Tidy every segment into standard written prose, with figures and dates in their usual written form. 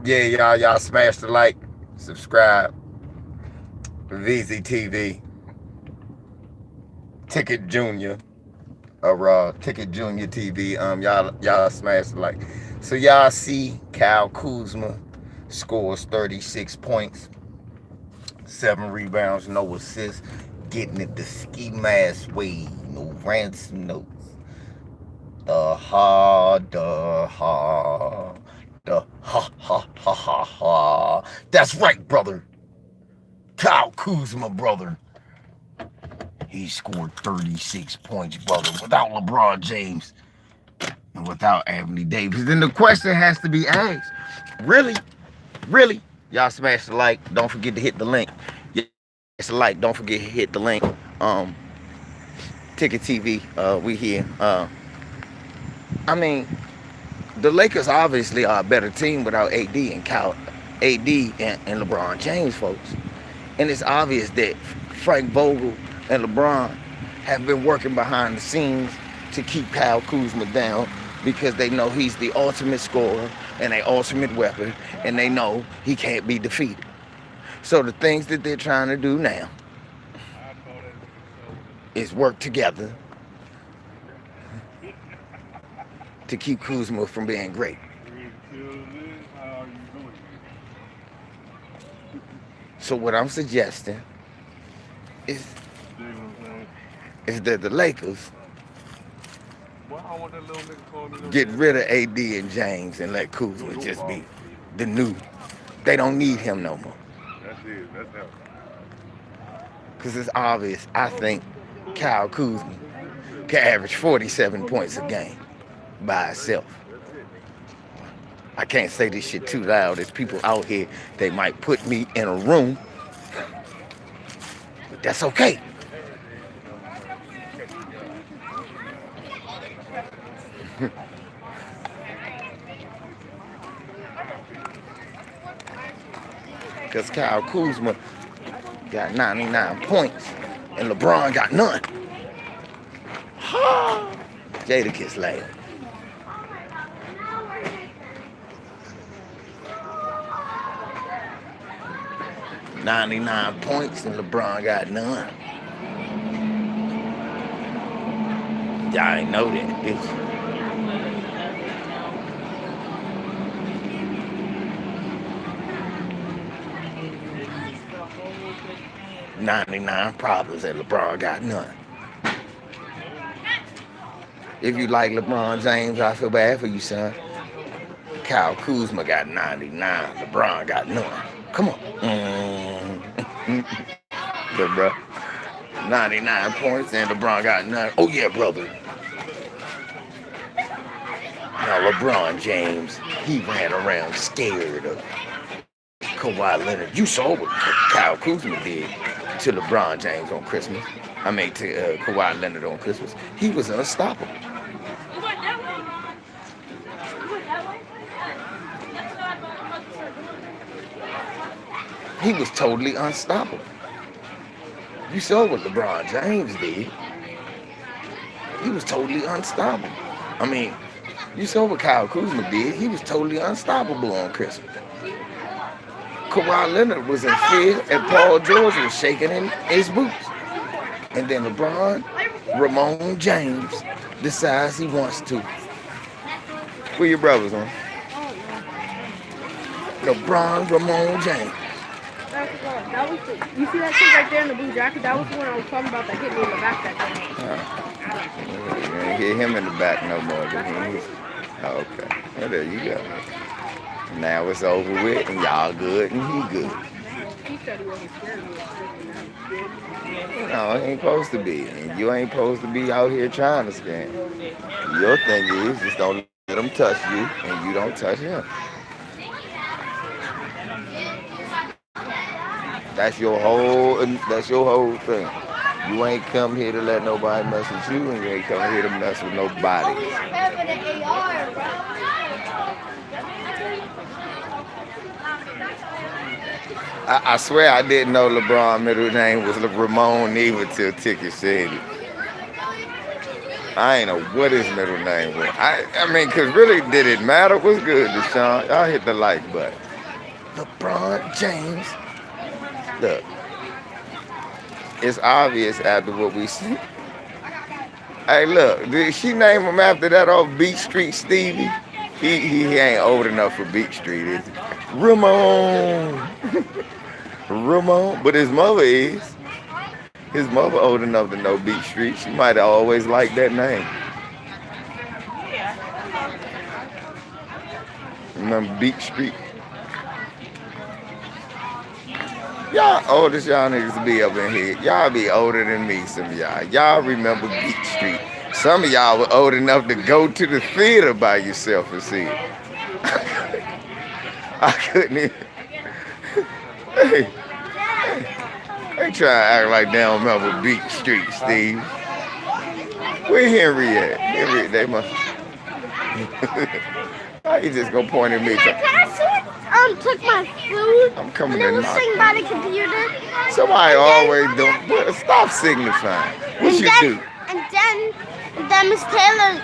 Yeah, y'all smash the like, subscribe, VZTV, Ticket Junior, or Ticket Junior TV. Y'all smash the like. So y'all see Kyle Kuzma scores 36 points, 7 rebounds, no assists, getting it the ski mask way, no ransom notes. The ha. That's right, brother. Kyle Kuzma, brother. He scored 36 points, brother, without LeBron James and without Anthony Davis. Then the question has to be asked, really? Really? Y'all smash the like. Don't forget to hit the link. Y'all smash the like. Don't forget to hit the link. Um, Ticket TV, we here. I mean, the Lakers obviously are a better team without AD and LeBron James, folks. And it's obvious that Frank Vogel and LeBron have been working behind the scenes to keep Kyle Kuzma down because they know he's the ultimate scorer and an ultimate weapon, and they know he can't be defeated. So the things that they're trying to do now is work together to keep Kuzma from being great. So what I'm suggesting is that the Lakers get rid of AD and James and let Kuzma just be the new. They don't need him no more. That's it. That's how. Because it's obvious, I think Kyle Kuzma can average 47 points a game by itself. I can't say this shit too loud. There's people out here, they might put me in a room, but that's okay. Because Kyle Kuzma got 99 points and LeBron got none. Jadakiss laugh. 99 points and LeBron got none. Y'all ain't know that, did you? 99 problems and LeBron got none. If you like LeBron James, I feel bad for you, son. Kyle Kuzma got 99. LeBron got none. Come on. Good, bro. 99 points and LeBron got none. Oh, yeah, brother. Now, LeBron James, he ran around scared of Kawhi Leonard. You saw what Kyle Kuzma did to LeBron James on Christmas. I mean, to Kawhi Leonard on Christmas. He was unstoppable. He was totally unstoppable. You saw what LeBron James did. He was totally unstoppable. I mean, you saw what Kyle Kuzma did. He was totally unstoppable on Christmas. Kawhi Leonard was in fear and Paul George was shaking in his boots. And then Ramon James decides he wants to. Where your brothers on? Ramon James. That was you see that shit right there in the blue jacket? That was the one I was talking about that hit me in the back that day. You ain't hit him in the back no more. Okay. Well, there you go. Now it's over with and y'all good and he good. He said he wasn't scared of me. No, he ain't supposed to be. And you ain't supposed to be out here trying to scam. Your thing is just don't let him touch you and you don't touch him. That's your whole thing. You ain't come here to let nobody mess with you, and you ain't come here to mess with nobody. I swear I didn't know LeBron's middle name was Ramon either till Ticket said it. I ain't know what his middle name was. I mean, because really, did it matter? What's good, Deshaun? Y'all hit the like button. LeBron James. Look, it's obvious after what we see. Hey, look, did she name him after that off Beach Street Stevie? He ain't old enough for Beach Street, is he? Ramon. Ramon. But his mother is. His mother old enough to know Beach Street. She might have always liked that name. Remember Beach Street? Y'all old as y'all niggas be up in here. Y'all be older than me, some of y'all. Y'all remember Beach Street. Some of y'all were old enough to go to the theater by yourself and see it. I couldn't even. Hey, they try to act like they don't remember Beach Street, Steve. Where Henry at? Henry, they must. How you just gonna point at me? Can I took my food? I'm coming and in. it was sitting by the computer. Somebody always do. Stop signifying. What you do? And then Miss Taylor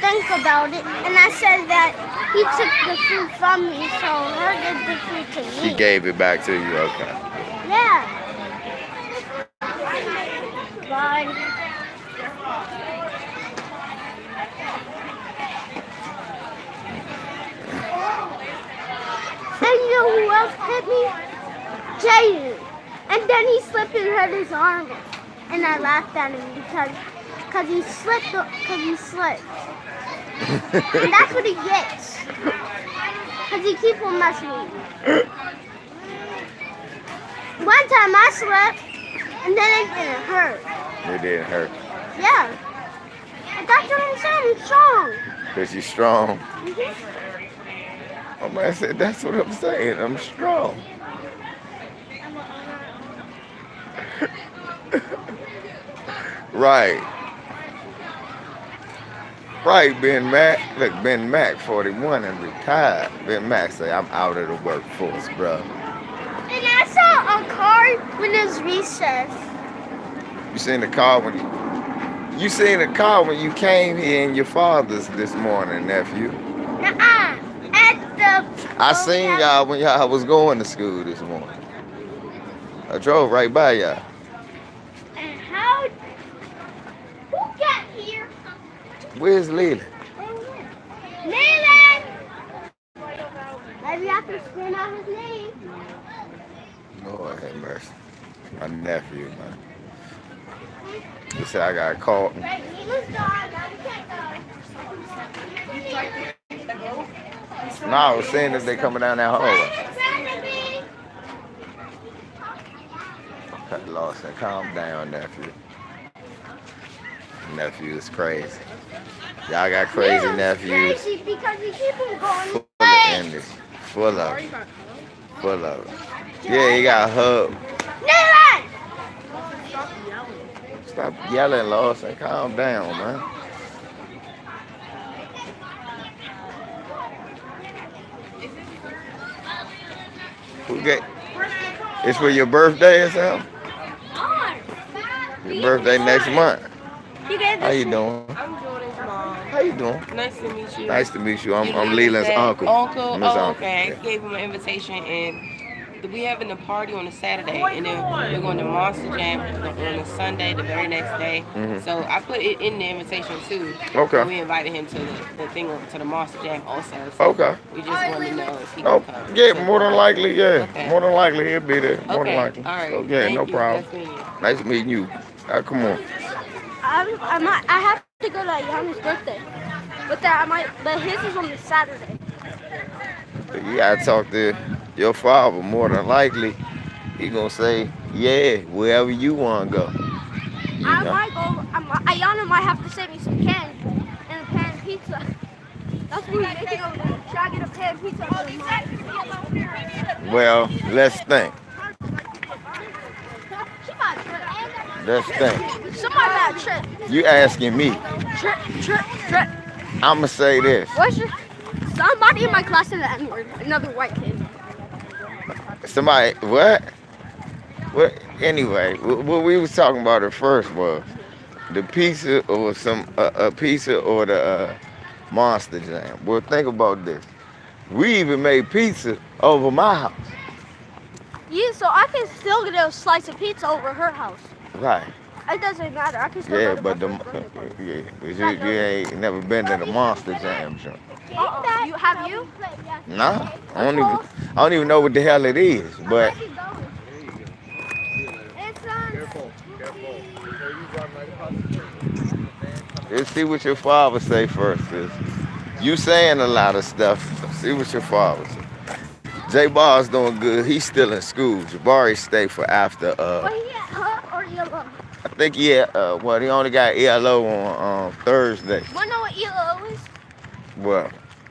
think about it, and I said that he took the food from me, so her gave the food to me. She gave it back to you. Okay. Yeah. Bye. And you know who else hit me? Jaden. And then he slipped and hurt his arm. And I laughed at him because he slipped. And that's what he gets. Because he keeps on messing with me. One time I slipped, and then it didn't hurt. It didn't hurt. Yeah. And that's what I'm saying. I'm strong. Because you're strong. Mm-hmm. Oh man, I said, that's what I'm saying. I'm strong. Right. Right, Ben Mac. Look, Ben Mac, 41 and retired. Ben Mac say, I'm out of the workforce, bro. And I saw a car when it was recess. You seen the car when you seen the car when you came here in your father's this morning, nephew. Nuh-uh. At the... I seen y'all when y'all was going to school this morning. I drove right by y'all. And how... Who got here? Where's Leland? Leland! Maybe I can screen out his name. Lord have mercy. My nephew, man. He said I got caught. Right, Leland's gone. Now we can't go. No, I was saying if they coming down that hallway. Cut lost and calm down, nephew. Nephew is crazy. Y'all got crazy nephews. Crazy because we keep on going. Full of energy. Full of it. Full of it. Yeah, he got hugged. Leland! Stop yelling, Lawson. Calm down, man. Who get? It's for your birthday or something? Your birthday next month. How you doing? I'm Jordan's mom. How you doing? Nice to meet you. Nice to meet you. I'm You Leland's said uncle. Uncle? I'm his Oh, uncle. okay. Yeah. Gave him an invitation, and we having a party on a Saturday, and then we're going to Monster Jam on a Sunday, the very next day. Mhm. So I put it in the invitation too. Okay. We invited him to the thing, to the Monster Jam also. So Okay. we just wanted to know if he Oh, could come. yeah, more than likely, yeah. Okay. More than likely he'll be there. More Okay. than likely. All right. So, yeah, Thank no you. problem. Nice meeting you. Nice meeting you. Come on. I have to go to Ayana's birthday. But his is on the Saturday. You gotta talk to your father. More than likely, he gonna say, yeah, wherever you wanna go. You I know? might go. Ayana might have to send me some candy and a pan of pizza. That's what we're making over there. Should I get a pan of pizza over there? Well, let's think. She might trip. Let's think. Somebody might trip. You asking me. Trip. I'ma say this. What's your... Somebody in my class said the N-word. Another white kid. Somebody, what? What? Anyway, what we was talking about at first was the pizza or a pizza or the Monster Jam. Well, think about this. We even made pizza over my house. Yeah, so I can still get a slice of pizza over her house. Right. It doesn't matter. I can still Yeah, go to but my friend's birthday party. yeah, but you ain't never been to the Monster Jam joint. You have you? Nah, I don't even know what the hell it is. But let's see what your father say first. 'Cause you saying a lot of stuff. See what your father say. J Bar's doing good. He's still in school. Jabari stay for after. But he at her or yellow? I think he only got ELO on Thursday. Wanna know what ELO is? What?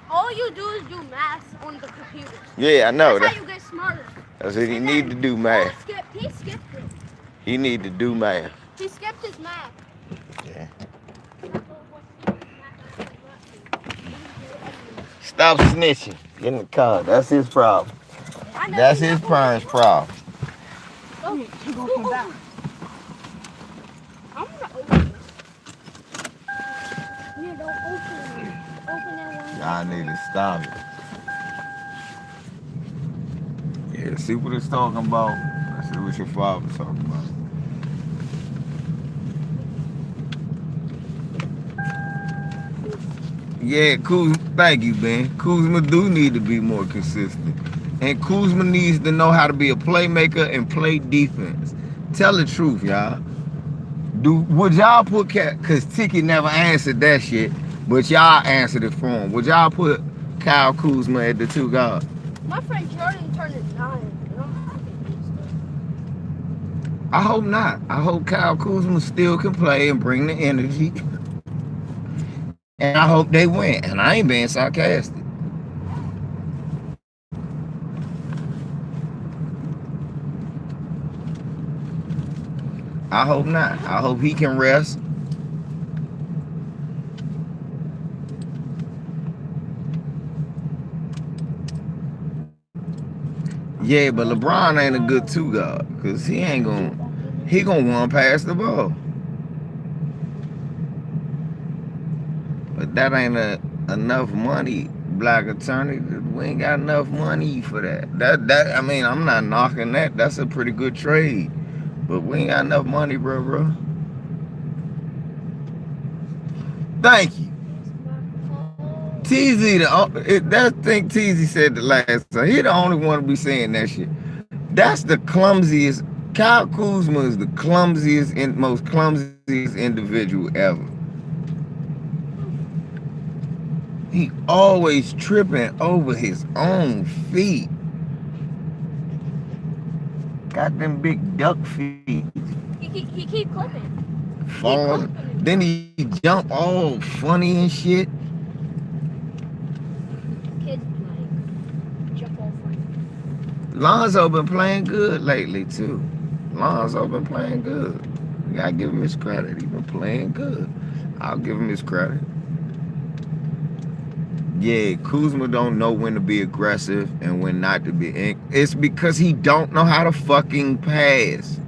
All you do is do math on the computer. Yeah, I know. That's how you get smarter. That's what he need to do math. He skipped it. He need to do math. He skipped his math. Yeah. Stop snitching. Get in the car. That's his problem. That's his parents' problem. Oh, you gonna come back. I'm gonna open it. Yeah, don't open it. Open that one. I need to stop it. Yeah, see what it's talking about. See what your father's talking about. Yeah, Kuzma, thank you, Ben. Kuzma do need to be more consistent. And Kuzma needs to know how to be a playmaker and play defense. Tell the truth, y'all. Would y'all put because Tiki never answered that shit, but y'all answered it for him. Would y'all put Kyle Kuzma at the 2 guard? My friend Jordan turned it 9. I hope not. I hope Kyle Kuzma still can play and bring the energy. And I hope they win. And I ain't being sarcastic. I hope not. I hope he can rest. Yeah, but LeBron ain't a good 2 guard because he gonna run past the ball. But that ain't enough money, black attorney. We ain't got enough money for that. I mean, I'm not knocking that. That's a pretty good trade. But we ain't got enough money, bro. Thank you. TZ, that thing TZ said the last time. He the only one to be saying that shit. That's the clumsiest. Kyle Kuzma is the clumsiest and most clumsiest individual ever. He always tripping over his own feet. Got them big duck feet. He keep clipping. Falling. Then he jump all funny and shit. Kids like jump all funny. Lonzo been playing good lately too. Lonzo been playing good. You gotta give him his credit. He been playing good. I'll give him his credit. Yeah, Kuzma don't know when to be aggressive and when not to be. It's because he don't know how to fucking pass.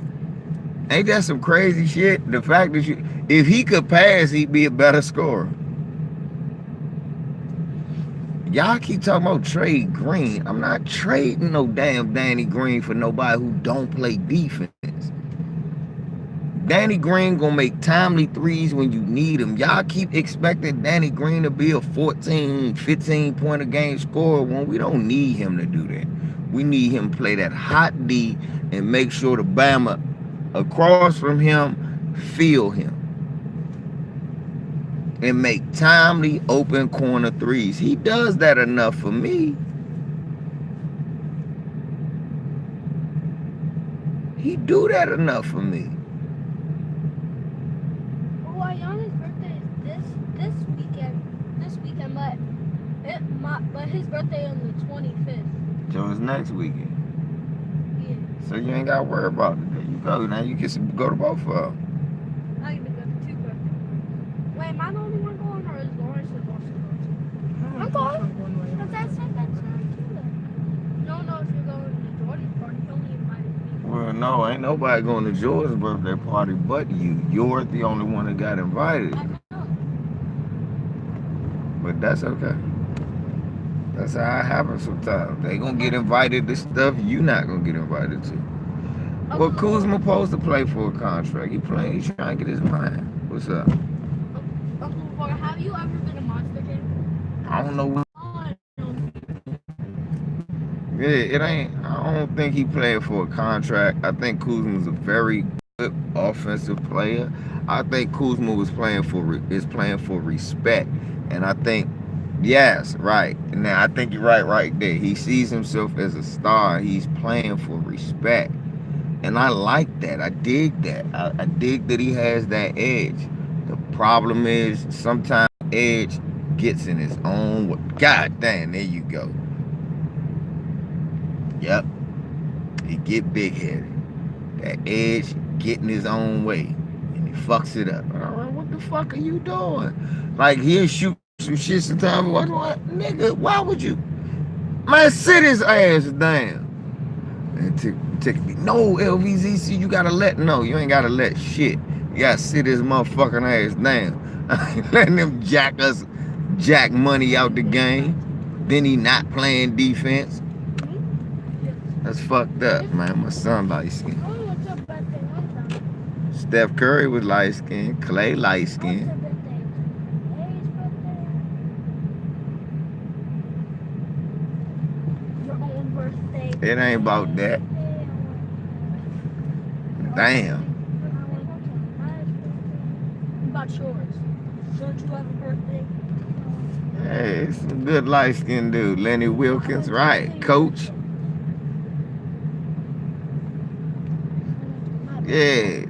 Ain't that some crazy shit? The fact that if he could pass, he'd be a better scorer. Y'all keep talking about trade Green. I'm not trading no damn Danny Green for nobody who don't play defense. Danny Green gonna make timely threes when you need them. Y'all keep expecting Danny Green to be a 14, 15 point a game scorer when we don't need him to do that. We need him to play that hot D and make sure the Bama across from him feel him. And make timely open corner threes. He does that enough for me. He do that enough for me. But his birthday on the 25th. So it's next weekend. Yeah. So you ain't got to worry about it. There you go. Now you can go to both of them. I get to go to 2 birthdays. Wait, am I the only one going, or is Lawrence also going? I'm going. Because I said that tonight too. No, if you're going to Jordan's party, you only invited me. Well, no, ain't nobody going to Jordan's birthday party but you. You're the only one that got invited. I know. But that's okay. That's how it happens sometimes. They gonna get invited to stuff you not gonna get invited to. Well, Kuzma supposed to play for a contract. He playing. He trying to get his mind. What's up? Uncle Lavar, have you ever been a Monster Kid? I don't know. Oh, Yeah, it ain't. I don't think he playing for a contract. I think Kuzma's a very good offensive player. I think Kuzma was playing for is playing for respect, and I think yes, right. Now I think you're right there. He sees himself as a star. He's playing for respect, and I like that. I dig that. I dig that he has that edge. The problem is sometimes edge gets in his own way. God damn, there you go. Yep. He get big headed. That edge get in his own way. And he fucks it up. What the fuck are you doing? Like he'll shoot some shit sometimes. What? Nigga, why would you? Man, sit his ass down. And take me. No, LVZC, you gotta let no, you ain't gotta let shit. You gotta sit his motherfucking ass down. I ain't letting him jack money out the game. Then he not playing defense. That's fucked up, man. My son light skin. Steph Curry was light skin. Clay light skin. It ain't about that. Damn. About yours. Don't you have a birthday? Hey, some good light skinned dude. Lenny Wilkins, right? Coach. Yeah.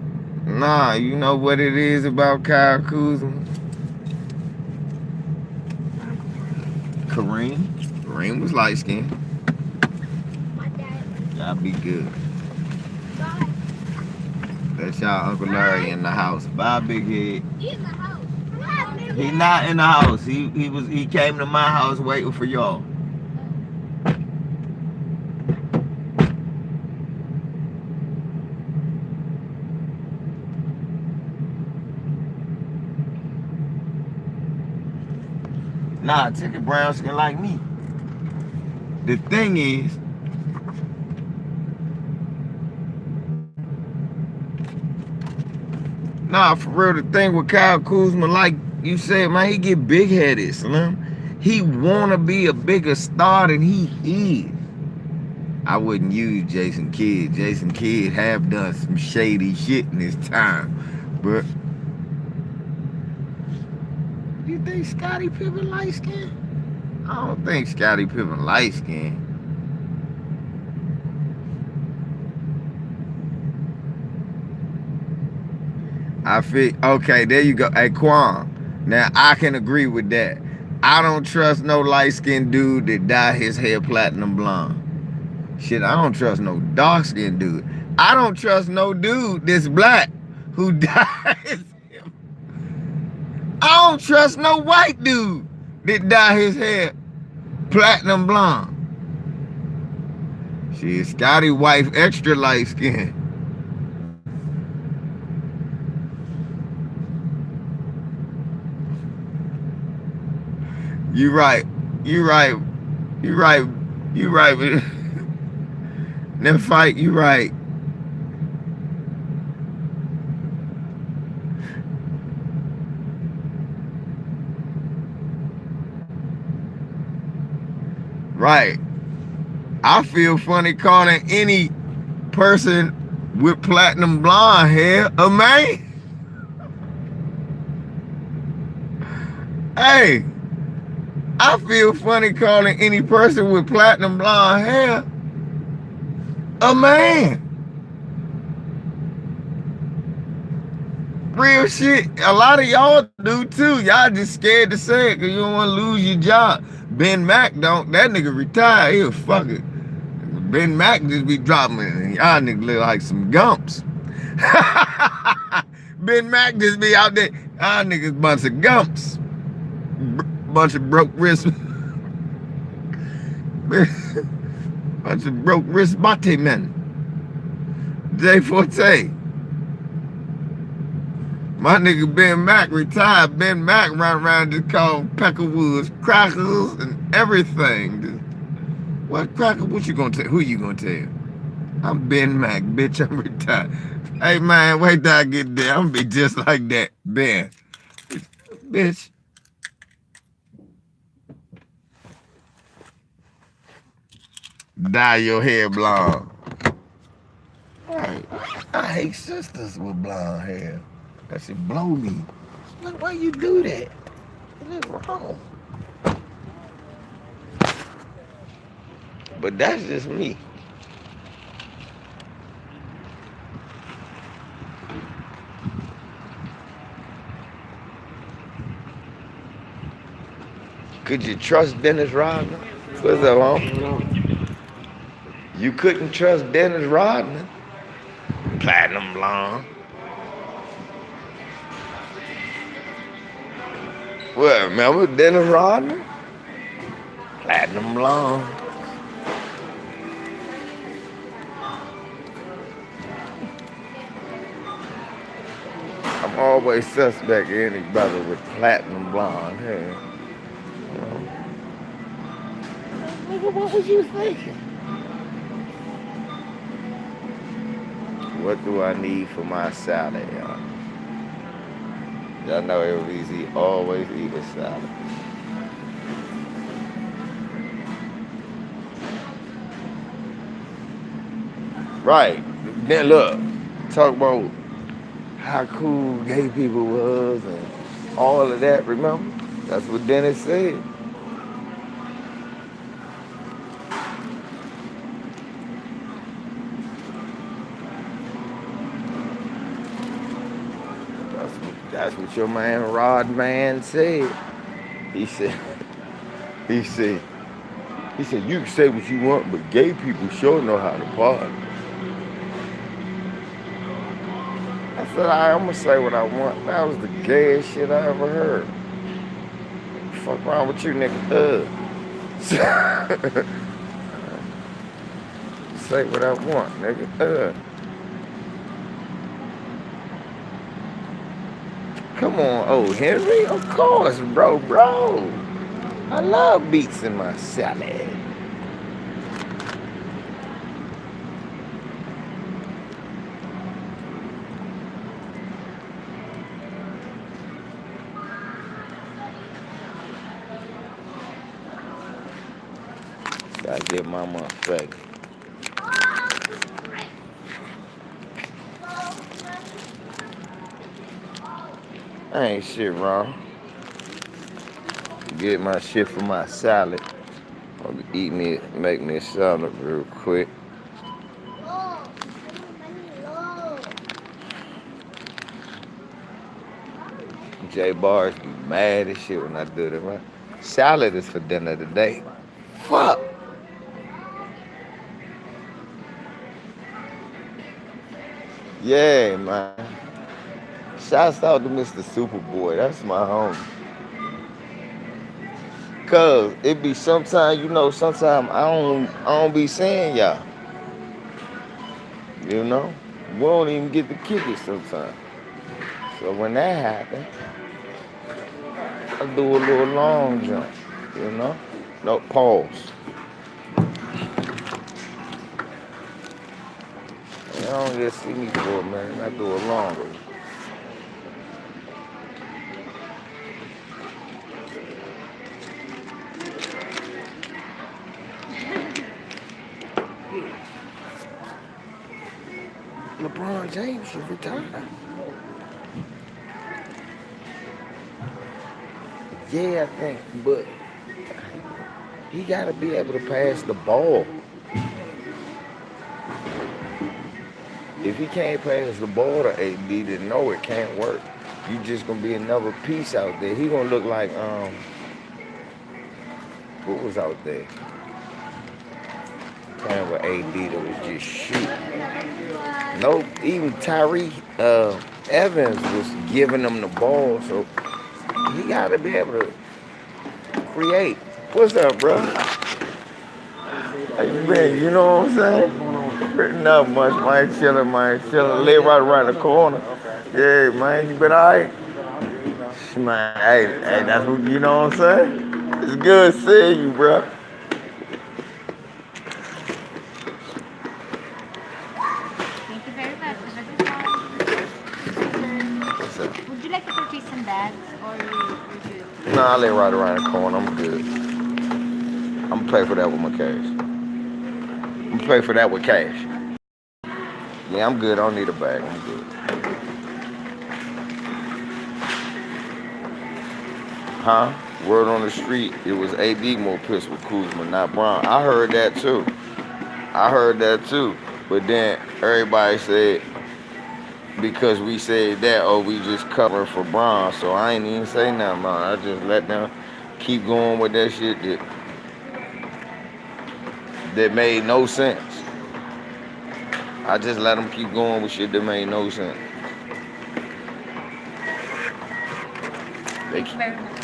Nah, you know what it is about Kyle Kuzma? Kareem was light skinned. My dad. Y'all be good. Bye. That's y'all Uncle Larry in the house. Bye, big head. He in the house. He not in the house. He came to my house waiting for y'all. Nah, take a brown skin like me. The thing is, nah, for real, the thing with Kyle Kuzma, like you said, man, he get big-headed, Slim. He wanna be a bigger star than he is. I wouldn't use Jason Kidd. Jason Kidd have done some shady shit in his time, but you think Scottie Pippen light skin? I don't think Scottie Pippen light skin. I feel okay. There you go. Hey, Quan. Now I can agree with that. I don't trust no light skinned dude that dye his hair platinum blonde. Shit, I don't trust no dark skinned dude. I don't trust no dude that's black who dyes. I don't trust no white dude that dye his hair platinum blonde. Shit, Scotty wife extra light skin. You right. That fight, you right. Right. I feel funny calling any person with platinum blonde hair a man. Hey, I feel funny calling any person with platinum blonde hair a man. Real shit. A lot of y'all do too. Y'all just scared to say it because you don't want to lose your job. Ben Mack don't. That nigga retired. He'll fuck it. Ben Mack just be dropping. Y'all niggas look like some gumps. Ben Mack just be out there. Y'all niggas bunch of gumps. Bunch of broke wrist. Bunch of broke wrist bate men. Jay Forte. My nigga Ben Mack retired. Ben Mack run around just calling Peckerwoods crackers and everything. Dude. What cracker? What you gonna tell? Who you gonna tell? I'm Ben Mac, bitch. I'm retired. Hey man, wait till I get there. I'm gonna be just like that, Ben. Bitch. Dye your hair blonde. Right. I hate sisters with blonde hair. That should blow me. Look, why you do that? What's wrong? But that's just me. Could you trust Dennis Rodman? What's up, home? You couldn't trust Dennis Rodman. Platinum blonde. What, remember Dennis Rodman? Platinum blonde. I'm always suspect of any brother with platinum blonde hair. Nigga, what was you thinking? What do I need for my salad, y'all? Y'all know everybody's always eat a salad. Right. Then look, talk about how cool gay people was and all of that, remember? That's what Dennis said. That's what your man Rodman said. He said, you can say what you want, but gay people sure know how to party. I said, I'm gonna say what I want. That was the gayest shit I ever heard. Fuck wrong with you, nigga? Say what I want, nigga. Come on, old Henry. Of course, bro. I love beets in my salad. Gotta get my motherfucker. I ain't shit wrong. Get my shit for my salad. I'll make me a salad real quick. Jabari be mad as shit when I do that, man. Salad is for dinner today. Fuck. Yeah, man. Shouts out to Mr. Superboy. That's my homie. Cause it be sometimes, sometimes I don't be saying y'all. You know? We don't even get to kick it sometimes. So when that happens, I do a little long jump, No, pause. You don't just see me for a minute, I do a long one. LeBron James should retire. Yeah, I think, but he got to be able to pass the ball. If he can't pass the ball to AD, then no, it can't work. You just gonna be another piece out there. He gonna look like what was out there? Playing with AD that was just shooting. Nope, even Tyree Evans was giving them the ball, so he gotta be able to create. What's up, bro? How you been? You know what I'm saying? Not much, man. Chilling. Live right around the corner. Yeah, man. You been alright? Man, hey, that's what, you know what I'm saying? It's good seeing you, bro. Thank you very much. Have a good one. What's up? Would you like to purchase some bags or you're good? Nah, I lay right around the corner. I'm good. I'm gonna pay for that with my cash. I'm gonna pay for that with cash. Yeah, I'm good. I don't need a bag. I'm good. Huh? Word on the street, it was AD more pissed with Kuzma, not Bron. I heard that too. But then everybody said, because we said that, oh, we just covering for Bron. So I ain't even say nothing, man. I just let them keep going with that shit that made no sense. I just let them keep going with shit that made no sense. They keep,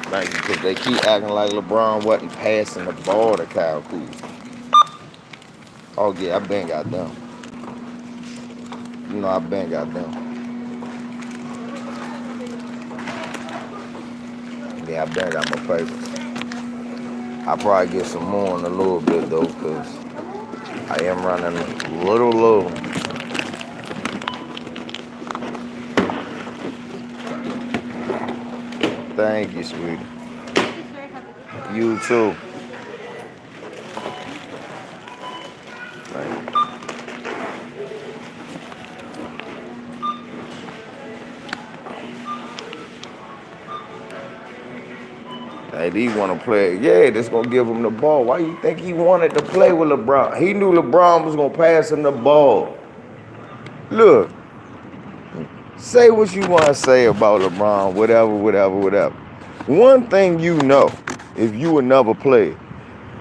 like, because they keep acting like LeBron wasn't passing the ball to Kyle Kuzma. Oh yeah, I been got them. You know, I been got them. Yeah, I been got my papers. I'll probably get some more in a little bit though, because I am running a little low. Thank you, sweetie. You too. Thank you. AD want to play. Yeah, that's going to give him the ball. Why you think he wanted to play with LeBron? He knew LeBron was going to pass him the ball. Look, say what you want to say about LeBron, whatever. One thing you know, if you another player,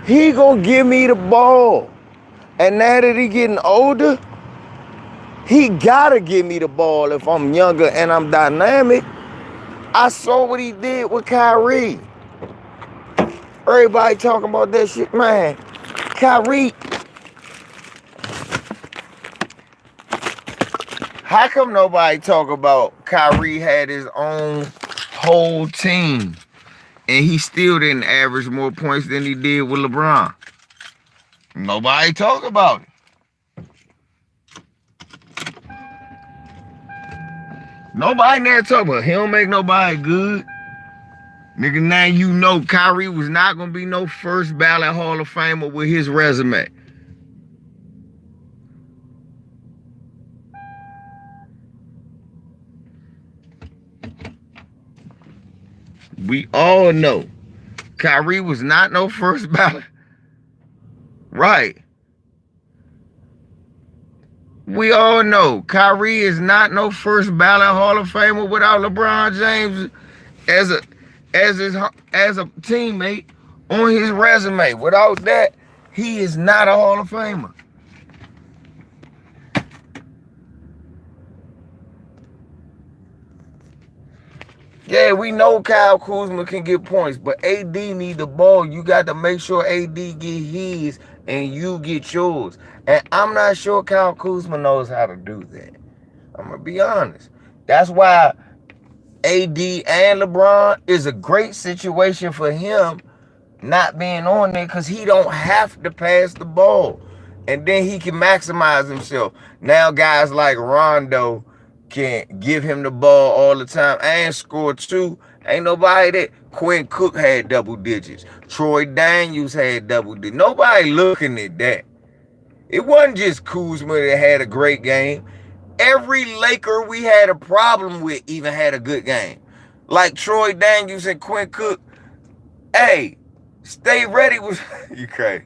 he going to give me the ball. And now that he getting older, he got to give me the ball if I'm younger and I'm dynamic. I saw what he did with Kyrie. Everybody talking about that shit, man. Kyrie. How come nobody talk about Kyrie had his own whole team and he still didn't average more points than he did with LeBron? Nobody talk about it. Nobody there talk about it. He don't make nobody good. Nigga, now you know Kyrie was not going to be no first ballot Hall of Famer with his resume. We all know Kyrie was not no first ballot. Right. We all know Kyrie is not no first ballot Hall of Famer without LeBron James as a teammate on his resume. Without that, he is not a Hall of Famer. Yeah, we know Kyle Kuzma can get points, but AD need the ball. You got to make sure AD get his and you get yours. And I'm not sure Kyle Kuzma knows how to do that. I'm going to be honest. That's why AD and LeBron is a great situation for him not being on there, because he don't have to pass the ball. And then he can maximize himself. Now guys like Rondo can give him the ball all the time and score too. Ain't nobody that. Quinn Cook had double digits. Troy Daniels had double digits. Nobody looking at that. It wasn't just Kuzma that had a great game. Every Laker we had a problem with even had a good game. Like Troy Daniels and Quinn Cook. Hey, Stay Ready was you crazy.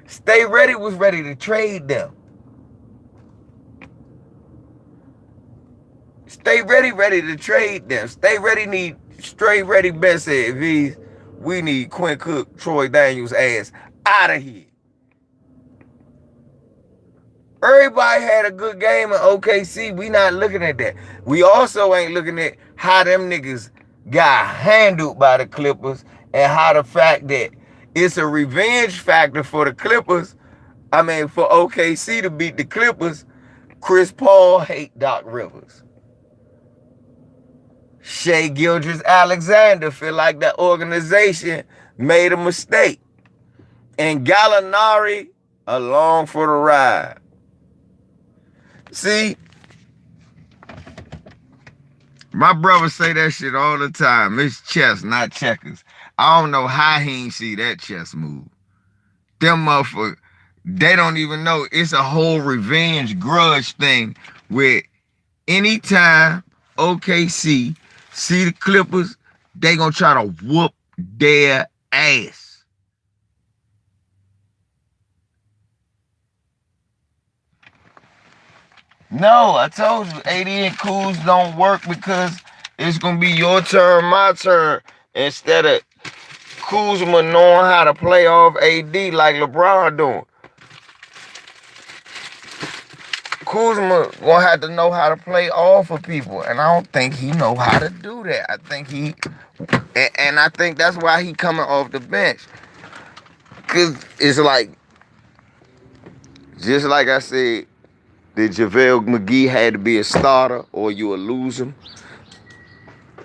Stay Ready was ready to trade them. Stay ready to trade them. Stay Ready need Straight Ready best said, V's, we need Quinn Cook, Troy Daniels ass out of here. Everybody had a good game in OKC. We not looking at that. We also ain't looking at how them niggas got handled by the Clippers and how the fact that it's a revenge factor for the Clippers. I mean, for OKC to beat the Clippers, Chris Paul hate Doc Rivers. Shai Gilgeous-Alexander feel like that organization made a mistake. And Gallinari along for the ride. See, my brother say that shit all the time. It's chess, not checkers. I don't know how he ain't see that chess move. Them motherfuckers, they don't even know. It's a whole revenge grudge thing where anytime OKC see the Clippers, they gonna try to whoop their ass. No, I told you, AD and Kuz don't work because it's gonna be your turn, my turn, instead of Kuzma knowing how to play off AD like LeBron doing. Kuzma gonna have to know how to play off of people, and I don't think he know how to do that. I think and I think that's why he coming off the bench, cause it's like, just like I said, that JaVale McGee had to be a starter or you will lose him.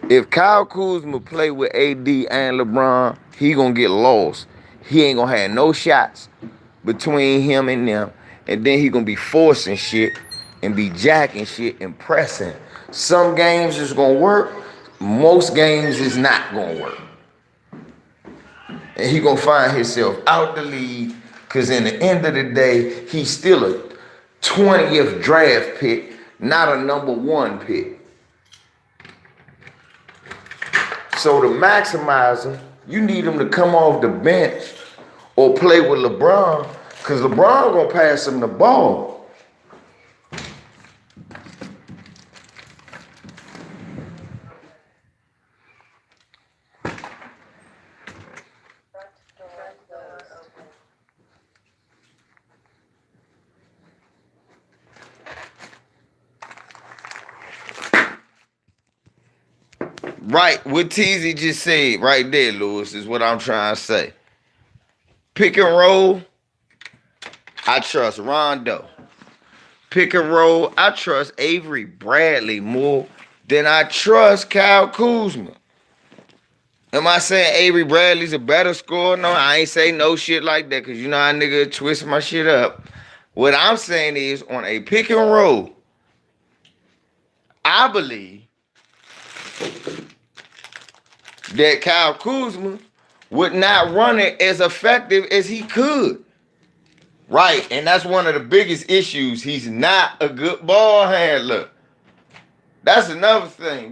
If Kyle Kuzma play with AD and LeBron, he gonna get lost. He ain't gonna have no shots between him and them. And then he gonna be forcing shit and be jacking shit and pressing. Some games is gonna work. Most games is not gonna work. And he gonna find himself out the league because in the end of the day, he's still a 20th draft pick, not a number 1 pick. So to maximize him, you need him to come off the bench or play with LeBron, because LeBron gonna pass him the ball. Right, what Teasy just said right there, Lewis, is what I'm trying to say. Pick and roll, I trust Rondo. Pick and roll, I trust Avery Bradley more than I trust Kyle Kuzma. Am I saying Avery Bradley's a better scorer? No, I ain't say no shit like that, because you know how nigga twist my shit up. What I'm saying is, on a pick and roll, I believe that Kyle Kuzma would not run it as effective as he could. Right, and that's one of the biggest issues. He's not a good ball handler. That's another thing.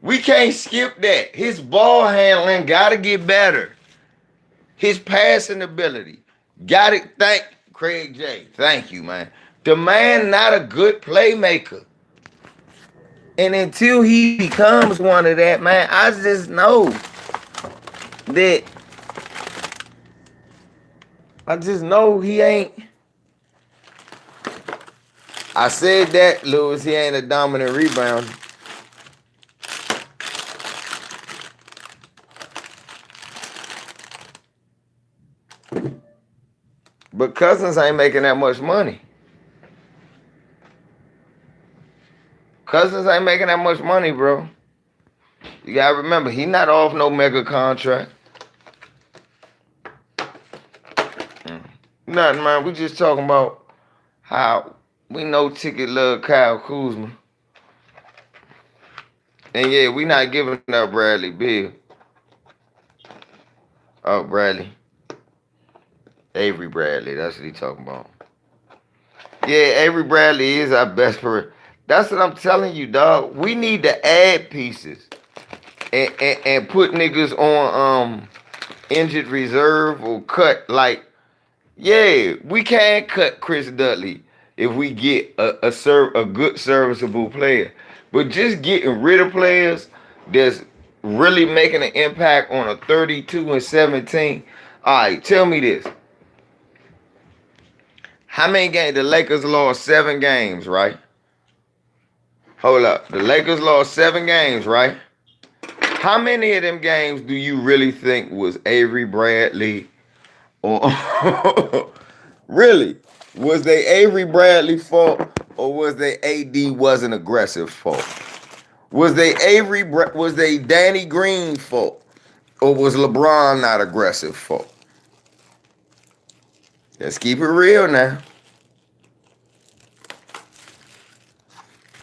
We can't skip that. His ball handling gotta get better. His passing ability. Gotta thank Craig J. Thank you, man. The man not a good playmaker. And until he becomes one of that, man, I just know that. I just know he ain't. I said that, Lewis, he ain't a dominant rebounder. But Cousins ain't making that much money. Cousins ain't making that much money, bro. You gotta remember, he not off no mega contract. Nothing, man. We just talking about how we know Ticket love Kyle Kuzma. And yeah, we not giving up Bradley Beal. Oh, Bradley. Avery Bradley, that's what he talking about. Yeah, Avery Bradley is our best player. That's what I'm telling you, dog. We need to add pieces and put niggas on injured reserve or cut. Like, yeah, we can cut Chris Dudley if we get a good serviceable player. But just getting rid of players that's really making an impact on a 32-17. All right, tell me this. How many games? The Lakers lost 7 games, right? Hold up. The Lakers lost 7 games, right? How many of them games do you really think was Avery Bradley or really? Was they Avery Bradley fault or was they AD wasn't aggressive fault? Was they Danny Green fault? Or was LeBron not aggressive for? Let's keep it real now.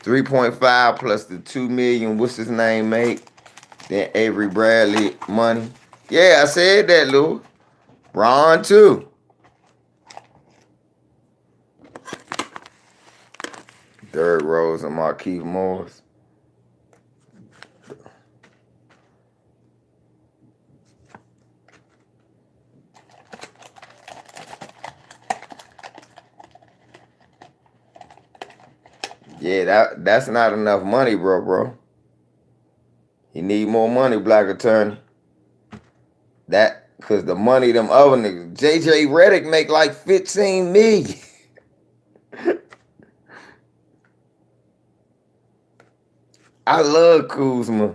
3.5 plus the 2 million, what's his name, mate? Then Avery Bradley money. Yeah, I said that, Lou. Ron too. Derrick Rose and Markieff Morris. Yeah, that's not enough money, bro. You need more money, black attorney. Cause the money them other niggas. JJ Redick make like 15 million. I love Kuzma.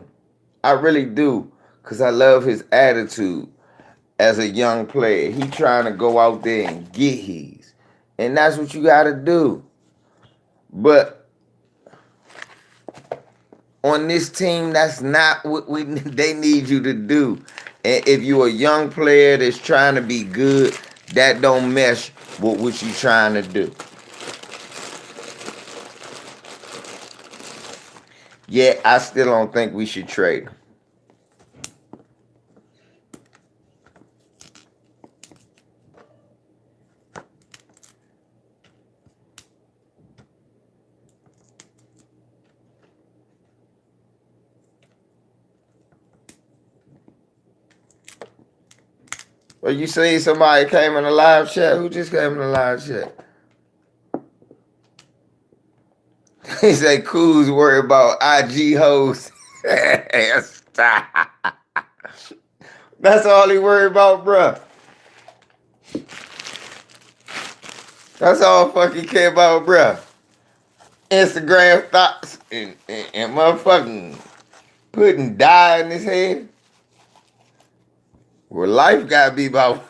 I really do. Cause I love his attitude as a young player. He trying to go out there and get his. And that's what you gotta do. But on this team, that's not what they need you to do. And if you're a young player that's trying to be good, that don't mesh with what you're trying to do. Yeah, I still don't think we should trade him. Well, you see somebody came in a live chat? Who just came in a live chat? He said, Kuz worry about IG hoes. Stop. That's all he worry about, bruh. That's all fucking care about, bruh. Instagram thoughts and motherfucking putting dye in his head. Well, life gotta be about.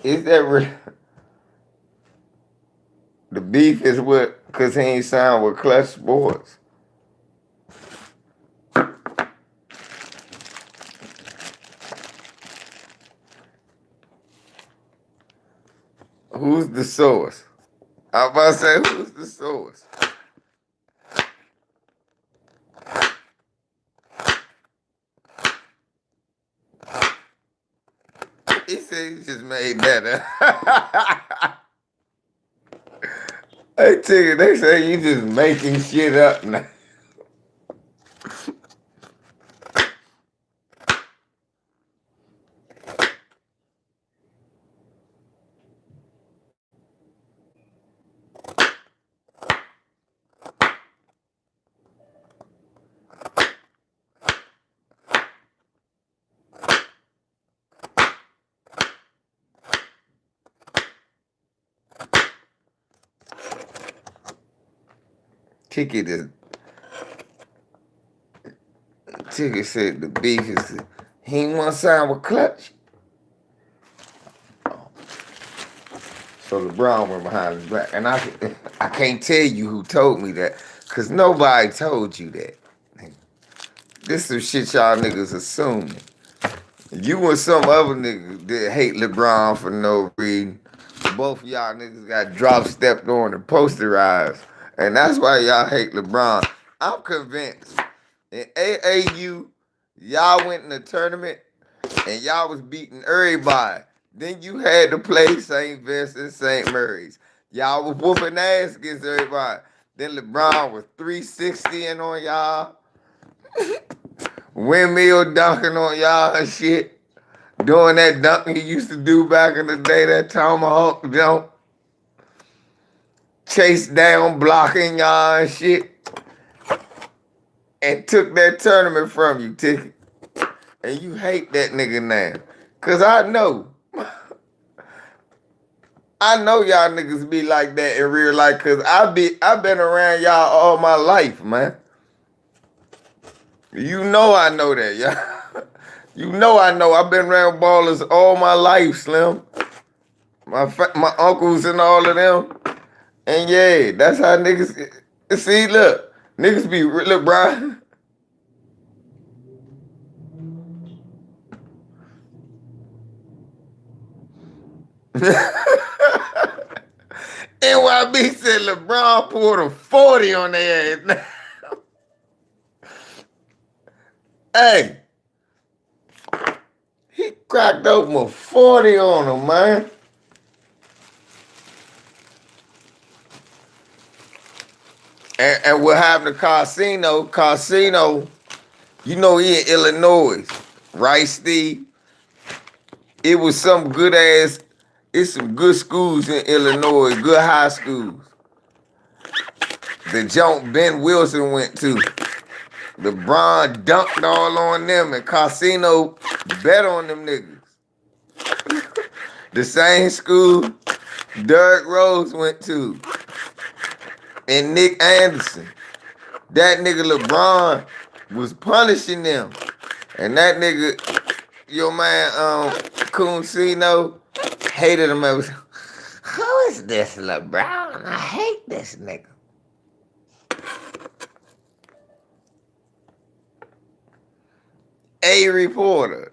Is that real? The beef is what? Because he ain't signed with Clutch Sports. Who's the source? I was about to say, who's the source? He said he just made that up. Hey, Tigger, they say you just making shit up now. Tigger said the beef is he ain't want to sign with Clutch. So LeBron went behind his back. And I can't tell you who told me that, because nobody told you that. This some shit y'all niggas assuming. You and some other nigga that hate LeBron for no reason. Both of y'all niggas got drop stepped on and posterized. And that's why y'all hate LeBron. I'm convinced. In AAU, y'all went in the tournament and y'all was beating everybody. Then you had to play St. Vincent, St. Mary's. Y'all was whooping ass against everybody. Then LeBron was 360ing on y'all. Windmill dunking on y'all and shit. Doing that dunk he used to do back in the day, that tomahawk jump. Chase down, blocking y'all and shit. And took that tournament from you, Ticky. And you hate that nigga now. Because I know. I know y'all niggas be like that in real life, cause I've been around y'all all my life, man. You know I know that, y'all. You know I know. I've been around ballers all my life, Slim. My uncles and all of them. And yeah, that's how niggas. See, look, niggas be look, bro. NYB said LeBron pulled a 40 on their ass. Hey, he cracked open a 40 on him, man. And what happened to Casino, you know he in Illinois, right, Steve? It was some good ass, it's some good schools in Illinois, good high schools. The junk Ben Wilson went to. LeBron dunked all on them, and Casino bet on them niggas. The same school Derrick Rose went to. And Nick Anderson. That nigga LeBron was punishing them. And that nigga, your man, Kuncino, hated him. Who is this LeBron? I hate this nigga. A reporter.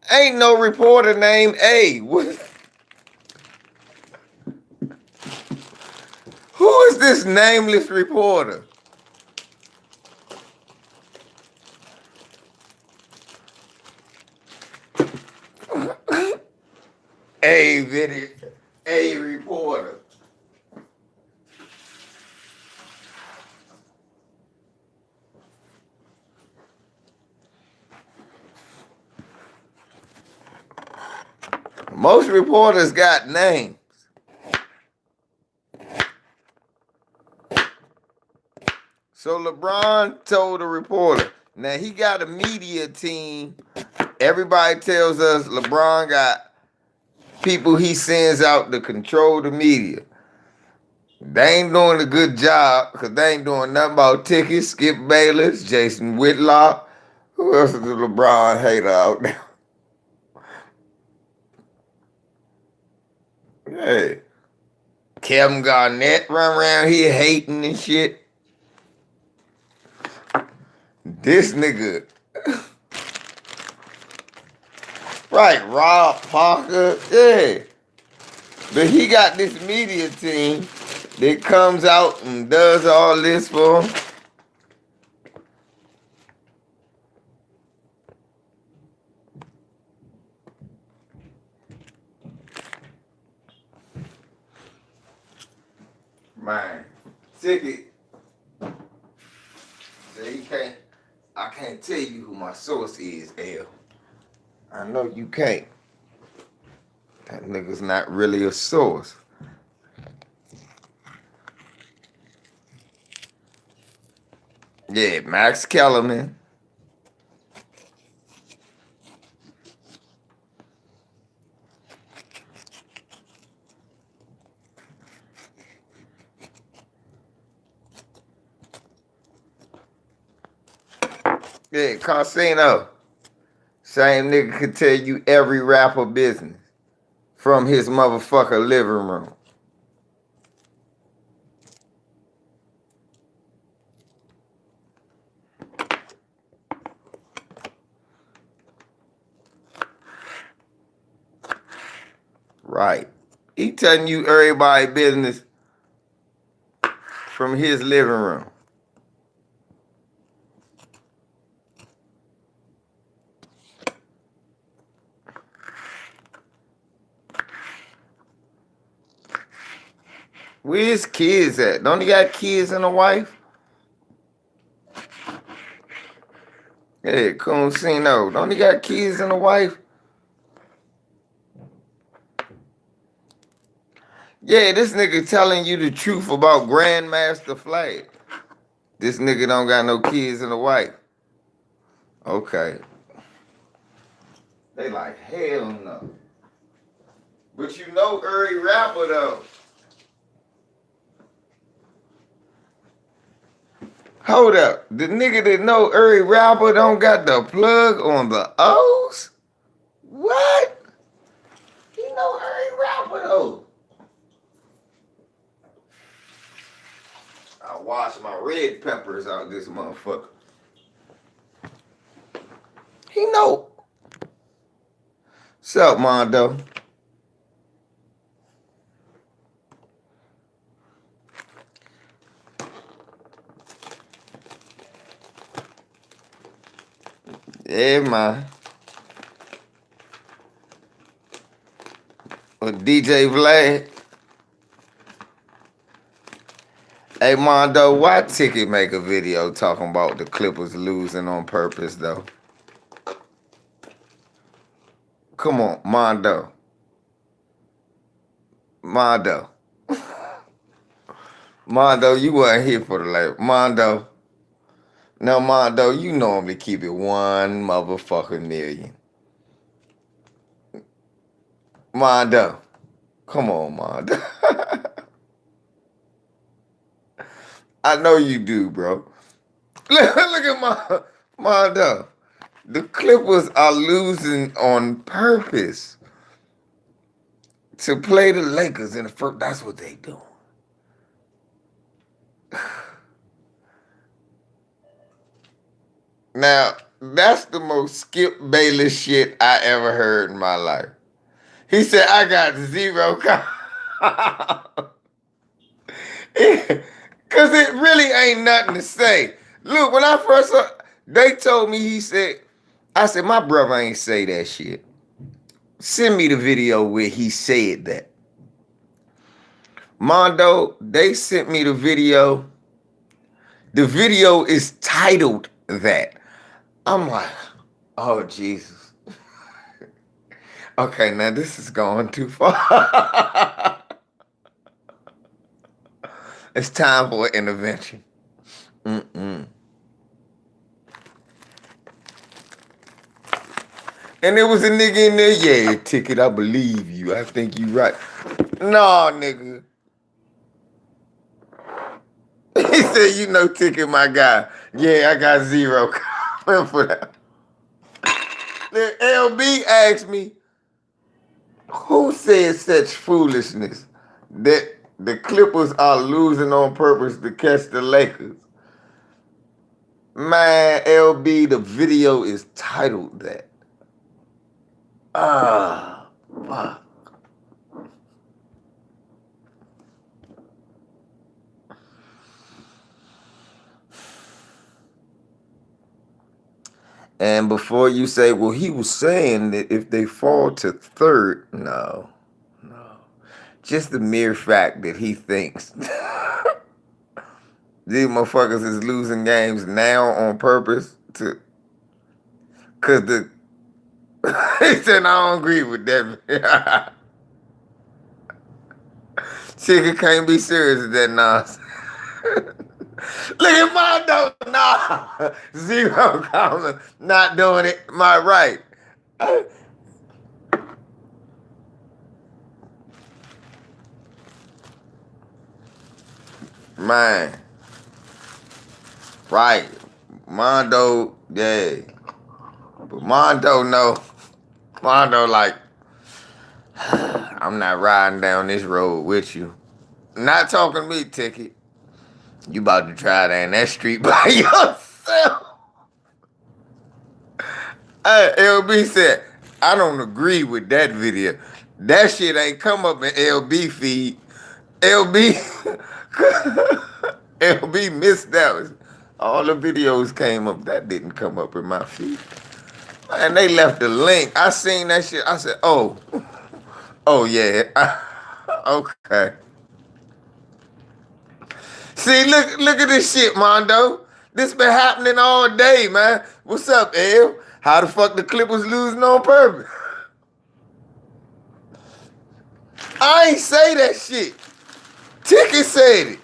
Ain't no reporter named A. What? Who is this nameless reporter? A reporter. Most reporters got names. So LeBron told a reporter. Now he got a media team. Everybody tells us LeBron got people he sends out to control the media. They ain't doing a good job because they ain't doing nothing about tickets. Skip Bayless, Jason Whitlock. Who else is the LeBron hater out there? Hey, Kevin Garnett run around here hating and shit. This nigga. Right, Rob Parker. Yeah. But he got this media team that comes out and does all this for him. Man, sick it. So I can't tell you who my source is, L. I know you can't. That nigga's not really a source. Yeah, Max Kellerman. Yeah, Casino. Same nigga could tell you every rapper business from his motherfucker living room. Right. He telling you everybody business from his living room. Where his kids at? Don't he got kids and a wife? Yeah, Kuncino. Don't he got kids and a wife? Yeah, this nigga telling you the truth about Grandmaster Flag. This nigga don't got no kids and a wife. Okay. They like, hell no. But you know Uri rapper though. Hold up. The nigga that know Uri rapper don't got the plug on the O's? What? He know Uri rapper though. I wash my red peppers out this motherfucker. He know. What's up, Mondo? Yeah, man. With DJ Vlad. Hey, Mondo, why Ticket make a video talking about the Clippers losing on purpose, though? Come on, Mondo. Mondo. Mondo, you wasn't here for the label. Mondo. Now, Mondo, you normally keep it 1 motherfucking million. Mondo. Come on, Mondo. I know you do, bro. Look at Mondo. The Clippers are losing on purpose to play the Lakers in the first. That's what they do. Now, that's the most Skip Bayless shit I ever heard in my life. He said, I got 0 Because it really ain't nothing to say. Look, when I first saw, they told me, I said, my brother ain't say that shit. Send me the video where he said that. Mondo, they sent me the video. The video is titled that. I'm like, oh, Jesus. Okay, now this is going too far. It's time for an intervention. And there was a nigga in there, yeah, Ticket, I believe you. I think you right. No, nigga. He said, you know, Ticket, my guy. Yeah, I got 0 comment for that. Then LB asked me, who said such foolishness that the Clippers are losing on purpose to catch the Lakers? Man, LB, the video is titled that. Fuck. And before you say, well, he was saying that if they fall to third, no. Just the mere fact that he thinks these motherfuckers is losing games now on purpose to, cause he said, I don't agree with that. Chicken can't be serious with that nonsense. Look at Mondo. Nah. 0 comment. Not doing it. My right. Man. Right. Mondo, yeah. But Mondo no. Mondo like, I'm not riding down this road with you. Not talking to me, Ticket. You about to try down that street by yourself. LB said, I don't agree with that video. That shit ain't come up in LB feed. LB missed that. All the videos came up. That didn't come up in my feed. And they left the link. I seen that shit. I said, oh yeah. Okay. See, look at this shit, Mondo. This been happening all day, man. What's up, El? How the fuck the Clippers losing on purpose? I ain't say that shit. Ticket said it.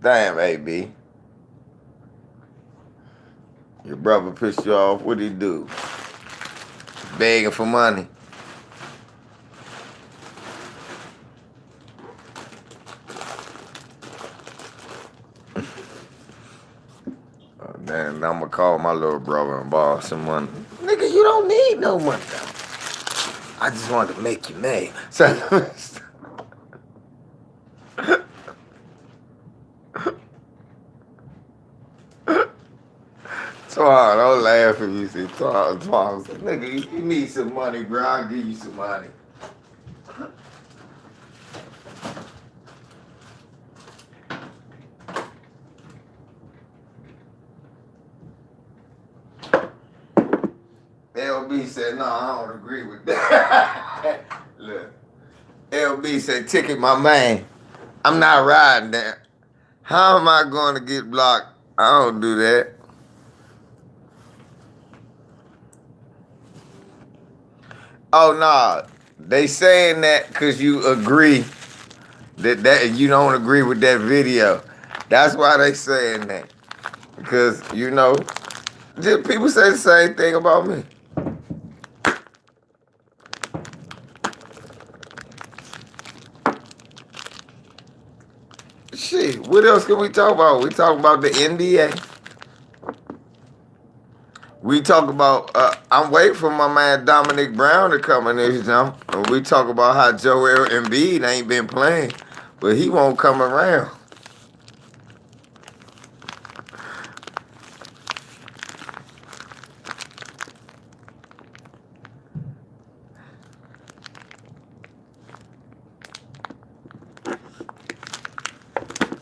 Damn, AB. Your brother pissed you off. What'd he do? Begging for money. Then I'm gonna call my little brother and borrow some money. Nigga, you don't need no money. I just wanted to make you mad. So, Twan, don't laugh if you see Twan. Nigga, you need some money, bro. I'll give you some money. LB said, no, I don't agree with that. Look, LB said, ticket my man. I'm not riding that. How am I going to get blocked? I don't do that. Oh, no. They saying that because you agree that you don't agree with that video. That's why they saying that. Because, you know, people say the same thing about me. Shit, what else can we talk about? We talk about the NBA. We talk about, I'm waiting for my man Dominic Brown to come in this jump. And we talk about how Joel Embiid ain't been playing, but he won't come around.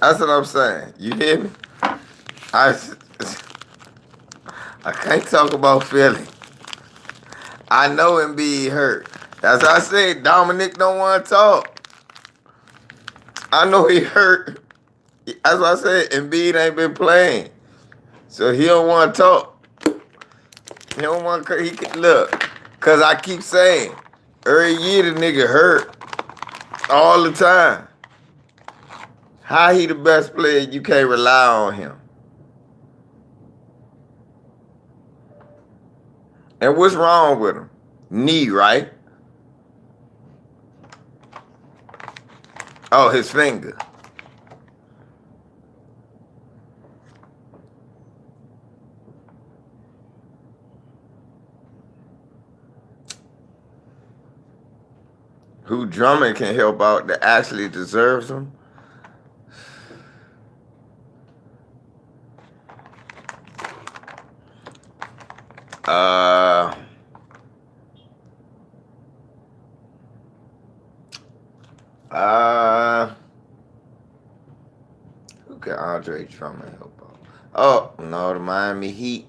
That's what I'm saying. You hear me? I can't talk about Philly. I know Embiid hurt. That's why I said Dominic don't want to talk. I know he hurt. That's why I said Embiid ain't been playing. So he don't want to talk. He don't want to, look, because I keep saying, every year the nigga hurt all the time. How he the best player, you can't rely on him. And what's wrong with him? Knee, right? Oh, his finger. Who Drummond can help out that actually deserves him? Who can Andre Drummond help out? Oh, no, the Miami Heat.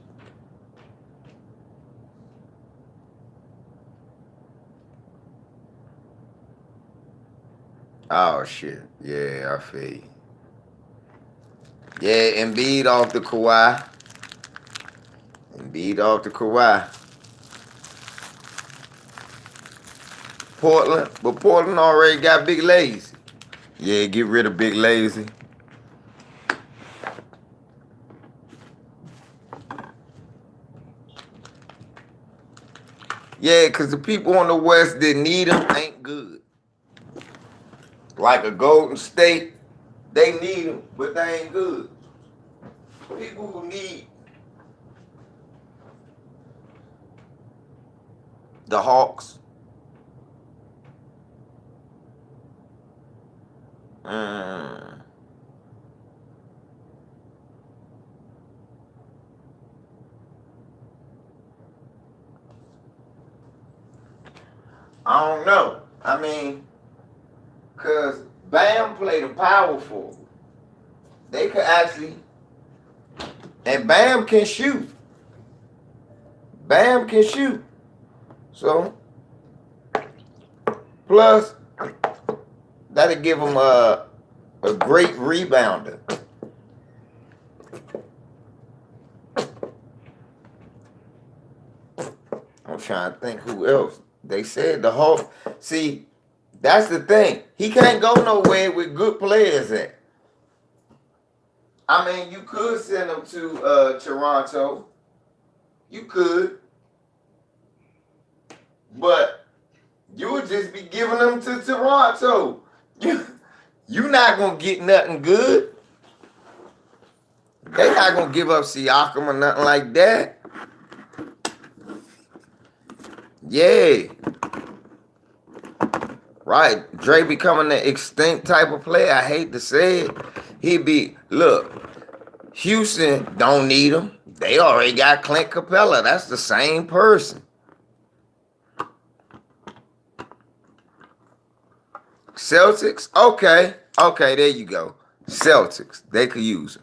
Oh, shit. Yeah, I feel you. Yeah, Embiid off the Kawhi. Embiid off the Kawhi. Portland, but Portland already got Big Lazy. Yeah, get rid of Big Lazy. Yeah, because the people on the West that need them ain't good. Like a Golden State, they need them, but they ain't good. People who need the Hawks. I don't know. I mean, because Bam played a power forward. They could actually, and Bam can shoot. Bam can shoot. So, plus, that'll give him a great rebounder. I'm trying to think who else. They said the Hawks. See, that's the thing. He can't go nowhere with good players at. I mean, you could send him to Toronto. You could. But you would just be giving them to Toronto. You not going to get nothing good. They not going to give up Siakam or nothing like that. Yeah. Right. Dre becoming an extinct type of player. I hate to say it. Look, Houston don't need him. They already got Clint Capella. That's the same person. Celtics? Okay. Okay, there you go. Celtics. They could use him.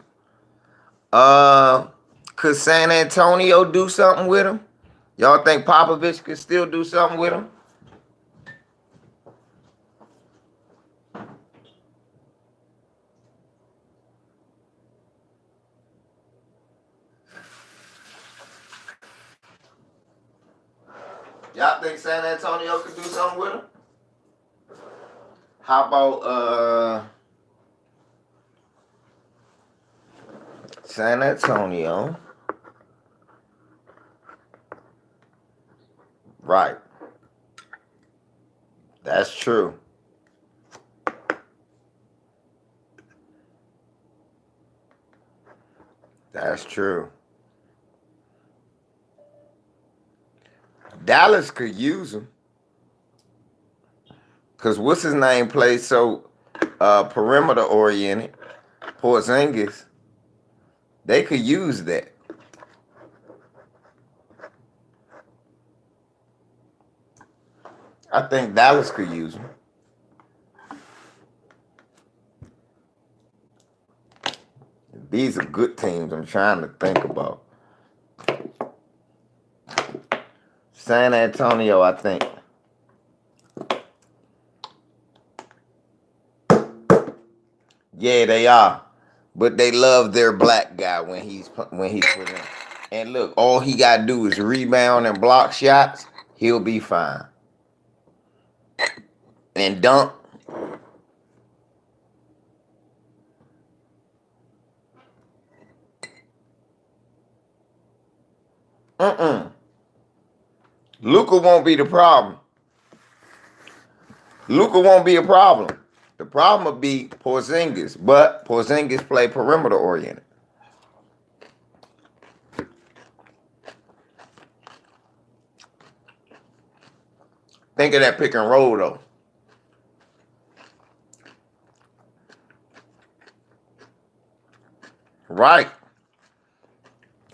Could San Antonio do something with him? Y'all think Popovich could still do something with him? Y'all think San Antonio could do something with him? How about San Antonio? Right. That's true. That's true. Dallas could use him. Because what's his name plays so perimeter oriented. Porzingis. They could use that. I think Dallas could use him. These are good teams I'm trying to think about. San Antonio, I think. Yeah, they are. But they love their black guy when he's put in. And look, all he got to do is rebound and block shots. He'll be fine. And dunk. Luka won't be the problem. Luka won't be a problem. The problem will be Porzingis, but Porzingis play perimeter oriented. Think of that pick and roll though. Right.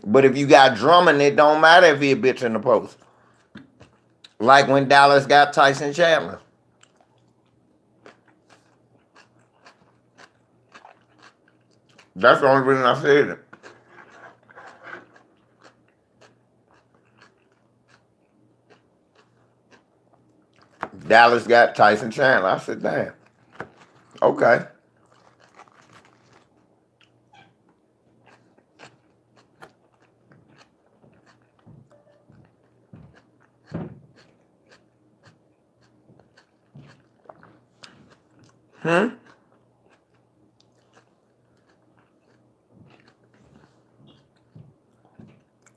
But if you got Drummond, it don't matter if he a bitch in the post. Like when Dallas got Tyson Chandler. That's the only reason I said it. Dallas got Tyson Chandler. I said, damn. Okay.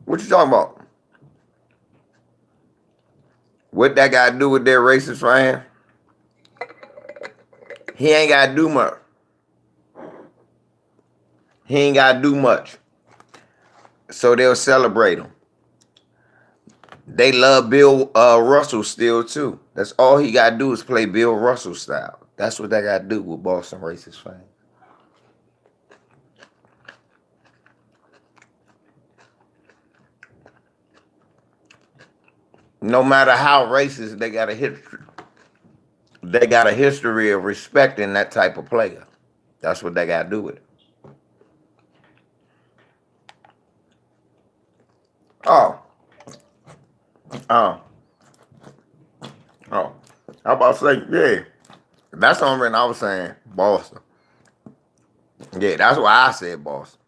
What you talking about? What that got to do with their racist fan? He ain't got to do much. He ain't got to do much. So they'll celebrate him. They love Bill Russell still too. That's all he got to do is play Bill Russell style. That's what they got to do with Boston racist fans. No matter how racist, they got a history. They got a history of respecting that type of player. That's what they got to do with it. Oh. How about say, yeah. That's the only reason I was saying Boston. Yeah, that's why I said Boston.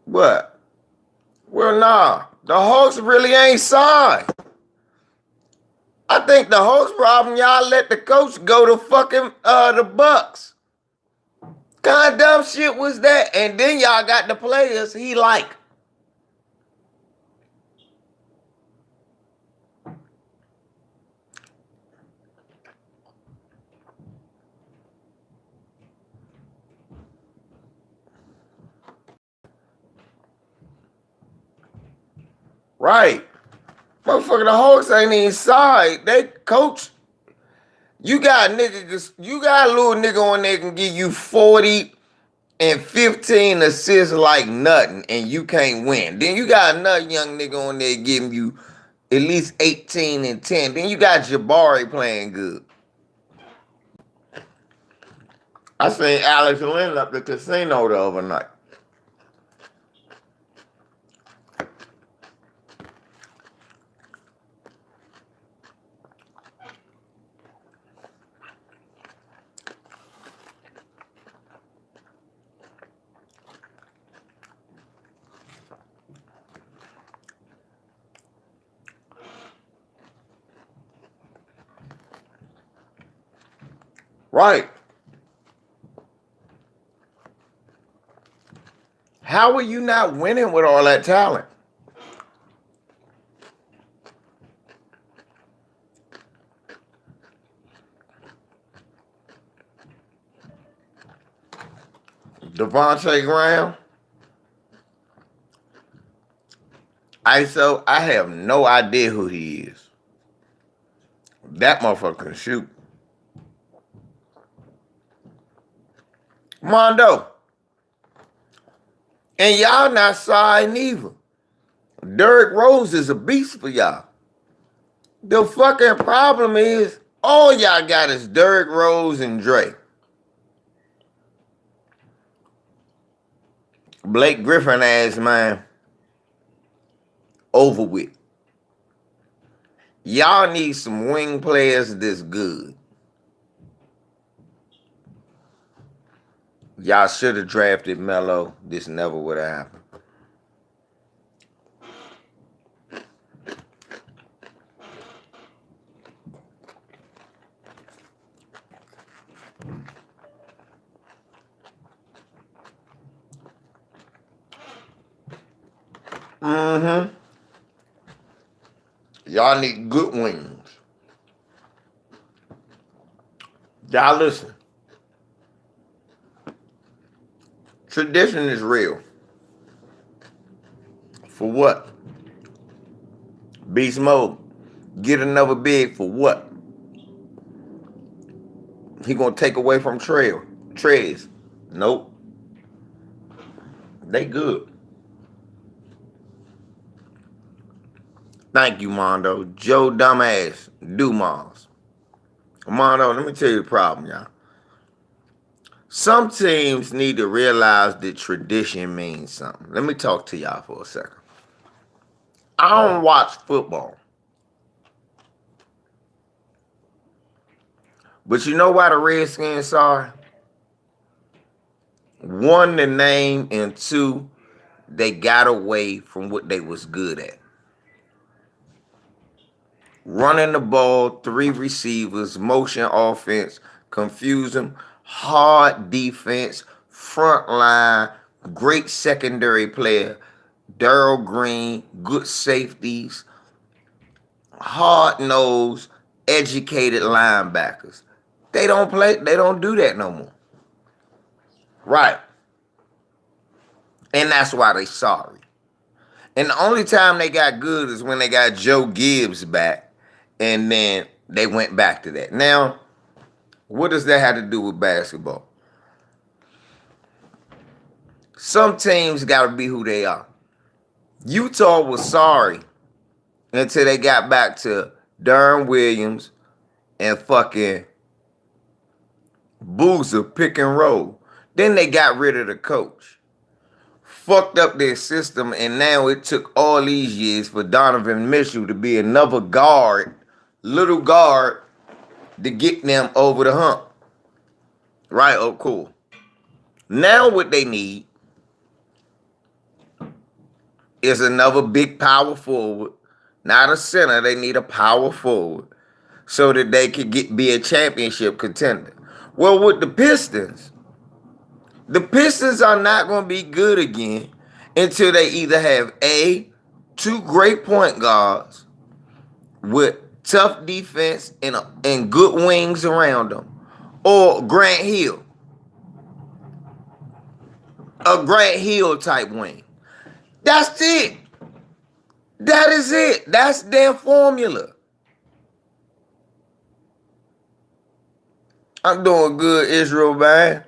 What? Well, nah. The Hawks really ain't signed. I I think the host problem, y'all let the coach go to fucking the Bucks. Kind of dumb shit was that? And then y'all got the players he like. Right. Motherfucker, the Hawks ain't even side. They coach. You got a little nigga on there can give you 40 and 15 assists like nothing, and you can't win. Then you got another young nigga on there giving you at least 18 and 10. Then you got Jabari playing good. I seen Alex Lynn up the casino the other night. Right. How are you not winning with all that talent? Devontae Graham. ISO, I have no idea who he is. That motherfucker can shoot. Rondo. And y'all not side neither. Derrick Rose is a beast for y'all. The fucking problem is all y'all got is Derrick Rose and Dre. Blake Griffin ass, man. Over with. Y'all need some wing players this good. Y'all should have drafted Melo. This never would have happened. Mm-hmm. Y'all need good wings. Y'all listen. Tradition is real. For what? Beast mode. Get another big for what? He gonna take away from Trez. Nope. They good. Thank you, Mondo. Joe Dumbass. Dumas. Mondo, let me tell you the problem, y'all. Some teams need to realize that tradition means something. Let me talk to y'all for a second. I don't watch football. But you know why the Redskins sorry? One, the name, and two, they got away from what they was good at. Running the ball, 3 receivers, motion offense, confuse them, hard defense, front line, great secondary player, Darryl Green, good safeties, hard nosed, educated linebackers. They don't do that no more. Right. And that's why they sorry. And the only time they got good is when they got Joe Gibbs back, and then they went back to that. Now, what does that have to do with basketball? Some teams got to be who they are. Utah was sorry until they got back to Darren Williams and fucking Boozer pick and roll. Then they got rid of the coach. Fucked up their system, and now it took all these years for Donovan Mitchell to be another guard, little guard, to get them over the hump. Right? Oh, cool. Now what they need is another big power forward. Not a center. They need a power forward so that they could be a championship contender. Well, with the Pistons are not going to be good again until they either have two great point guards with tough defense and good wings around them, or Grant Hill, a Grant Hill type wing. That's it. That is it. That's their formula. I'm doing good, Israel, man.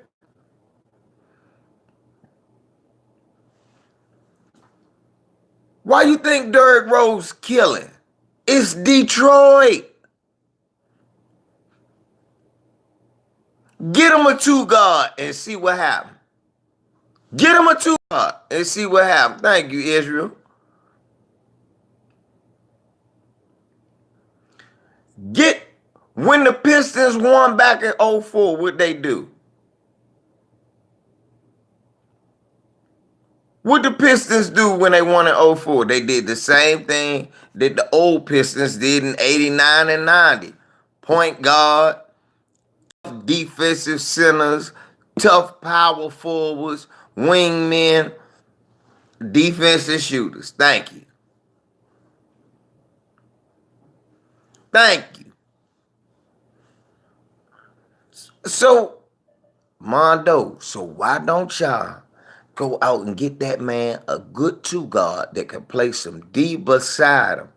Why you think Derrick Rose killing? It's Detroit. Get him a two guard and see what happens. Get him a two guard and see what happens. Thank you, Israel. When the Pistons won back in 2004, what they do? What the Pistons do when they won in 2004? They did the same thing that the old Pistons did in 89 and 90. Point guard, defensive centers, tough power forwards, wingmen, defensive shooters. Thank you. Thank you. So, Mondo, so why don't y'all go out and get that man a good two guard that can play some D beside him?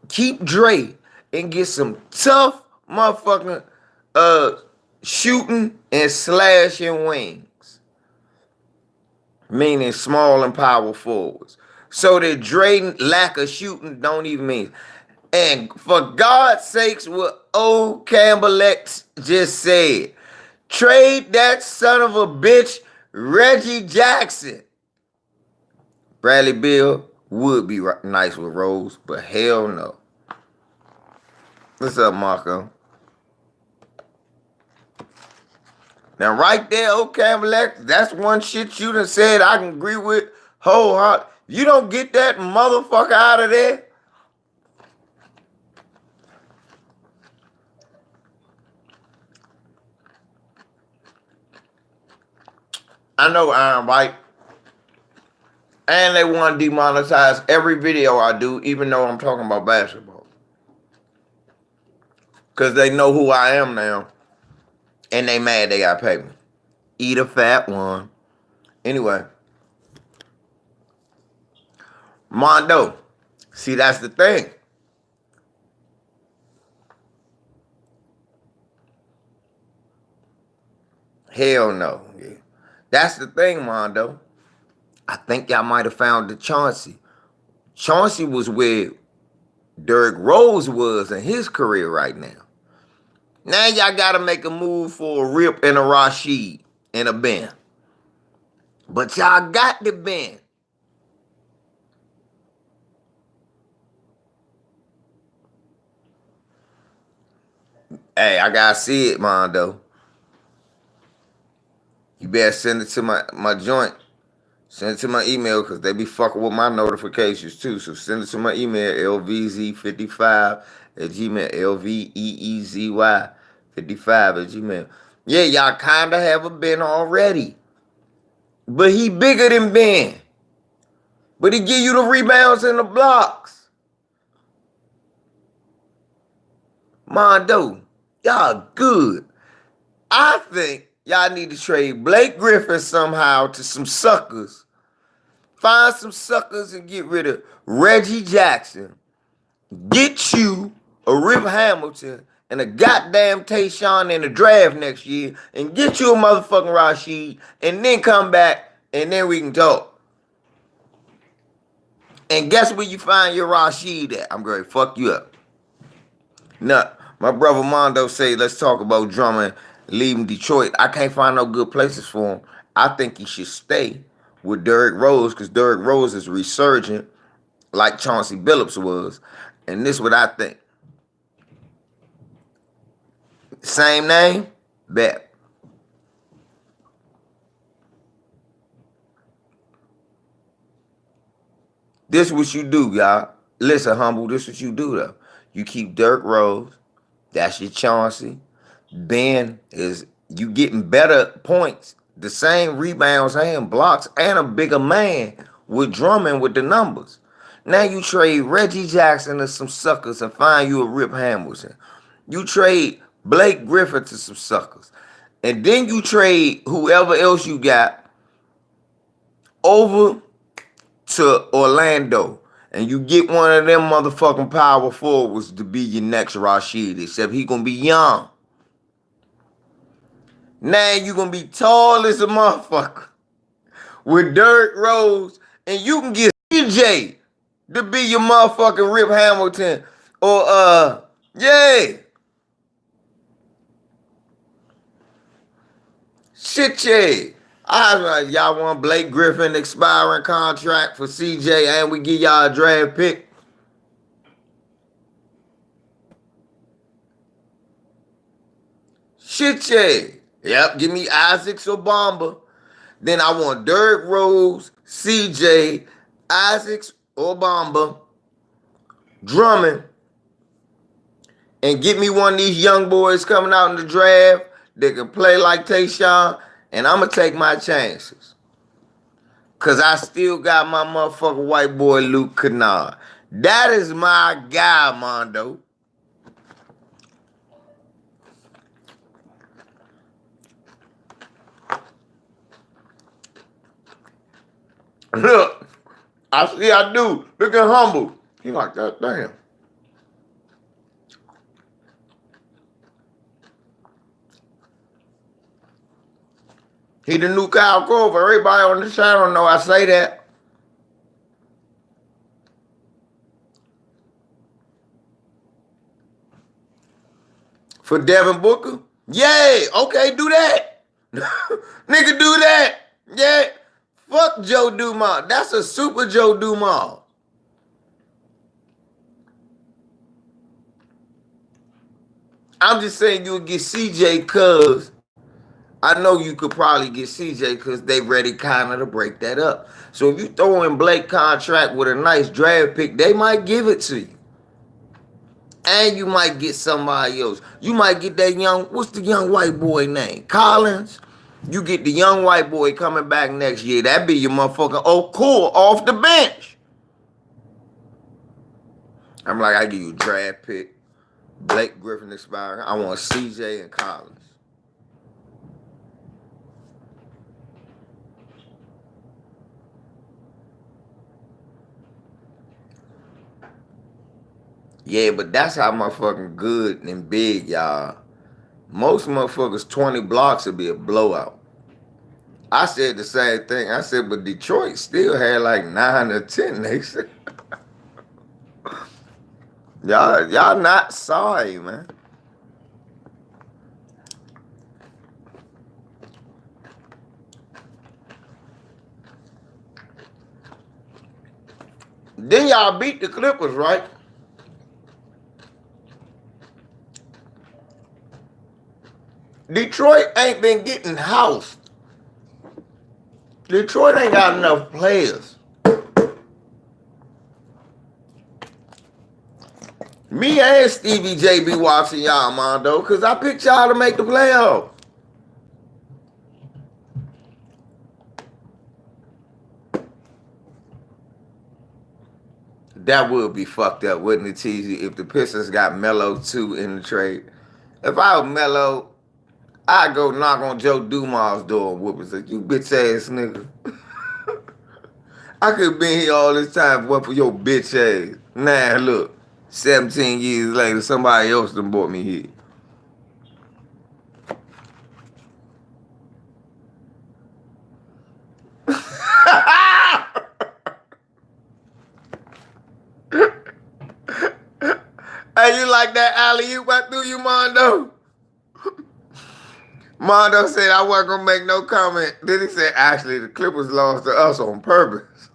Keep Dre and get some tough motherfucking shooting and slashing wings. Meaning small and power forwards. So that Dre lack of shooting don't even mean. And for God's sakes, what old Campbell X just said, trade that son of a bitch, Reggie Jackson. Bradley Beal would be nice with Rose, but hell no. What's up, Marco? Now, right there, old Campbell X, that's one shit you done said I can agree with wholeheartedly. You don't get that motherfucker out of there. I know I'm right. And they want to demonetize every video I do, even though I'm talking about basketball. Because they know who I am now. And they mad they got paid me. Eat a fat one. Anyway. Mondo. See, that's the thing. Hell no. Yeah. That's the thing, Mondo. I think y'all might have found the Chauncey. Chauncey was where Derrick Rose was in his career right now. Now y'all got to make a move for a Rip and a Rashid and a Ben. But y'all got the Ben. Hey, I got to see it, Mondo. You better send it to my joint. Send it to my email because they be fucking with my notifications too. So send it to my email, lvz55 at gmail, lveezy 55 at gmail. Yeah, y'all kind of have a Ben already. But he bigger than Ben. But he give you the rebounds and the blocks. Mondo, y'all good. I think y'all need to trade Blake Griffin somehow to some suckers. Find some suckers and get rid of Reggie Jackson. Get you a Rip Hamilton and a goddamn Tayshaun in the draft next year and get you a motherfucking Rashid and then come back and then we can talk. And guess where you find your Rashid at? I'm going to fuck you up. Now, my brother Mondo say, let's talk about Drummond leaving Detroit. I can't find no good places for him. I think he should stay with Derrick Rose because Derrick Rose is resurgent like Chauncey Billups was. And this is what I think. Same name? Bet. This is what you do, y'all. listen, Humble, this what you do, though. You keep Derrick Rose. That's your Chauncey. Ben is, you getting better points, the same rebounds and blocks, and a bigger man with Drummond with the numbers. Now you trade Reggie Jackson to some suckers and find you a Rip Hamilton. You trade Blake Griffin to some suckers. And then you trade whoever else you got over to Orlando. And you get one of them motherfucking power forwards to be your next Rashid, except he gonna be young. Now you gonna be tall as a motherfucker with Derrick Rose, and you can get CJ to be your motherfucking Rip Hamilton or yeah. Shit, yeah. Y'all want Blake Griffin expiring contract for CJ and we give y'all a draft pick? Shit, yeah. Yep, give me Isaacs or Bamba. Then I want Derrick Rose, CJ, Isaacs or Bamba, Drummond, and get me one of these young boys coming out in the draft that can play like Tayshaun, and I'm going to take my chances. Because I still got my motherfucking white boy Luke Kennard. That is my guy, Mondo. Look, I do. Look at Humble. He like that, damn. He the new Kyle Grover. Everybody on the channel know I say that. For Devin Booker? Yay! Okay, do that. Nigga, do that. Yeah. Fuck Joe DeMar. That's a super Joe DeMar. I'm just saying you'll get CJ because I know you could probably get CJ because they ready kind of to break that up. So if you throw in Blake contract with a nice draft pick, they might give it to you. And you might get somebody else. You might get that young, what's the young white boy name? Collins. You get the young white boy coming back next year. That be your motherfucking, oh, cool, off the bench. I'm like, I give you a draft pick. Blake Griffin expiring. I want CJ and Collins. Yeah, but that's how motherfucking good and big, y'all. Most motherfuckers, 20 blocks would be a blowout. I said the same thing. I said, but Detroit still had like 9 or 10. They said, y'all not sorry, man. Then y'all beat the Clippers, right? Detroit ain't been getting housed. Detroit ain't got enough players. Me and Stevie J be watching y'all, Mondo, because I picked y'all to make the playoffs. That would be fucked up, wouldn't it, Teasy, if the Pistons got Melo too in the trade? If I was Melo, I'd go knock on Joe Dumar's door and whoop it. Say, you bitch ass nigga. I could have been here all this time if it wasn't for your bitch ass. Nah, look, 17 years later, somebody else done brought me here. Hey, you like that alley-oop I threw you, Mondo? Mondo said I wasn't going to make no comment. Then he said, actually, the Clippers lost to us on purpose.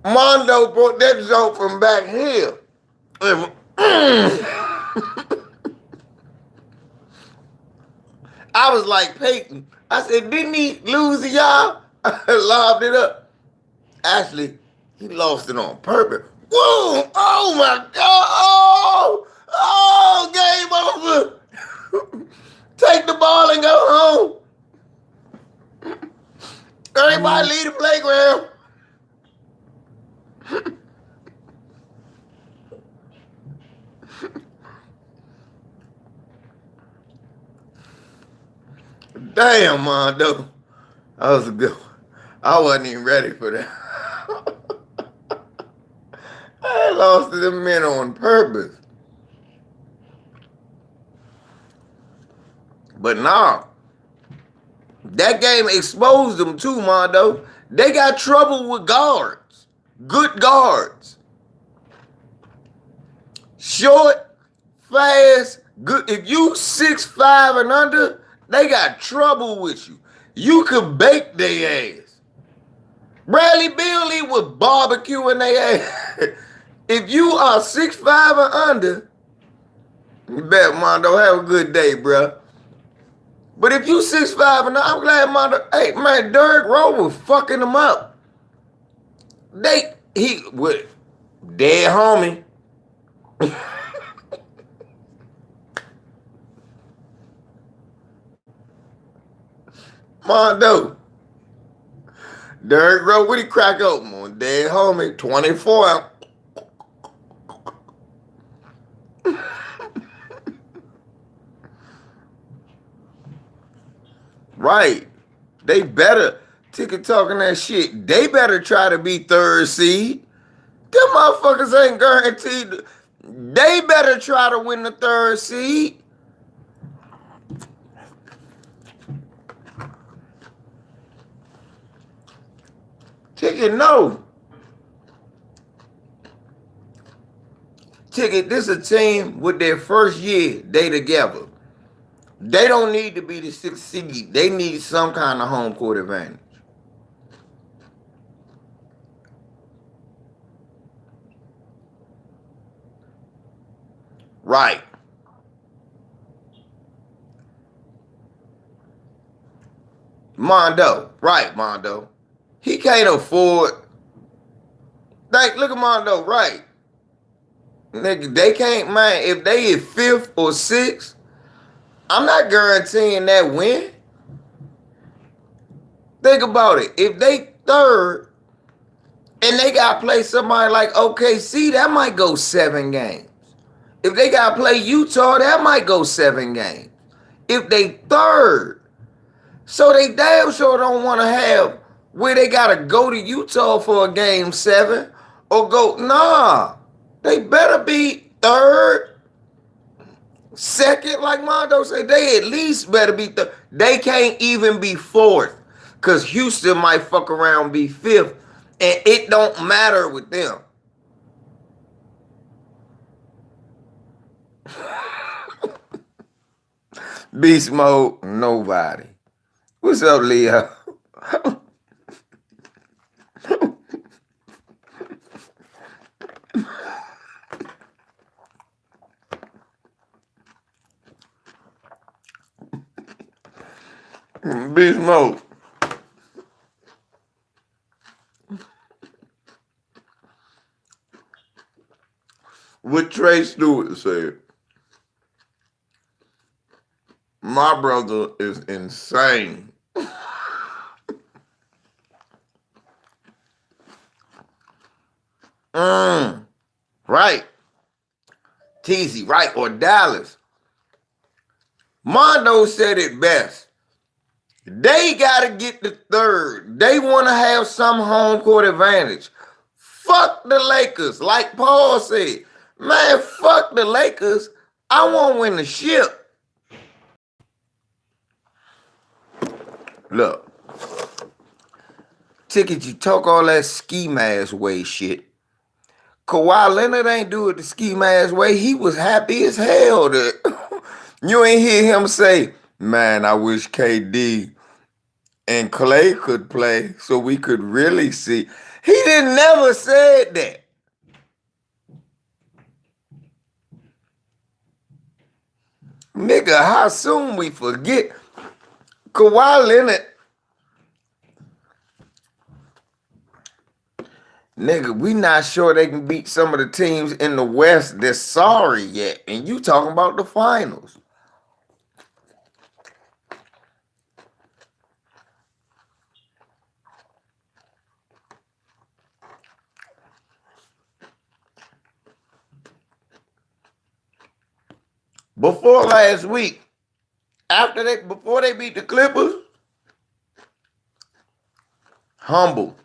Mondo brought that joke from back here. And, I was like Peyton. I said, didn't he lose to y'all? I lobbed it up. Actually, he lost it on purpose. Whoa! Oh my God! Oh, game over. Take the ball and go home. Everybody leave the playground. Damn, Mondo. That was a good one. I wasn't even ready for that. I lost to them men on purpose. But nah, that game exposed them too, Mondo. They got trouble with guards. Good guards. Short, fast, good. If you 6'5" and under, they got trouble with you. You could bake their ass. Bradley Beal was barbecuing their ass. If you are 6'5" or under, you bet, Mondo, have a good day, bro. But if you 6'5" and under, I'm glad Mondo, hey, man, Derrick Rose was fucking them up. He was dead homie. Mondo. Derrick Rose, what he crack open on? Dead homie, 24. Right. They better, ticket talking that shit, they better try to be third seed. Them motherfuckers ain't guaranteed. They better try to win the third seed. Ticket, no. Ticket, this is a team with their first year, they together. They don't need to be the 6th seed. They need some kind of home court advantage. Right. Mondo. Right, Mondo. He can't afford. Like, look at Mondo, right. Nigga, they can't, man, if they is 5th or 6th, I'm not guaranteeing that win. Think about it. If they 3rd and they got to play somebody like OKC, that might go 7 games. If they got to play Utah, that might go 7 games. If they 3rd. So they damn sure don't want to have where they got to go to Utah for a game 7 or go, nah. They better be 3rd. 2nd, like Mondo said, they at least better be 3rd. They can't even be 4th because Houston might fuck around be 5th, and it don't matter with them. Beast mode, nobody. What's up, Leo? Beast mode. What Trey Stewart said. My brother is insane. Right. Teasy, right, or Dallas. Mondo said it best. They got to get the 3rd. They want to have some home court advantage. Fuck the Lakers. Like Paul said, man, fuck the Lakers. I want to win the ship. Look. Ticket, you talk all that ski mask way shit. Kawhi Leonard ain't do it the ski mask way. He was happy as hell. You ain't hear him say, man, I wish KD and Clay could play, so we could really see. He didn't never said that. Nigga, how soon we forget? Kawhi Leonard, nigga, we not sure they can beat some of the teams in the West that's sorry yet. And you talking about the finals. Before last week, before they beat the Clippers, humble.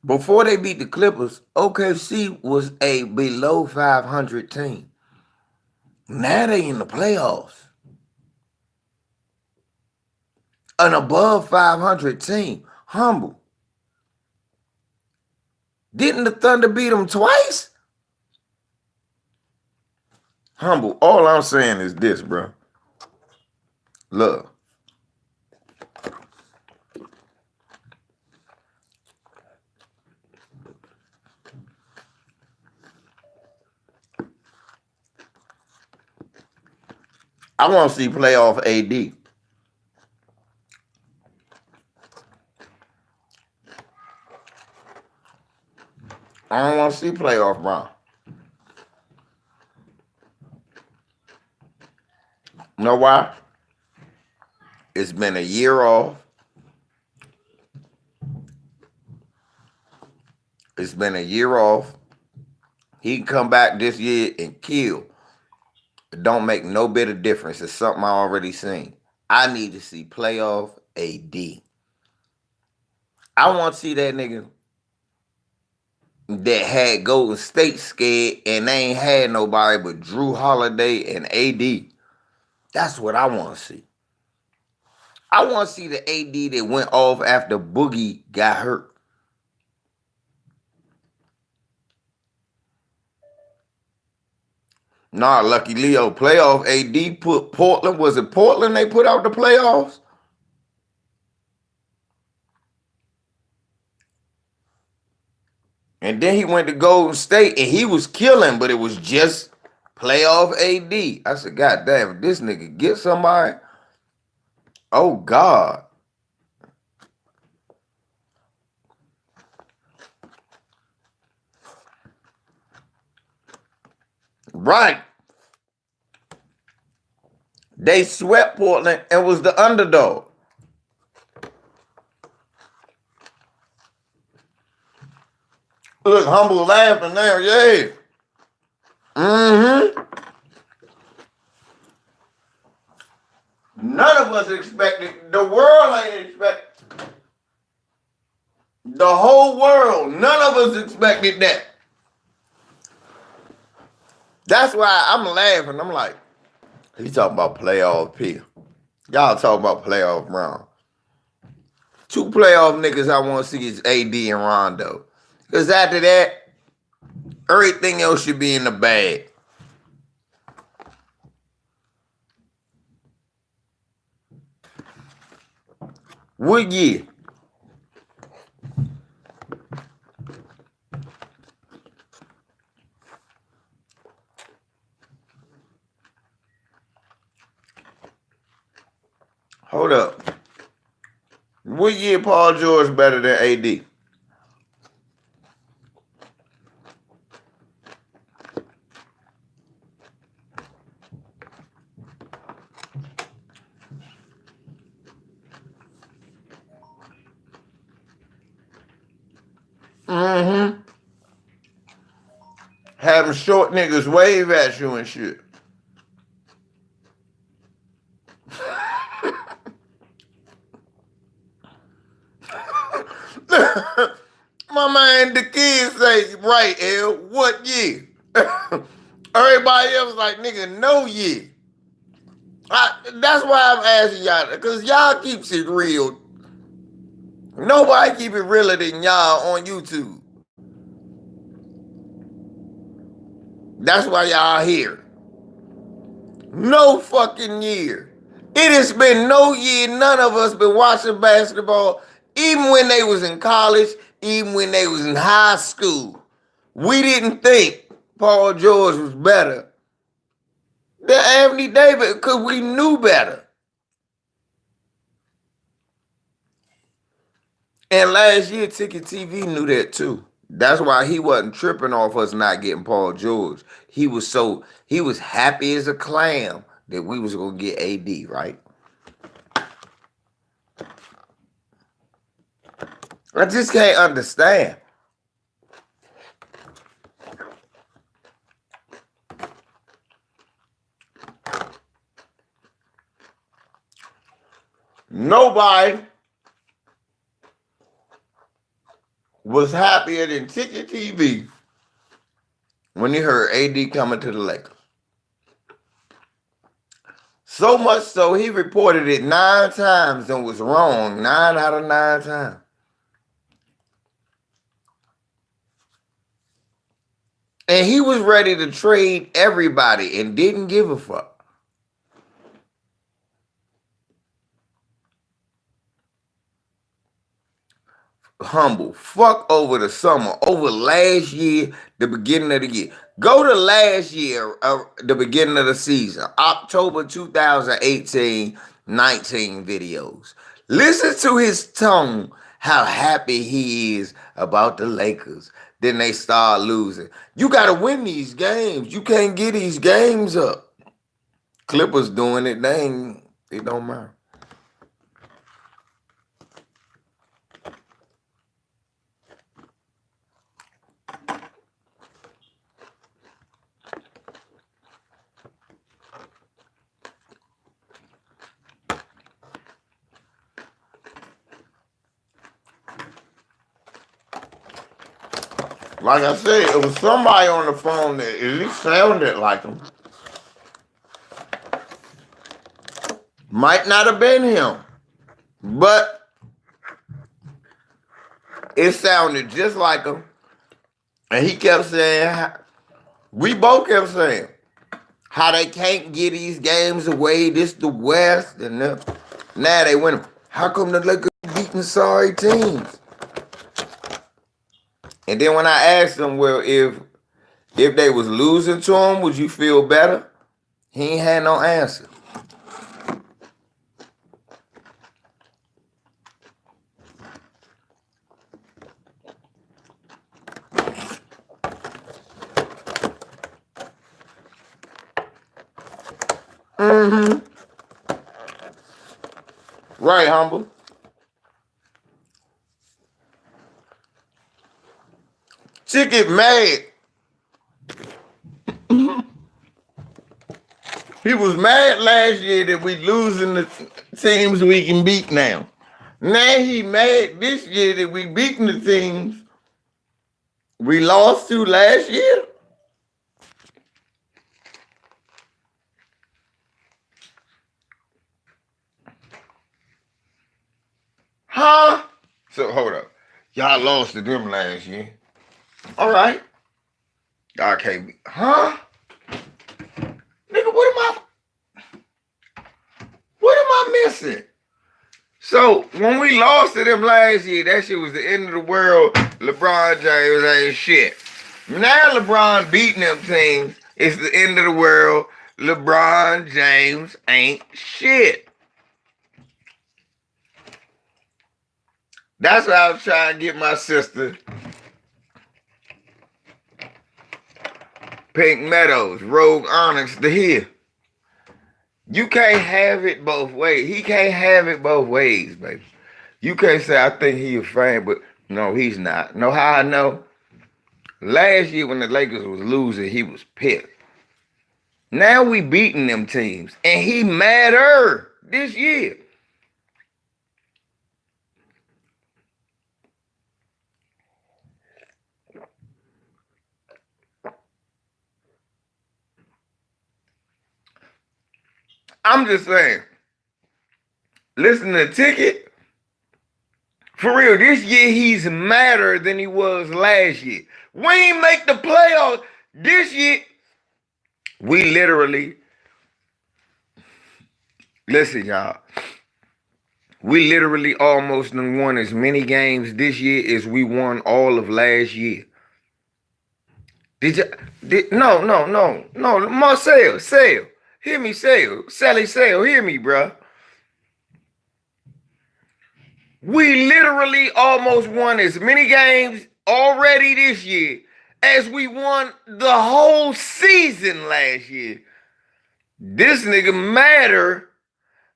Before they beat the Clippers, OKC was a below 500 team. Now they in the playoffs. An above 500 team. Humble. Didn't the Thunder beat them twice? Humble. All I'm saying is this, bro. Look. I want to see playoff AD. I don't want to see playoff Brown. You know why? It's been a year off. It's been a year off. He can come back this year and kill. It don't make no bit of difference. It's something I already seen. I need to see playoff AD. I want to see that nigga that had Golden State scared and they ain't had nobody but Drew Holiday and AD. That's what I want to see. I want to see the AD that went off after Boogie got hurt. Nah, Lucky Leo, playoff AD put Portland. Was it Portland they put out the playoffs? And then he went to Golden State and he was killing, but it was just playoff AD. I said, God damn, if this nigga get somebody, oh God. Right. They swept Portland and was the underdog. Look, Humble laughing there, yeah. Mm-hmm. None of us expected, the world ain't expected. The whole world, none of us expected that. That's why I'm laughing. I'm like, he talking about playoff P. Y'all talking about playoff Brown. Two playoff niggas I want to see is AD and Rondo. Because after that, everything else should be in the bag. What year? Hold up. What year Paul George better than AD? Mm-hmm. Having short niggas wave at you and shit. My man, the kids say, right, L, what year? Everybody else like, nigga, no year. That's why I'm asking y'all, because y'all keeps it real. Nobody keep it realer than y'all on YouTube. That's why y'all here. No fucking year. It has been no year none of us been watching basketball, even when they was in college, even when they was in high school. We didn't think Paul George was better than Anthony Davis because we knew better. And last year, Ticket TV knew that too. That's why he wasn't tripping off us not getting Paul George. He was happy as a clam that we was gonna get AD, right? I just can't understand. Nobody was happier than Ticket TV when he heard AD coming to the Lakers. So much so, he reported it 9 times and was wrong 9 out of 9 times. And he was ready to trade everybody and didn't give a fuck. Humble. Fuck over the summer, over last year, the beginning of the year. Go to last year, the beginning of the season, October 2018, 19 videos. Listen to his tone, how happy he is about the Lakers. Then they start losing. You got to win these games. You can't get these games up. Clippers doing it, it don't matter. Like I said, it was somebody on the phone that at least sounded like him. Might not have been him, but it sounded just like him. And he kept saying, we both kept saying, how they can't get these games away, this the West, and now they win them. How come the Lakers beating sorry teams? And then when I asked him, well, if they was losing to him, would you feel better? He ain't had no answer. Right, Humble. Ticket mad. He was mad last year that we losing the teams we can beat now. Now he mad this year that we beating the teams we lost to last year. Huh? So hold up. Y'all lost to them last year. All right. Y'all can't be. Huh? Nigga, what am I missing? So when we lost to them last year, that shit was the end of the world. LeBron James ain't shit. Now LeBron beating them teams, it's the end of the world. LeBron James ain't shit. That's what I was trying to get my sister Pink Meadows, Rogue Onyx to hear. You can't have it both ways. He can't have it both ways, baby. You can't say, I think he a fan, but no, he's not. Know how I know? Last year when the Lakers was losing, he was pissed. Now we beating them teams, and he madder this year. I'm just saying, listen to Ticket. For real, this year he's madder than he was last year. We ain't make the playoffs. This year, we literally Listen, y'all. We literally almost done won as many games this year as we won all of last year. No, Marcel, Sale. Hear me, Sale. Sally, Sale, hear me, bruh. We literally almost won as many games already this year as we won the whole season last year. This nigga Matter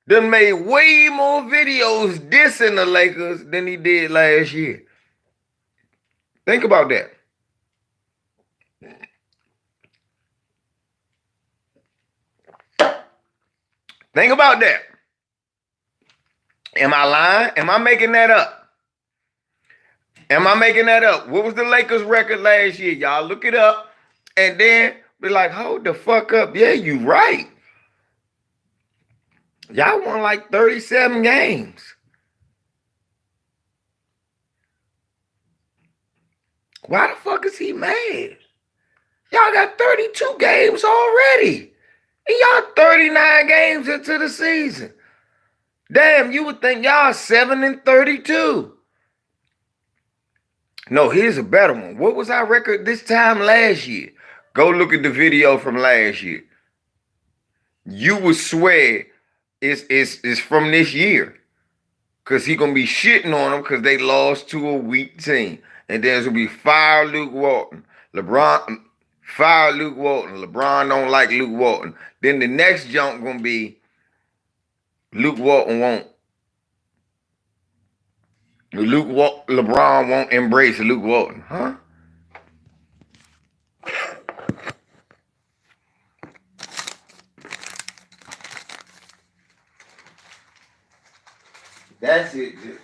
done made way more videos dissing the Lakers than he did last year. Think about that. Think about that. Am I lying? Am I making that up? Am I making that up? What was the Lakers record last year? Y'all look it up and then be like, hold the fuck up. Yeah, you right. Y'all won like 37 games. Why the fuck is he mad? Y'all got 32 games already. And y'all 39 games into the season. Damn, you would think y'all 7-32. No, here's a better one. What was our record this time last year? Go look at the video from last year. You would swear it's from this year. Because he going to be shitting on them because they lost to a weak team. And there's going to be fire Luke Walton. Fire Luke Walton. LeBron don't like Luke Walton. Then the next jump going to be LeBron won't embrace Luke Walton. Huh? That shit just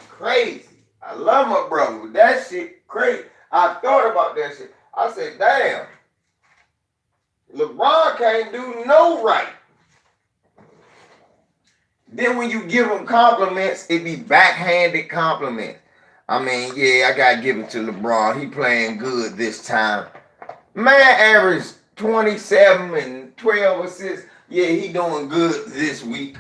crazy. I love my brother, but that shit crazy. I thought about that shit. I said, damn. LeBron can't do no right. Then when you give him compliments, it be backhanded compliments. I mean, yeah, I gotta give it to LeBron. He playing good this time. Man averaged 27 and 12 assists. Yeah, he doing good this week.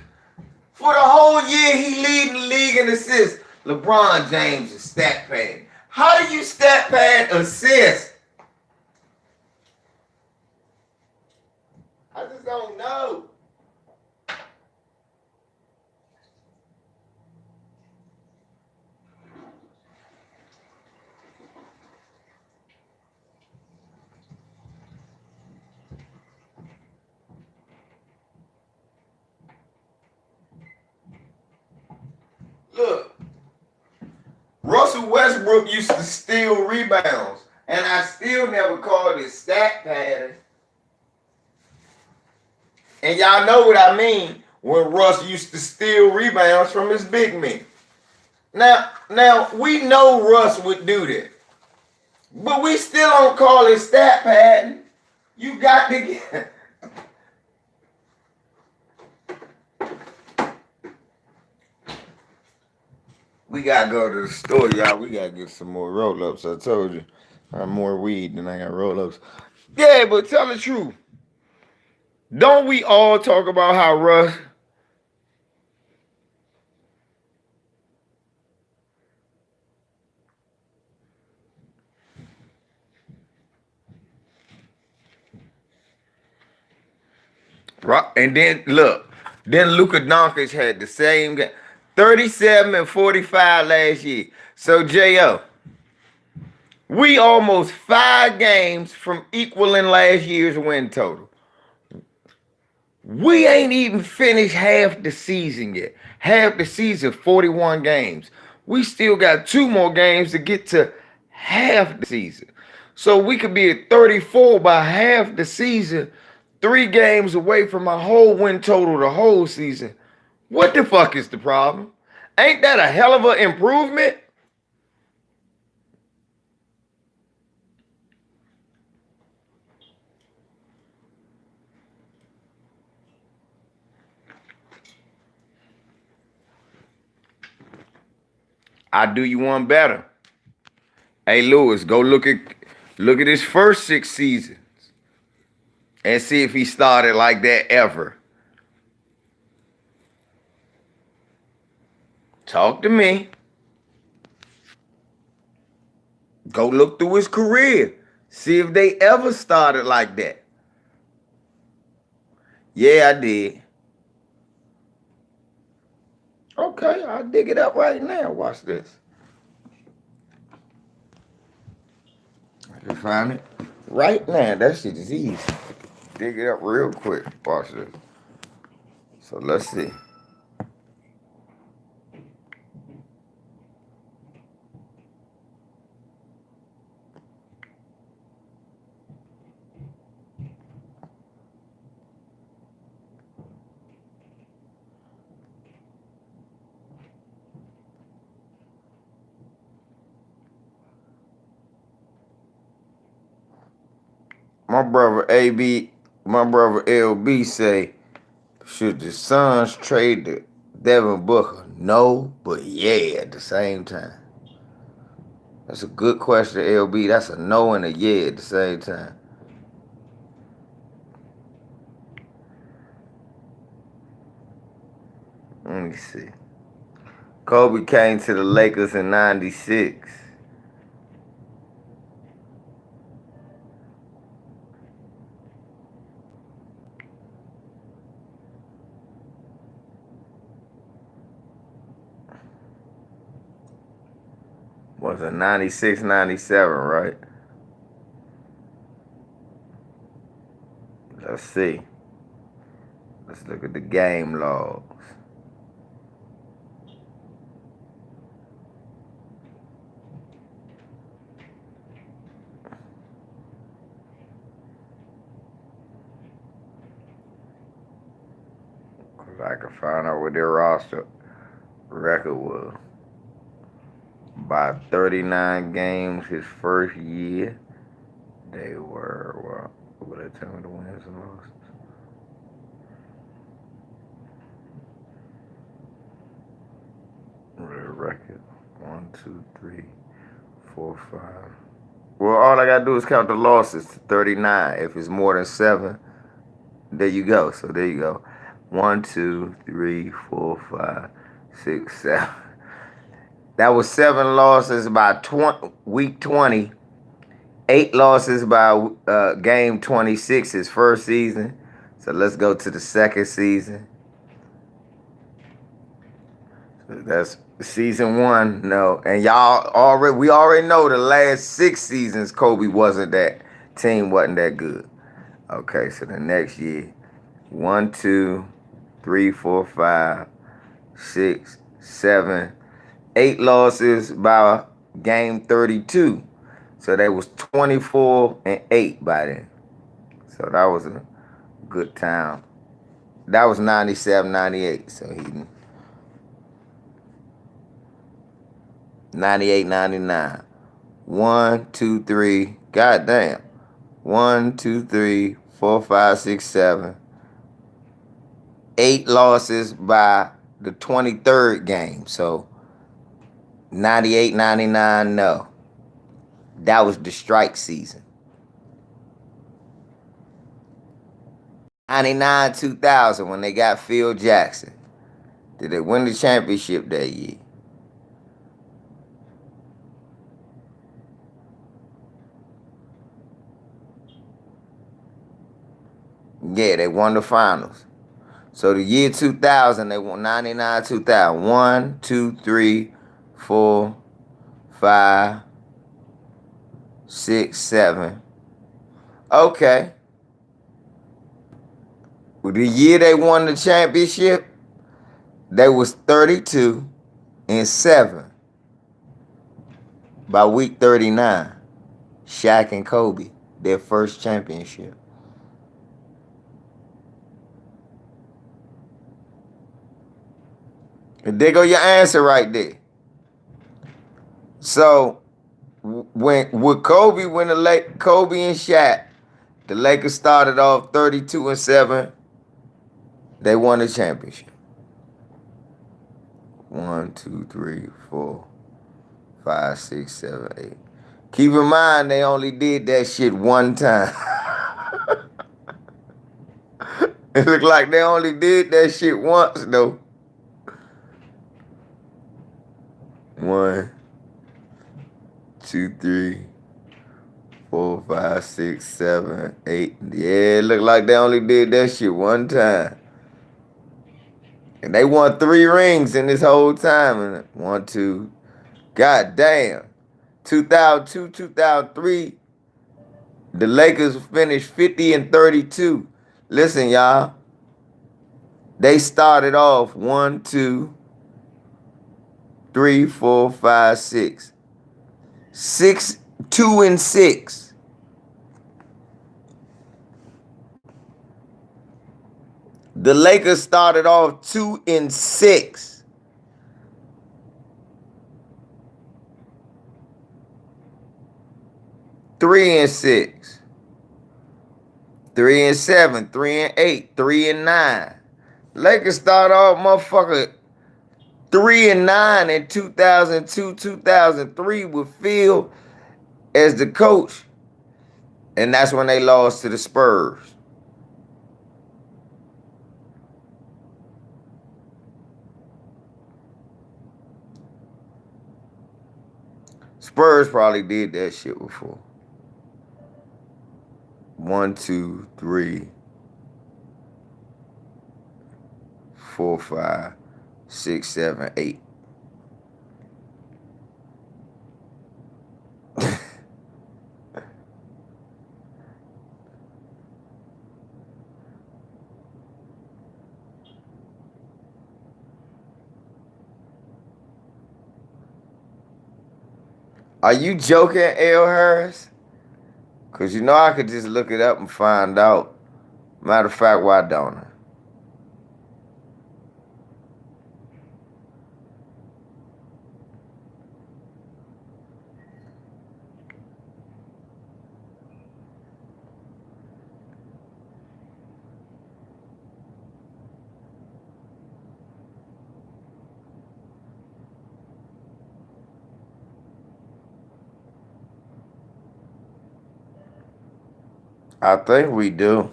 For the whole year, he leading the league in assists. LeBron James is stat pad. How do you stat pad assists? I just don't know. Look, Russell Westbrook used to steal rebounds, and I still never called it stat padding. And y'all know what I mean when Russ used to steal rebounds from his big men. Now we know Russ would do that, but we still don't call it stat padding. You got to get. We gotta go to the store, y'all. We gotta get some more roll-ups. I told you. I have more weed than I got roll-ups. Yeah, but tell the truth. Don't we all talk about how Russ... And then, look. Then Luka Doncic had the same game. 37 and 45 last year. So, J.O., we almost 5 games from equaling last year's win total. We ain't even finished half the season yet. Half the season, 41 games. We still got 2 more games to get to half the season. So we could be at 34 by half the season, 3 games away from my whole win total the whole season. What the fuck is the problem? Ain't that a hell of an improvement? I do you one better. Hey, Lewis, go look at his first 6 seasons and see if he started like that ever. Talk to me. Go look through his career. See if they ever started like that. Yeah, I did. Okay, I'll dig it up right now. Watch this. I can find it right now. That shit is easy. Dig it up real quick. Watch this. So let's see. My brother LB say, should the Suns trade the Devin Booker? No, but yeah at the same time. That's a good question, LB. That's a no and a yeah at the same time. Let me see. Kobe came to the Lakers in '96. Was it 96, 97, right? Let's see. Let's look at the game logs. Because I can find out what their roster record was. By 39 games his first year, they were, well, what did I tell me the wins and losses? Their record, 1, 2, 3, 4, 5. Well, all I gotta do is count the losses to 39. If it's more than 7, there you go. So there you go. 1, 2, 3, 4, 5, 6, 7. That was 7 losses by week 20. 8 losses by game 26, his first season. So let's go to the second season. So that's season 1. No, and we already know the last 6 seasons team wasn't that good. Okay, so the next year, 1, 2, 3, 4, 5, 6, 7. 8 losses by game 32. So they was 24-8 by then. So that was a good time. That was 97, 98. So he 98, 99. 1, 2, 3. Goddamn. 1, 2, 3, 4, 5, 6, 7. 8 losses by the 23rd game. So 98, 99, no. That was the strike season. 99, 2000, when they got Phil Jackson. Did they win the championship that year? Yeah, they won the finals. So the year 2000, they won 99, 2000. 1, 2, 3, 4, 5, 6, 7. Okay. The year they won the championship, they was 32-7 by week 39. Shaq and Kobe, their first championship. And there go your answer right there. So with Kobe and Shaq, the Lakers started off 32-7. They won the championship. 1, 2, 3, 4, 5, 6, 7, 8. Keep in mind they only did that shit one time. It looked like they only did that shit once though. 1, 2, 3, 4, 5, 6, 7, 8. Yeah, it looked like they only did that shit one time. And they won 3 rings in this whole time. And 1, 2. God damn. 2002, 2003, the Lakers finished 50 and 32. Listen, y'all. They started off 1, 2, 3, 4, 5, 6. 2 and 6. The Lakers started off 2 and 6. 3 and 6. 3 and 7. 3 and 8. 3 and 9. Lakers started off, motherfucker, 3 and 9 in 2002, 2003 with Phil as the coach. And that's when they lost to the Spurs. Spurs probably did that shit before. 1, 2, 3, 4, 5, 6, 7, 8. Are you joking, L. Harris? Because you know I could just look it up and find out. Matter of fact, why don't I? I think we do.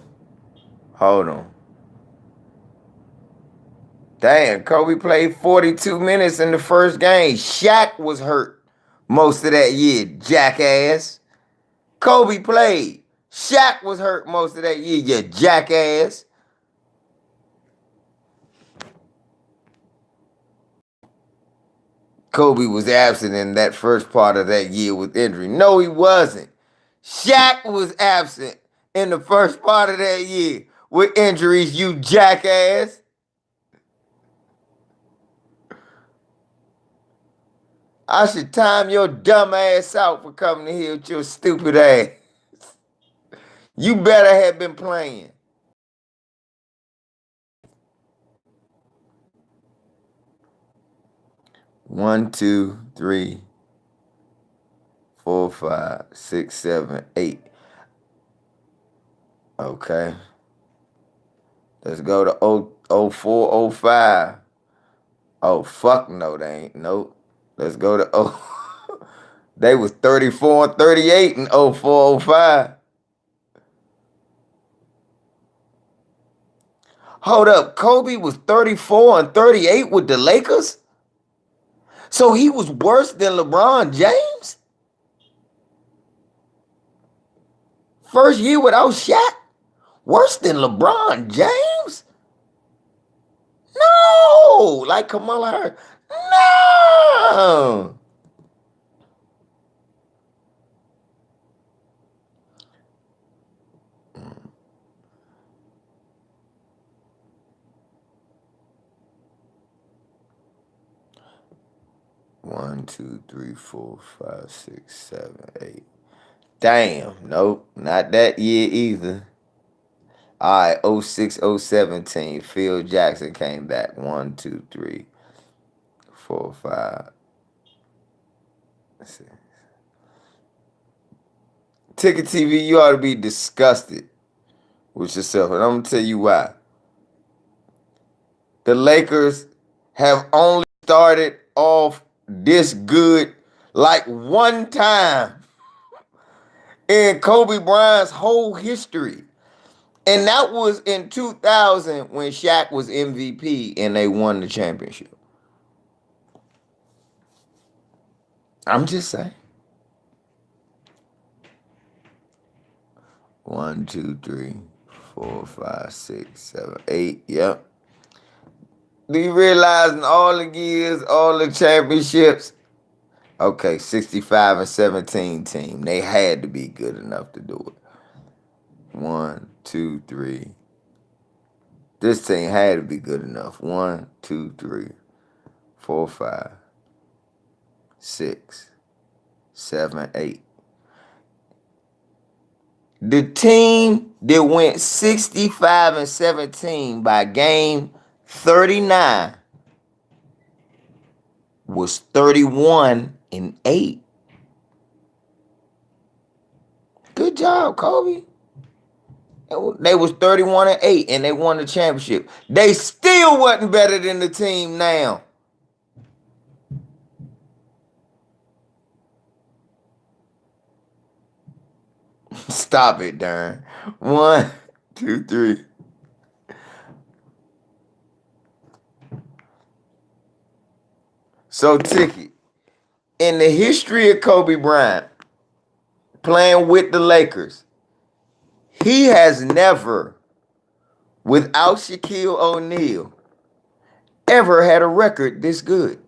Hold on. Damn, Kobe played 42 minutes in the first game. Shaq was hurt most of that year, jackass. Kobe played. Shaq was hurt most of that year, you jackass. Kobe was absent in that first part of that year with injury. No, he wasn't. Shaq was absent in the first part of that year with injuries, you jackass. I should time your dumb ass out for coming in here with your stupid ass. You better have been playing. One, 2, 3, 4, 5, 6, 7, 8. Okay. Let's go to 04, 05. Oh, fuck no, they ain't. Nope. Let's go to They was 34 and 38 in 04, 05. Hold up. Kobe was 34 and 38 with the Lakers? So he was worse than LeBron James? First year without Shaq? Worse than LeBron James? No! Like Kamala Harris. No! One, 2, 3, 4, 5, 6, 7, 8. Damn, nope, not that year either. All right, 06, 017. Phil Jackson came back. 1, 2, 3, 4, 5, 6. Ticket TV, you ought to be disgusted with yourself. And I'm going to tell you why. The Lakers have only started off this good like one time in Kobe Bryant's whole history. And that was in 2000 when Shaq was MVP and they won the championship. I'm just saying. 1, 2, 3, 4, 5, 6, 7, 8. Yep. Do you realize in all the years, all the championships? Okay, 65 and 17 team. They had to be good enough to do it. 1, 2, 3. This team had to be good enough. 1, 2, 3, 4, 5, 6, 7, 8. The team that went 65 and 17 by game 39 was 31 and 8. Good job, Kobe. They was 31 and 8 and they won the championship. They still wasn't better than the team now. Stop it, Darren. 1, 2, 3. So, Tiki, in the history of Kobe Bryant playing with the Lakers, he has never, without Shaquille O'Neal, ever had a record this good.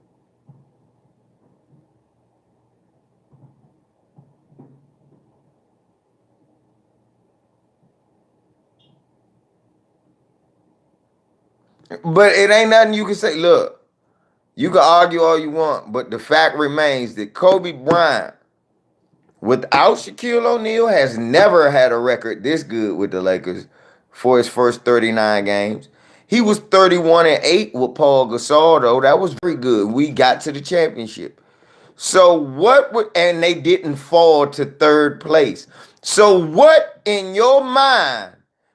But it ain't nothing you can say. Look, you can argue all you want, but the fact remains that Kobe Bryant, without Shaquille O'Neal, has never had a record this good with the Lakers for his first 39 games. He was 31 and 8 with Paul Gasol, though. That was very good. We got to the championship. So what would, and they didn't fall to third place. So what in your mind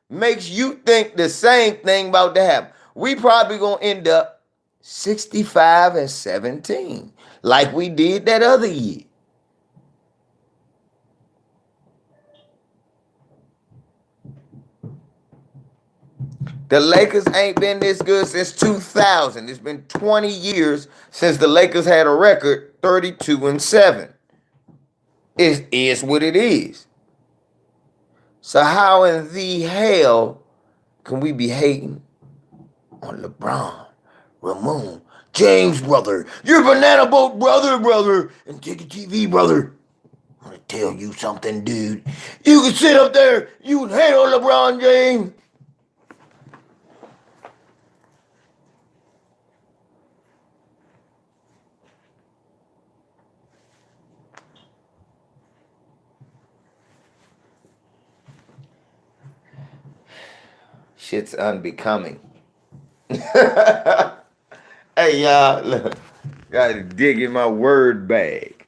makes you think the same thing about to happen? We probably gonna end up 65 and 17, like we did that other year. The Lakers ain't been this good since 2000. It's been 20 years since the Lakers had a record 32 and 7. It is what it is. So how in the hell can we be hating on LeBron, Ramon, James, brother, your banana boat brother, and Ticket TV, brother? I'm gonna tell you something, dude. You can sit up there, you can hate on LeBron James. Shit's unbecoming. Hey, y'all, look, gotta dig in my word bag.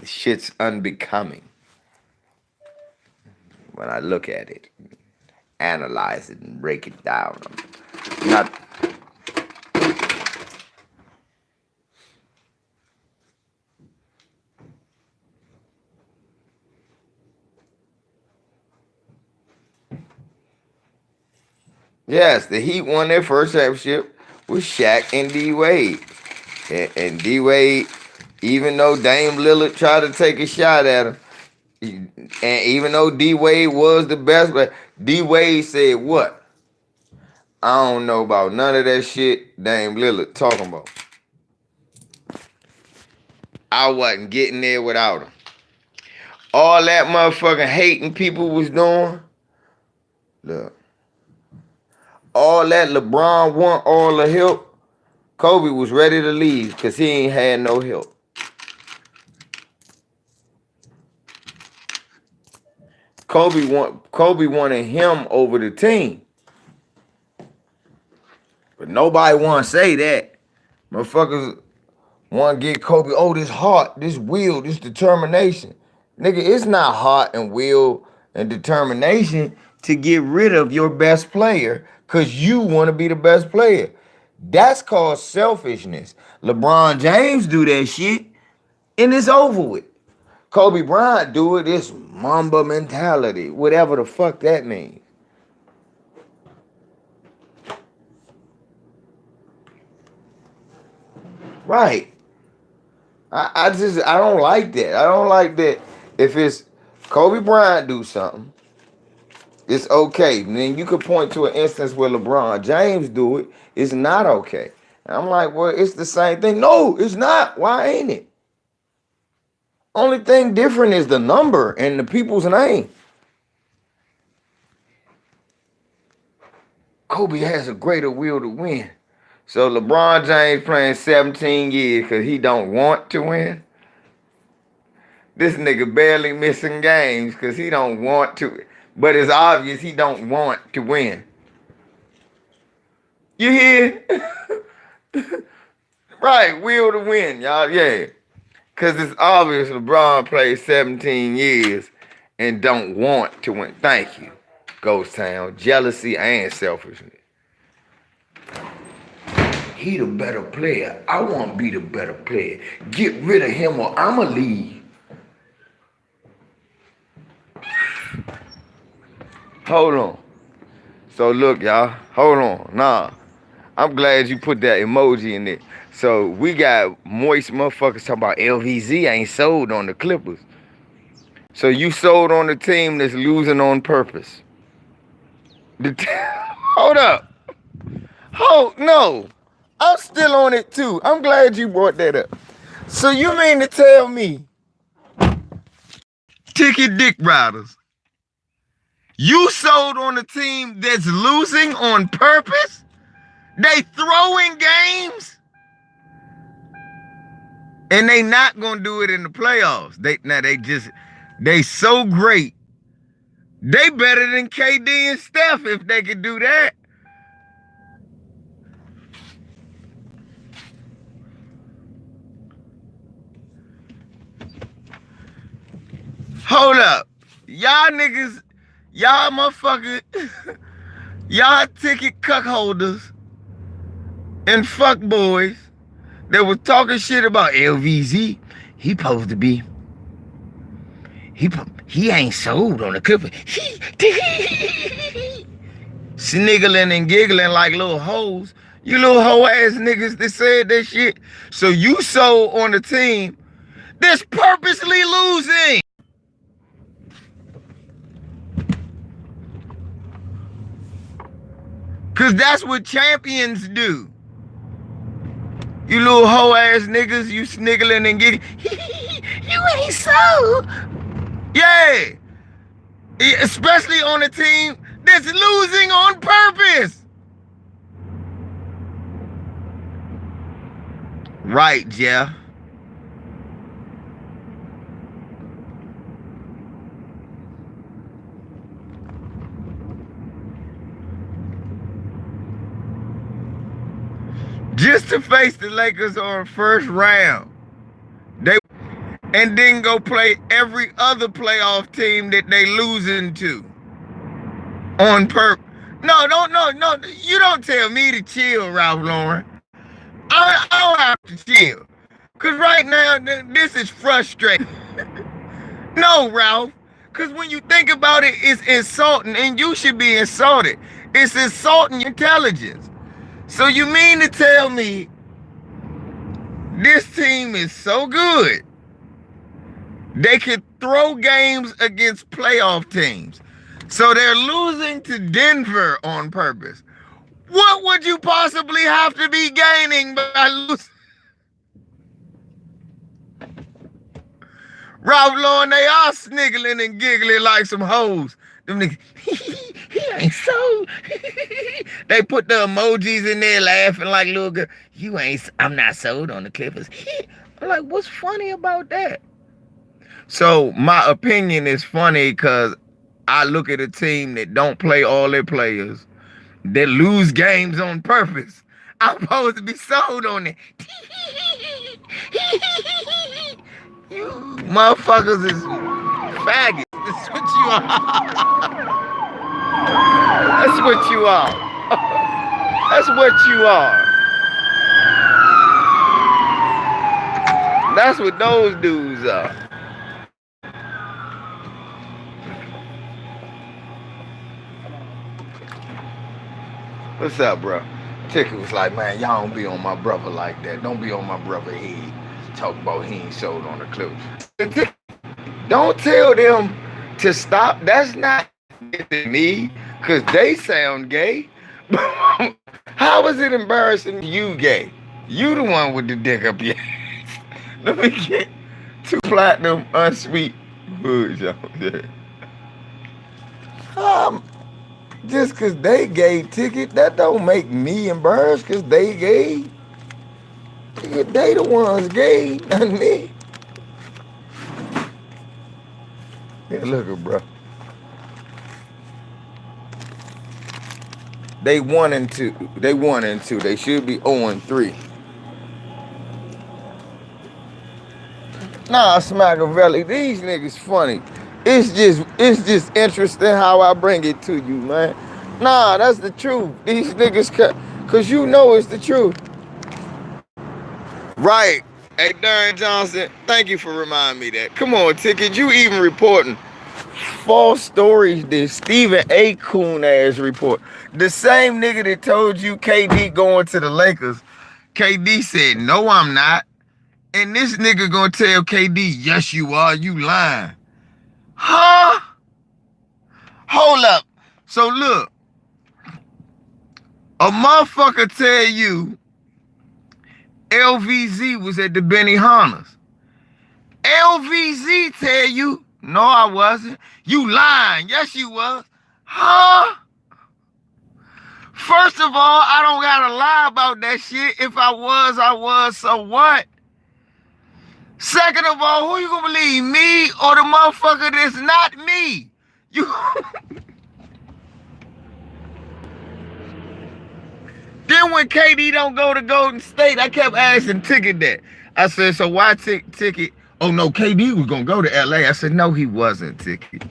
Shit's unbecoming. When I look at it, analyze it, and break it down. I'm not. Yes, the Heat won their first championship with Shaq and D Wade. And D Wade, even though Dame Lillard tried to take a shot at him, and even though D Wade was the best, but D Wade said what? I don't know about none of that shit Dame Lillard talking about. I wasn't getting there without him. All that motherfucking hating people was doing, look. All that LeBron want all the help, Kobe was ready to leave because he ain't had no help. Kobe wanted him over the team. But nobody want to say that. Motherfuckers want to get Kobe, oh, this heart, this will, this determination. Nigga, it's not heart and will and determination to get rid of your best player because you want to be the best player. That's called selfishness. LeBron James do that shit and it's over with. Kobe Bryant do it, it's Mamba mentality, whatever the fuck that means. Right. I don't like that. I don't like that. If it's Kobe Bryant do something, it's okay. And then you could point to an instance where LeBron James do it. It's not okay. And I'm like, well, it's the same thing. No, it's not. Why ain't it? Only thing different is the number and the people's name. Kobe has a greater will to win. So LeBron James playing 17 years because he don't want to win. This nigga barely missing games because he don't want to. But it's obvious he don't want to win. You hear? Right, will to win, y'all. Yeah. Because it's obvious LeBron played 17 years and don't want to win. Thank you, Ghost Town. Jealousy and selfishness. He the better player. I want to be the better player. Get rid of him or I'ma leave. Hold on. So look, y'all. Hold on. Nah. I'm glad you put that emoji in there. So we got moist motherfuckers talking about LVZ ain't sold on the Clippers. So you sold on the team that's losing on purpose. Hold up. Hold, no. I'm still on it too. I'm glad you brought that up. So you mean to tell me, ticket dick riders, you sold on a team that's losing on purpose? They throwing games? And they not gonna do it in the playoffs. They so great. They better than KD and Steph if they could do that. Hold up. Y'all niggas, y'all motherfuckers, y'all ticket cuckolders and fuckboys that was talking shit about LVZ. He supposed to be. He ain't sold on the Clippers. Sniggling and giggling like little hoes. You little hoe ass niggas that said that shit. So you sold on the team that's purposely losing. Cause that's what champions do. You little hoe ass niggas, you sniggling and giggling. You ain't sold. Yeah. Especially on a team that's losing on purpose. Right, Jeff. Just to face the Lakers on first round. And then go play every other playoff team that they losing to. On purpose. No. You don't tell me to chill, Ralph Lauren. I don't have to chill. Because right now, this is frustrating. No, Ralph. Because when you think about it, it's insulting. And you should be insulted. It's insulting your intelligence. So you mean to tell me this team is so good they could throw games against playoff teams. So they're losing to Denver on purpose. What would you possibly have to be gaining by losing? Ralph Lauren, they are sniggling and giggling like some hoes. Them niggas, he ain't sold. They put the emojis in there laughing like little girl. I'm not sold on the Clippers. I'm like, what's funny about that? So my opinion is funny because I look at a team that don't play all their players, that lose games on purpose. I'm supposed to be sold on it. You motherfuckers is faggots. That's what you are. That's what you are. That's what you are. That's what those dudes are. What's up, bro? Ticket was like, man, y'all don't be on my brother like that. Don't be on my brother head. talk about he ain't sold on the Clippers. Don't tell them to stop. That's not me, because they sound gay. How is it embarrassing you gay? You the one with the dick up your ass. Let me get 2 platinum unsweet hoods out there. Just because they gay ticket, that don't make me embarrassed because they gay. They the ones gay, not me. Yeah, look at bro. They 1-2. They 1-2. They should be 0-3. Nah, Smackavelli, these niggas funny. It's just interesting how I bring it to you, man. Nah, that's the truth. These niggas, cause you know it's the truth. Right. Hey, Darren Johnson, thank you for reminding me that. Come on, Ticket, you even reporting false stories that Stephen A. Coon ass report. The same nigga that told you KD going to the Lakers, KD said, no, I'm not. And this nigga gonna tell KD, yes, you are, you lying. Huh? Hold up. So look, a motherfucker tell you LVZ was at the Benihana's. LVZ tell you, no, I wasn't. You lying. Yes, you was. Huh? First of all, I don't gotta lie about that shit. If I was, I was, so what? Second of all, who you gonna believe, me or the motherfucker that's not me? You. Then when KD don't go to Golden State, I kept asking Ticket that. I said, so why Ticket? Oh no, KD was gonna go to LA. I said, no, he wasn't, Ticket.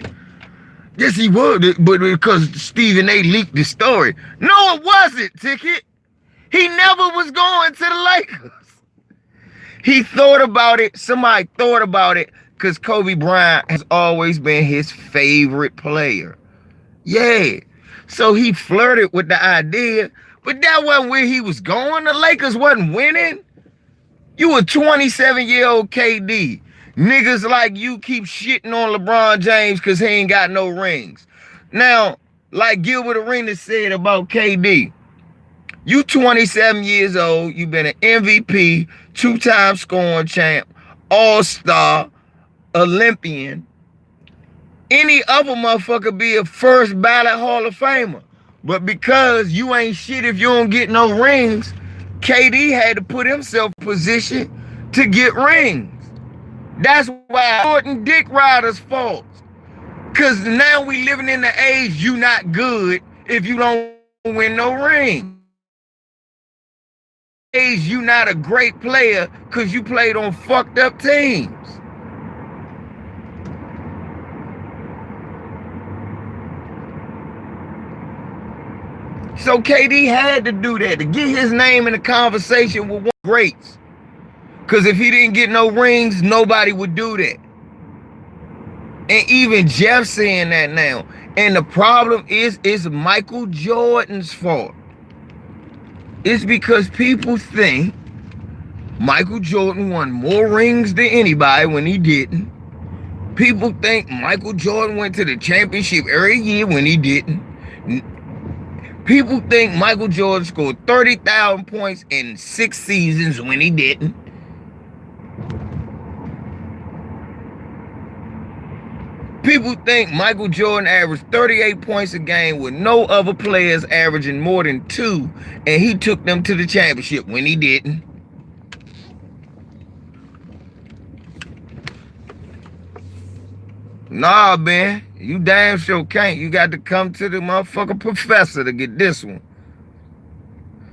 Yes, he would, but because Stephen A. leaked the story. No, it wasn't, Ticket. He never was going to the Lakers. He thought about it. Somebody thought about it because Kobe Bryant has always been his favorite player. Yeah. So he flirted with the idea, but that wasn't where he was going. The Lakers wasn't winning. You a 27-year-old KD. Niggas like you keep shitting on LeBron James because he ain't got no rings. Now, like Gilbert Arenas said about KD, you 27 years old, you been an MVP, 2-time scoring champ, all-star, Olympian. Any other motherfucker be a first ballot Hall of Famer. But because you ain't shit if you don't get no rings, KD had to put himself in position to get rings. That's why Jordan Dick Riders' fault. Because now we living in the age you not good if you don't win no ring. You not a great player because you played on fucked up teams. So KD had to do that to get his name in the conversation with one of the greats. Because if he didn't get no rings, nobody would do that. And even Jeff saying that now. And the problem is, it's Michael Jordan's fault. It's because people think Michael Jordan won more rings than anybody when he didn't. People think Michael Jordan went to the championship every year when he didn't. People think Michael Jordan scored 30,000 points in 6 seasons when he didn't. People think Michael Jordan averaged 38 points a game with no other players averaging more than 2, and he took them to the championship when he didn't. Nah, man, you damn sure can't. You got to come to the motherfucking professor to get this one.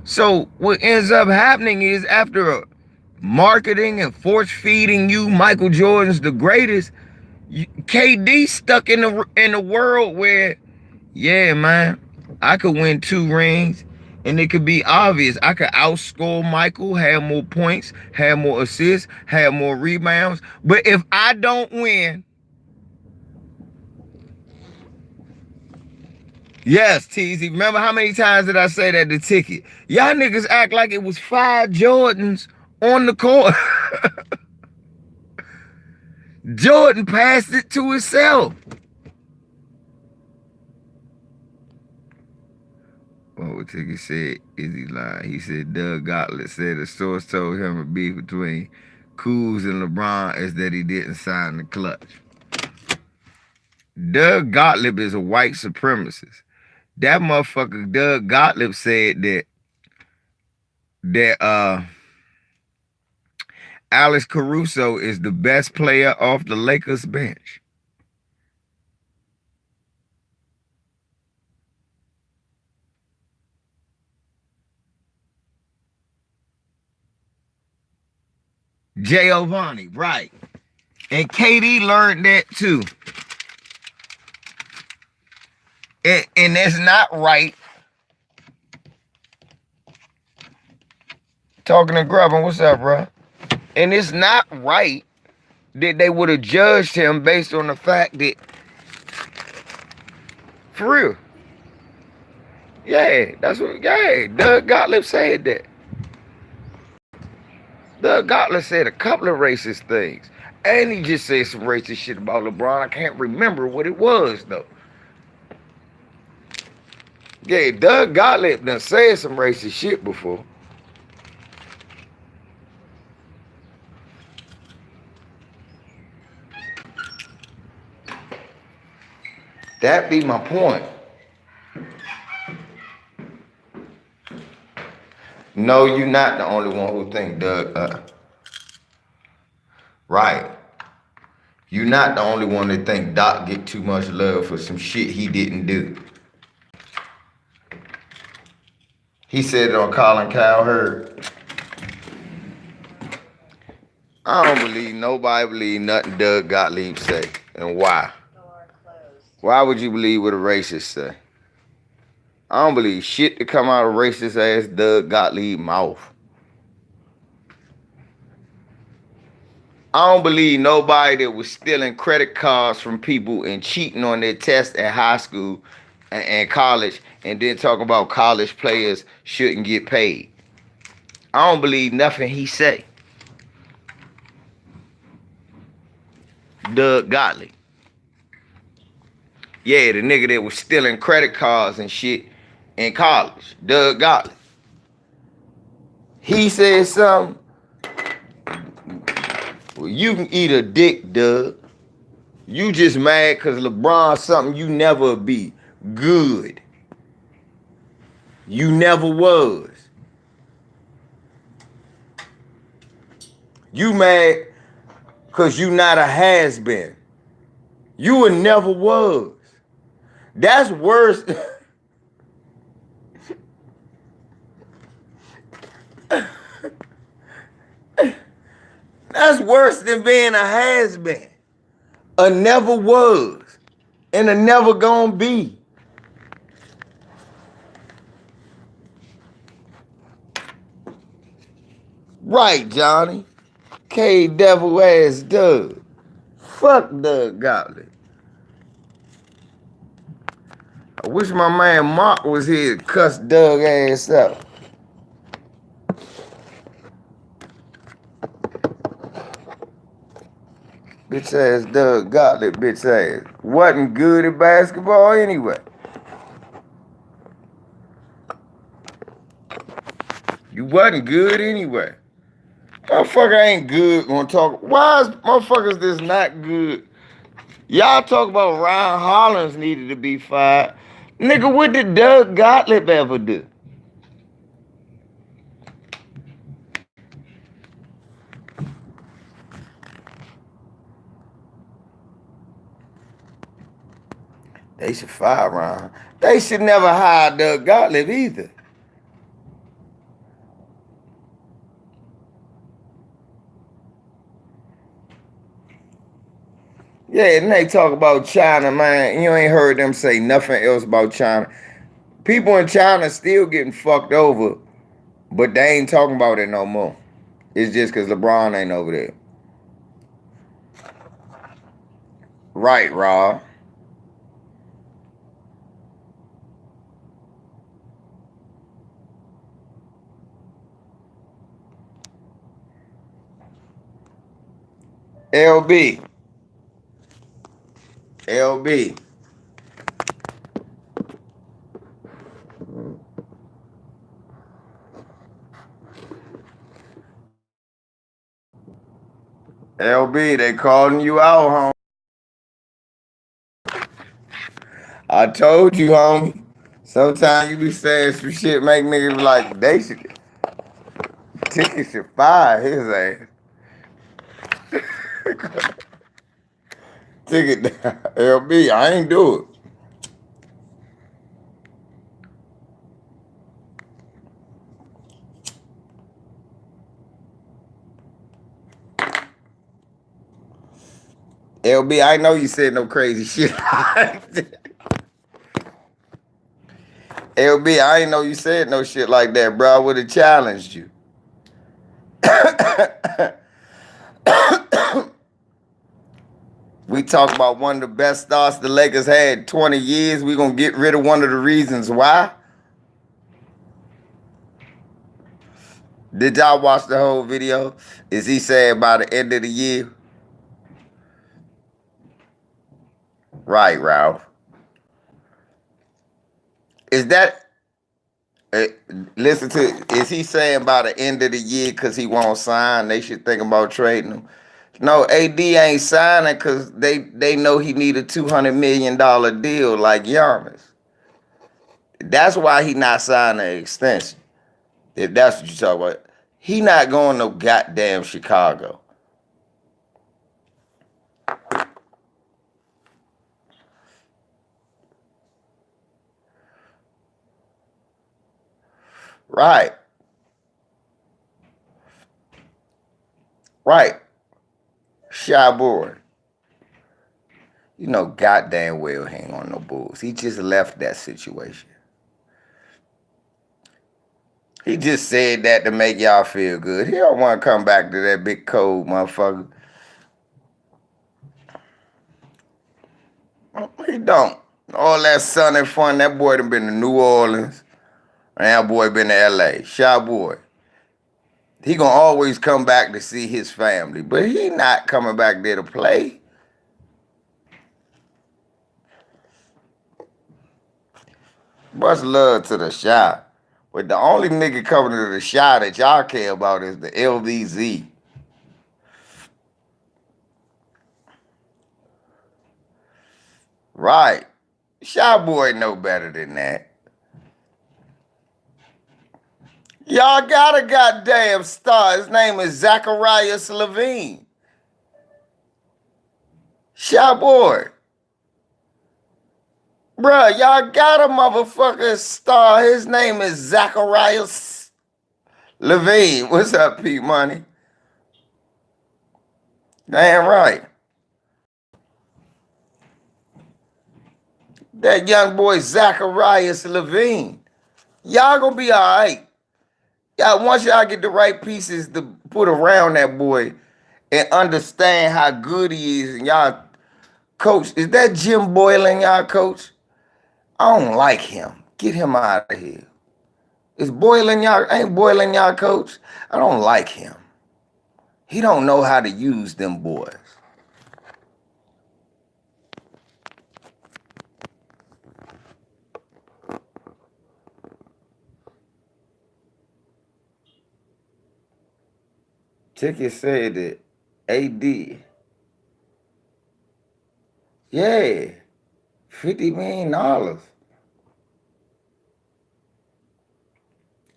So what ends up happening is after marketing and force feeding you Michael Jordan's the greatest, KD stuck in the world where, yeah, man, I could win 2 rings and it could be obvious. I could outscore Michael, have more points, have more assists, have more rebounds. But if I don't win, yes, Teasy, remember how many times did I say that the Ticket? Y'all niggas act like it was 5 Jordans on the court. Jordan passed it to himself. What Ticket said, is he lying? He said Doug Gottlieb said a source told him a beef between Kuz and LeBron is that he didn't sign the clutch. Doug Gottlieb is a white supremacist. That motherfucker Doug Gottlieb said that Alex Caruso is the best player off the Lakers bench. Giovanni, right. And KD learned that too. And that's not right. Talking to Grubbin, what's up, bro? And it's not right that they would have judged him based on the fact that, for real. Yeah, that's what, yeah, Doug Gottlieb said that. Doug Gottlieb said a couple of racist things. And he just said some racist shit about LeBron. I can't remember what it was, though. Yeah, Doug Gottlieb done said some racist shit before. That be my point. No, you're not the only one who think Doug. Right. You're not the only one that think Doc get too much love for some shit he didn't do. He said it on Colin Cowherd. I don't believe nobody believe nothing Doug Gottlieb say. And why? Why would you believe what a racist say? I don't believe shit to come out of racist ass Doug Gottlieb mouth. I don't believe nobody that was stealing credit cards from people and cheating on their tests at high school and college and then talking about college players shouldn't get paid. I don't believe nothing he say. Doug Gottlieb. Yeah, the nigga that was stealing credit cards and shit in college. Doug Gottlieb. He said something. Well, you can eat a dick, Doug. You just mad because LeBron something you never be. Good. You never was. You mad because you not a has-been. You a never was. That's worse. That's worse than being a has-been. A never was. And a never gonna be. Right, Johnny. K-devil ass Doug. Fuck Doug Gottlieb. I wish my man Mark was here to cuss Doug ass out. Bitch ass Doug Gottlieb, bitch ass. Wasn't good at basketball anyway. You wasn't good anyway. Motherfucker ain't good gonna talk. Why is motherfuckers this not good? Y'all talk about Ryan Hollins needed to be fired. Nigga, what did Doug Gottlieb ever do? They should fire Ryan. They should never hire Doug Gottlieb either. Yeah, and they talk about China, man. You ain't heard them say nothing else about China. People in China still getting fucked over, but they ain't talking about it no more. It's just because LeBron ain't over there. Right, Rob. LB. LB. LB, they calling you out, homie. I told you, homie. Sometimes you be saying some shit make niggas like they should. Ticket should fire his ass. Ticket LB, I ain't do it. LB, I know you said no crazy shit. LB, I ain't know you said no shit like that, bro. I would have challenged you. We talk about one of the best starts the Lakers had 20 years. We gonna get rid of one of the reasons why. Did y'all watch the whole video? Is he saying by the end of the year? Right, Ralph. Is that, listen to, is he saying by the end of the year because he won't sign, they should think about trading him? No, AD ain't signing because they know he need a $200 million deal like Giannis. That's why he not signing an extension. If that's what you talk about. He not going no goddamn Chicago. Right. Right. Shy boy. You know goddamn well he ain't on no Bulls. He just left that situation. He just said that to make y'all feel good. He don't want to come back to that big cold motherfucker. He don't. All that sun and fun, that boy done been to New Orleans. And that boy been to LA. Shy boy. He gonna always come back to see his family. But he not coming back there to play. Much love to the Shy. But the only nigga coming to the Shy that y'all care about is the LVZ. Right. Shy boy know better than that. Y'all got a goddamn star. His name is Zacharias Levine. Shy boy. Bruh, y'all got a motherfucking star. His name is Zacharias Levine. What's up, Pete Money? Damn right. That young boy Zacharias Levine. Y'all gonna be all right. Y'all, once y'all get the right pieces to put around that boy and understand how good he is, and y'all, coach, is that Jim Boylan, y'all coach? I don't like him. Get him out of here. Is Boylan y'all, ain't Boylan y'all coach? I don't like him. He don't know how to use them boys. Ticket said that AD, yeah, $50 million.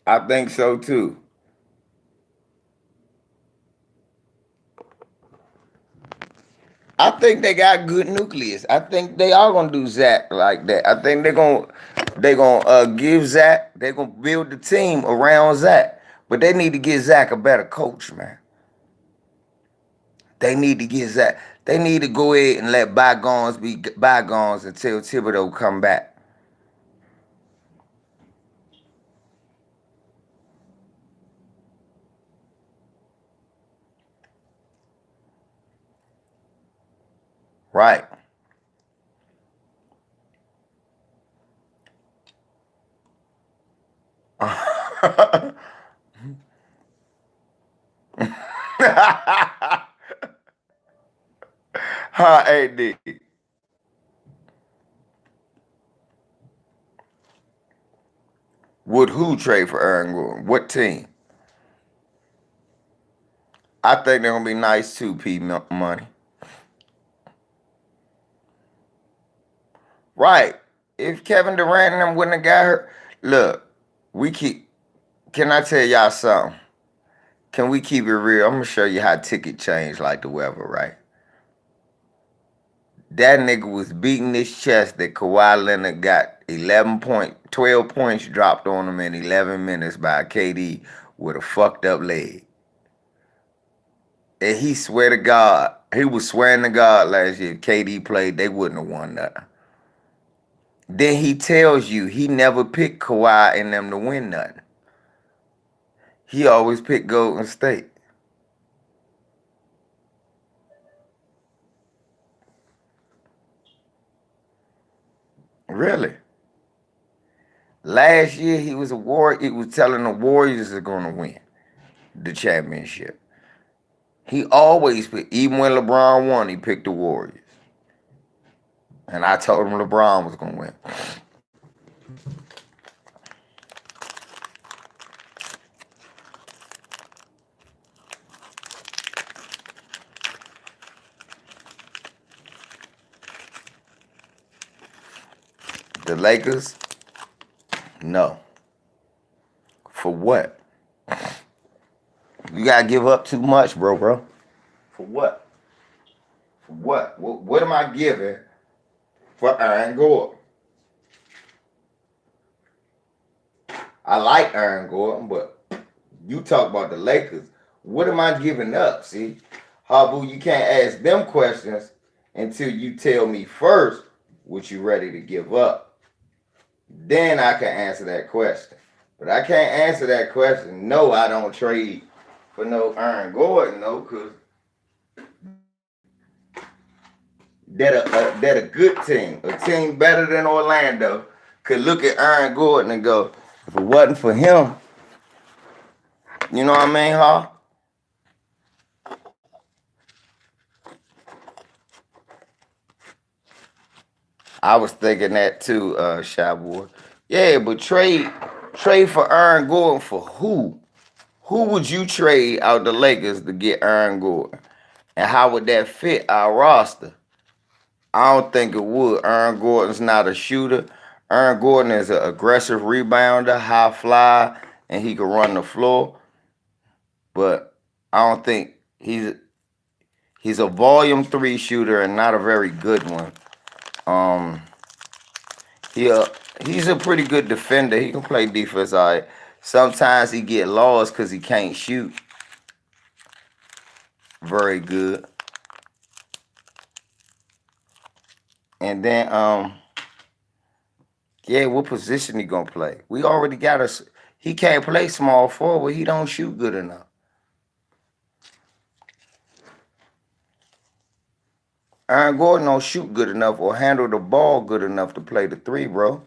I think so too. I think they got good nucleus. I think they are gonna do Zach like that. I think they gonna give Zach. They're gonna build the team around Zach, but they need to get Zach a better coach, man. They need to get Zach. They need to go ahead and let bygones be bygones until Thibodeau come back. Right. Huh, AD. Would who trade for Aaron Gordon? What team? I think they're gonna be nice too, P Money. Right. If Kevin Durant and them wouldn't have got hurt, look, we keep. Can I tell y'all something? Can we keep it real? I'm gonna show you how ticket changed like the weather, right? That nigga was beating his chest that Kawhi Leonard got 12 points dropped on him in 11 minutes by KD with a fucked up leg. And he swear to God, he was swearing to God last year if KD played, they wouldn't have won nothing. Then he tells you he never picked Kawhi and them to win nothing. He always picked Golden State. Really? Last year he was telling the Warriors are gonna win the championship. He always picked, even when LeBron won, he picked the Warriors. And I told him LeBron was gonna win. The Lakers? No. For what? You gotta give up too much, bro. For what? For what? What am I giving for Aaron Gordon? I like Aaron Gordon, but you talk about the Lakers. What am I giving up? See? Habu, you can't ask them questions until you tell me first what you ready to give up. Then I can answer that question. But I can't answer that question. No, I don't trade for no Aaron Gordon, no, because they're a good team. A team better than Orlando could look at Aaron Gordon and go, if it wasn't for him, you know what I mean, huh? I was thinking that too, Shyboy. Yeah, but trade for Aaron Gordon for who? Who would you trade out the Lakers to get Aaron Gordon? And how would that fit our roster? I don't think it would. Aaron Gordon's not a shooter. Aaron Gordon is an aggressive rebounder, high fly, and he can run the floor. But I don't think he's a volume 3 shooter and not a very good one. He's a pretty good defender. He can play defense all right. Sometimes he get lost because he can't shoot very good. And then, yeah, what position he gonna play? We already got us. He can't play small forward. He don't shoot good enough. Aaron Gordon don't shoot good enough or handle the ball good enough to play the 3, bro.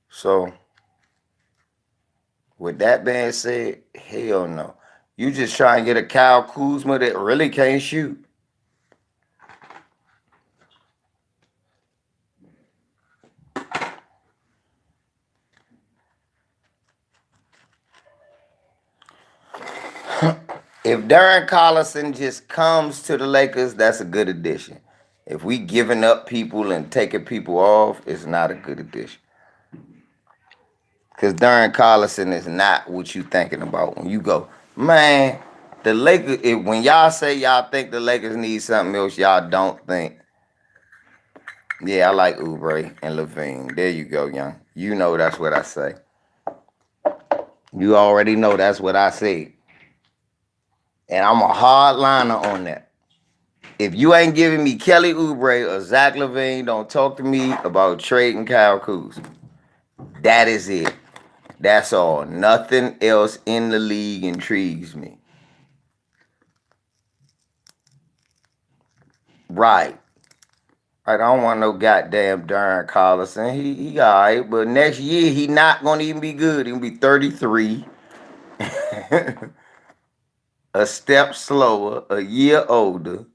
So, with that being said, hell no. You just try and get a Kyle Kuzma that really can't shoot. If Darren Collison just comes to the Lakers, that's a good addition. If we giving up people and taking people off, it's not a good addition. Because Darren Collison is not what you thinking about when you go, man, the Lakers, when y'all say y'all think the Lakers need something else, y'all don't think. Yeah, I like Oubre and Levine. There you go, young. You know that's what I say. You already know that's what I say. And I'm a hard liner on that. If you ain't giving me Kelly Oubre or Zach LaVine, don't talk to me about trading Kyle Kuzma. That is it. That's all. Nothing else in the league intrigues me. Right. I don't want no goddamn Darren Collison. He all right, but next year he not going to even be good. He'll be 33. A step slower, a year older.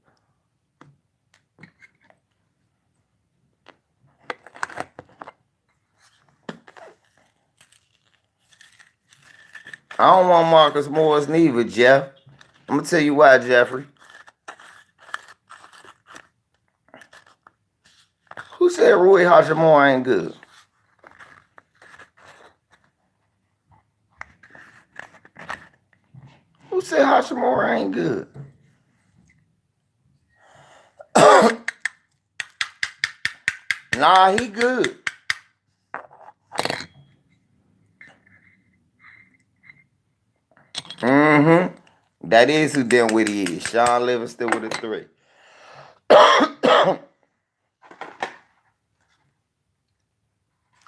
I don't want Marcus Morris neither, Jeff. I'm gonna tell you why, Jeffrey. Who said Rui Hachimura ain't good? Who said Hachimura ain't good? Nah, he good. Mm-hmm. That is who Dinwiddie is. Sean Livingston with a 3.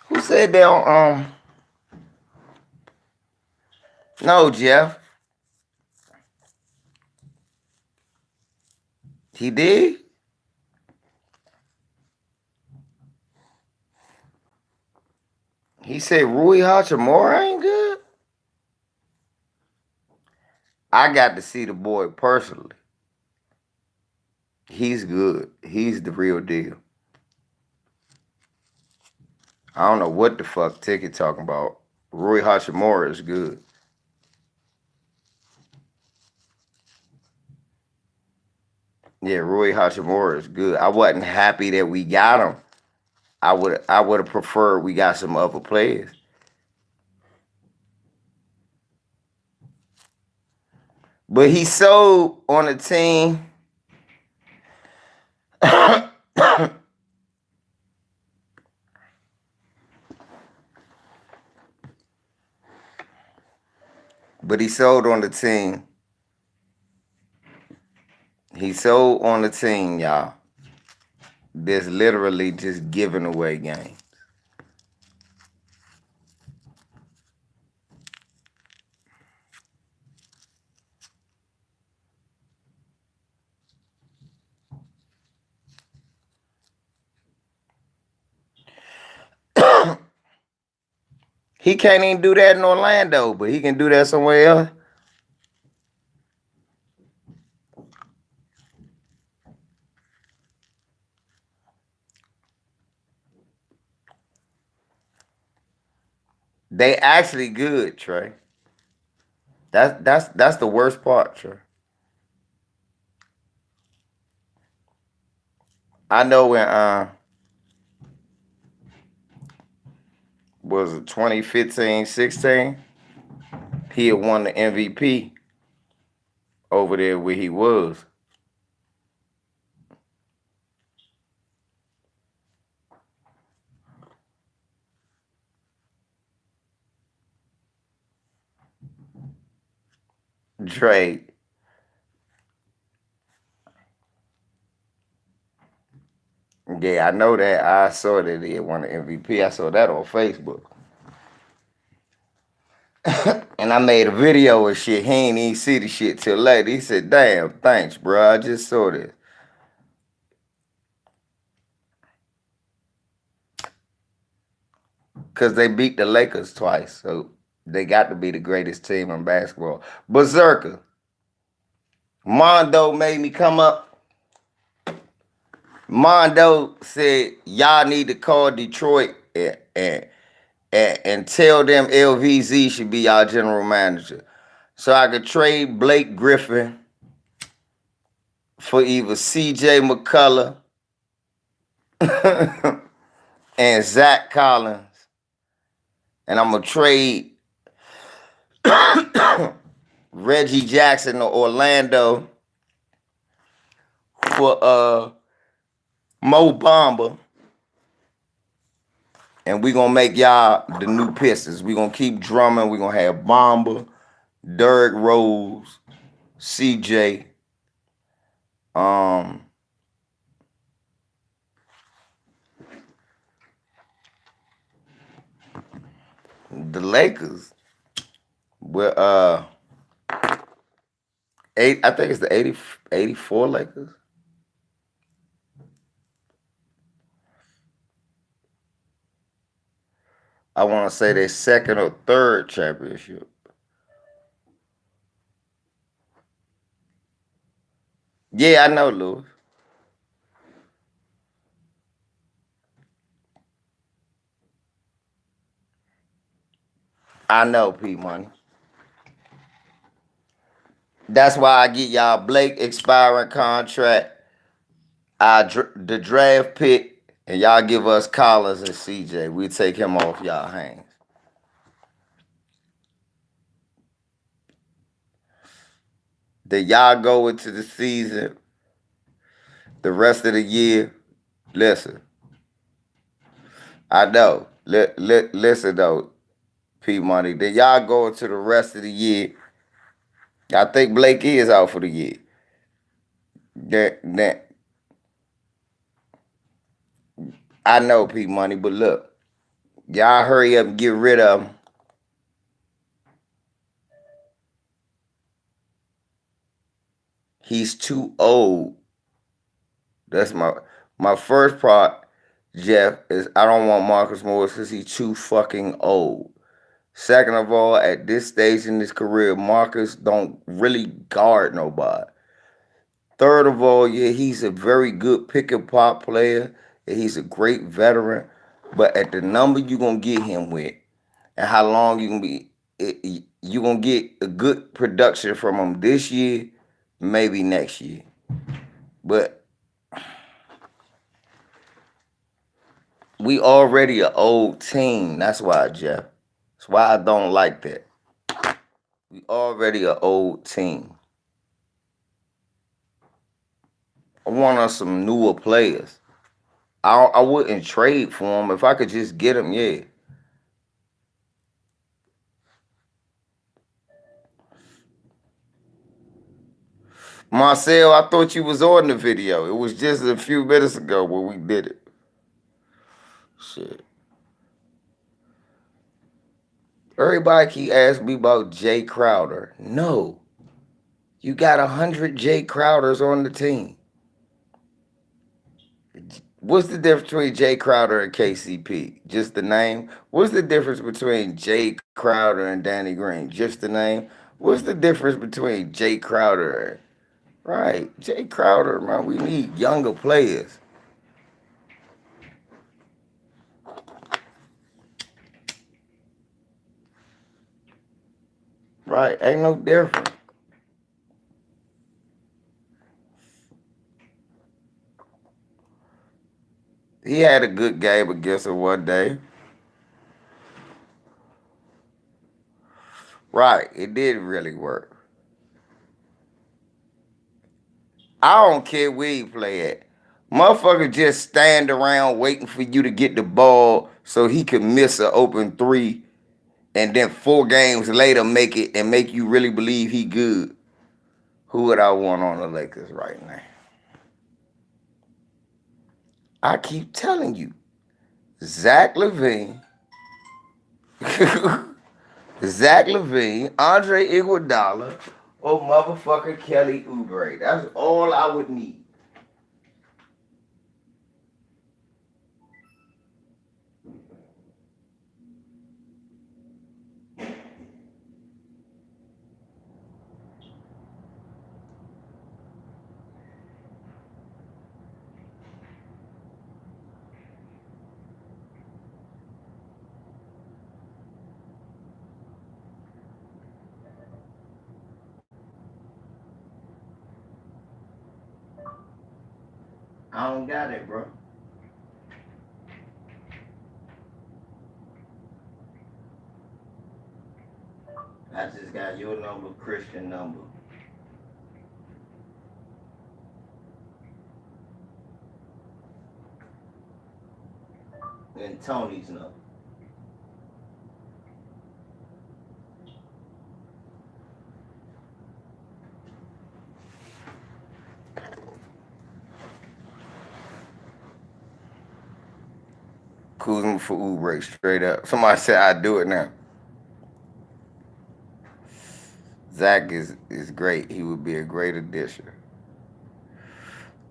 Who said they on No, Jeff. He did? He said Rui Hachimura ain't good? I got to see the boy personally. He's good. He's the real deal. I don't know what the fuck Ticket talking about. Rui Hachimura is good. Yeah, Rui Hachimura is good. I wasn't happy that we got him. I would have preferred we got some other players. But he sold on the team. But he sold on the team. He sold on the team, y'all. That's literally just giving away games. He can't even do that in Orlando, but he can do that somewhere else. They actually good, Trey. That's the worst part, Trey. I know when was it 2015-16, he had won the MVP over there where he was. Trey. Yeah, I know that. I saw that he had won the MVP. I saw that on Facebook. And I made a video and shit. He ain't even see the shit till later. He said, damn, thanks, bro. I just saw this. Because they beat the Lakers twice. So they got to be the greatest team in basketball. Berserker. Mondo made me come up. Mondo said, y'all need to call Detroit and tell them LVZ should be our general manager. So I could trade Blake Griffin for either CJ McCullough and Zach Collins. And I'm going to trade Reggie Jackson to Orlando for Mo Bamba. And we're going to make y'all the new Pistons. We're going to keep drumming. We're going to have Bamba, Derrick Rose, CJ. The Lakers with I think it's the 84 Lakers. I want to say their second or third championship. Yeah, I know, Louis. I know, P Money. That's why I get y'all Blake expiring contract, the draft pick, and y'all give us Collins and CJ. We take him off y'all hands. Then y'all go into the season, the rest of the year. Listen, I know. Listen though, P Money. Then y'all go into the rest of the year. I think Blake is out for the year. That I know, P Money, but look, y'all hurry up and get rid of him. He's too old. That's my first part, Jeff, is I don't want Marcus Morris because he's too fucking old. Second of all, at this stage in his career, Marcus don't really guard nobody. Third of all, yeah, he's a very good pick and pop player. And he's a great veteran. But at the number you're gonna get him with, and how long you gonna be, you're gonna get a good production from him this year, maybe next year. But we already an old team. That's why, Jeff. That's why I don't like that. We already an old team. I want us some newer players. I wouldn't trade for them if I could just get them. Yeah. Marcel, I thought you was on the video. It was just a few minutes ago when we did it. Shit. Everybody keep asking me about Jay Crowder. No. You got 100 Jay Crowders on the team. What's the difference between Jay Crowder and KCP? Just the name? What's the difference between Jay Crowder and Danny Green? Just the name? What's the difference between Jay Crowder and... Right, Jay Crowder, man, we need younger players. Right, ain't no difference. He had a good game against her one day. Right, it did really work. I don't care where you play at. Motherfucker just stand around waiting for you to get the ball so he can miss an open three and then 4 games later make it and make you really believe he good. Who would I want on the Lakers right now? I keep telling you, Zach LaVine, Andre Iguodala, or motherfucker Kelly Oubre. That's all I would need. I don't got it, bro. I just got your number, Christian number. And Tony's number. Kuzma for Oubre, straight up. Somebody said I'd do it now. Zach is great. He would be a great addition.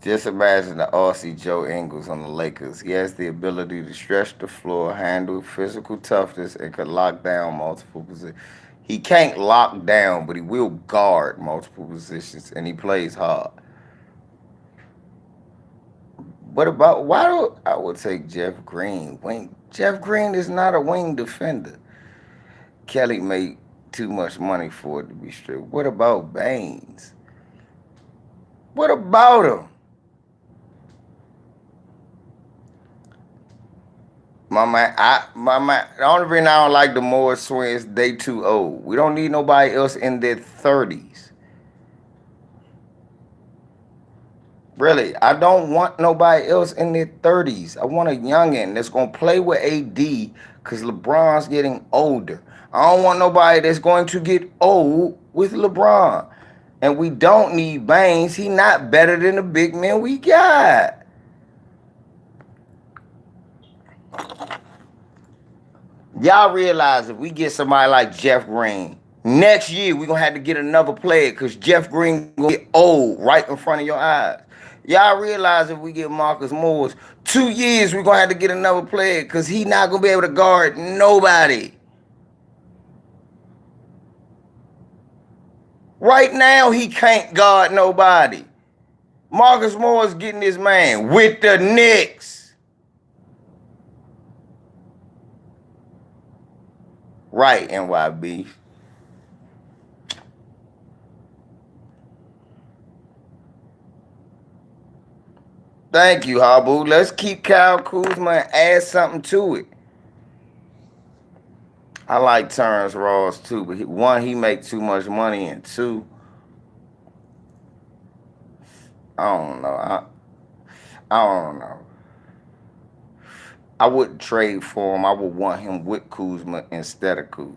Just imagine the Aussie Joe Ingles on the Lakers. He has the ability to stretch the floor, handle physical toughness, and can lock down multiple positions. He can't lock down, but he will guard multiple positions, and he plays hard. What about why do I would take Jeff Green? Wing Jeff Green is not a wing defender. Kelly may too much money for it to be stripped. What about Baines? What about him? My man, the only reason I don't like the Morris twins, they too old. We don't need nobody else in their 30s. Really, I don't want nobody else in their 30s. I want a youngin' that's going to play with AD because LeBron's getting older. I don't want nobody that's going to get old with LeBron. And we don't need Baines. He not better than the big men we got. Y'all realize if we get somebody like Jeff Green, next year we're going to have to get another player because Jeff Green going to get old right in front of your eyes. Y'all realize if we get Marcus Morris, 2 years we're going to have to get another player because he's not going to be able to guard nobody. Right now, he can't guard nobody. Marcus Morris getting his man with the Knicks. Right, NYB. Thank you, Habu. Let's keep Kyle Kuzma and add something to it. I like Terrence Ross too, but one, he make too much money, and two, I don't know. I don't know. I wouldn't trade for him. I would want him with Kuzma instead of Kuzma.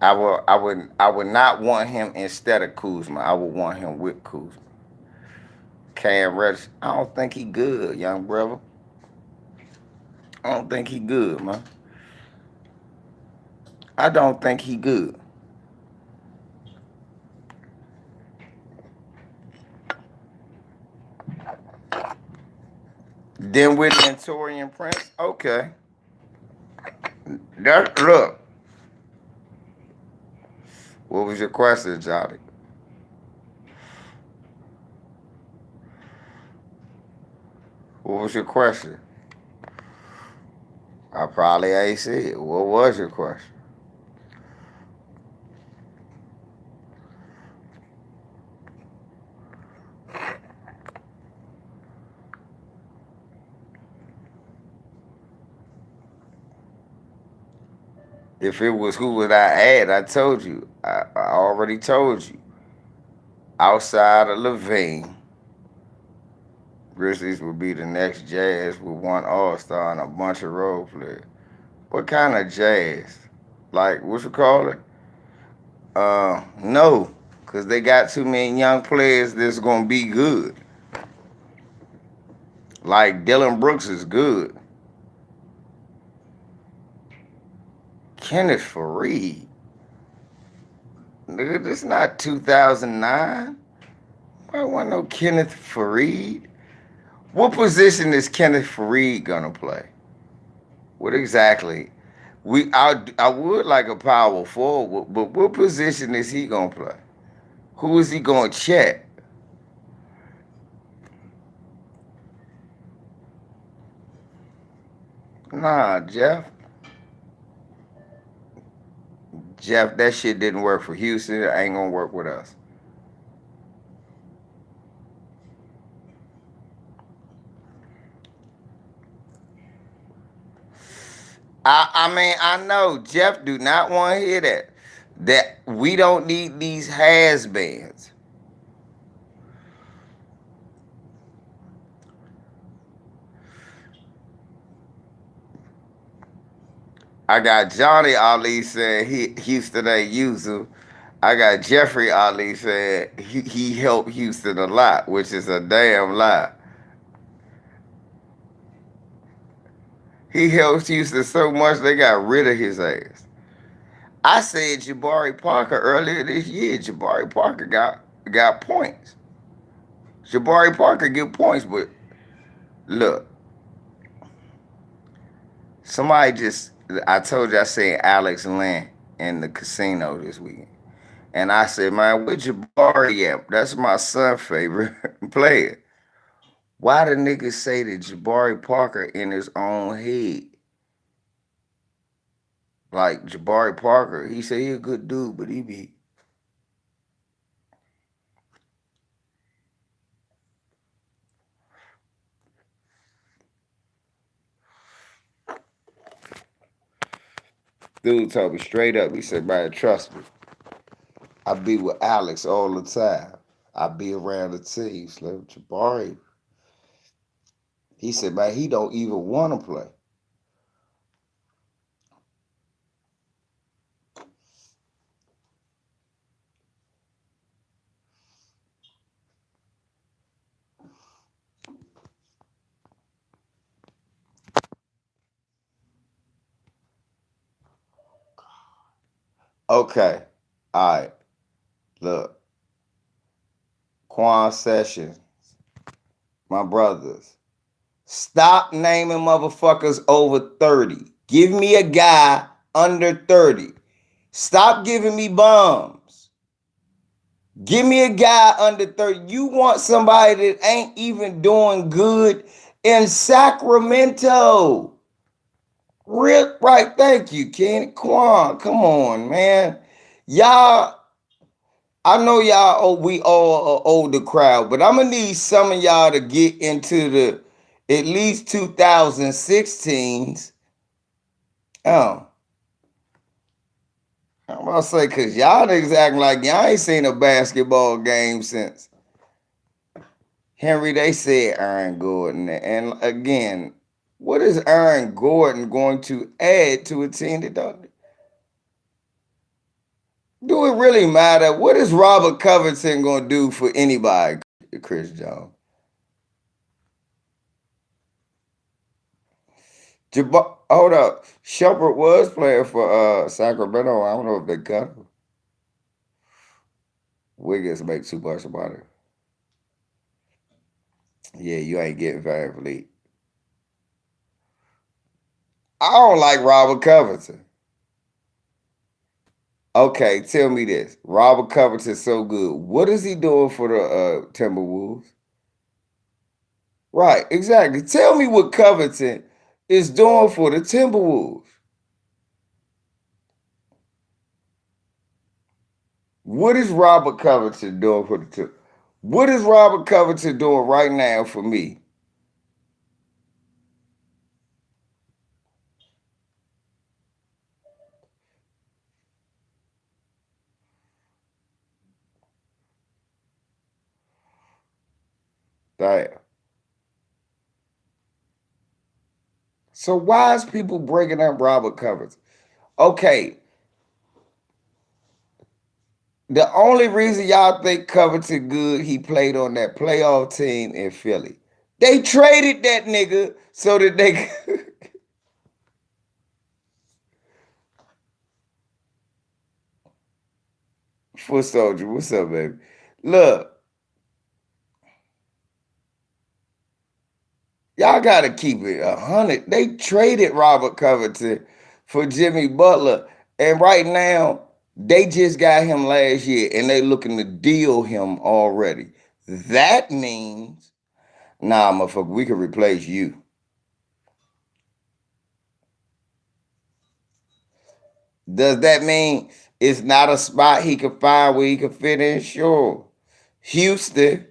I would not want him instead of Kuzma. I would want him with Kuzma. Cam Reddish, I don't think he good, young brother. I don't think he good, man. I don't think he good. Then with Torian Prince, okay. Look. What was your question, Johnny? What was your question? I probably ain't see it. What was your question? If it was who would I add, I told you. I already told you. Outside of Levine, Grizzlies would be the next Jazz with one All-Star and a bunch of role players. What kind of Jazz? Like, what you call it? No, because they got too many young players that's going to be good. Like, Dylan Brooks is good. Kenneth Faried. Nigga, this not 2009. I want no Kenneth Faried. What position is Kenneth Faried gonna play? What exactly? I would like a power forward, but what position is he gonna play? Who is he gonna check? Nah, Jeff, that shit didn't work for Houston. It ain't gonna work with us. I mean, I know Jeff do not want to hear that. That we don't need these has-beens. I got Johnny Ali saying Houston ain't use him. I got Jeffrey Ali saying he helped Houston a lot, which is a damn lie. He helped Houston so much they got rid of his ass. I said Jabari Parker earlier this year. Jabari Parker got points. Jabari Parker get points, but look, I told you I seen Alex Lynn in the casino this weekend. And I said, man, where Jabari at? That's my son's favorite player. Why the niggas say that Jabari Parker in his own head? Like Jabari Parker, he said he a good dude, but he be dude told me straight up. He said, "Man, trust me, I be with Alex all the time. I be around the team." So Jabari, he said, "Man, he don't even want to play." Okay, all right. Look, Quan Sessions, my brothers. Stop naming motherfuckers over 30. Give me a guy under 30. Stop giving me bums. Give me a guy under 30. You want somebody that ain't even doing good in Sacramento. Real right, thank you, Ken. Quan, come on, man. Y'all, I know y'all, we all are older crowd, but I'm gonna need some of y'all to get into the at least 2016s. Oh, I'm about to say, cause y'all niggas acting like y'all ain't seen a basketball game since Henry. They said Aaron Gordon, and again, what is Aaron Gordon going to add to a team that don't? Do it really matter? What is Robert Covington gonna do for anybody, Chris Jones? Hold up. Shepard was playing for Sacramento. I don't know if they cut him. Wiggins make too much about it. Yeah, you ain't getting Van Vliet. I don't like Robert Covington. Okay, tell me this. Robert Covington's so good. What is he doing for the Timberwolves? Right, exactly. Tell me what Covington is doing for the Timberwolves. What is Robert Covington doing for the Timberwolves? What is Robert Covington doing right now for me? Damn. So why is people breaking up Robert Covington? Okay, the only reason y'all think Covington good, he played on that playoff team in Philly. They traded that nigga so that they Foot Soldier, what's up, baby? Look, y'all gotta keep it 100. They traded Robert Covington for Jimmy Butler, and right now they just got him last year, and they looking to deal him already. That means, nah, motherfucker, we can replace you. Does that mean it's not a spot he could find where he could fit in? Sure. Houston,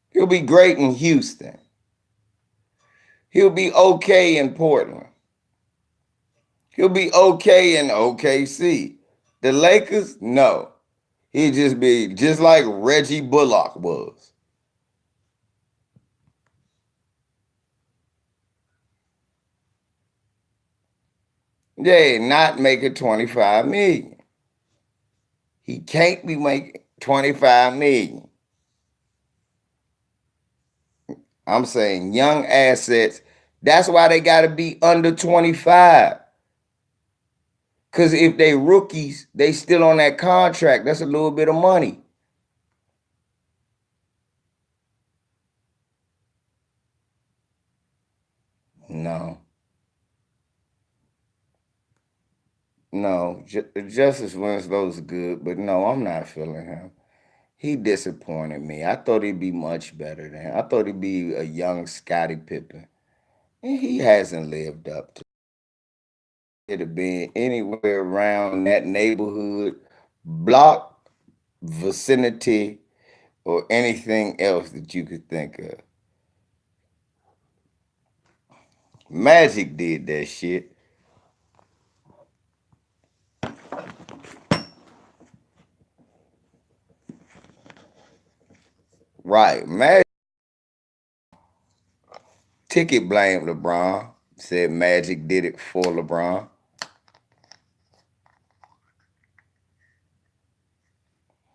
he'll be great in Houston. He'll be okay in Portland. He'll be okay in OKC. The Lakers, no. He'd just be just like Reggie Bullock was. Yeah, not making 25 million. He can't be making 25 million. I'm saying young assets. That's why they got to be under 25. Because if they rookies, they still on that contract. That's a little bit of money. No. No. Justice Winslow's good, but no, I'm not feeling him. He disappointed me. I thought he'd be much better than him. I thought he'd be a young Scottie Pippen. And he hasn't lived up to it. Have been anywhere around that neighborhood, block, vicinity, or anything else that you could think of. Magic did that shit. Right. Magic Ticket blamed LeBron. Said Magic did it for LeBron.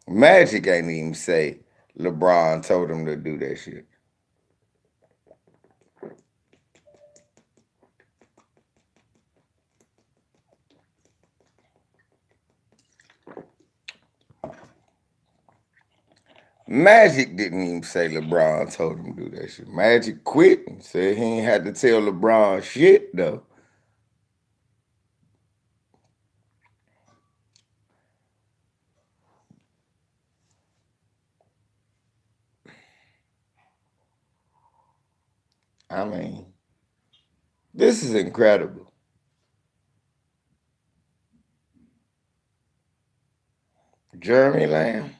Magic ain't even say LeBron told him to do that shit. Magic didn't even say LeBron told him to do that shit. Magic quit and said he ain't had to tell LeBron shit though. I mean, this is incredible. Jeremy Lamb.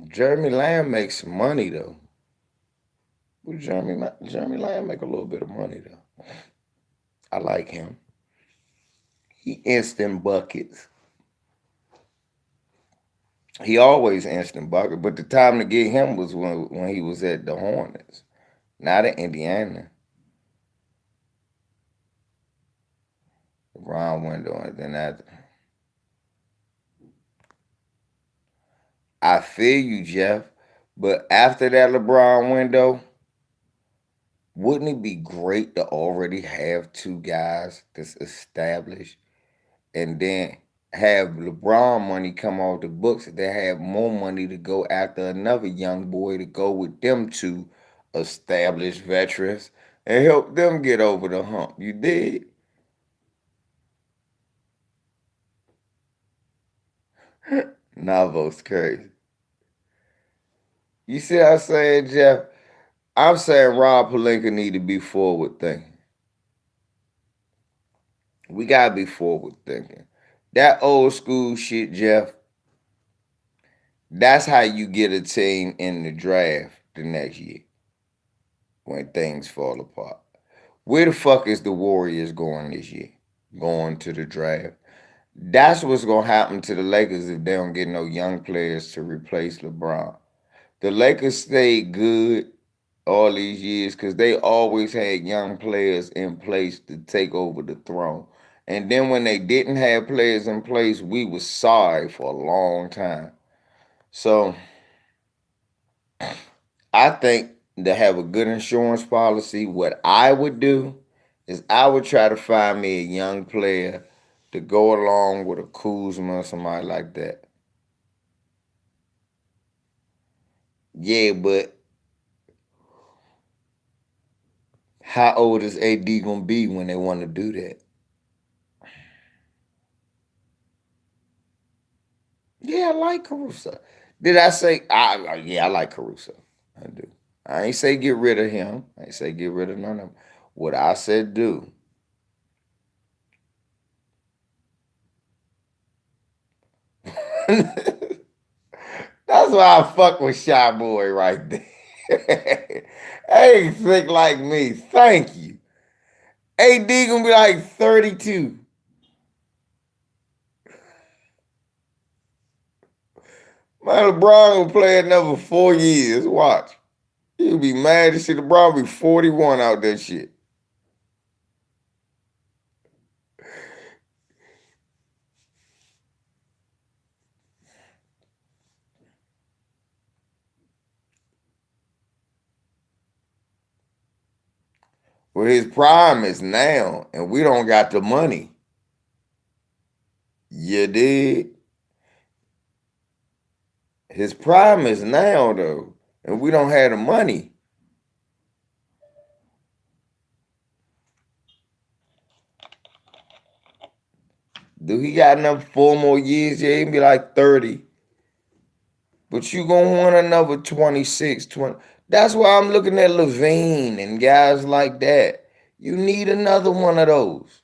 Jeremy Lamb makes some money though. Jeremy Lamb make a little bit of money though. I like him. He instant buckets. He always instant bucket, but the time to get him was when he was at the Hornets, not at Indiana. LeBron window, and then after. I feel you, Jeff, but after that LeBron window, wouldn't it be great to already have two guys that's established and then have LeBron money come off the books? They have more money to go after another young boy to go with them two established veterans and help them get over the hump. You did? Navo's crazy. You see what I'm saying, Jeff? I'm saying Rob Pelinka need to be forward thinking. We gotta be forward thinking. That old school shit, Jeff, that's how you get a team in the draft the next year when things fall apart. Where the fuck is the Warriors going this year? Going to the draft. That's what's gonna happen to the Lakers if they don't get no young players to replace LeBron. The Lakers stayed good all these years because they always had young players in place to take over the throne. And then when they didn't have players in place, we was sorry for a long time. So I think to have a good insurance policy, what I would do is I would try to find me a young player to go along with a Kuzma or somebody like that. Yeah, but how old is AD gonna be when they want to do that? Yeah, I like Caruso. Did I say I like Caruso. I do. I ain't say get rid of him. I ain't say get rid of none of them. What I said do. That's why I fuck with Shy Boy right there. Hey, think like me. Thank you. AD gonna be like 32. Man, LeBron gonna play another 4 years. Watch. He'll be mad to see LeBron be 41 out that shit. Well, his prime is now, and we don't got the money. You did. His prime is now, though, and we don't have the money. Do he got enough 4 more years? Yeah, he can be like 30. But you gonna want another 26, 20. That's why I'm looking at Levine and guys like that. You need another one of those.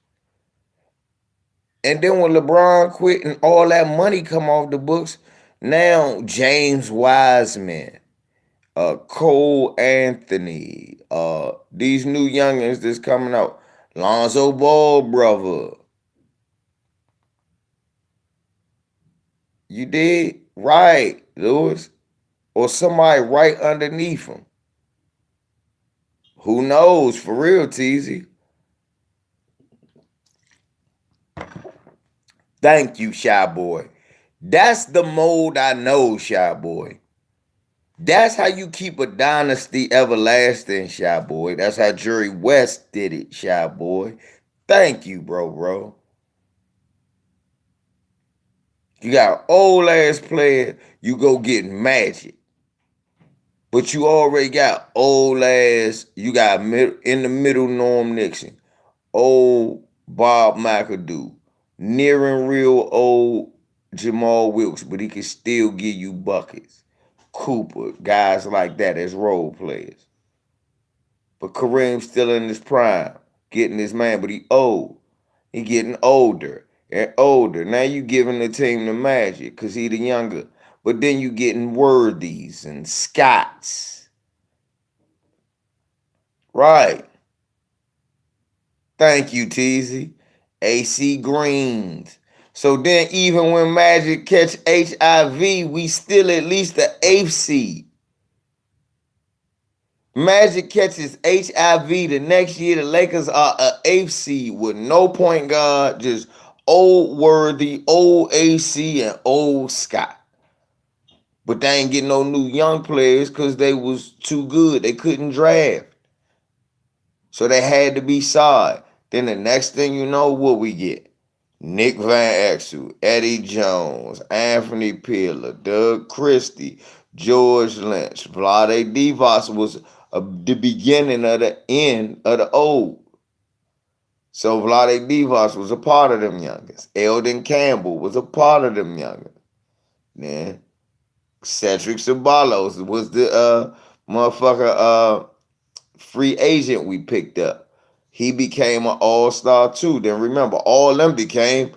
And then when LeBron quit and all that money come off the books, now James Wiseman, Cole Anthony, these new youngins that's coming out, Lonzo Ball brother. You did right, Lewis, or somebody right underneath him. Who knows? For real, Teasy. Thank you, Shy Boy. That's the mode I know, Shy Boy. That's how you keep a dynasty everlasting, Shy Boy. That's how Jerry West did it, Shy Boy. Thank you, bro. You got an old ass player, you go get Magic. But you already got old ass, you got in the middle Norm Nixon, old Bob McAdoo, near and real old Jamal Wilkes, but he can still give you buckets. Cooper, guys like that as role players. But Kareem's still in his prime, getting his man, but he old. He getting older and older. Now you giving the team the Magic because he the younger. But then you getting Worthies and Scotts. Right. Thank you, Teasy. AC Greens. So then even when Magic catch HIV, we still at least the 8th seed. Magic catches HIV the next year. The Lakers are an 8th seed with no point guard, just old Worthy, old AC, and old Scott. But they ain't getting no new young players because they was too good. They couldn't draft. So they had to be solid. Then the next thing you know, what we get? Nick Van Exel, Eddie Jones, Anthony Peeler, Doug Christie, George Lynch. Vlade Divac was the beginning of the end of the old. So Vlade Divac was a part of them youngest. Eldon Campbell was a part of them youngest. Then Cedric Ceballos was the motherfucker free agent we picked up. He became an all-star too. Then remember, all of them became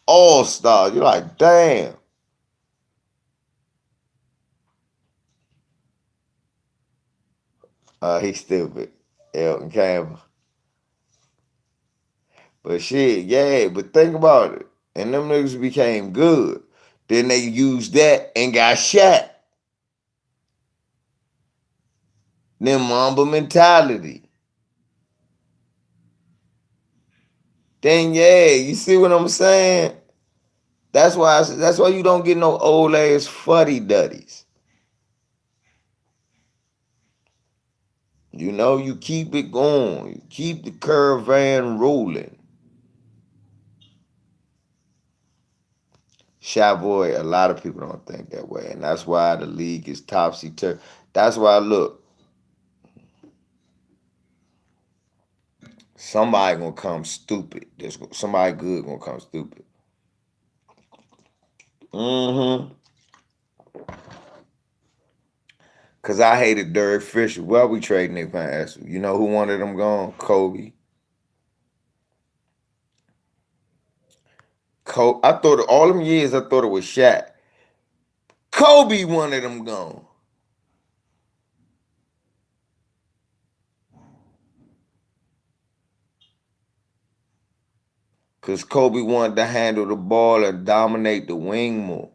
all-stars. You're like, damn. He's stupid. Elton Campbell. But shit, yeah, but think about it. And them niggas became good. Then they used that and got Shaq. Then Mamba mentality. Then yeah, you see what I'm saying? That's why you don't get no old ass fuddy-duddies. You know, you keep it going. You keep the caravan rolling. Shy Boy, a lot of people don't think that way. And that's why the league is topsy-turvy. That's why, look, somebody gonna come stupid. Somebody good gonna come stupid. Cause I hated Derek Fisher. Well, we trading Nick Van Exel. You know who wanted him gone? Kobe. I thought all them years I thought it was Shaq. Kobe wanted him gone. Because Kobe wanted to handle the ball and dominate the wing more.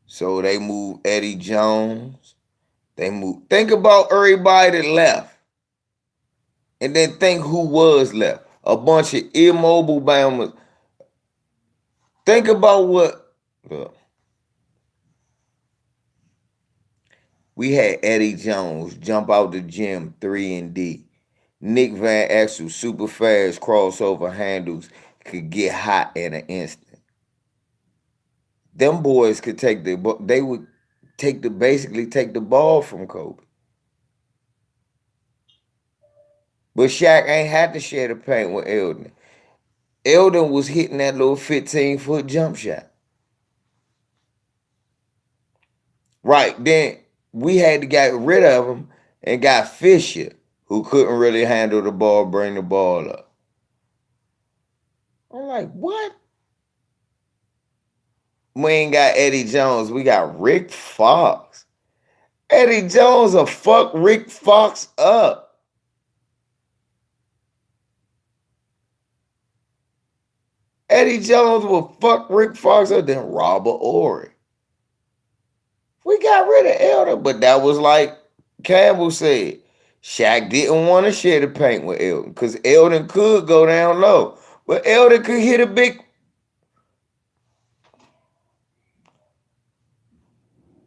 So they moved Eddie Jones. They moved. Think about everybody that left. And then think who was left. A bunch of immobile Bammers. Think about what. Look. We had Eddie Jones jump out the gym 3 and D. Nick Van Exel, super fast crossover handles, could get hot in an instant. Them boys could they would basically take the ball from Kobe. But Shaq ain't had to share the paint with Eldon. Eldon was hitting that little 15-foot jump shot. Right, then we had to get rid of him and got Fisher, who couldn't really handle the ball, bring the ball up. I'm like, what? We ain't got Eddie Jones. We got Rick Fox. Eddie Jones will fuck Rick Fox up. Eddie Jones will fuck Rick Fox up, then Robert Ory. We got rid of Elder, but that was like Campbell said. Shaq didn't want to share the paint with Elden because Elden could go down low, but Elden could hit a big.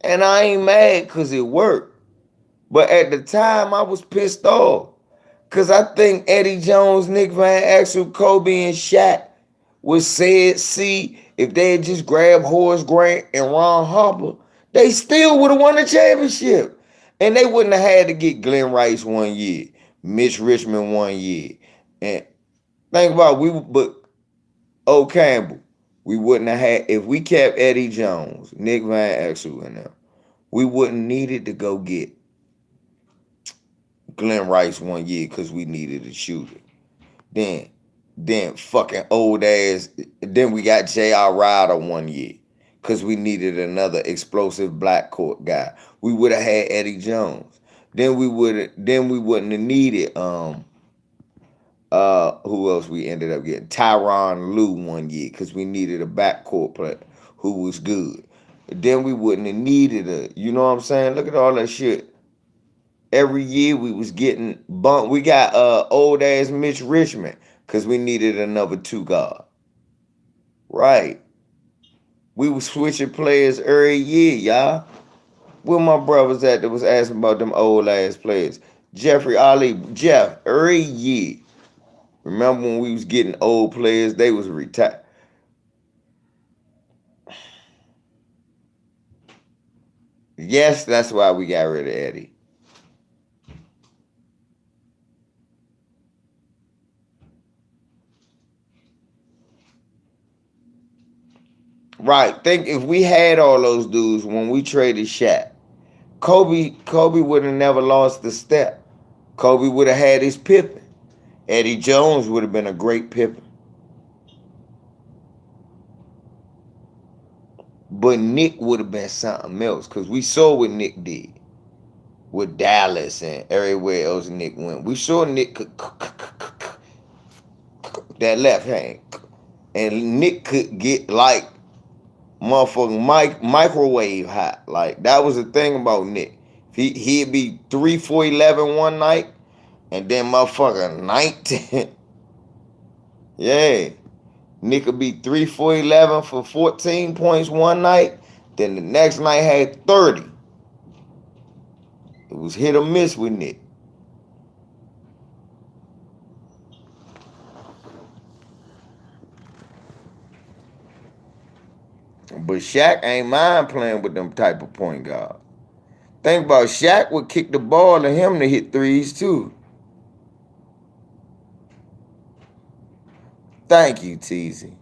And I ain't mad because it worked. But at the time, I was pissed off because I think Eddie Jones, Nick Van Exel, Kobe, and Shaq was said, see, if they had just grabbed Horace Grant and Ron Harper, they still would have won the championship. And they wouldn't have had to get Glenn Rice 1 year, Mitch Richmond 1 year. And think about it, but Campbell, we wouldn't have had, if we kept Eddie Jones, Nick Van Exel in them, we wouldn't needed to go get Glenn Rice 1 year because we needed a shooter. Then fucking old ass, then we got J.R. Ryder 1 year because we needed another explosive black court guy. We would have had Eddie Jones. Then we wouldn't have needed who else we ended up getting? Tyronn Lue 1 year because we needed a backcourt player who was good. Then we wouldn't have needed you know what I'm saying? Look at all that shit. Every year we was getting bumped. We got old ass Mitch Richmond because we needed another 2 guard. Right. We was switching players every year, y'all. Where my brothers at that was asking about them old ass players? Jeffrey Ali, Jeff, every year. Remember when we was getting old players, they was retired. Yes, that's why we got rid of Eddie. Right. Think if we had all those dudes when we traded Shaq, Kobe would have never lost the step. Kobe would have had his Pippen. Eddie Jones would have been a great Pippen. But Nick would have been something else because we saw what Nick did with Dallas and everywhere else Nick went. We saw Nick could that left hand. And Nick could get like motherfucking microwave hot. Like that was the thing about Nick. He'd be 3 for 11 one night and then motherfucker 19. Yeah. Nick could be 3 for 11 for 14 points one night, then the next night had 30. It was hit or miss with Nick. But Shaq ain't mind playing with them type of point guard. Think about Shaq would kick the ball to him to hit threes too. Thank you, Teasy.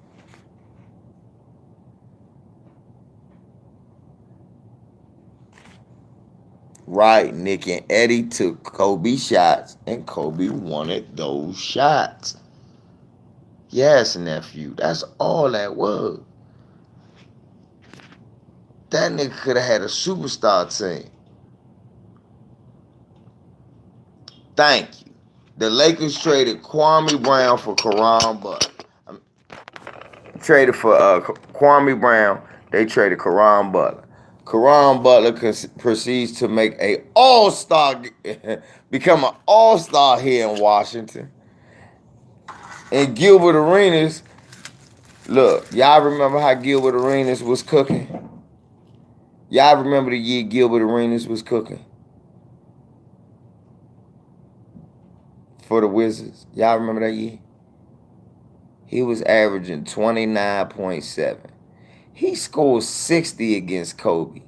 Right, Nick and Eddie took Kobe shots, and Kobe wanted those shots. Yes, nephew, that's all that was. That nigga could have had a superstar team. Thank you. The Lakers traded Kwame Brown for Karan Butler. Traded for Kwame Brown. They traded Karan Butler. Karan Butler proceeds to make a all-star, become an all-star here in Washington. And Gilbert Arenas, look, y'all remember how Gilbert Arenas was cooking? Y'all remember the year Gilbert Arenas was cooking? For the Wizards. Y'all remember that year? He was averaging 29.7. He scored 60 against Kobe.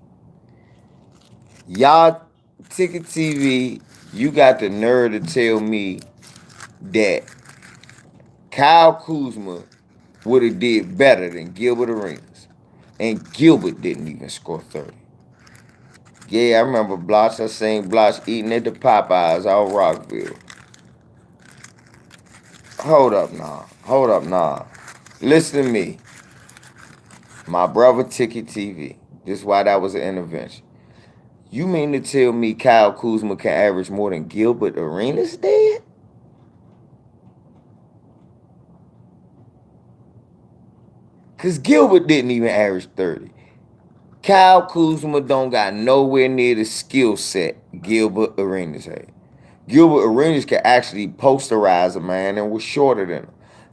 Y'all, Ticket TV, you got the nerve to tell me that Kyle Kuzma would have did better than Gilbert Arenas. And Gilbert didn't even score 30. Yeah, I remember Blotch. I seen Blotch eating at the Popeyes out Rockville. Hold up, nah. Listen to me. My brother Ticket TV. This is why that was an intervention. You mean to tell me Kyle Kuzma can average more than Gilbert Arenas did? Because Gilbert didn't even average 30. Kyle Kuzma don't got nowhere near the skill set Gilbert Arenas had. Gilbert Arenas could actually posterize a man and was shorter than him.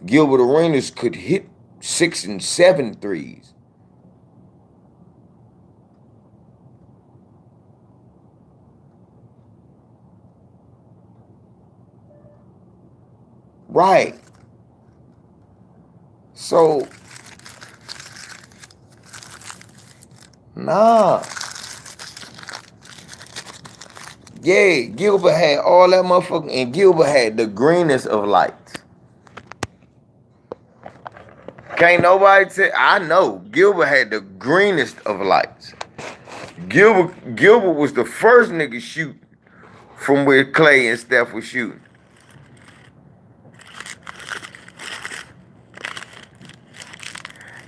Gilbert Arenas could hit 6 and 7 threes. Right. So, nah. Yeah, Gilbert had all that motherfucking, and Gilbert had the greenest of lights. Can't nobody tell, I know, Gilbert had the greenest of lights. Gilbert was the first nigga shooting from where Clay and Steph was shooting.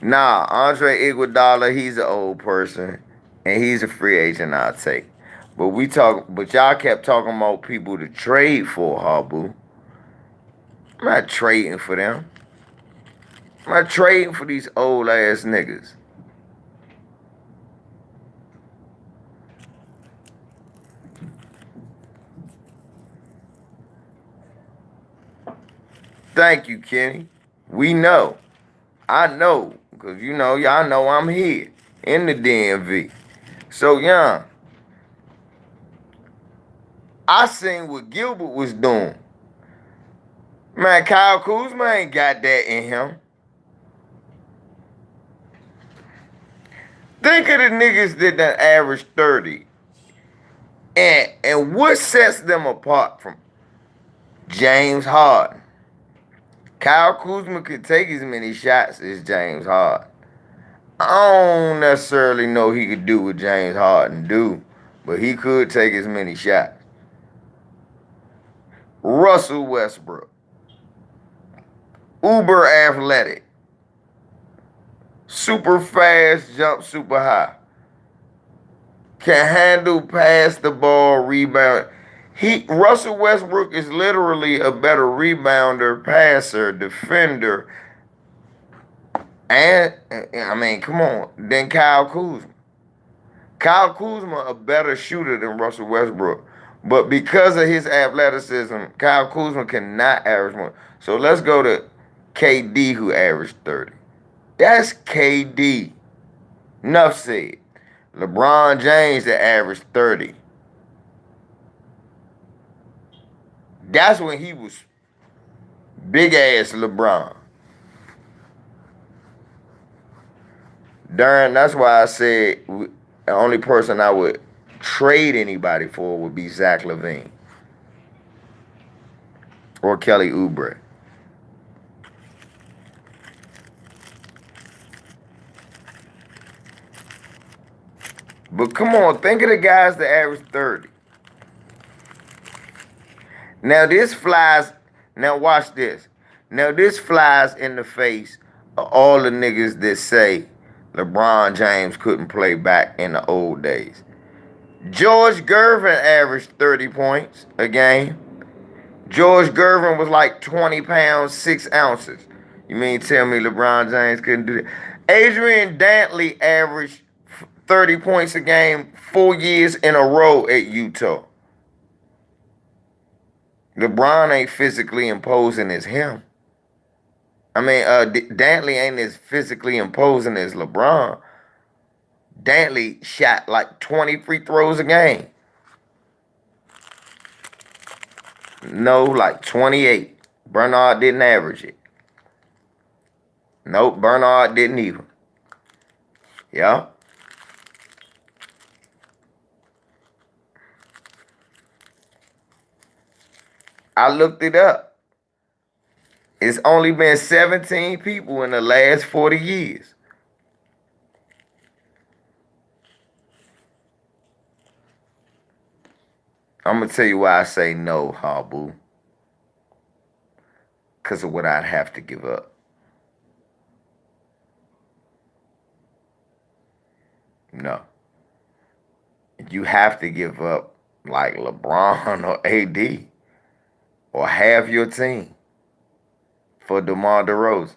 Nah, Andre Iguodala, he's an old person, and he's a free agent. I'll take. But y'all kept talking about people to trade for, Habu. I'm not trading for them. I'm not trading for these old ass niggas. Thank you, Kenny. We know. I know. Because y'all know I'm here in the DMV. So, yeah. I seen what Gilbert was doing. Man, Kyle Kuzma ain't got that in him. Think of the niggas that done average 30. And what sets them apart from James Harden? Kyle Kuzma could take as many shots as James Harden. I don't necessarily know he could do what James Harden do, but he could take as many shots. Russell Westbrook. Uber athletic. Super fast, jump super high. Can handle, pass the ball, rebound. Russell Westbrook is literally a better rebounder, passer, defender, and I mean, come on, than Kyle Kuzma. Kyle Kuzma a better shooter than Russell Westbrook. But because of his athleticism, Kyle Kuzma cannot average more. So let's go to KD, who averaged 30. That's KD. Enough said. LeBron James that averaged 30. That's when he was big ass LeBron. That's why I said the only person I would trade anybody for would be Zach LaVine or Kelly Oubre. But come on, think of the guys that average 30. Now watch this. Now this flies in the face of all the niggas that say LeBron James couldn't play back in the old days. George Gervin averaged 30 points a game. George Gervin was like 20 pounds, 6 ounces. You mean tell me LeBron James couldn't do that? Adrian Dantley averaged 30 points a game 4 years in a row at Utah. LeBron ain't physically imposing as him. I mean, Dantley ain't as physically imposing as LeBron. Dantley shot like 20 free throws a game. No, like 28. Bernard didn't average it. Nope, Bernard didn't either. Yeah. I looked it up. It's only been 17 people in the last 40 years. I'm going to tell you why I say no, Habu. Because of what I'd have to give up. No. You have to give up like LeBron or AD or half your team for DeMar DeRozan.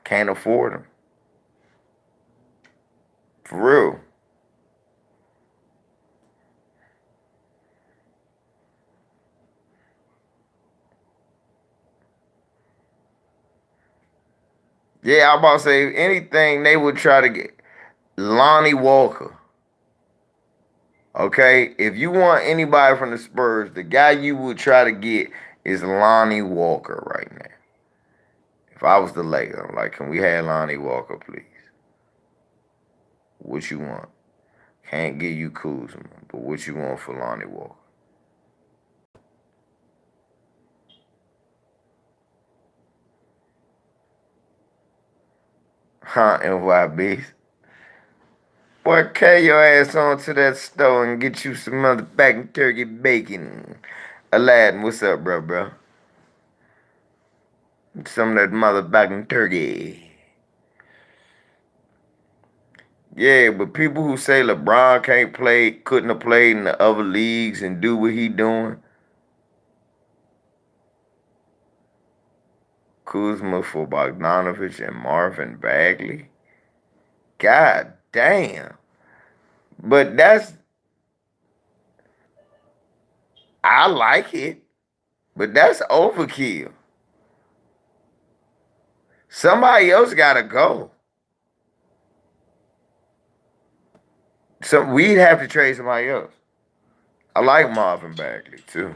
Can't afford them. For real. Yeah, I'm about to say anything they would try to get. Lonnie Walker. Okay? If you want anybody from the Spurs, the guy you would try to get is Lonnie Walker right now. If I was the Lakers, I'm like, can we have Lonnie Walker, please? What you want? Can't give you Kuzma, but what you want for Lonnie Walker? Huh, NYBs? Boy, carry your ass on to that store and get you some motherfucking turkey bacon. Aladdin, what's up, bro? Some of that motherfucking turkey. Yeah, but people who say LeBron can't play, couldn't have played in the other leagues and do what he doing. Kuzma for Bogdanovich and Marvin Bagley. God damn. But I like it, but that's overkill. Somebody else gotta go. So we'd have to trade somebody else. I like Marvin Bagley too.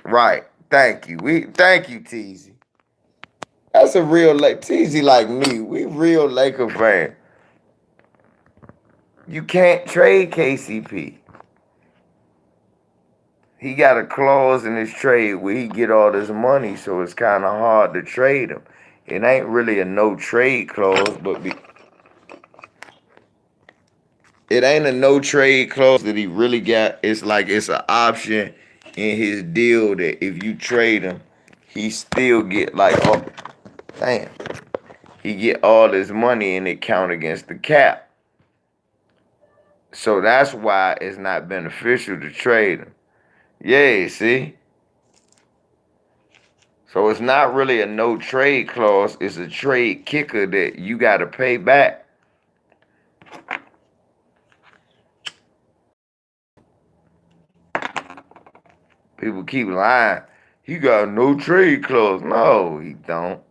Right. Thank you. Thank you, Teasy. That's a real Teasy like me. We real Laker fan. You can't trade KCP. He got a clause in his trade where he get all this money, so it's kind of hard to trade him. It ain't really a no trade clause, but it ain't a no trade clause that he really got. It's like it's an option in his deal that if you trade him, he still get like, oh, damn. He get all this money and it count against the cap. So that's why it's not beneficial to trade him. Yeah, see? So it's not really a no trade clause. It's a trade kicker that you got to pay back. People keep lying. He got no trade clause. No, he don't.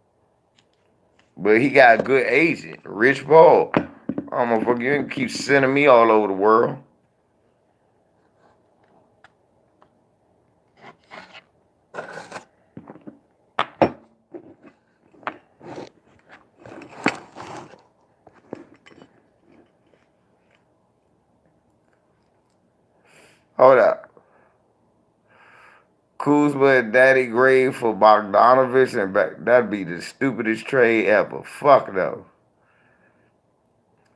But he got a good agent, Rich Paul. Oh, motherfucker, you can keep sending me all over the world. Hold up. Kuzma and Daddy Grave for Bogdanovich and back. That'd be the stupidest trade ever. Fuck no.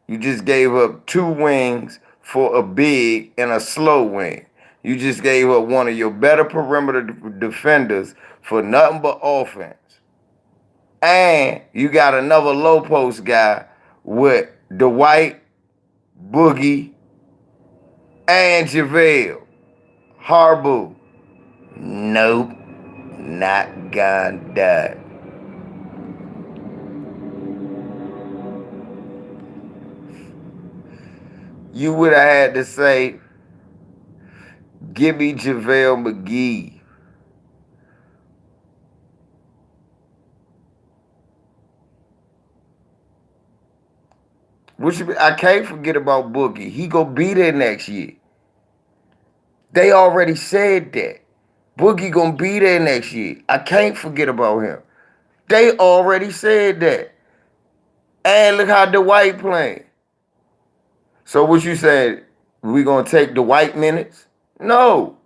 You just gave up 2 wings for a big and a slow wing. You just gave up one of your better perimeter defenders for nothing but offense. And you got another low post guy with Dwight, Boogie, and JaVale. Harbu. Nope. Not gonna die. You would have had to say, give me JaVale McGee. I can't forget about Boogie. He gonna be there next year. They already said that. Boogie gonna be there next year. I can't forget about him. They already said that. And look how Dwight playing. So what you said, we gonna take Dwight minutes? No.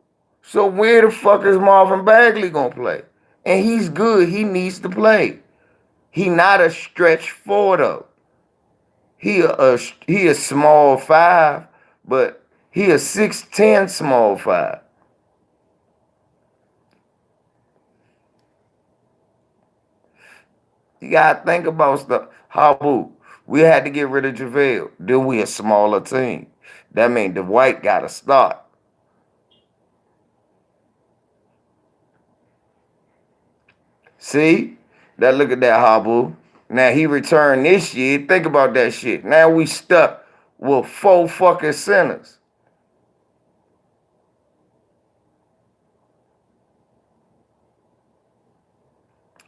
So where the fuck is Marvin Bagley gonna play? And he's good. He needs to play. He not a stretch four though. he a small 5, but he a 6'10" small 5. You gotta think about stuff. How about we had to get rid of JaVale. Then we a smaller team. That means the white gotta start. See? That look at that Habu. Now he returned this year. Think about that shit. Now we stuck with 4 fucking centers.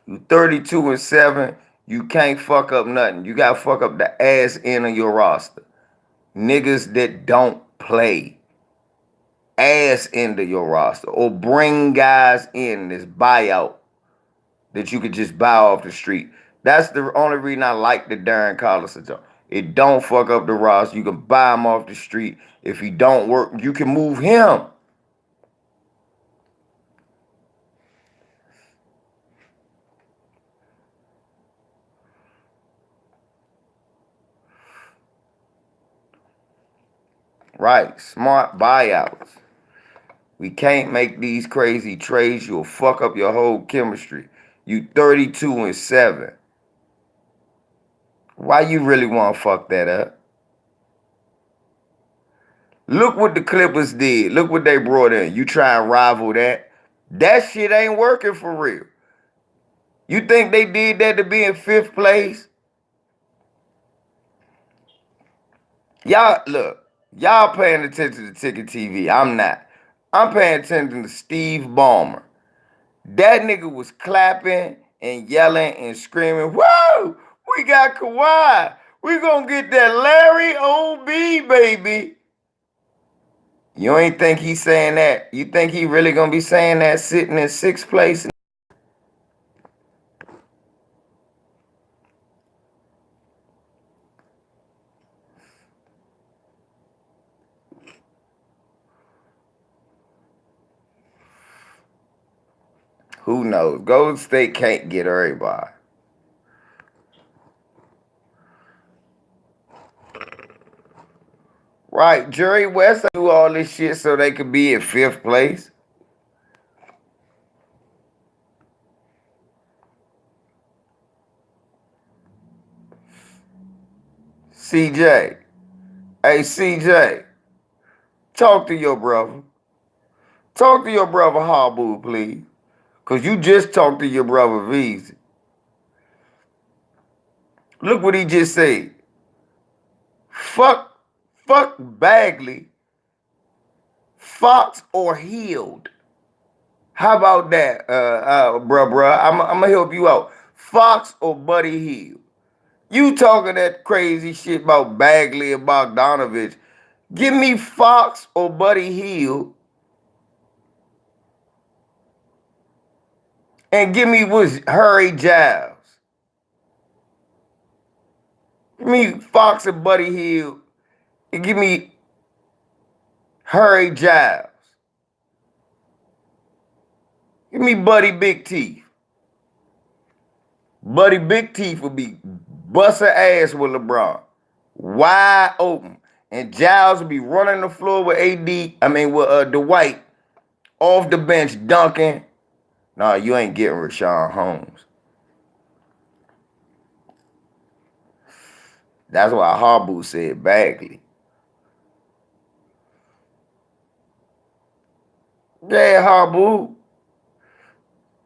You 32-7. You can't fuck up nothing. You gotta fuck up the ass end of your roster. Niggas that don't play. Ass end of your roster. Or bring guys in this buyout that you could just buy off the street. That's the only reason I like the Darren Collison job. It don't fuck up the roster. You can buy him off the street. If he don't work, you can move him. Right, smart buyouts. We can't make these crazy trades. You'll fuck up your whole chemistry. You 32-7. Why you really want to fuck that up? Look what the Clippers did. Look what they brought in. You try and rival that. That shit ain't working for real. You think they did that to be in 5th place? Y'all, look. Y'all paying attention to Ticket TV. I'm not. I'm paying attention to Steve Ballmer. That nigga was clapping and yelling and screaming, whoa, we got Kawhi. We gonna get that Larry OB, baby. You ain't think he's saying that? You think he really gonna be saying that sitting in 6th place? Who knows? Golden State can't get everybody. Right, Jerry West do all this shit so they could be in 5th place. CJ. Hey, CJ. Talk to your brother. Talk to your brother Habu, please. Because you just talked to your brother Veezy. Look what he just said. Fuck Bagley, Fox, or Healed. How about that, bruh? I'm going to help you out. Fox or Buddy Hield. You talking that crazy shit about Bagley and Bogdanovich. Give me Fox or Buddy Hield. And give me Harry Giles. Give me Fox and Buddy Hield. And give me Harry Giles. Give me Buddy Big Teeth. Buddy Big Teeth would be busting ass with LeBron. Wide open. And Giles would be running the floor with with Dwight off the bench dunking. Nah, you ain't getting Rashawn Holmes. That's why Harbu said Bagley. Yeah, Harbu.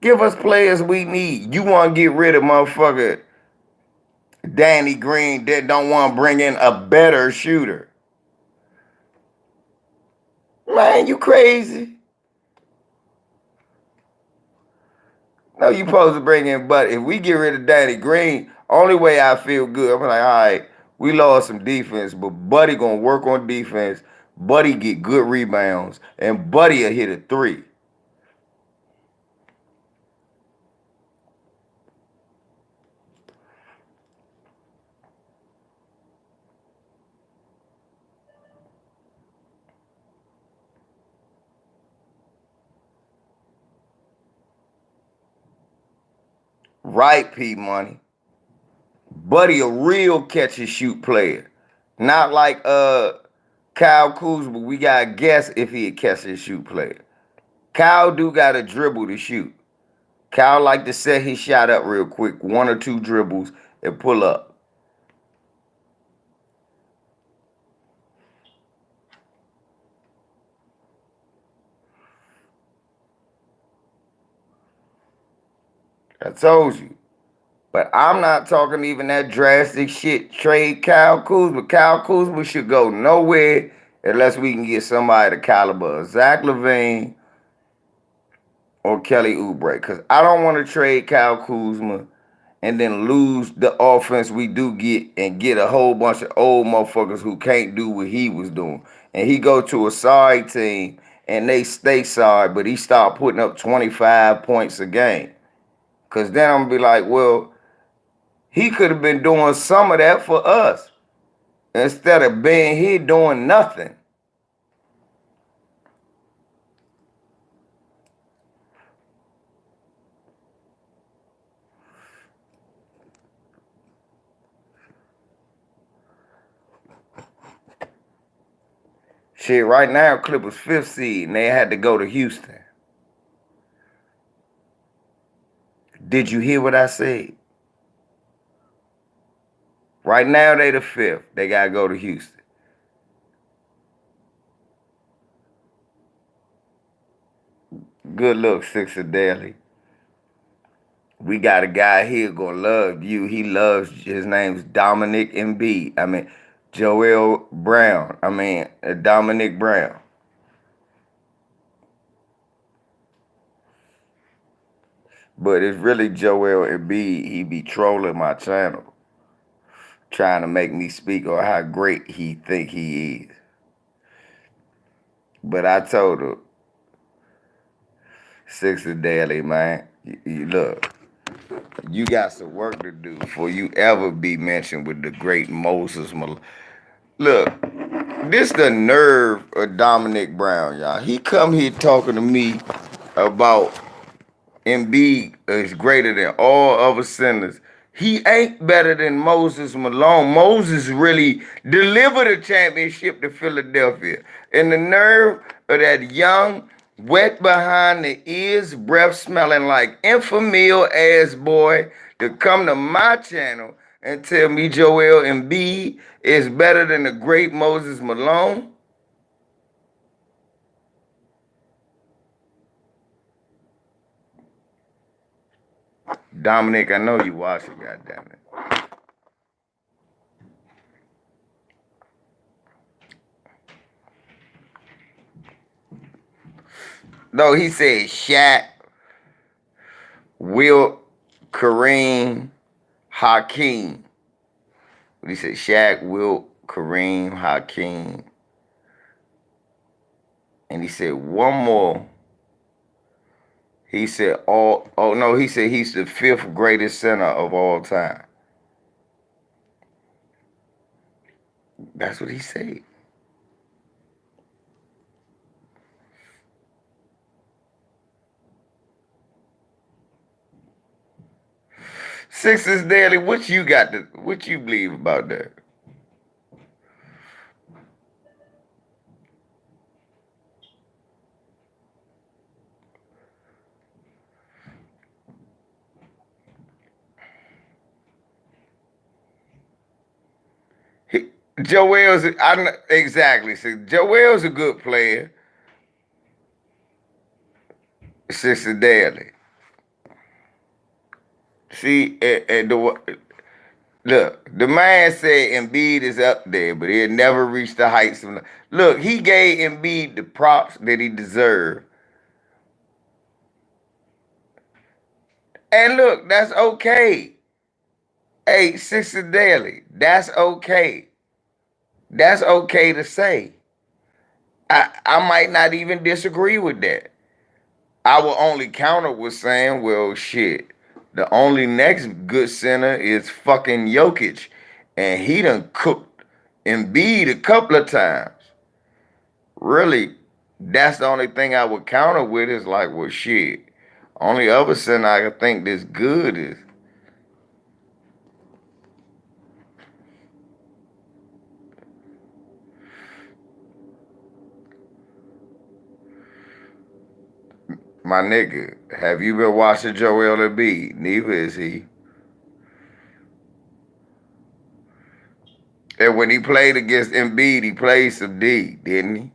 Give us players we need. You want to get rid of motherfucker Danny Green that don't want to bring in a better shooter. Man, you crazy. No, you supposed to bring in, but if we get rid of Danny Green, only way I feel good, I'm like, all right, we lost some defense, but Buddy gonna work on defense. Buddy get good rebounds, and Buddy will hit a 3. Right, P Money. but he a real catch and shoot player. Not like Kyle Kuzma. We gotta guess if he a catch and shoot player. Kyle do gotta dribble to shoot. Kyle like to set his shot up real quick, 1 or 2 dribbles and pull up. I told you. But I'm not talking even that drastic shit. Trade Kyle Kuzma. Kyle Kuzma should go nowhere unless we can get somebody the caliber of Zach LaVine or Kelly Oubre. Because I don't want to trade Kyle Kuzma and then lose the offense we do get and get a whole bunch of old motherfuckers who can't do what he was doing. And he go to a sorry team and they stay sorry, but he start putting up 25 points a game. Because then I'm going to be like, well, he could have been doing some of that for us instead of being here doing nothing. Shit, right now, Clippers 5th seed, and they had to go to Houston. Did you hear what I said? Right now, they the 5th. They got to go to Houston. Good look, Sixer Daily. We got a guy here gonna love you. He loves, his name's Dominic Embiid. I mean, Joel Brown. Dominic Brown. But it's really Joel Embiid. He be trolling my channel, trying to make me speak on how great he think he is. But I told him, Sixer Daily, man, you look, you got some work to do before you ever be mentioned with the great Moses Malone. Look, this the nerve of Dominic Brown, y'all. He come here talking to me about Embiid is greater than all other centers. He ain't better than Moses Malone. Moses really delivered a championship to Philadelphia. And the nerve of that young, wet behind the ears, breath smelling like infamil ass boy to come to my channel and tell me Joel Embiid is better than the great Moses Malone. Dominic, I know you watching, goddammit. No, he said Shaq, Will, Kareem, Hakeem. He said Shaq, Will, Kareem, Hakeem. And he said one more. He said he said he's the 5th greatest center of all time. That's what he said. Sixers Daily, what you believe about that? Exactly. So Joel's a good player. Sixer Daily. See, look, the man said Embiid is up there, but he'll never reach the heights of. Look, he gave Embiid the props that he deserved. And look, that's okay. Hey, Sixer Daily, that's okay. That's okay to say. I might not even disagree with that. I will only counter with saying, well, shit, the only next good center is fucking Jokic. And he done cooked Embiid a couple of times. Really, that's the only thing I would counter with is like, well, shit. Only other center I can think that's good is My nigga, have you been watching Joel Embiid? Neither is he. And when he played against Embiid, he played some D, didn't he?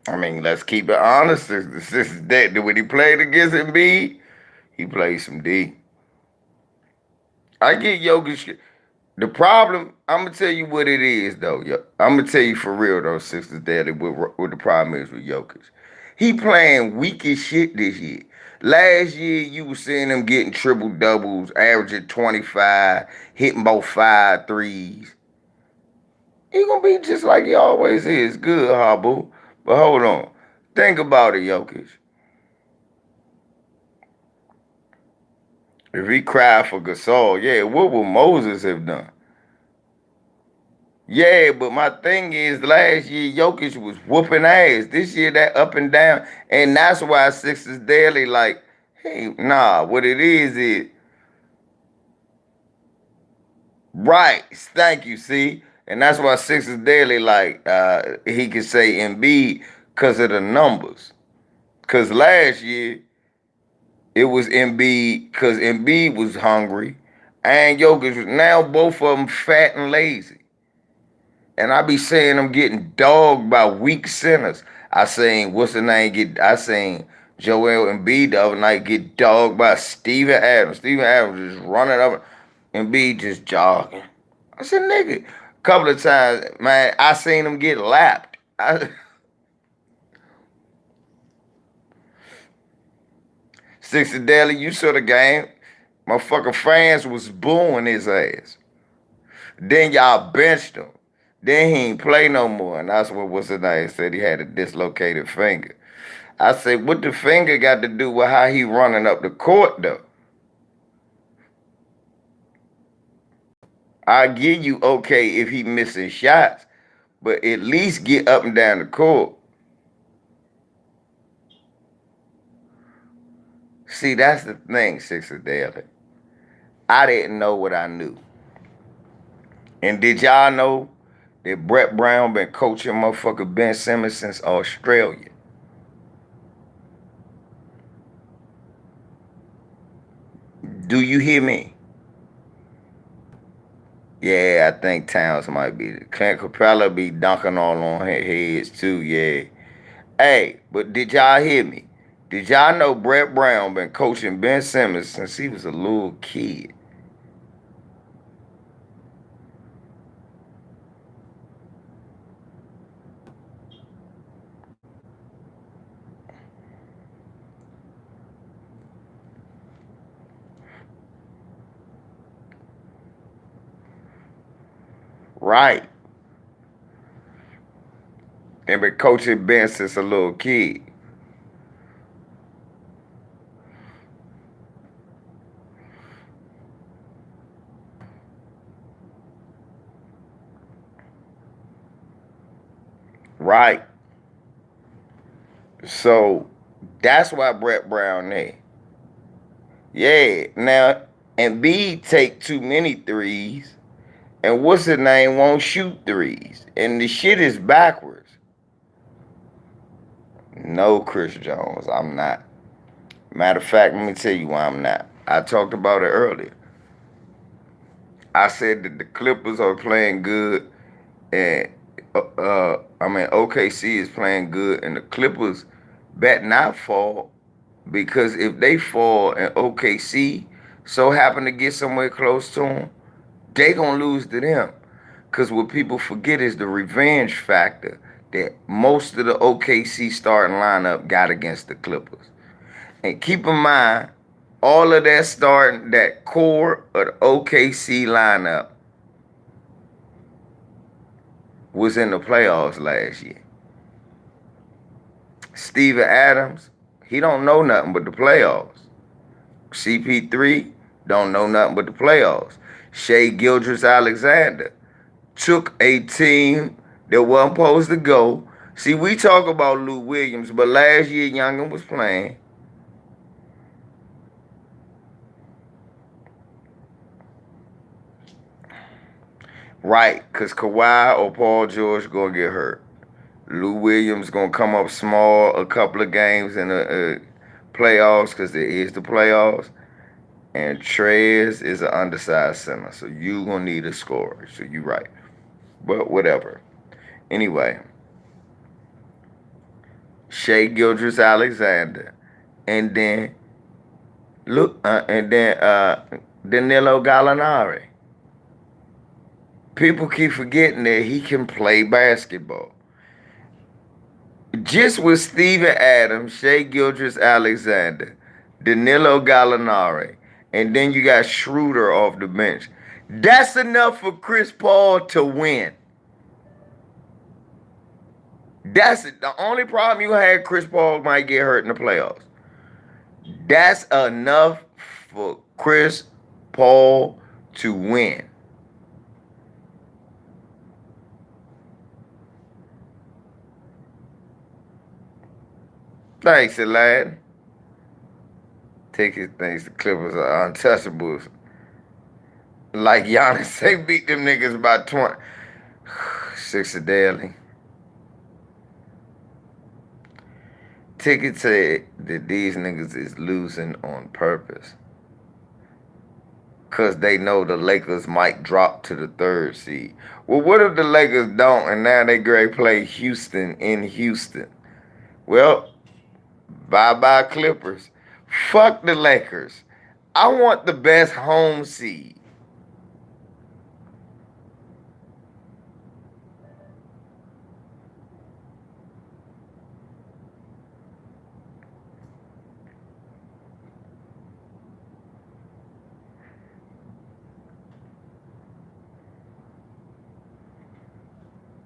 I mean, let's keep it honest. This is that. When he played against Embiid, he played some D. I get Jokic. The problem, I'm gonna tell you what it is, though. I'm gonna tell you for real, though, Sisters Daddy, what the problem is with Jokic. He playing weak as shit this year. Last year, you were seeing him getting triple doubles, averaging 25, hitting both 5 threes. He gonna be just like he always is. Good, Hobble. But hold on. Think about it, Jokic. If he cried for Gasol, yeah, what would Moses have done? Yeah, but my thing is, last year Jokic was whooping ass. This year that up and down, and that's why Sixers Daily like, hey, nah. What it is right. Thank you. See, and that's why Sixers Daily like he could say Embiid because of the numbers. Because last year it was Embiid because Embiid was hungry, and Jokic was now both of them fat and lazy. And I be saying I'm getting dogged by weak centers. I seen what's the name I seen Joel Embiid the other night get dogged by Steven Adams. Steven Adams just running up, Embiid just jogging. I said, nigga, a couple of times, man, I seen him get lapped. Sixty Daily, you saw the game. Motherfucking fans was booing his ass. Then y'all benched him. Then he ain't play no more. And that's what was the name said he had a dislocated finger. I said, what the finger got to do with how he running up the court, though? I give you okay if he missing shots, but at least get up and down the court. See, that's the thing, Sixer Daily. I didn't know what I knew. And did y'all know that Brett Brown been coaching motherfucker Ben Simmons since Australia? Do you hear me? Yeah, I think Towns might be. Clint Capella be dunking all on heads too, yeah. Hey, but did y'all hear me? Did y'all know Brett Brown been coaching Ben Simmons since he was a little kid? Right. And been coaching Ben since a little kid. Right. So that's why Brett Brown there. Yeah. Now, Embiid take too many threes, and what's his name won't shoot threes, and the shit is backwards. No, Chris Jones, I'm not. Matter of fact, let me tell you why I'm not. I talked about it earlier. I said that the Clippers are playing good, and OKC is playing good, and the Clippers bet not fall, because if they fall and OKC so happen to get somewhere close to them, they gonna lose to them. Because what people forget is the revenge factor that most of the OKC starting lineup got against the Clippers. And keep in mind, all of that core of the OKC lineup was in the playoffs last year. Steven Adams, he don't know nothing but the playoffs. CP3 don't know nothing but the playoffs. Shea Gilgeous-Alexander took a team that wasn't supposed to go. See, we talk about Lou Williams, but last year Youngin was playing. Right, because Kawhi or Paul George gonna get hurt. Lou Williams gonna come up small a couple of games in the playoffs because there is the playoffs. And Trez is an undersized center, so you gonna need a scorer. So you right, but whatever. Anyway, Shea Gilgeous-Alexander, and then Danilo Gallinari. People keep forgetting that he can play basketball. Just with Steven Adams, Shea Gilgeous-Alexander, Danilo Gallinari, and then you got Schroeder off the bench. That's enough for Chris Paul to win. That's it. The only problem you had, Chris Paul might get hurt in the playoffs. That's enough for Chris Paul to win. Thanks, Aladdin. Ticket thinks the Clippers are untouchables. Like Giannis, they beat them niggas by 20. Six a daily. Ticket said that these niggas is losing on purpose. Because they know the Lakers might drop to the 3rd seed. Well, what if the Lakers don't and now they great play Houston in Houston? Well, bye-bye Clippers. Fuck the Lakers. I want the best home seed.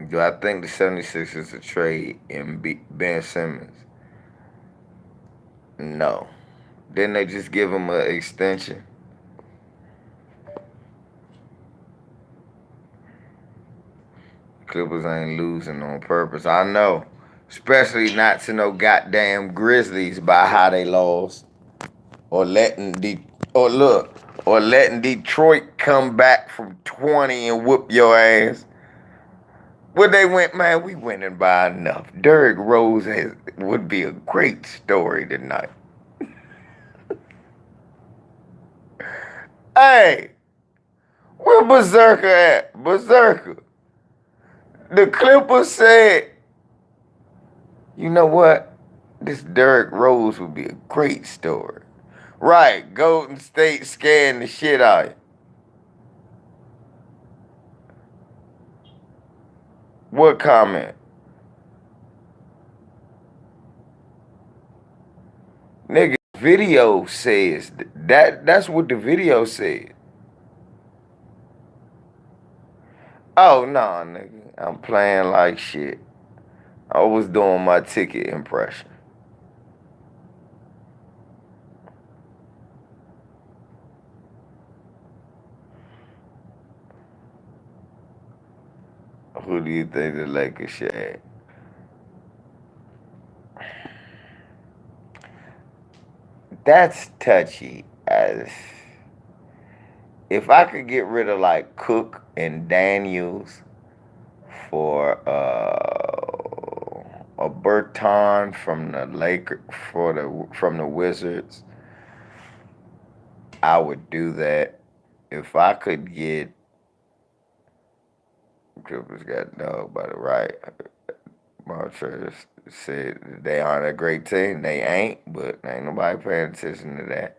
Do I think the 76ers will trade Ben Simmons? No. Didn't they just give him an extension? Clippers ain't losing on purpose. I know. Especially not to no goddamn Grizzlies by how they lost. Or letting Detroit come back from 20 and whoop your ass. When they went, man, we winning by enough. Derrick Rose would be a great story tonight. Hey, where Berserker at? Berserker. The Clippers said, you know what? This Derrick Rose would be a great story. Right, Golden State scaring the shit out of you. What comment? Nigga, video says that's what the video said. Oh no, nigga. I'm playing like shit. I was doing my ticket impression. Who do you think the Lakers should add? That's touchy as if I could get rid of like Cook and Daniels for a Berton from the from the Wizards, I would do that. If I could get Clippers got dog by the right. Montrez said they aren't a great team. They ain't, but ain't nobody paying attention to that.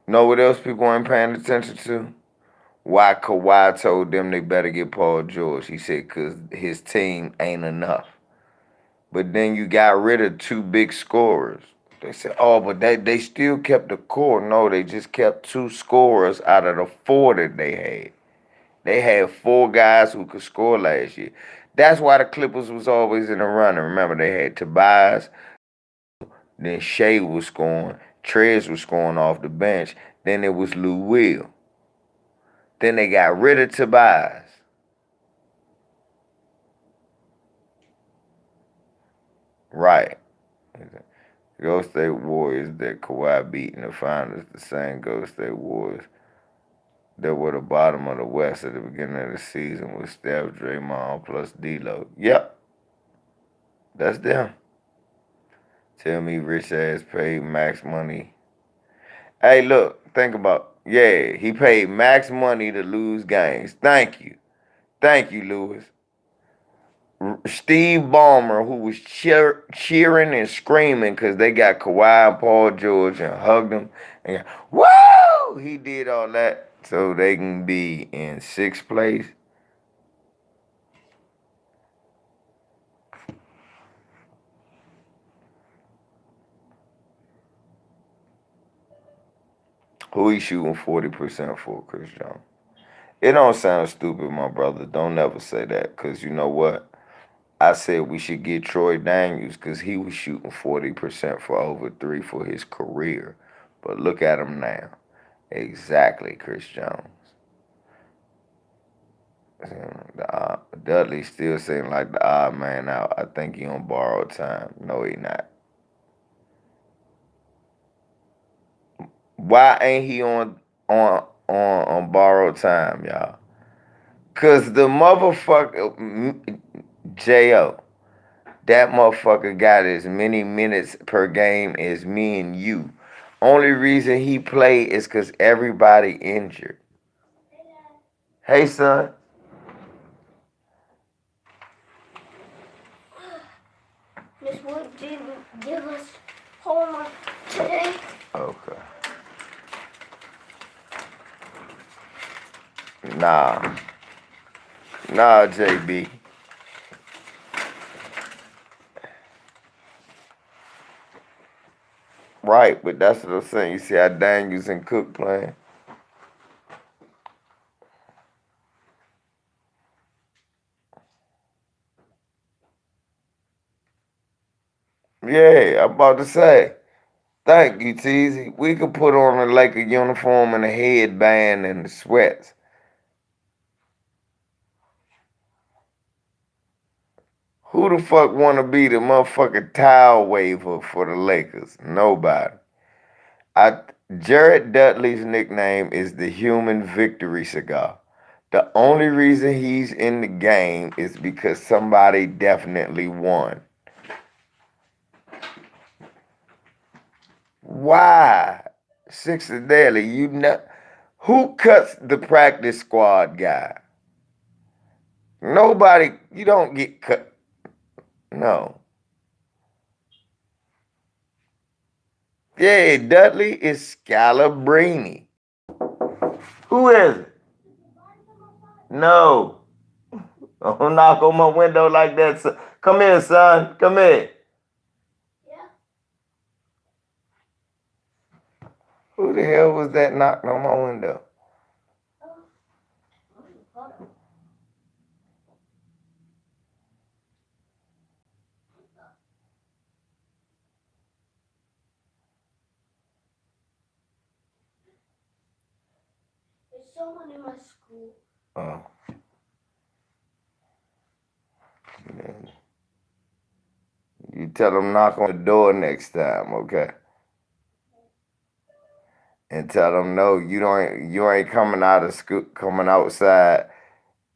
Know what else people ain't paying attention to? Why Kawhi told them they better get Paul George. He said because his team ain't enough. But then you got rid of 2 big scorers. They said, oh, but they still kept the core. No, they just kept 2 scorers out of the 4 that they had. They had 4 guys who could score last year. That's why the Clippers was always in the running. Remember, they had Tobias, then Shea was scoring, Trez was scoring off the bench, then it was Lou Will. Then they got rid of Tobias. Right. Golden State Warriors that Kawhi beat in the finals, the same Golden State Warriors that were the bottom of the West at the beginning of the season with Steph, Draymond, plus D-Lo. Yep, that's them. Tell me rich ass paid max money. Hey, look, think about, yeah, he paid max money to lose games. Thank you. Thank you, Lewis. Steve Ballmer, who was cheering and screaming because they got Kawhi and Paul George and hugged him. And woo! He did all that so they can be in 6th place. Who he shooting 40% for, Chris Jones? It don't sound stupid, my brother. Don't never say that, because you know what? I said we should get Troy Daniels because he was shooting 40% for over 3 for his career. But look at him now. Exactly, Chris Jones. Dudley still seems like the odd man out. I think he on borrowed time. No, he not. Why ain't he on borrowed time, y'all? Cause the motherfucker J.O., that motherfucker got as many minutes per game as me and you. Only reason he played is cause everybody injured. Hey, son. Miss Wood didn't give us homework today. Okay. Nah, JB. Right, but that's what I'm saying. You see how Daniels and Cook playing? Yeah, I'm about to say. Thank you, Teasy. We could put on a Laker uniform and a headband and the sweats. Who the fuck want to be the motherfucking towel waver for the Lakers? Nobody. Jared Dudley's nickname is the Human Victory Cigar. The only reason he's in the game is because somebody definitely won. Why? Sixer Daily, you know who cuts the practice squad guy? Nobody, you don't get cut. No. Yeah, Dudley is Scalabrini. Who is it? No. Don't knock on my window like that. Son. Come here, son. Come here. Yeah. Who the hell was that knocking on my window? There's someone in my school. Oh. Man. You tell them knock on the door next time, okay? And tell them no, you ain't coming out of school, coming outside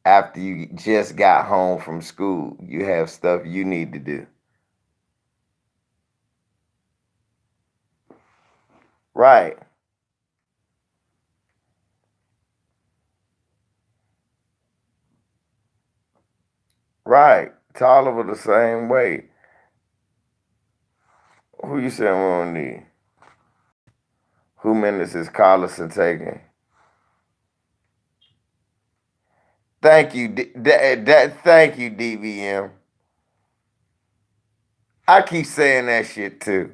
after you just got home from school. You have stuff you need to do. Right. Right. Tolliver the same way. Who you saying we don't need? Who minutes is Collison taking? Thank you, thank you, DVM. I keep saying that shit too.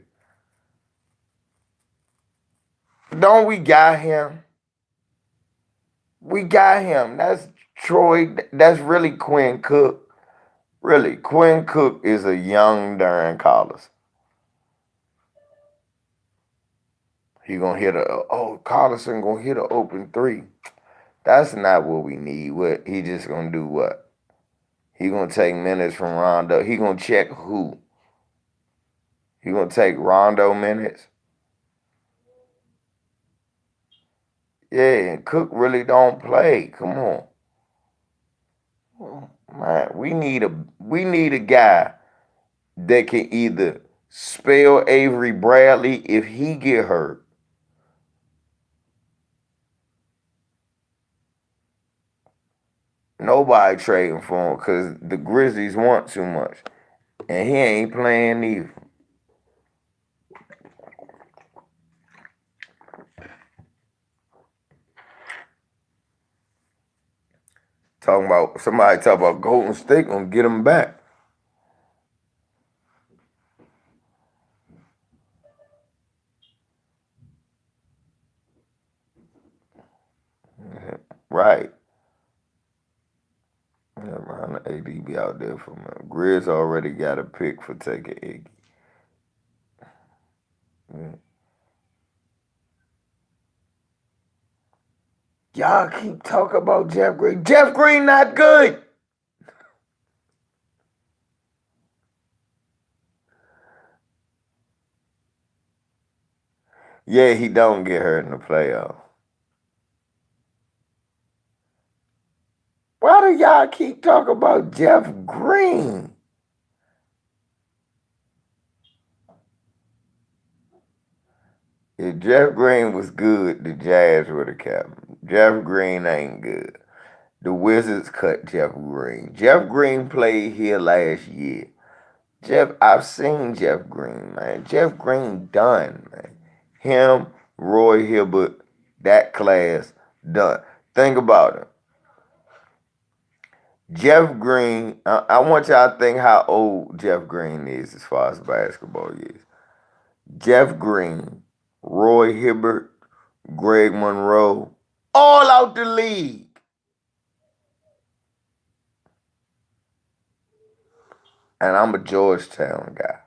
Don't we got him? We got him. That's Troy. That's really Quinn Cook. Really, Quinn Cook is a young Darren Collison. He gonna hit Collison gonna hit an open 3. That's not what we need. What he just gonna do? What he gonna take minutes from Rondo? He gonna check who? He gonna take Rondo minutes? Yeah, and Cook really don't play. Come on. Man, we need a guy that can either spell Avery Bradley if he get hurt. Nobody trading for him because the Grizzlies want too much. And he ain't playing either. Somebody talk about Golden State gonna get him back. Right. Yeah, AD be out there for me. Grizz already got a pick for taking Iggy. Yeah. Y'all keep talking about Jeff Green. Jeff Green not good. Yeah, he don't get hurt in the playoffs. Why do y'all keep talking about Jeff Green? If Jeff Green was good, the Jazz would have kept him. Jeff Green ain't good. The Wizards cut Jeff Green. Jeff Green played here last year. I've seen Jeff Green, man. Jeff Green done, man. Him, Roy Hibbert, that class, done. Think about it. Jeff Green, I want y'all to think how old Jeff Green is as far as basketball is. Jeff Green, Roy Hibbert, Greg Monroe, all out the league. And I'm a Georgetown guy.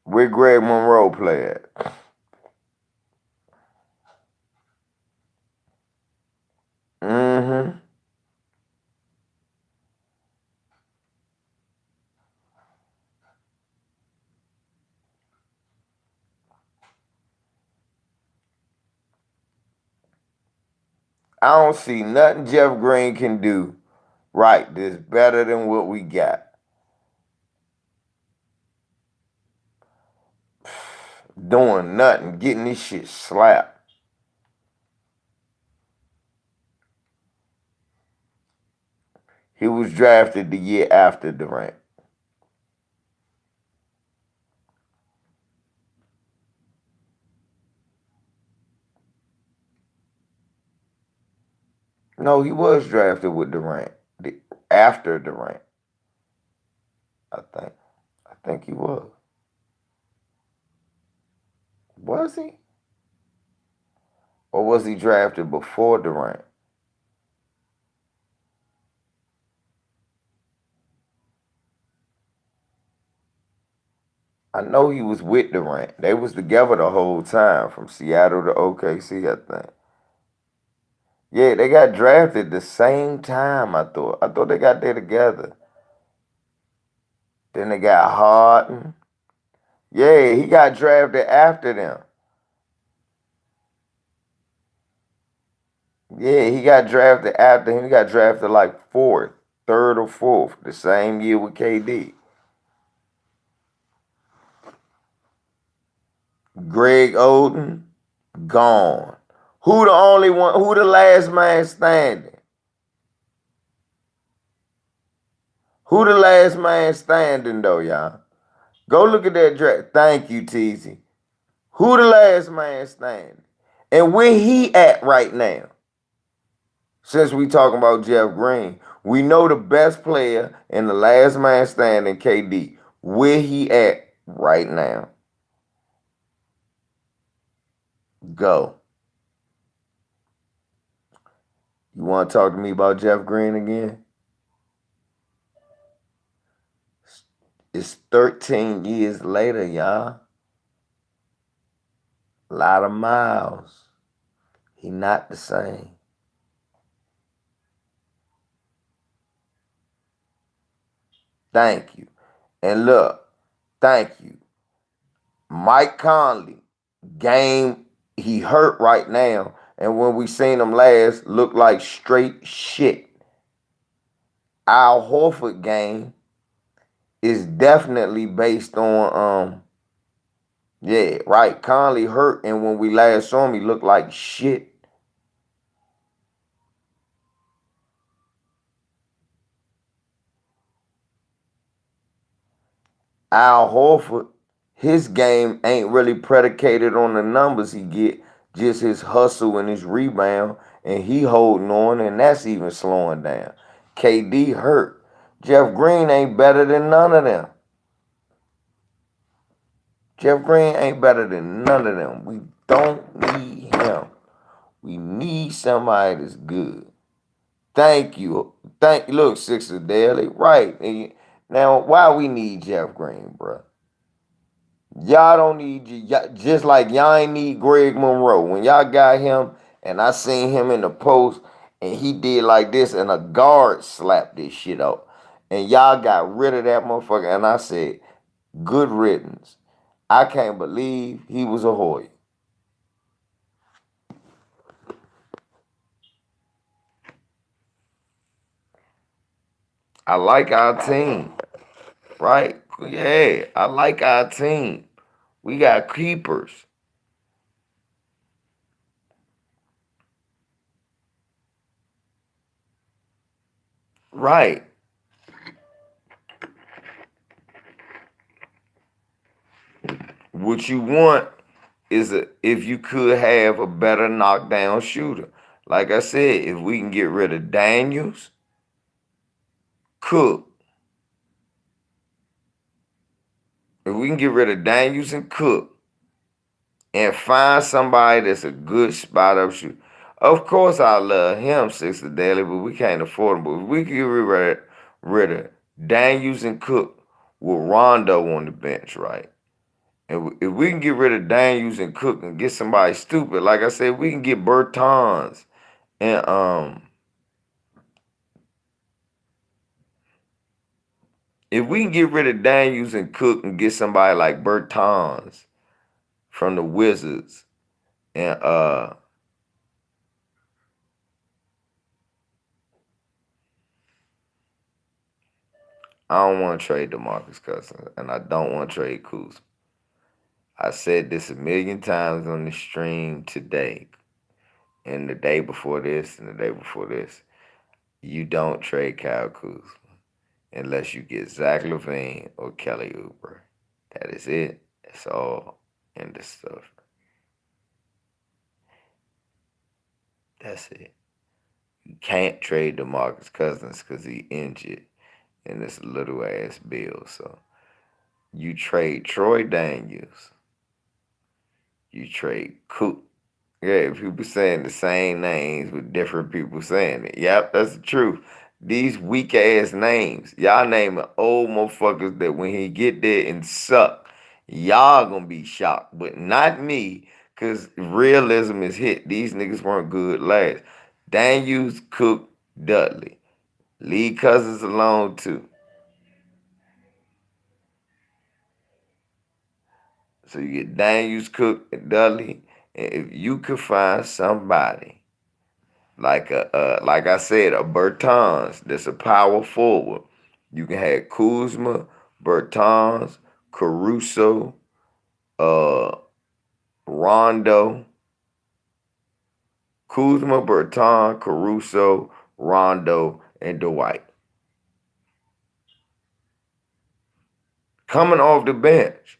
Where Greg Monroe play at? Mm-hmm. I don't see nothing Jeff Green can do right that's better than what we got. Doing nothing, getting this shit slapped. He was drafted the year after Durant. No, he was drafted with Durant. After Durant. I think he was. Was he? Or was he drafted before Durant? I know he was with Durant. They was together the whole time from Seattle to OKC, I think. Yeah, they got drafted the same time, I thought. I thought they got there together. Then they got Harden. Yeah, he got drafted after them. Yeah, he got drafted after him. He got drafted like fourth, third or fourth, the same year with KD. Greg Oden, gone. Who the only one? Who the last man standing? Who the last man standing though, y'all? Go look at that draft. Thank you, TZ. Who the last man standing? And where he at right now? Since we talking about Jeff Green, we know the best player and the last man standing, KD. Where he at right now? Go. You want to talk to me about Jeff Green again? It's 13 years later, y'all. A lot of miles. He not the same. Thank you. And look, thank you. Mike Conley, game, he hurt right now. And when we seen him last, looked like straight shit. Al Horford game is definitely based on, yeah, right. Conley hurt, and when we last saw him, he looked like shit. Al Horford, his game ain't really predicated on the numbers he get, just his hustle and his rebound, and he holding on, and that's even slowing down. KD hurt. Jeff Green ain't better than none of them. Jeff Green ain't better than none of them. We don't need him. We need somebody that's good. Thank you. Look, Sixer Daily, right. Now, why we need Jeff Green, bro? Y'all don't need you. Just like y'all ain't need Greg Monroe. When y'all got him, and I seen him in the post, and he did like this, and a guard slapped this shit up. And y'all got rid of that motherfucker. And I said, good riddance. I can't believe he was a Hoya. I like our team. Right? Yeah, I like our team. We got keepers. Right. What you want is if you could have a better knockdown shooter. Like I said, if we can get rid of Daniels, Cook. If we can get rid of Daniels and Cook and find somebody that's a good spot up shooter. Of course I love him, Sixer Daily, but we can't afford him. But if we can get rid of Daniels and Cook with Rondo on the bench, right? And if we can get rid of Daniels and Cook and get somebody stupid, like I said, we can get Bertans and if we can get rid of Daniels and Cook and get somebody like Bertans from the Wizards and I don't want to trade DeMarcus Cousins and I don't want to trade Kuzma. I said this a million times on the stream today and the day before this and the day before this. You don't trade Kyle Kuzma unless you get Zach LaVine or Kelly Oubre. That is it. That's all in the stuff. That's it. You can't trade DeMarcus Cousins because he injured in this little ass bill. So you trade Troy Daniels. You trade Cook. Yeah, people saying the same names with different people saying it. Yep, that's the truth. These weak ass names. Y'all naming old motherfuckers that when he get there and suck, y'all gonna be shocked. But not me, because realism is hit. These niggas weren't good last. Daniels, Cook, Dudley. Leave Cousins alone too. So you get Daniels, Cook, and Dudley. And if you could find somebody like like I said, a Bertans that's a power forward, you can have Kuzma, Bertans, Caruso, Rondo, Kuzma, Bertans, Caruso, Rondo, and Dwight. Coming off the bench.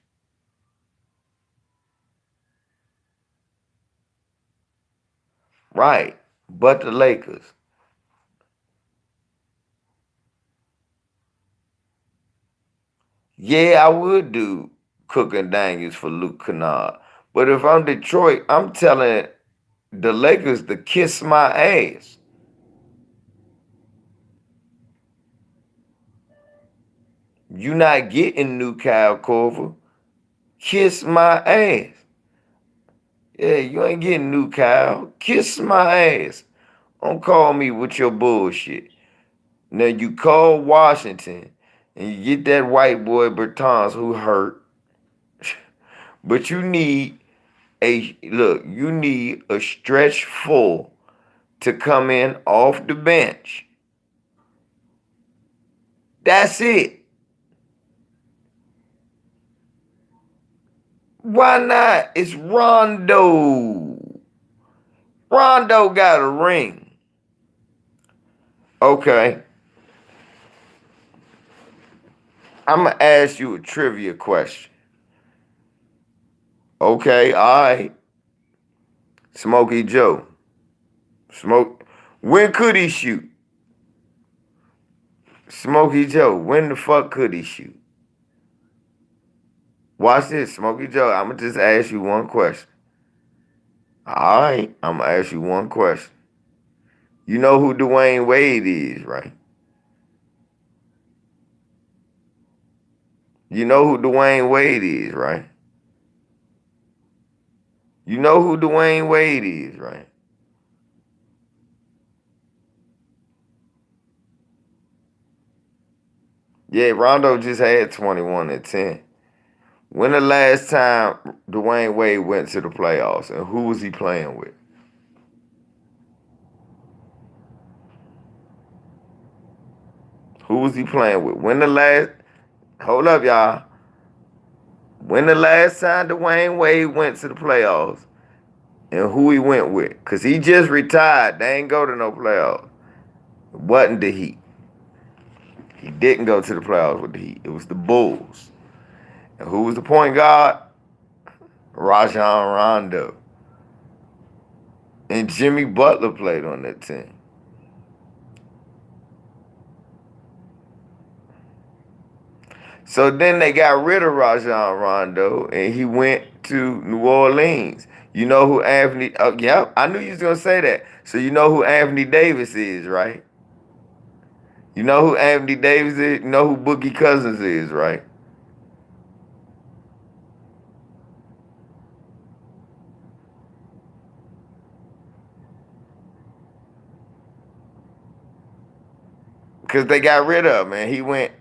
Right. But the Lakers. Yeah, I would do Cook and Daniels for Luke Kennard. But if I'm Detroit, I'm telling the Lakers to kiss my ass. You not getting new Kyle Korver. Kiss my ass. Yeah, you ain't getting new Kyle. Kiss my ass. Don't call me with your bullshit. Now you call Washington and you get that white boy Bertans who hurt. But you need you need a stretch full to come in off the bench. That's it. Why not? It's Rondo. Rondo got a ring. Okay. I'm going to ask you a trivia question. Okay, all right. Smokey Joe. When could he shoot? Smokey Joe, when the fuck could he shoot? Watch this, Smokey Joe. I'm going to just ask you one question. All right, I'm going to ask you one question. You know who Dwayne Wade is, right? You know who Dwayne Wade is, right? You know who Dwayne Wade is, right? Yeah, Rondo just had 21 and 10. When the last time Dwayne Wade went to the playoffs, and who was he playing with? Who was he playing with? Hold up, y'all. When the last time Dwayne Wade went to the playoffs, and who he went with? Because he just retired. They ain't go to no playoffs. It wasn't the Heat. He didn't go to the playoffs with the Heat. It was the Bulls. And who was the point guard? Rajon Rondo. And Jimmy Butler played on that team. So then they got rid of Rajon Rondo, and he went to New Orleans. You know who Anthony... yeah, I knew you was going to say that. So you know who Anthony Davis is, right? You know who Anthony Davis is? You know who Boogie Cousins is, right? Because they got rid of him, and he went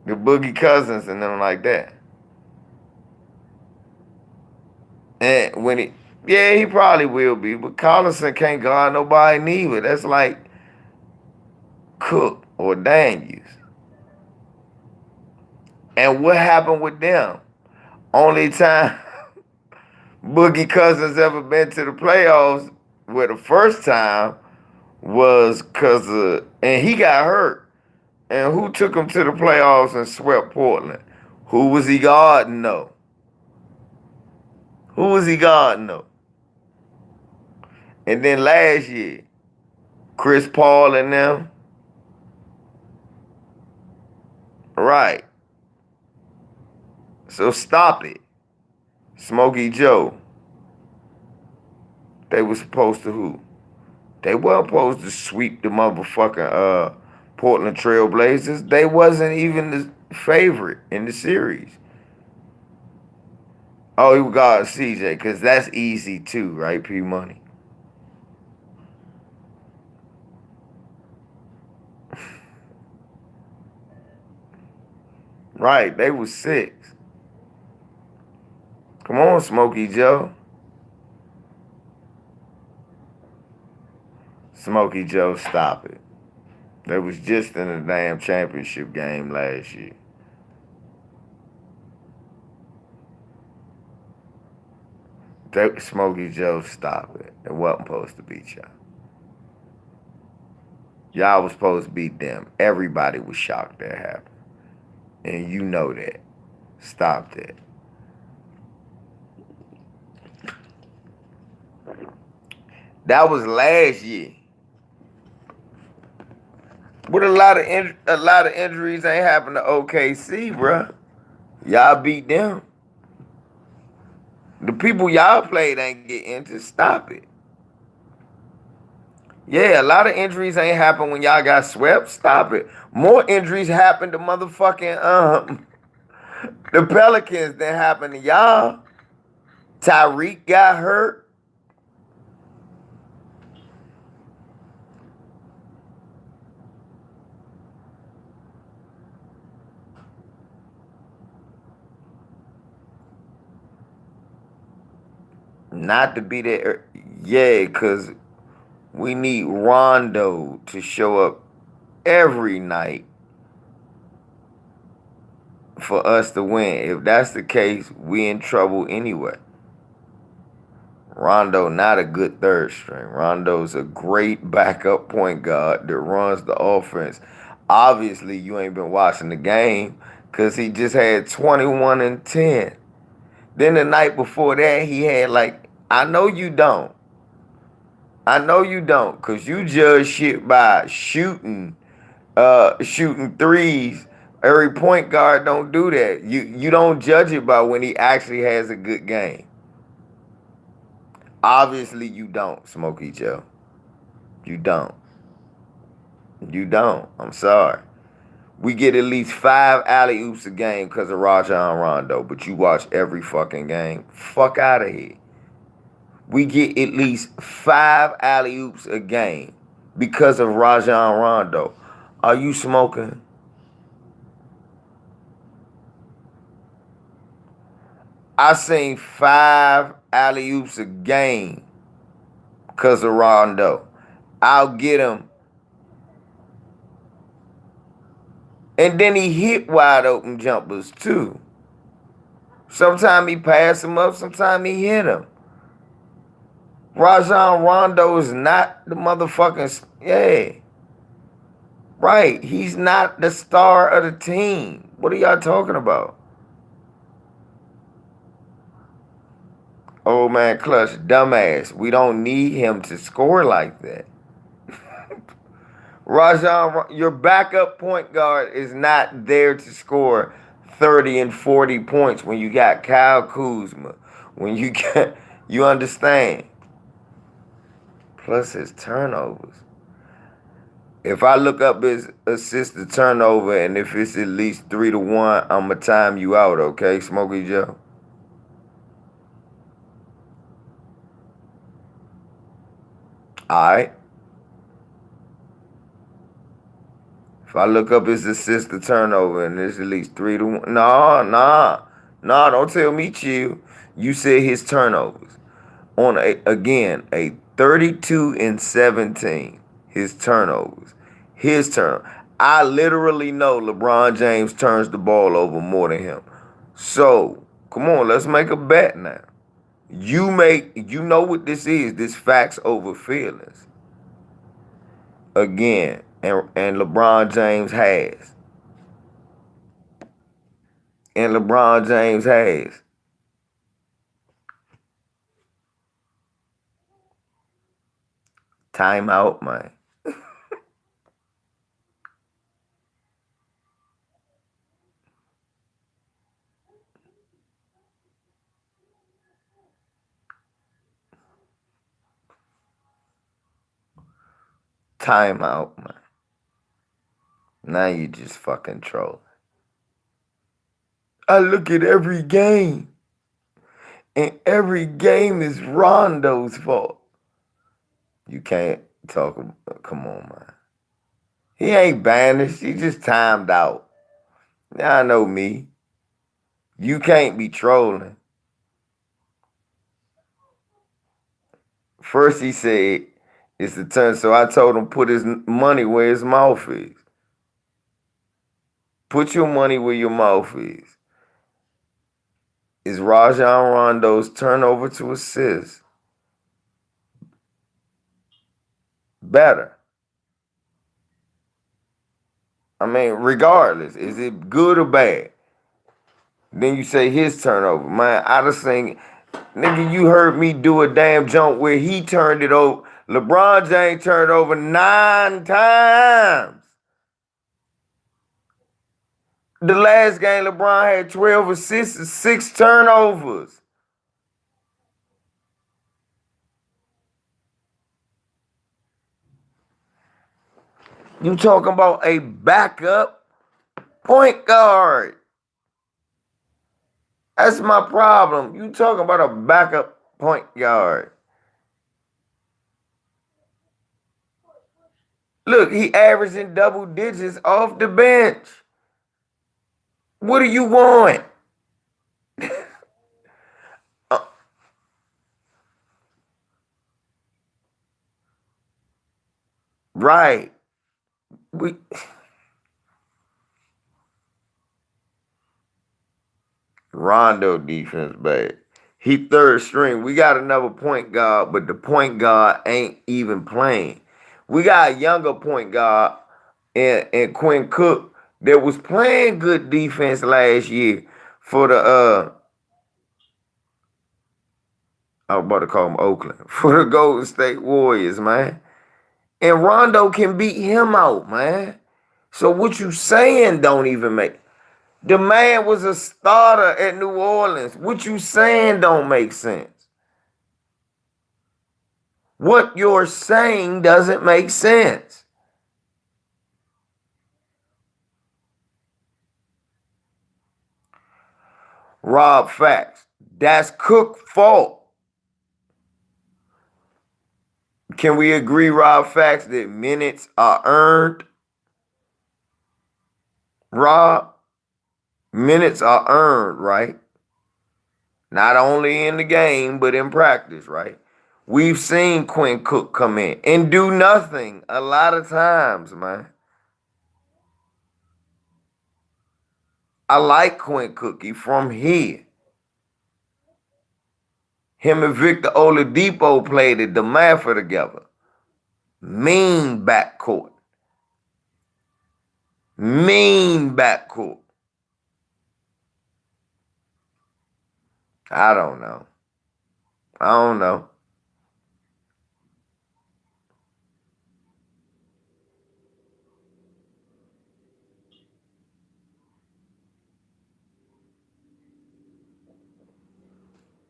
to Boogie Cousins and them like that. And when he probably will be, but Collison can't guard nobody neither. That's like Cook or Daniels. And what happened with them? Only time Boogie Cousins ever been to the playoffs, where the first time was and he got hurt. And who took him to the playoffs and swept Portland? Who was he guarding, though? Who was he guarding, though? And then last year, Chris Paul and them. Right. So stop it. Smokey Joe. They were supposed to who? They weren't supposed to sweep the motherfucking Portland Trail Blazers. They wasn't even the favorite in the series. Oh, he got CJ, because that's easy too, right, P Money? Right, they was 6. Come on, Smokey Joe. Smokey Joe, stop it. They was just in a damn championship game last year. Smokey Joe, stop it. It wasn't supposed to beat y'all. Y'all was supposed to beat them. Everybody was shocked that happened. And you know that. Stop that. That was last year. But a lot of injuries ain't happened to OKC, bruh. Y'all beat them. The people y'all played ain't get injured. Stop it. Yeah, a lot of injuries ain't happened when y'all got swept. Stop it. More injuries happened to motherfucking the Pelicans than happened to y'all. Tyreek got hurt. Not to be there. Yeah, because we need Rondo to show up every night for us to win. If that's the case, we in trouble anyway. Rondo not a good third string. Rondo's a great backup point guard that runs the offense. Obviously, you ain't been watching the game because he just had 21 and 10. Then the night before that, he had I know you don't. Because you judge shit by shooting threes. Every point guard don't do that. You don't judge it by when he actually has a good game. Obviously, you don't, Smokey Joe. You don't. I'm sorry. We get at least 5 alley-oops a game because of Rajon Rondo, but you watch every fucking game. Fuck out of here. We get at least 5 alley-oops a game because of Rajon Rondo. Are you smoking? I seen 5 alley-oops a game because of Rondo. I'll get him. And then he hit wide open jumpers too. Sometimes he passed him up, sometimes he hit him. Rajon Rondo is not the motherfucking, yeah. Right, he's not the star of the team. What are y'all talking about? Old man Clutch, dumbass. We don't need him to score like that. Rajon, your backup point guard is not there to score 30 and 40 points when you got Kyle Kuzma. When you got, you understand. Plus his turnovers. If I look up his assist to turnover and if it's at least 3-1, I'ma time you out, okay, Smokey Joe? Alright. If I look up his assist to turnover and it's at least 3-1. Nah, don't tell me chill. You said his turnovers. On a 32 and 17, his turnovers. I literally know LeBron James turns the ball over more than him. So, come on, let's make a bet now. You know what this is. This facts over feelings. Again, and LeBron James has. And LeBron James has. Time out, man. Time out, man. Now you just fucking trolling. I look at every game, and every game is Rondo's fault. You can't talk. Come on, man. He ain't banished. He just timed out. Now I know me. You can't be trolling. First he said it's the turn, so I told him put his money where his mouth is. Put your money where your mouth is. Is Rajon Rondo's turnover to assist better? I mean, regardless, is it good or bad? Then you say his turnover. Man, I just think, nigga, you heard me do a damn jump where he turned it over. LeBron James turned over 9 times. The last game, LeBron had 12 assists and 6 turnovers. You talking about a backup point guard. That's my problem. You talking about a backup point guard. Look, he averaging double digits off the bench. What do you want? Right. We Rondo defense bad. He third string. We got another point guard, but the point guard ain't even playing. We got a younger point guard and Quinn Cook that was playing good defense last year for the I was about to call him Oakland, for the Golden State Warriors, man. And Rondo can beat him out, man. So what you saying don't even make. The man was a starter at New Orleans. What you saying don't make sense. What you're saying doesn't make sense. Rob Facts. That's Cook's fault. Can we agree, Rob Facts, that minutes are earned? Rob, minutes are earned, right? Not only in the game, but in practice, right? We've seen Quinn Cook come in and do nothing a lot of times, man. I like Quinn Cook. He from here. Him and Victor Oladipo played at DeMar together. Mean backcourt. Mean backcourt. I don't know. I don't know.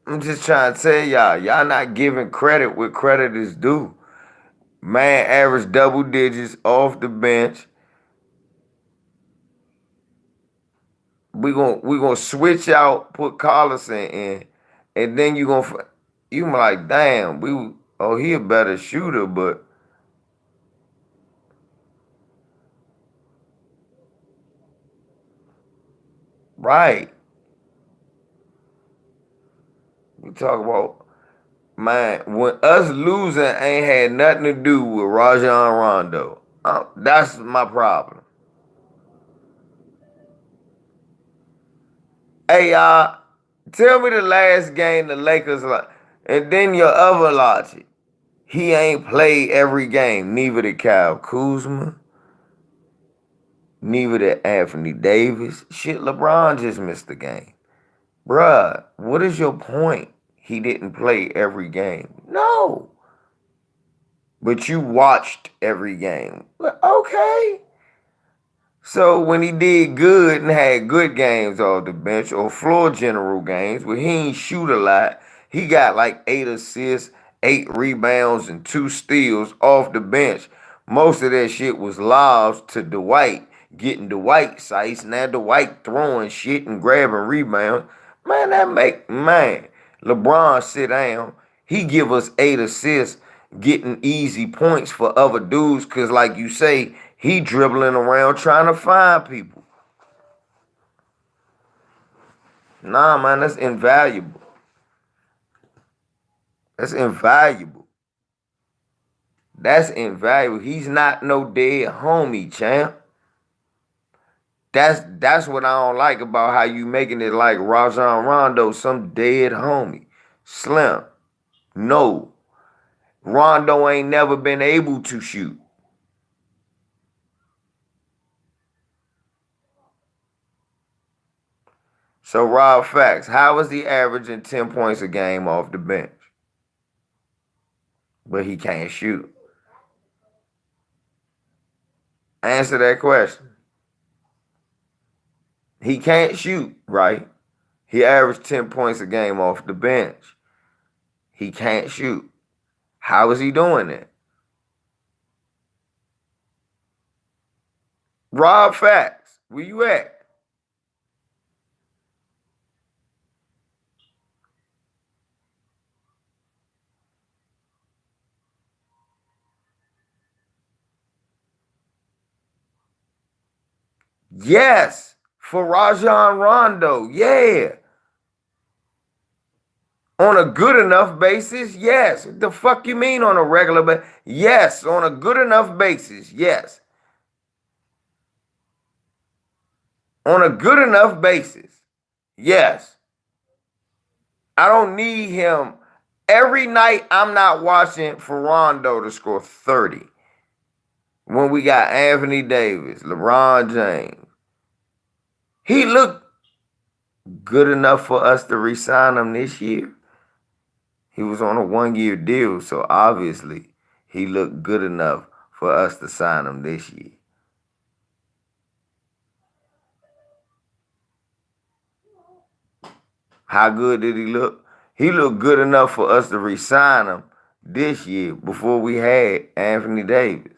I'm just trying to tell y'all not giving credit where credit is due. Man averaged double digits off the bench. We gonna switch out, put Collison in, and then you like, damn, he a better shooter, but right. We talk about, man, when us losing ain't had nothing to do with Rajon Rondo. That's my problem. Hey, y'all, tell me the last game the Lakers like, and then your other logic. He ain't played every game. Neither did Kyle Kuzma. Neither did Anthony Davis. Shit, LeBron just missed the game. Bruh, what is your point? He didn't play every game. No. But you watched every game. Okay. So when he did good and had good games off the bench or floor general games where he ain't shoot a lot, he got like 8 assists, 8 rebounds, and 2 steals off the bench. Most of that shit was lobs to Dwight, getting Dwight sights. Now Dwight throwing shit and grabbing rebounds. Man, LeBron sit down. He give us 8 assists, getting easy points for other dudes, because like you say, he dribbling around trying to find people. Nah, man, that's invaluable. That's invaluable. That's invaluable. He's not no dead homie, champ. That's what I don't like about how you making it like Rajon Rondo, some dead homie. Slim. No. Rondo ain't never been able to shoot. So, Rob Facts, how is he averaging 10 points a game off the bench? But he can't shoot. Answer that question. He can't shoot, right? He averaged 10 points a game off the bench. He can't shoot. How is he doing it? Rob Facts, where you at? Yes, for Rajon Rondo, yeah. On a good enough basis, yes. The fuck you mean on a regular basis? Yes, on a good enough basis, yes. On a good enough basis, yes. I don't need him. Every night I'm not watching for Rondo to score 30. When we got Anthony Davis, LeBron James. He looked good enough for us to re-sign him this year. He was on a 1-year deal, so obviously he looked good enough for us to sign him this year. How good did he look? He looked good enough for us to re-sign him this year before we had Anthony Davis.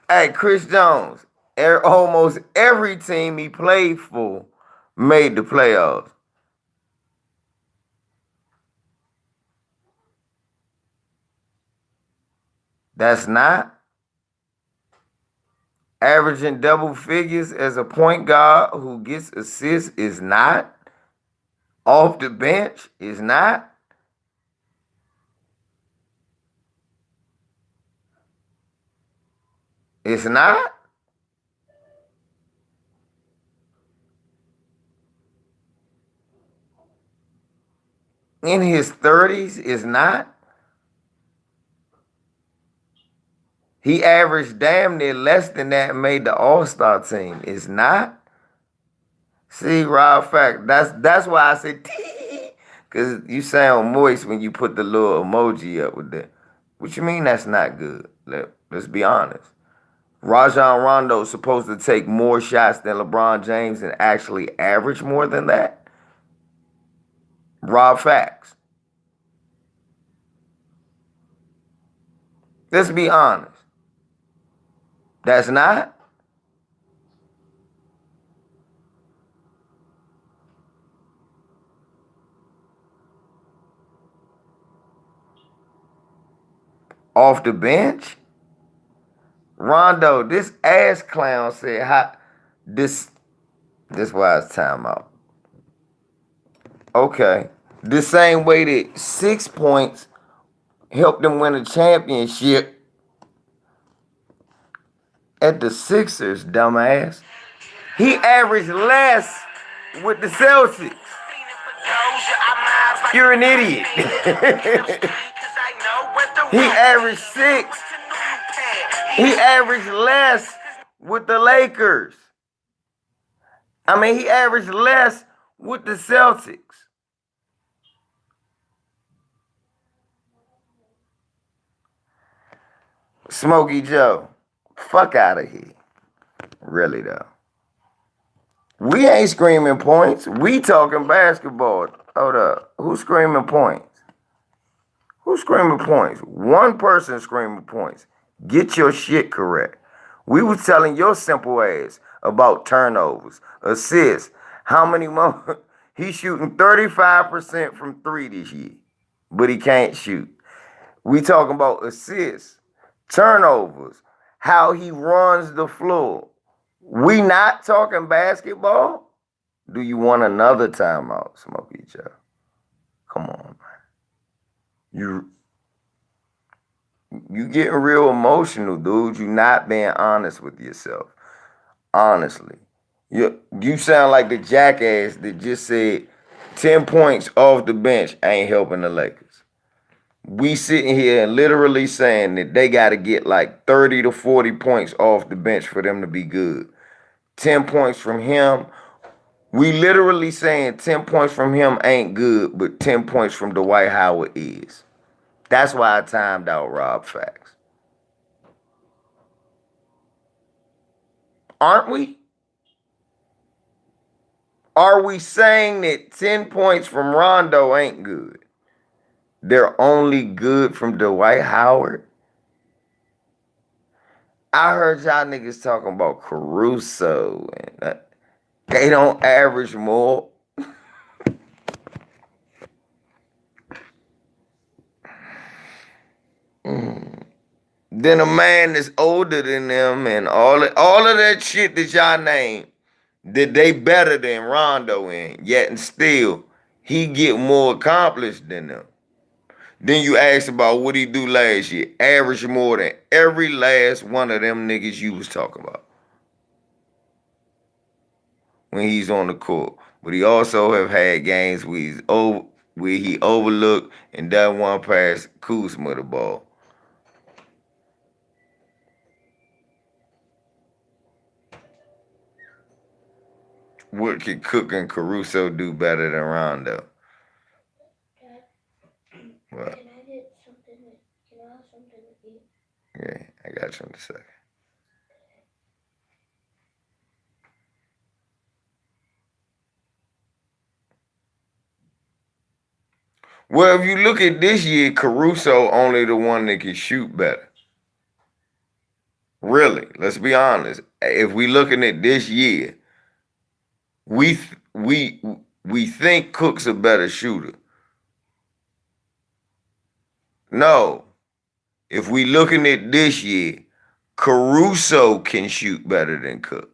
Hey, Chris Jones, almost every team he played for made the playoffs. That's not. Averaging double figures as a point guard who gets assists is not. Off the bench is not. It's not. In his 30s is not. He averaged damn near less than that and made the All-Star team. Is not. See, Rob Fact, that's why I said tee, because you sound moist when you put the little emoji up with that. What you mean that's not good? Let's be honest. Rajon Rondo is supposed to take more shots than LeBron James and actually average more than that? Rob Facts. Let's be honest. That's not. Off the bench? Rondo, this ass clown said, this why it's timeout. Okay. The same way that 6 points helped them win a championship at the Sixers, dumbass. He averaged less with the Celtics. You're an idiot. He averaged 6. He averaged less with the Lakers. I mean, he averaged less with the Celtics. Smokey Joe, fuck out of here. Really, though. We ain't screaming points. We talking basketball. Hold up. Who's screaming points? Who's screaming points? One person screaming points. Get your shit correct. We was telling your simple ass about turnovers, assists. How many more? He's shooting 35% from 3 this year, but he can't shoot. We talking about assists, turnovers, how he runs the floor. We not talking basketball? Do you want another timeout, Smokey Joe? Come on, man. You getting real emotional, dude. You not being honest with yourself. Honestly. You sound like the jackass that just said 10 points off the bench ain't helping the Lakers. We sitting here and literally saying that they got to get like 30 to 40 points off the bench for them to be good. 10 points from him. We literally saying 10 points from him ain't good, but 10 points from Dwight Howard is. That's why I timed out Rob Facts. Aren't we? Are we saying that 10 points from Rondo ain't good? They're only good from Dwight Howard? I heard y'all niggas talking about Caruso and they don't average more. than a man that's older than them and all of that shit that y'all name, that they better than Rondo in, yet and still he get more accomplished than them. Then you ask about what he do last year. Average more than every last one of them niggas you was talking about when he's on the court. But he also have had games where he overlooked and doesn't want to pass Kuzma the ball. What can Cook and Caruso do better than Rondo? Well, Can I get something? Can I have something to eat? yeah, I got you in a second. Well, if you look at this year, Caruso only the one that can shoot better. Really, let's be honest. If we looking at this year, we think Cook's a better shooter. No. If we looking at this year, Caruso can shoot better than Cook.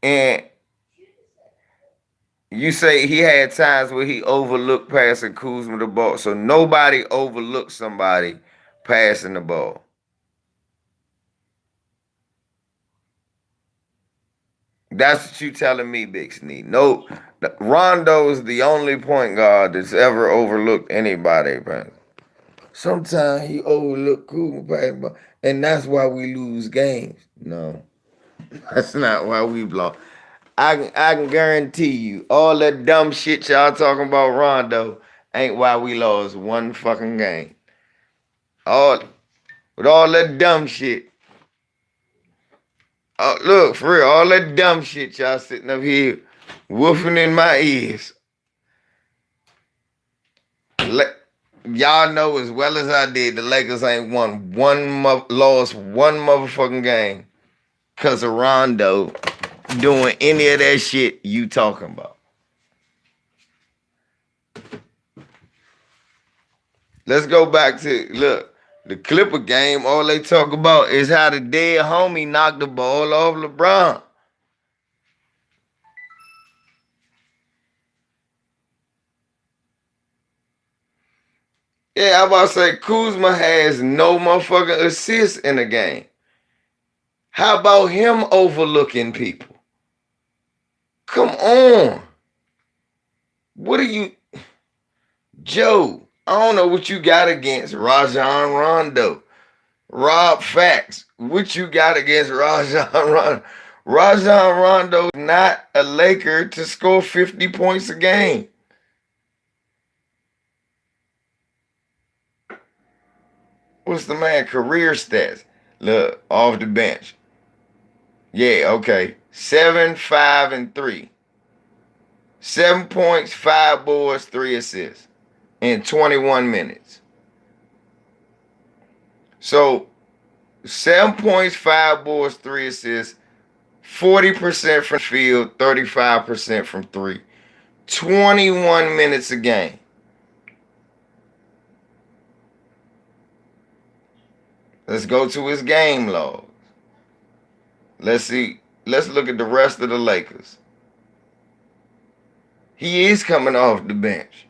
And you say he had times where he overlooked passing Kuzma the ball. So nobody overlooked somebody passing the ball. That's what you telling me, Big Sneak. No, Rondo is the only point guard that's ever overlooked anybody. Sometimes he overlooked Kuzma, and that's why we lose games. No, that's not why we blow. I can guarantee you, all that dumb shit y'all talking about Rondo ain't why we lost one fucking game. With all that dumb shit. Look, for real, all that dumb shit y'all sitting up here woofing in my ears. Y'all know as well as I did, the Lakers ain't lost one motherfucking game because of Rondo doing any of that shit you talking about. Let's go back to, look, the Clipper game, all they talk about is how the dead homie knocked the ball off LeBron. Yeah, I'm about to say Kuzma has no motherfucking assists in the game. How about him overlooking people? Come on. What are you... Joe, I don't know what you got against Rajon Rondo. Rob Facts, what you got against Rajon Rondo? Rajon Rondo is not a Laker to score 50 points a game. What's the man career stats? Look, off the bench. Yeah, okay. 7, 5, and 3. 7 points, 5 boards, 3 assists in 21 minutes. So 7 points, 5 boards, 3 assists, 40% from field, 35% from 3. 21 minutes a game. Let's go to his game log. Let's see. Let's look at the rest of the Lakers. He is coming off the bench.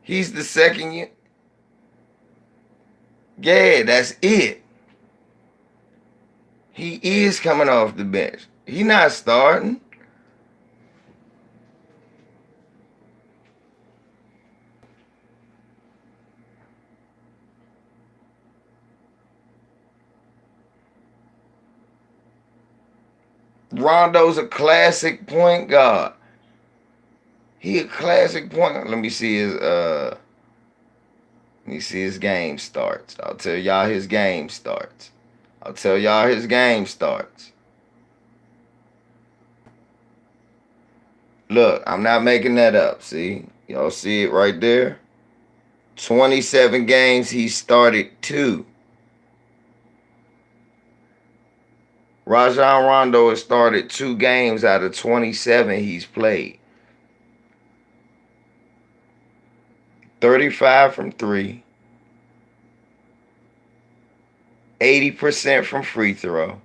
He's the second year. Yeah, that's it. He is coming off the bench. He not starting. Rondo's a classic point guard. He a classic point guard. Let me see his game starts. I'll tell y'all his game starts. Look, I'm not making that up. See? Y'all see it right there? 27 games, he started 2. Rajon Rondo has started 2 games out of 27 he's played. 35 from 3. 80% from free throw.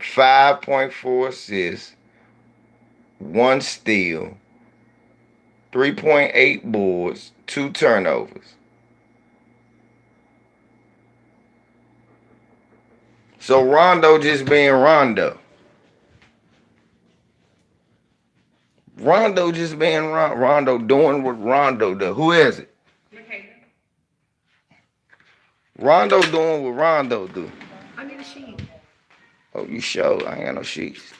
5.4 assists. 1 steal. 3.8 boards. 2 turnovers. So Rondo just being Rondo. Rondo just being Rondo doing what Rondo does. Who is it? Rondo doing what Rondo do. I need a sheet. Oh, you sure? I ain't got no sheets.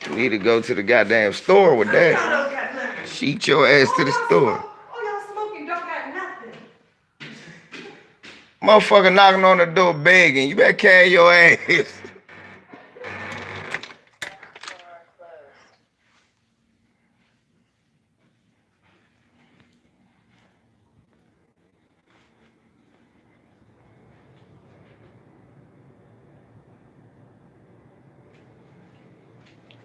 You need to go to the goddamn store with that. Sheet your ass to the store. Oh, y'all smoking, don't got nothing. Motherfucker knocking on the door begging. You better carry your ass.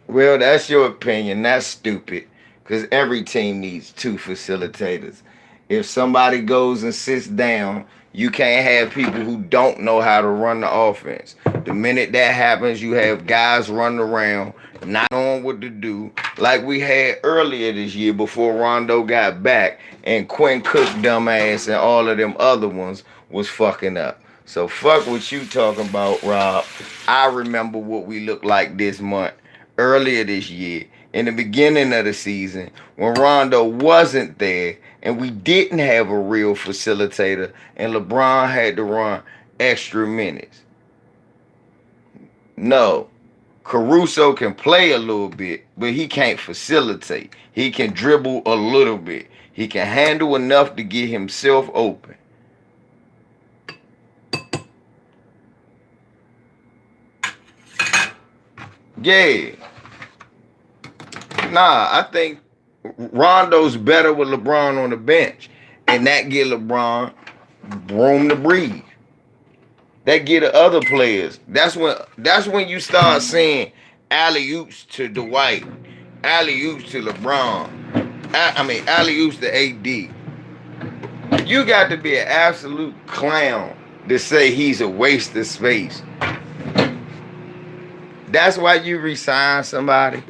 Well, that's your opinion. That's stupid. Because every team needs 2 facilitators. If somebody goes and sits down, you can't have people who don't know how to run the offense. The minute that happens, you have guys running around, not knowing what to do, like we had earlier this year before Rondo got back, and Quinn Cook, dumbass, and all of them other ones was fucking up. So fuck what you talking about, Rob. I remember what we looked like this month. Earlier this year, in the beginning of the season, when Rondo wasn't there and we didn't have a real facilitator and LeBron had to run extra minutes. No, Caruso can play a little bit, but he can't facilitate. He can dribble a little bit. He can handle enough to get himself open. Yeah. Nah, I think Rondo's better with LeBron on the bench. And that get LeBron room to breathe. That get the other players. That's when you start seeing alley-oops to Dwight, alley-oops to LeBron. Alley-oops to AD. You got to be an absolute clown to say he's a waste of space. That's why you resign somebody.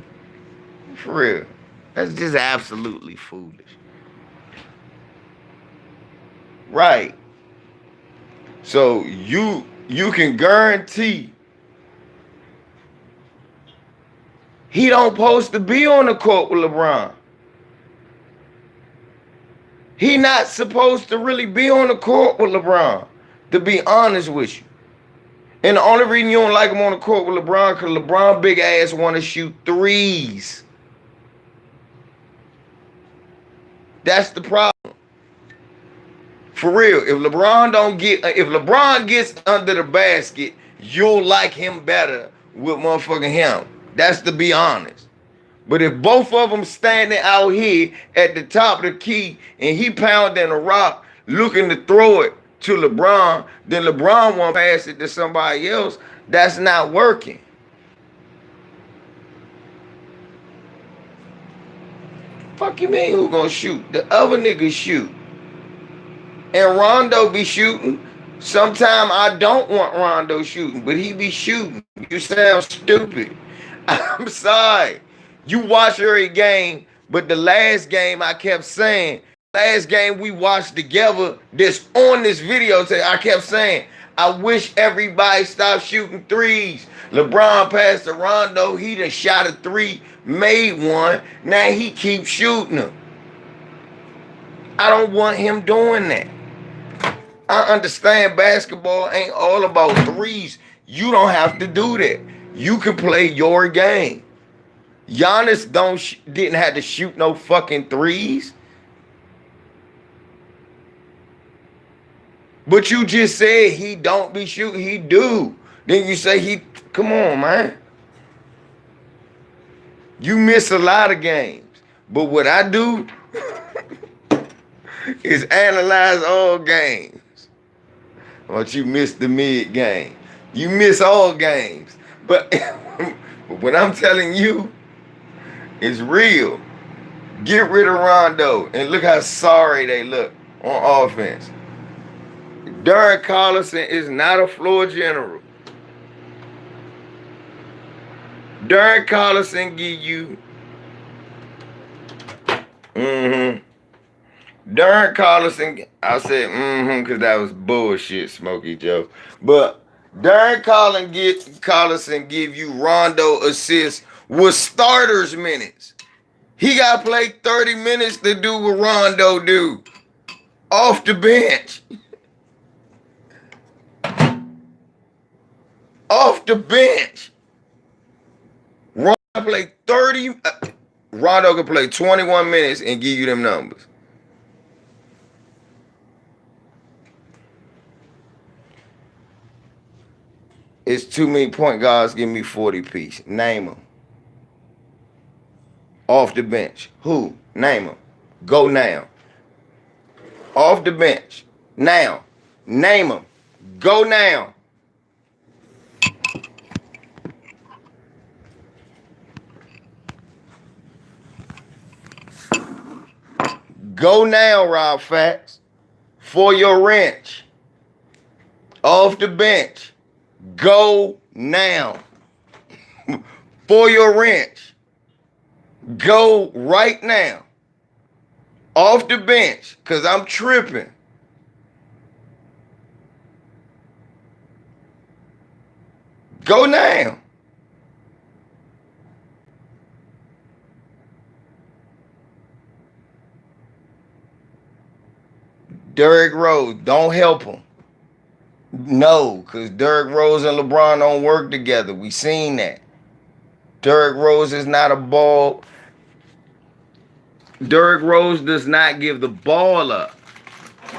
For real. That's just absolutely foolish. Right. So you can guarantee he don't supposed to be on the court with LeBron. He not supposed to really be on the court with LeBron, to be honest with you. And the only reason you don't like him on the court with LeBron, because LeBron big ass want to shoot threes. That's the problem. For real, if LeBron gets under the basket, you'll like him better with motherfucking him. That's to be honest. But if both of them standing out here at the top of the key and he pounding a rock looking to throw it to LeBron, then LeBron won't pass it to somebody else. That's not working. Fuck you mean who gonna shoot? The other niggas shoot. And Rondo be shooting. Sometime I don't want Rondo shooting, but he be shooting. You sound stupid. I'm sorry. You watch every game, but the last game I kept saying, last game we watched together, this on this video, I kept saying, I wish everybody stopped shooting threes. LeBron passed to Rondo, he done shot a 3, made one, now he keeps shooting them. I don't want him doing that. I understand basketball ain't all about threes. You don't have to do that. You can play your game. Giannis didn't have to shoot no fucking threes. But you just said he don't be shooting. He do. Then you say come on, man. You miss a lot of games. But what I do is analyze all games. But you miss the mid game. You miss all games. But what I'm telling you is real. Get rid of Rondo and look how sorry they look on offense. Derek Collison is not a floor general. Derek Collison give you Derek Collison, I said because that was bullshit, Smokey Joe. But Derek Collison give you Rondo assists with starters minutes. He got to play 30 minutes to do what Rondo do. Off the bench. Off the bench. Rondo play 30. Rondo can play 21 minutes and give you them numbers. It's too many point guards give me 40 piece. Name them. Off the bench. Who? Name them. Go now. Off the bench. Now. Name them. Go now. Go now, Rob Facts. For your wrench. Off the bench. Go now. For your wrench. Go right now. Off the bench. Because I'm tripping. Go now. Derrick Rose, don't help him. No, because Derrick Rose and LeBron don't work together. We seen that. Derrick Rose is not a ball. Derrick Rose does not give the ball up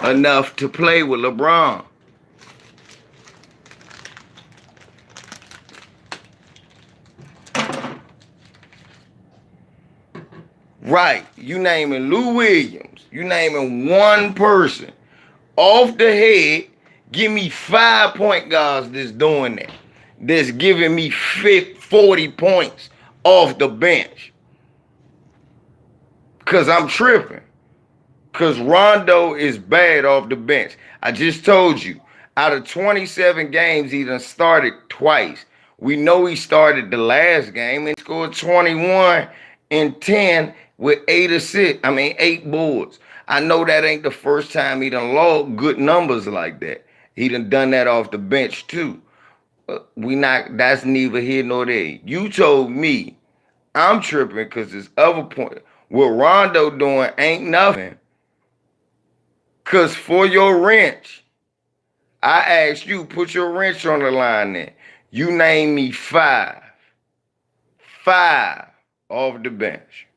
enough to play with LeBron. Right. You naming Lou Williams. You naming one person. Off the head, give me 5 point guards that's doing that. That's giving me 40 points off the bench. Because I'm tripping. Because Rondo is bad off the bench. I just told you, out of 27 games, he done started twice. We know he started the last game and scored 21 and 10 with 8 boards. I know that ain't the first time he done logged good numbers like that. He done that off the bench too. That's neither here nor there. You told me I'm tripping because this other point, what Rondo doing ain't nothing. Because for your wrench, I asked you, put your wrench on the line there. You name me 5. 5 off the bench.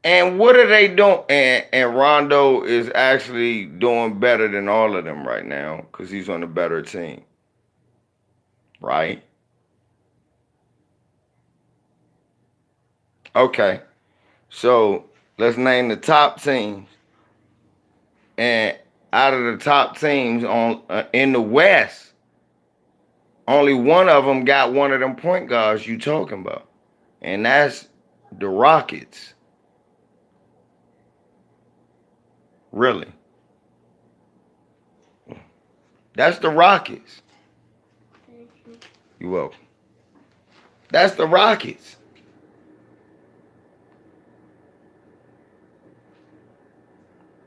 And what are they doing? And Rondo is actually doing better than all of them right now because he's on a better team. Right? Okay. So let's name the top teams. And out of the top teams in the West, only one of them got one of them point guards you talking about. And that's the Rockets. Really? That's the Rockets. You're welcome. That's the Rockets.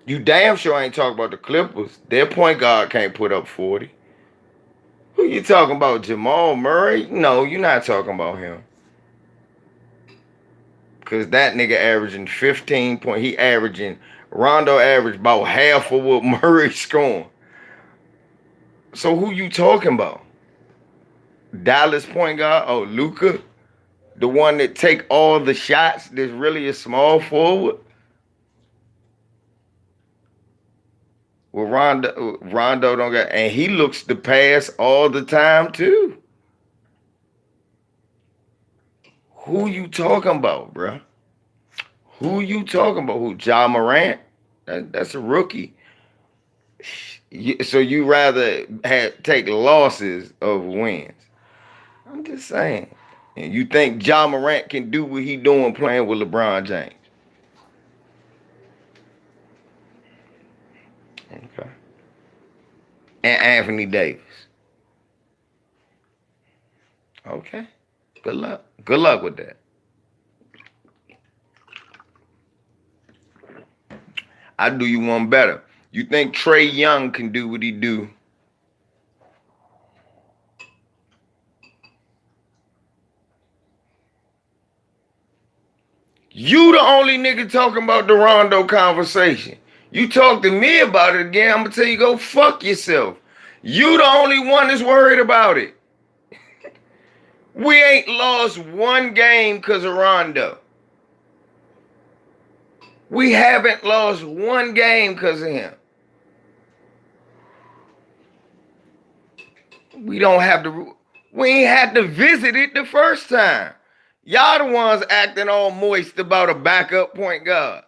You damn sure ain't talking about the Clippers. Their point guard can't put up 40. Who you talking about? Jamal Murray? No, you're not talking about him. Because that nigga averaging 15 points. He averaging, Rondo averaged about half of what Murray's scoring. So who you talking about? Dallas point guard? Oh, Luka? The one that take all the shots that's really a small forward? Well, Rondo don't got, and he looks to pass all the time too. Who you talking about, bruh? Who you talking about? Who? Ja Morant? That's a rookie. So you rather take losses over wins? I'm just saying. And you think Ja Morant can do what he doing playing with LeBron James? Okay. And Anthony Davis. Okay. Good luck. Good luck with that. I do you one better. You think Trae Young can do what he do? You the only nigga talking about the Rondo conversation. You talk to me about it again, I'm gonna tell you go fuck yourself. You the only one that's worried about it. We ain't lost one game because of Rondo. We haven't lost one game because of him. We ain't had to visit it the first time. Y'all the ones acting all moist about a backup point guard.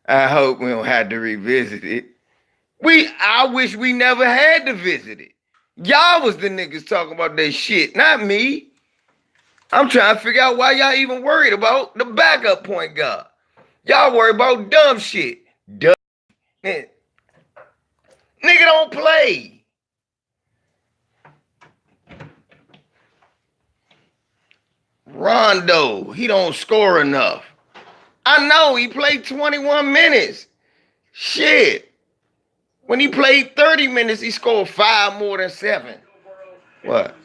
I hope we don't have to revisit it. I wish we never had to visit it. Y'all was the niggas talking about that shit, not me. I'm trying to figure out why y'all even worried about the backup point guard. Y'all worried about dumb shit. Dumb. Nigga don't play. Rondo, he don't score enough. I know, he played 21 minutes. Shit. When he played 30 minutes, he scored 5 more than 7. What?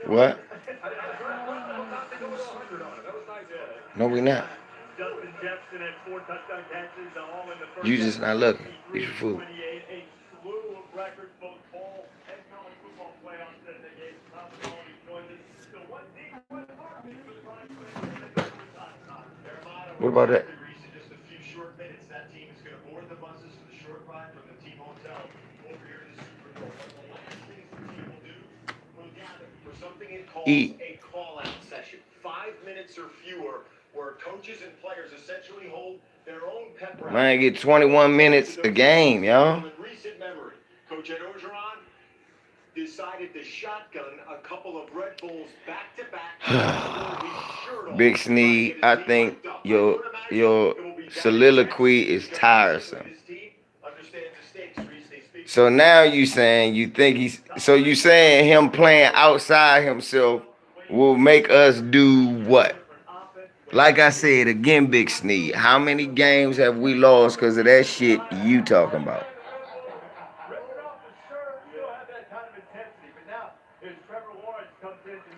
What? No, we not. You just not looking. Eat your food. What about that? Eat. A call-out session, 5 minutes or fewer, where coaches and players essentially hold their own pep rally. Man, get 21 minutes a game, y'all. In recent memory, Coach Ed Orgeron decided to shotgun a couple of Red Bulls back to back. Big Sneed, I think your soliloquy is tiresome. So now you saying you saying him playing outside himself will make us do what? Like I said again, Big Sneed, how many games have we lost because of that shit you talking about?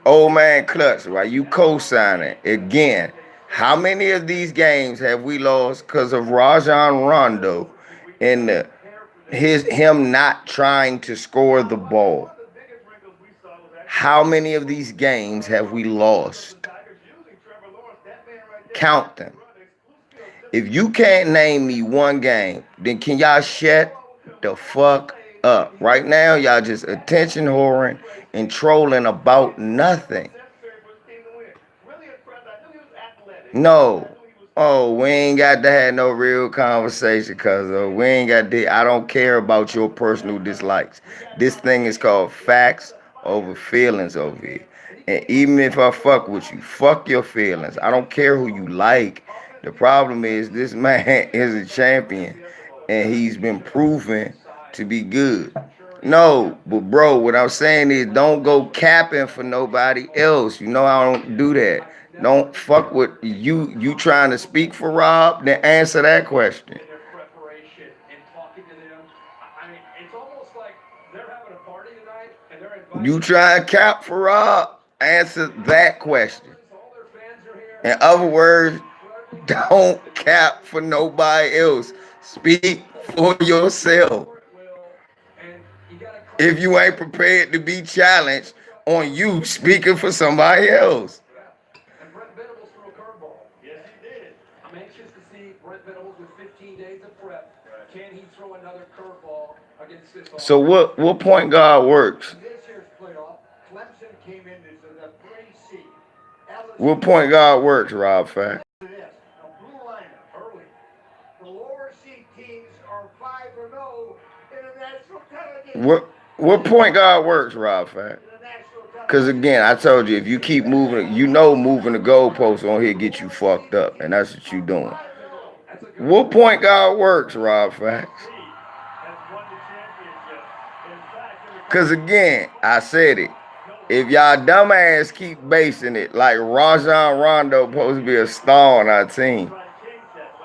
Old man Clutch, why you co-signing again? How many of these games have we lost because of Rajon Rondo and him not trying to score the ball? How many of these games have we lost? Count them. If you can't name me one game, then can y'all shut the fuck up? Right now, y'all just attention whoring and trolling about nothing. No. Oh, we ain't got to have no real conversation, cuz we ain't got to. I don't care about your personal dislikes. This thing is called facts over feelings over here. And even if I fuck with you, fuck your feelings. I don't care who you like. The problem is this man is a champion and he's been proven to be good. No, but bro, what I'm saying is don't go capping for nobody else. You know I don't do that. Don't fuck with you. You trying to speak for Rob? Then answer that question. You try and cap for Rob? Answer that question. In other words, don't cap for nobody else. Speak for yourself. If you ain't prepared to be challenged on you speaking for somebody else. So what point guard works? What point guard works, Rob Fact? What point guard works, Rob Fact? Because again, I told you, if you keep moving, moving the goalposts on here get you fucked up, and that's what you doing. What point guard works, Rob Facts? Because again, I said it. If y'all dumbass keep basing it like Rondo supposed to be a star on our team,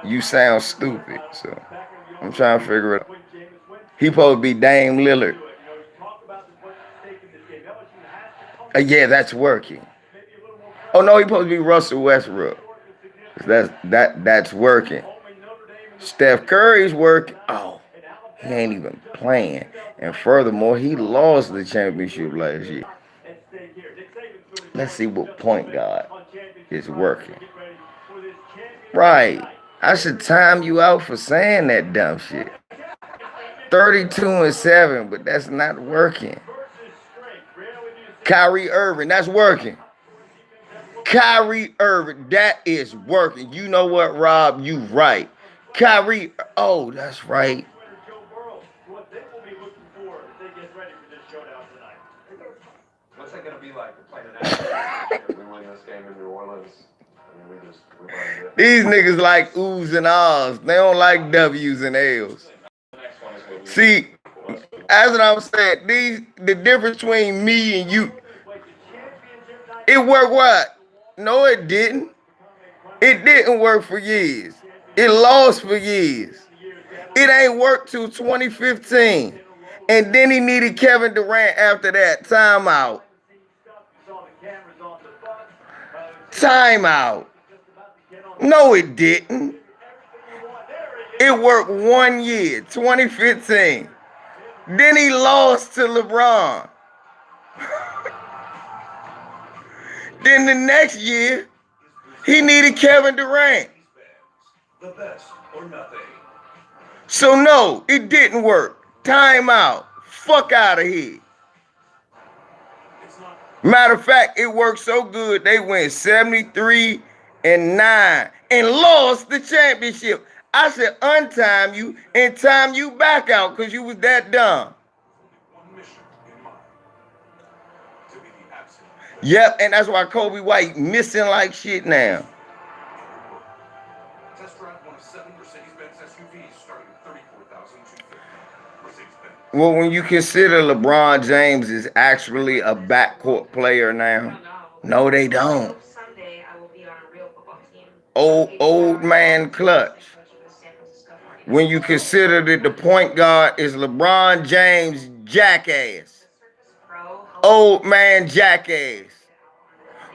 you sound stupid. So I'm trying to figure it out. He supposed to be Dame Lillard. Yeah, that's working. Oh no, he supposed to be Russell Westbrook. That's working. Steph Curry's working. Oh, he ain't even playing. And furthermore, he lost the championship last year. Let's see what point guard is working. Right. I should time you out for saying that dumb shit. 32-7, but that's not working. Kyrie Irving, that's working. Kyrie Irving, that is working. You know what, Rob? You right. Kyrie, oh, that's right. What's that going to be like playing an national? We win this game in New Orleans. I mean, these niggas like oohs and ahs. They don't like W's and L's. See, as what I'm saying, the difference between me and you, it worked what? No, it didn't. It didn't work for years. It lost for years. It ain't worked till 2015. And then he needed Kevin Durant after that. Timeout. Timeout. No, it didn't. It worked 1 year, 2015. Then he lost to LeBron. Then the next year, he needed Kevin Durant. The best or nothing. So no, it didn't work. Timeout. Fuck out of here. Matter of fact, it worked so good they went 73-9 and lost the championship. I said untime you and time you back out because you was that dumb. Yep, and that's why Kobe White missing like shit now. Well, when you consider LeBron James is actually a backcourt player now, no, they don't. Old man clutch. When you consider that the point guard is LeBron James jackass. Old man jackass.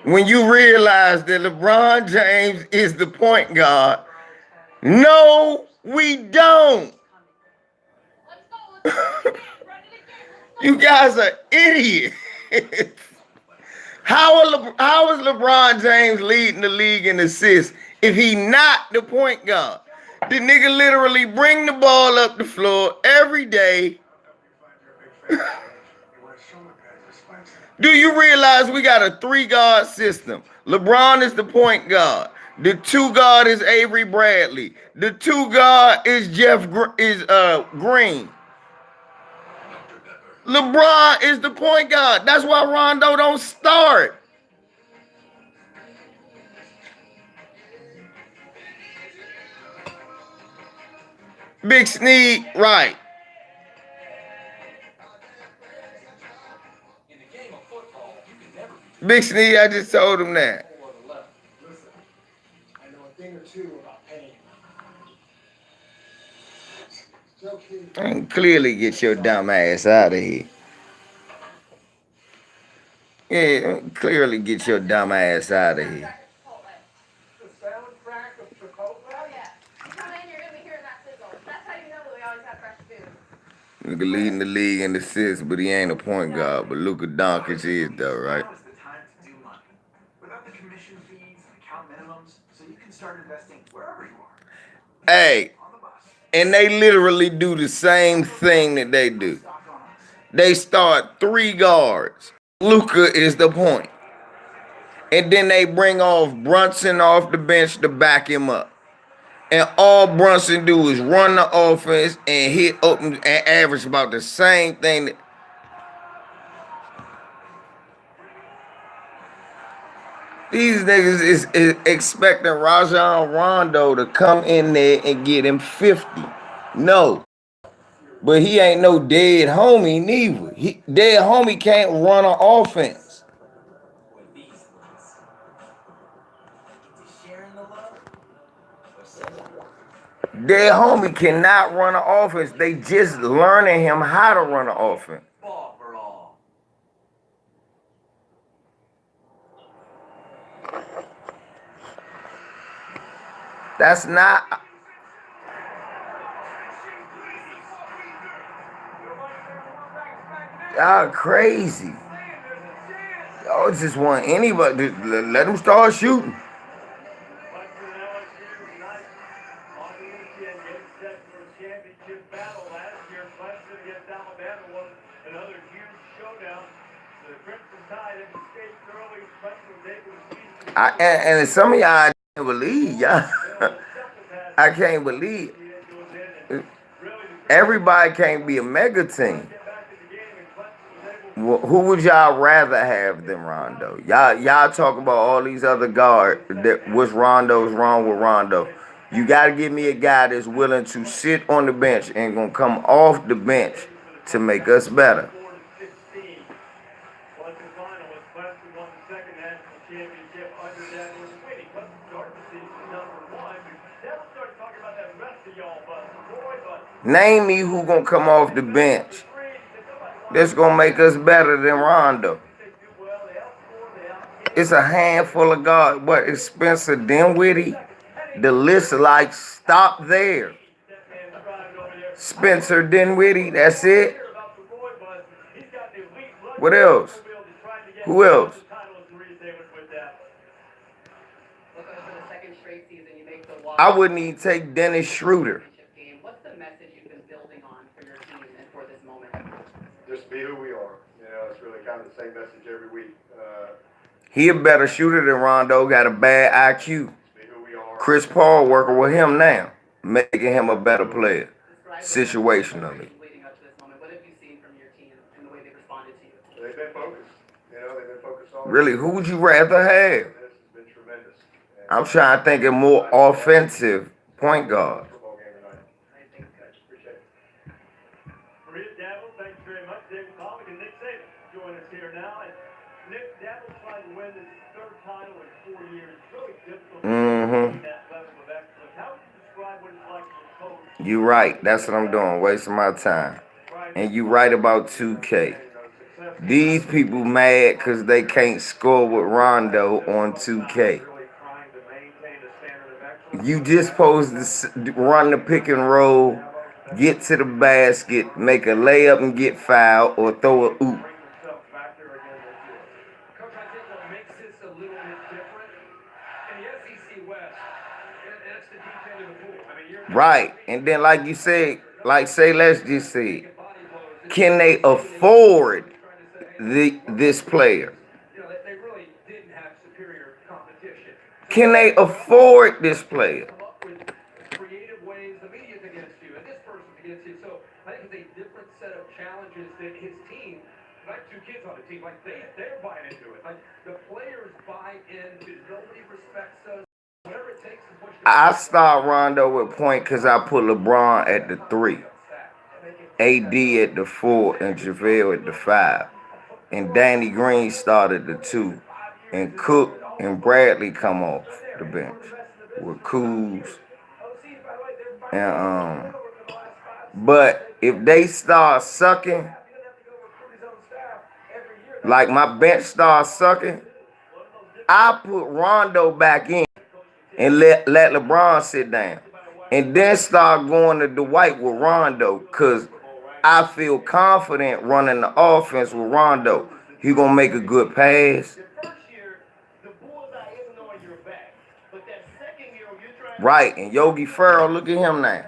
When you realize that LeBron James is the point guard, no, we don't. You guys are idiots. How is LeBron James leading the league in assists if he not the point guard? The nigga literally bring the ball up the floor every day. Do you realize we got a 3-guard system? LeBron is the point guard. The 2 guard is Avery Bradley. The 2 guard is Green. LeBron is the point guard. That's why Rondo don't start. Big Sneed, right. Big Sneed, I just told him that. And clearly get your dumb ass out of here. Yeah, clearly get your dumb ass out of here. The soundtrack of Chipotle? Oh, yeah. You come in, you're going to be hearing that sizzle. That's how you know that we always have fresh food. Nigga leading the league in assists, but he ain't a point guard. But Luka Doncic is though, right? Now is the time to do money. Without the commission fees and account minimums, so you can start investing wherever you are. Hey, On the bus. and they literally do the same thing that they do. Stock on us. They start 3 guards. Luka is the point. And then they bring off Brunson off the bench to back him up. And all Brunson do is run the offense and hit open and average about the same thing. These niggas is expecting Rajon Rondo to come in there and get him 50. No. But he ain't no dead homie neither. Dead homie can't run an offense. With these ones. Sharing the love. Or something. Dead homie cannot run an offense. They just learning him how to run an offense. Ball for all. That's not. Y'all crazy. Y'all just want anybody. Let them start shooting. And some of y'all can't believe, y'all. I can't believe it. Everybody can't be a mega team. Who would y'all rather have than Rondo? Y'all talk about all these other guards. What's Rondo's wrong with Rondo? You got to give me a guy that's willing to sit on the bench and gonna come off the bench to make us better. Name me who gonna come off the bench that's gonna make us better than Rondo. It's a handful of guards. What is Spencer Dinwiddie? The list like stop there. Spencer Dinwiddie, that's it. What else? Who else? I wouldn't even take Dennis Schroeder. What's the message you've been building on for your team and for this moment? Just be who we are. You know, it's really kind of the same message every week. He a better shooter than Rondo, got a bad IQ. Be who we are. Chris Paul working with him now, making him a better player, situationally. Leading up to this moment, what have you seen from your team and the way they responded to you? They've been focused. You know, they've been focused on. Really, who would you rather have? This has been tremendous. I'm trying to think of more offensive point guard. Football game tonight. Thanks, Coach. Appreciate it. Maria Dabble, thank you very much. David Pollock and Nick Saban join us here now. And Nick Dabble trying to win his 3rd title in 4 years. Really difficult to Mm-hmm. that level of excellence. How would you describe what it's like to coach? You right. That's what I'm doing, wasting my time. And you right about 2K. These people mad because they can't score with Rondo on 2K. You just supposed to run the pick and roll, get to the basket, make a layup and get fouled, or throw a oop. Coach, I think what makes this a little bit different in the SEC West, that's the deep end of the pool. I mean, you're Right. And then like you said, like say let's just say, can they afford this player? you know, they really didn't have superior competition. Can they afford this player? Come up with creative ways. The media's against you, and this person's against you. So I think it's a different set of challenges that his team. I have 2 kids on the team. Like they're buying into it. Like the players buy into. Nobody respects us. Whatever it takes to push. I start Rondo with point because I put LeBron at the 3, AD at the 4, and JaVale at the 5. And Danny Green started the 2. And Cook and Bradley come off the bench with Kuz and But if they start sucking, like my bench starts sucking, I put Rondo back in and let LeBron sit down. And then start going to Dwight with Rondo, because I feel confident running the offense with Rondo. He gonna make a good pass. Right, and Yogi Ferrell, look at him now.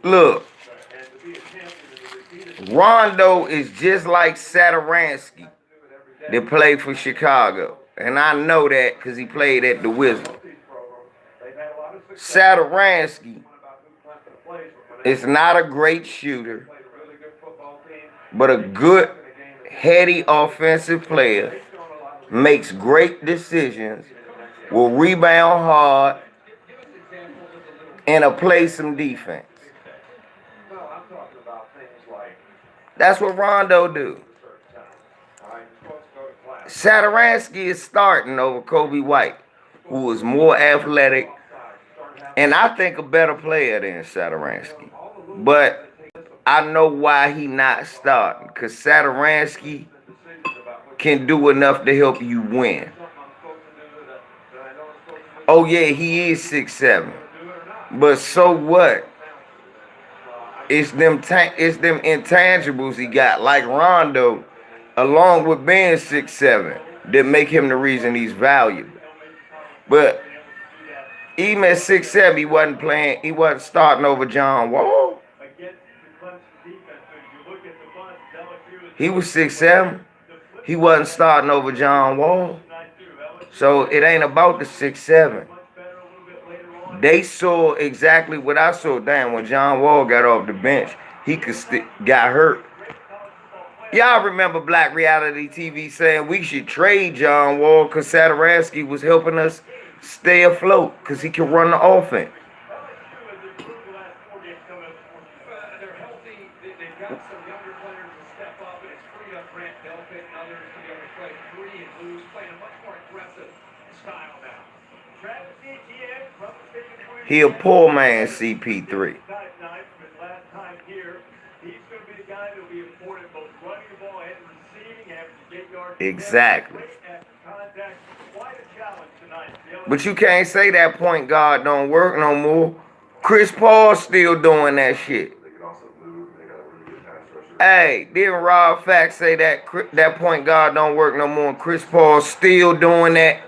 Look, Rondo is just like Saturansky that played for Chicago. And I know that because he played at the Wizards. Saturansky is not a great shooter, but a good, heady offensive player, makes great decisions, will rebound hard, and will play some defense. That's what Rondo do. Saturansky is starting over Kobe White, who is more athletic and I think a better player than Saturansky. But I know why he not starting, because Saturansky can do enough to help you win. Oh yeah, he is 6'7", but so what? It's them intangibles he got, like Rondo, along with being 6'7", that make him the reason he's valuable. But even at 6'7", he wasn't starting over John Wall. He was 6'7". He wasn't starting over John Wall. So it ain't about the 6'7". They saw exactly what I saw. Damn, when John Wall got off the bench, he got hurt. Y'all remember Black Reality TV saying we should trade John Wall because Saturansky was helping us stay afloat because he can run the offense. He a poor man, CP3. Exactly. But you can't say that point guard don't work no more. Chris Paul still doing that shit. Hey, didn't Rob Fax say that point guard don't work no more and Chris Paul still doing that?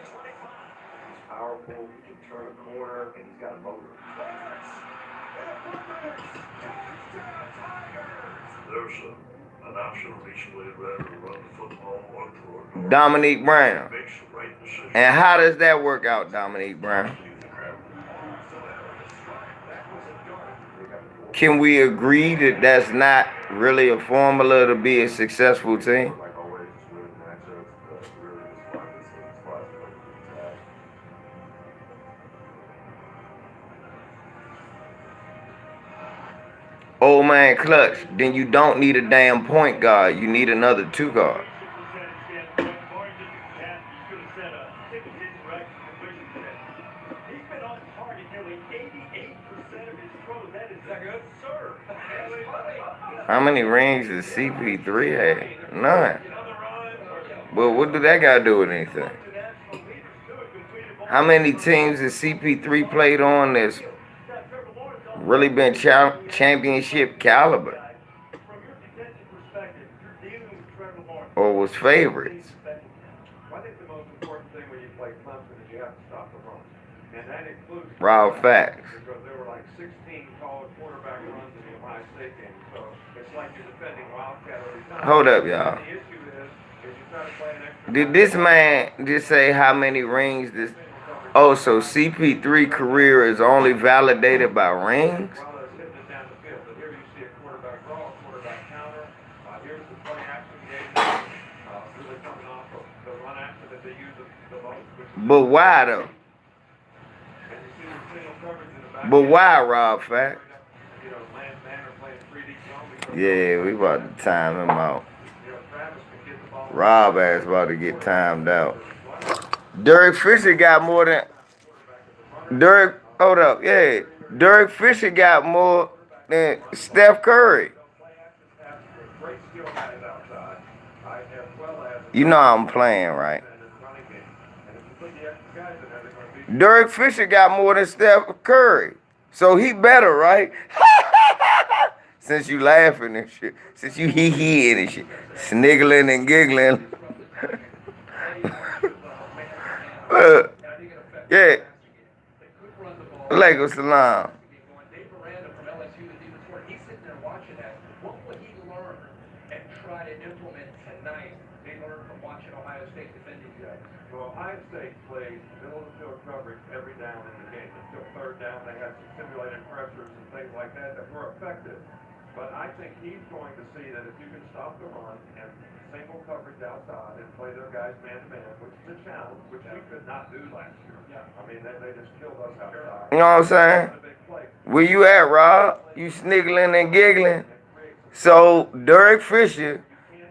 Dominique Brown. And how does that work out, Dominique Brown? Can we agree that that's not really a formula to be a successful team? Old man Clutch, then you don't need a damn point guard. You need another two guard. How many rings does CP3 have? None. Well, what do that got to do with anything? How many teams has CP3 played on that's really been championship caliber? Or was favorites? Rob Facts. Hold up, y'all. Did this man just say how many rings this? Oh, so CP3 career is only validated by rings? But why though? But why, Rob Fact? Yeah, we about to time him out. Rob ass about to get timed out. Derek Fisher got more than hold up, yeah. Derek Fisher got more than Steph Curry. You know I'm playing, right? Derek Fisher got more than Steph Curry. So he better, right? Since you laughing and shit. Since you hee-heeing and shit. Sniggling and giggling. Look. Yeah. Alaikum salam. He's sitting there watching that. What will he learn and try to implement tonight? They learned from watching Ohio State defend each other. Well, Ohio State plays middle of the field coverage every down in the game. Until third down, they had some simulated pressures and things like that were effective. But I think he's going to see that if you can stop the run and single coverage outside and play their guys man-to-man, which is a challenge, which we could not do last year. I mean, they just killed us outside. You know what I'm saying? Where you at, Rob? You sniggling and giggling. So Derek Fisher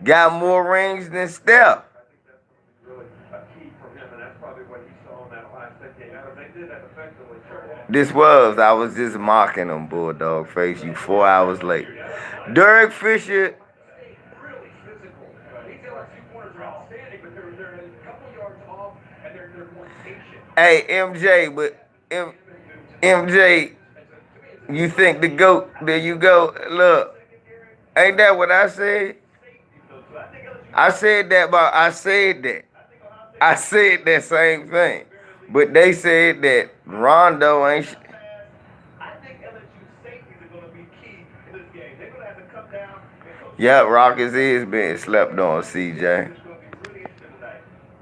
got more rings than Steph. I was just mocking him, Bulldog face. You 4 hours late. Derek Fisher. Hey, MJ, but MJ, you think the GOAT, there you go. Look, ain't that what I said? I said that. I said that same thing. But they said that Rondo ain't. Yeah, Rockets is being slept on, CJ.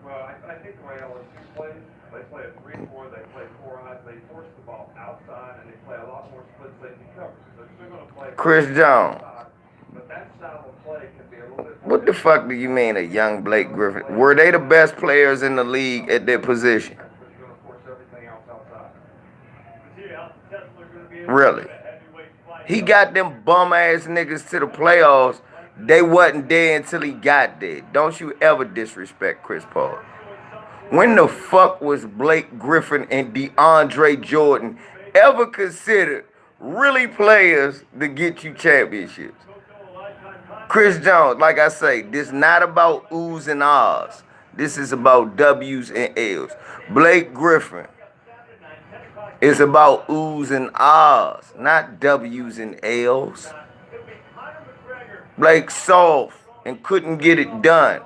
Well, I think the way LSU plays, they play a 3-4, they play 4 eyes, they force the ball outside, and they play a lot more split safety coverage. So they're going to play Chris Jones. But that style of play can be a little bit. What the fuck do you mean a young Blake Griffin? Were they the best players in the league at their position? Really? He got them bum ass niggas to the playoffs. They wasn't there until he got there. Don't you ever disrespect Chris Paul. When the fuck was Blake Griffin and DeAndre Jordan ever considered really players to get you championships? Chris Jones, like I say, this not about oohs and ahs. This is about W's and L's. Blake Griffin is about oohs and ahs, not W's and L's. Blake soft and couldn't get it done.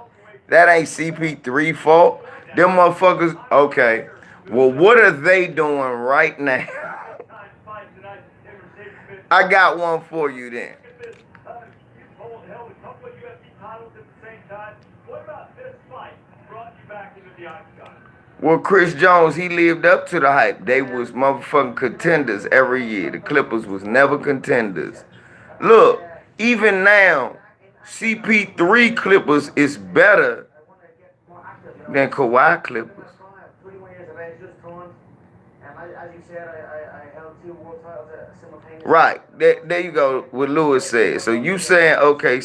That ain't CP3 fault. Them motherfuckers, okay. Well, what are they doing right now? I got one for you then. Well, Chris Jones, he lived up to the hype. They was motherfucking contenders every year. The Clippers was never contenders. Look, even now, CP3 Clippers is better than Kawhi Clippers. Right. There you go, what Lewis said. So you saying, okay.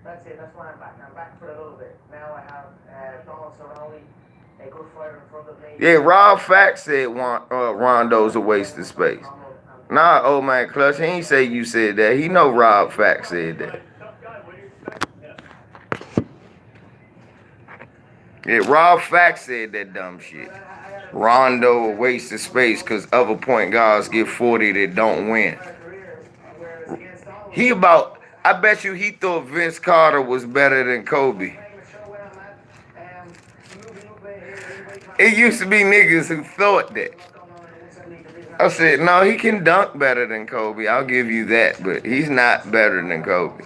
That's it. That's why I'm back. I'm back for a little bit. Now I have Donald Cerrone, a good fighter in front of me. Yeah, Rob Fact said Rondo's a waste of space. Nah, old man Clutch, he ain't say you said that. He know Rob Fact said that. Yeah, Rob Fact said that dumb shit. Rondo a waste of space because other point guards get 40 that don't win. I bet you he thought Vince Carter was better than Kobe. It used to be niggas who thought that. I said, no, he can dunk better than Kobe. I'll give you that, but he's not better than Kobe.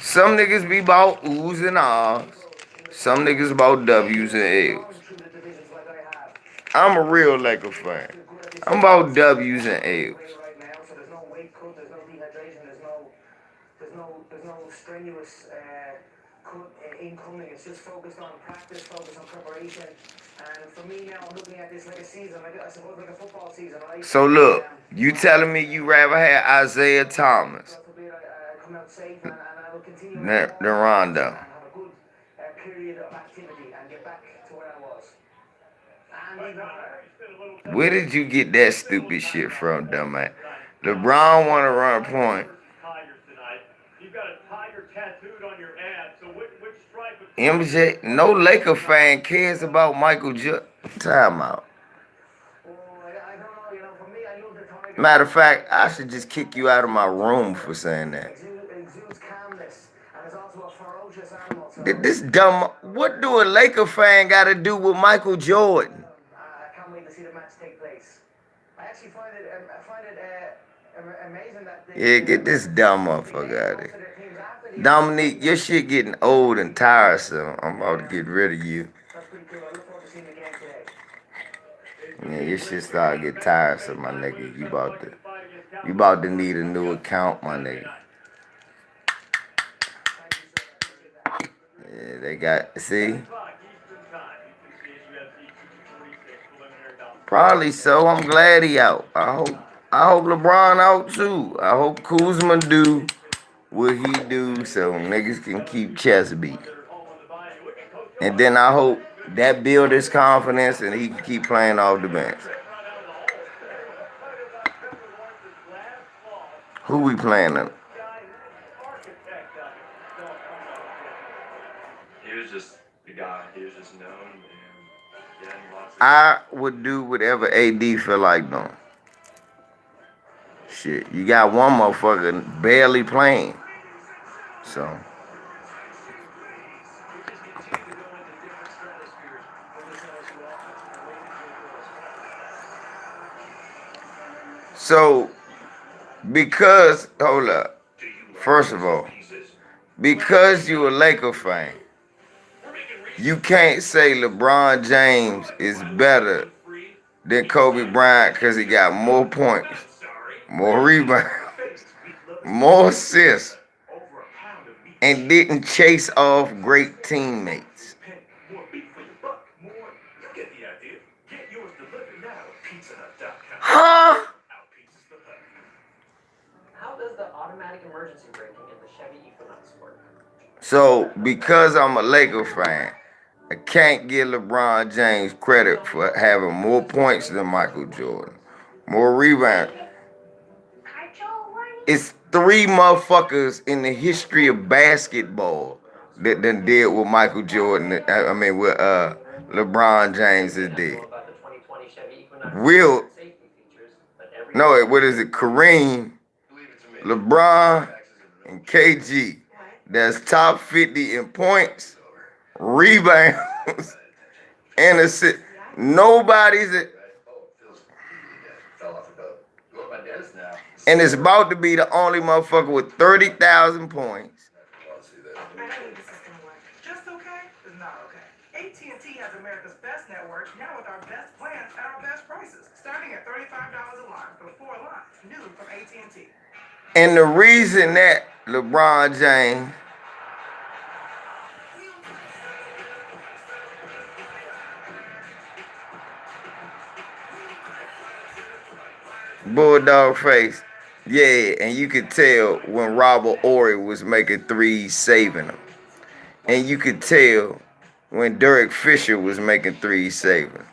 Some niggas be about oohs and ahs. Some niggas about W's and L's. I'm a real Laker fan. I'm about W's and L's. There's no strenuous incoming. It's just focused on practice, focused on preparation. And for me now, I'm looking at this like a season, I suppose like a football season, right? So look, you telling me you rather have Isaiah Thomas come out safe, and I will continue The Rondo. and have a good period of activity and get back to where I was. And even higher. Where did you get that stupid shit from, dumbass? LeBron want to run point. You've got a tiger tattooed on your ab, so which stripe of MJ, no Laker fan cares about Michael Jordan. Time out. Oh, I don't know, you know, for me, I love the tiger. Matter of fact, I should just kick you out of my room for saying that. Exudes calmness, and is also a ferocious animal. So This dumb. What do a Laker fan got to do with Michael Jordan? I can't wait to see the match take place. I actually find it amazing that Yeah, get this dumb motherfucker out of here. Dominique, your shit getting old and tiresome. I'm about to get rid of you. That's pretty cool. I look forward to seeing the game today. Yeah, your shit starting to get tiresome, my nigga. You about to need a new account, my nigga. Yeah, they got, see? Probably so. I'm glad he out. I hope LeBron out too. I hope Kuzma do what he do so niggas can keep chest beat. And then I hope that build his confidence and he can keep playing off the bench. Who we playing in? He was just the guy. He was just known. I would do whatever AD feel like doing. Shit, you got one motherfucker barely playing. So, because, hold up, first of all, because you a Laker fan, you can't say LeBron James is better than Kobe Bryant because he got more points, more rebounds, more assists, and didn't chase off great teammates. Huh? How does the automatic emergency braking in the Chevy Equinox work? So, because I'm a Laker fan, I can't give LeBron James credit for having more points than Michael Jordan, more rebounds. It's 3 motherfuckers in the history of basketball that done did what Michael Jordan, what LeBron James has did. What is it? Kareem, LeBron, and KG. That's top 50 in points, rebounds, and assists. Nobody's at. And it's about to be the only motherfucker with 30,000 points. I don't think this is going to work. Just okay is not okay. AT&T has America's best network, now with our best plans at our best prices. Starting at $35 a line for 4 lines. New from AT&T. And the reason that LeBron James Bulldog face. Yeah, and you could tell when Robert Horry was making threes, saving them. And you could tell when Derek Fisher was making threes, saving them.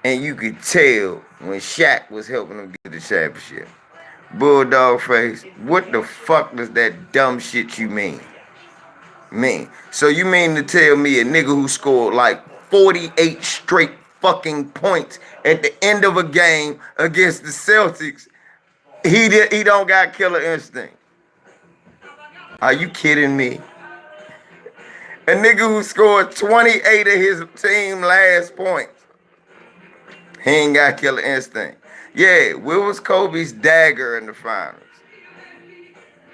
And you could tell when Shaq was helping them get the championship. Bulldog face, what the fuck does that dumb shit you mean? So you mean to tell me a nigga who scored like 48 straight fucking points at the end of a game against the Celtics, he don't got killer instinct? Are you kidding me? A nigga who scored 28 of his team last points, he ain't got killer instinct. Yeah, where was Kobe's dagger in the finals?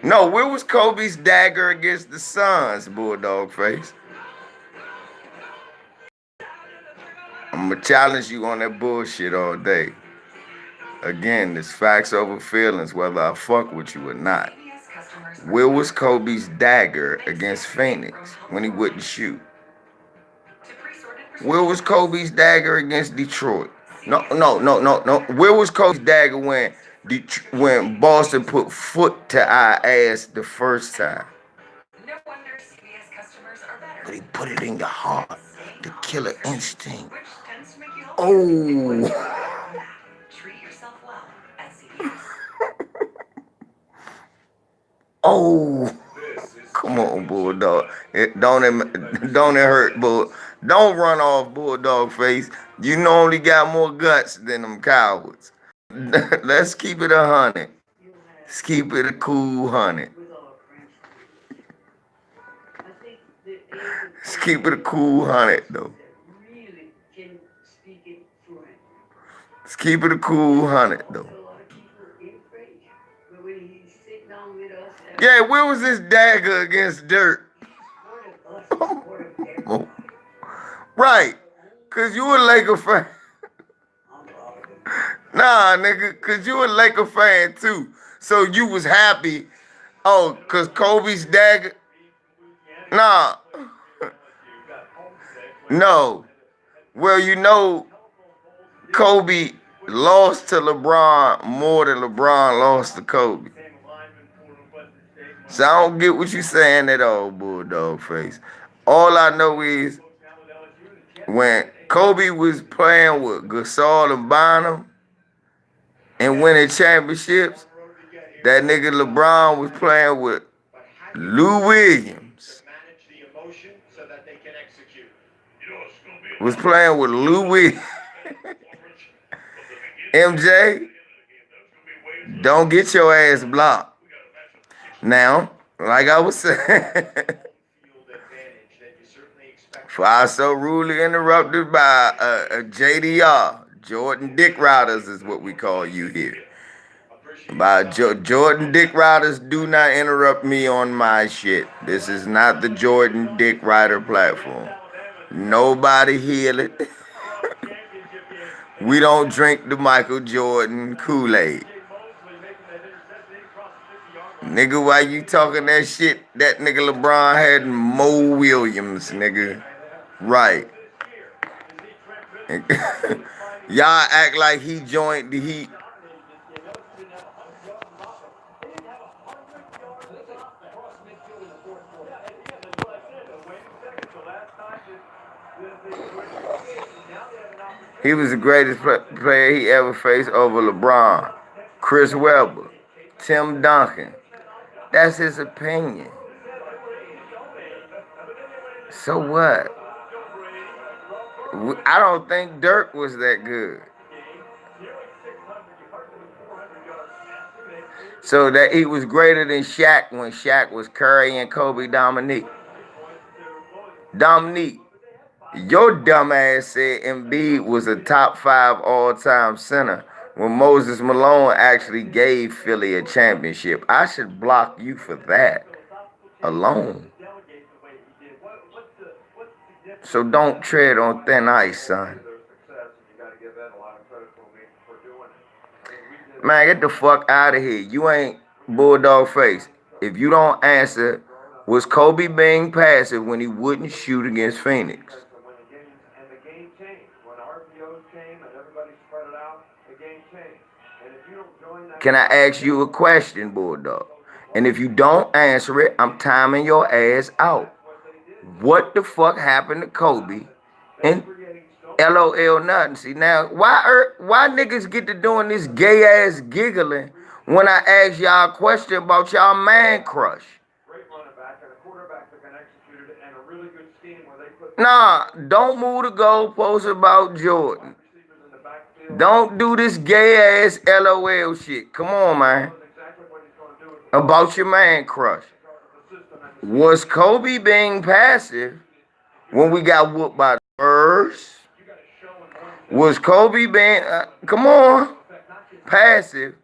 No, where was Kobe's dagger against the Suns, Bulldog face? I'm going to challenge you on that bullshit all day. Again, it's facts over feelings, whether I fuck with you or not. Where was Kobe's dagger against Phoenix when he wouldn't shoot? Where was Kobe's dagger against Detroit? No. Where was Kobe's dagger when when Boston put foot to our ass the first time. No wonder CVS customers are better. But he put it in your heart, the killer instinct. Which tends to make you Oh. treat yourself well at CVS. Oh. Come on, Bulldog. Don't it hurt, Bull? Don't run off, Bulldog face. You normally got more guts than them cowards. Let's keep it 100. Let's keep it a cool 100. Let's keep it a cool 100, though. Let's keep it a cool 100, though. Yeah, where was this dagger against Dirt? Right, cause you a Laker fan. Nah, nigga, cause you a Laker fan too. So you was happy. Oh, cause Kobe's dagger. Nah. No. Well, you know, Kobe lost to LeBron more than LeBron lost to Kobe. So I don't get what you saying at all, Bulldog face. All I know is when Kobe was playing with Gasol and Bynum and winning championships, that nigga LeBron was playing with Lou Williams. Was playing with Lou Williams. MJ, don't get your ass blocked. Now, like I was saying, for I so rudely interrupted by a JDR, Jordan Dick Riders is what we call you here. By Jordan Dick Riders, do not interrupt me on my shit. This is not the Jordan Dick Rider platform. Nobody heal it. We don't drink the Michael Jordan Kool-Aid. Nigga, why you talking that shit? That nigga LeBron had Mo Williams, nigga. Right. Y'all act like he joined the Heat. He was the greatest player he ever faced over LeBron, Chris Webber, Tim Duncan. That's his opinion. So what? I don't think Dirk was that good. So that he was greater than Shaq when Shaq was Curry and Kobe Dominique. Dominique, your dumb ass said Embiid was a top 5 all-time center when Moses Malone actually gave Philly a championship. I should block you for that alone. So don't tread on thin ice, son. Man, get the fuck out of here. You ain't Bulldog face. If you don't answer, was Kobe being passive when he wouldn't shoot against Phoenix? Can I ask you a question, Bulldog? And if you don't answer it, I'm timing your ass out. What the fuck happened to Kobe? And LOL nothing. See now, why niggas get to doing this gay ass giggling when I ask y'all a question about y'all man crush? Nah, don't move the goalposts about Jordan. Don't do this gay ass LOL shit. Come on, man. About your man crush. Was Kobe being passive when we got whooped by the Spurs? Was Kobe being, come on, passive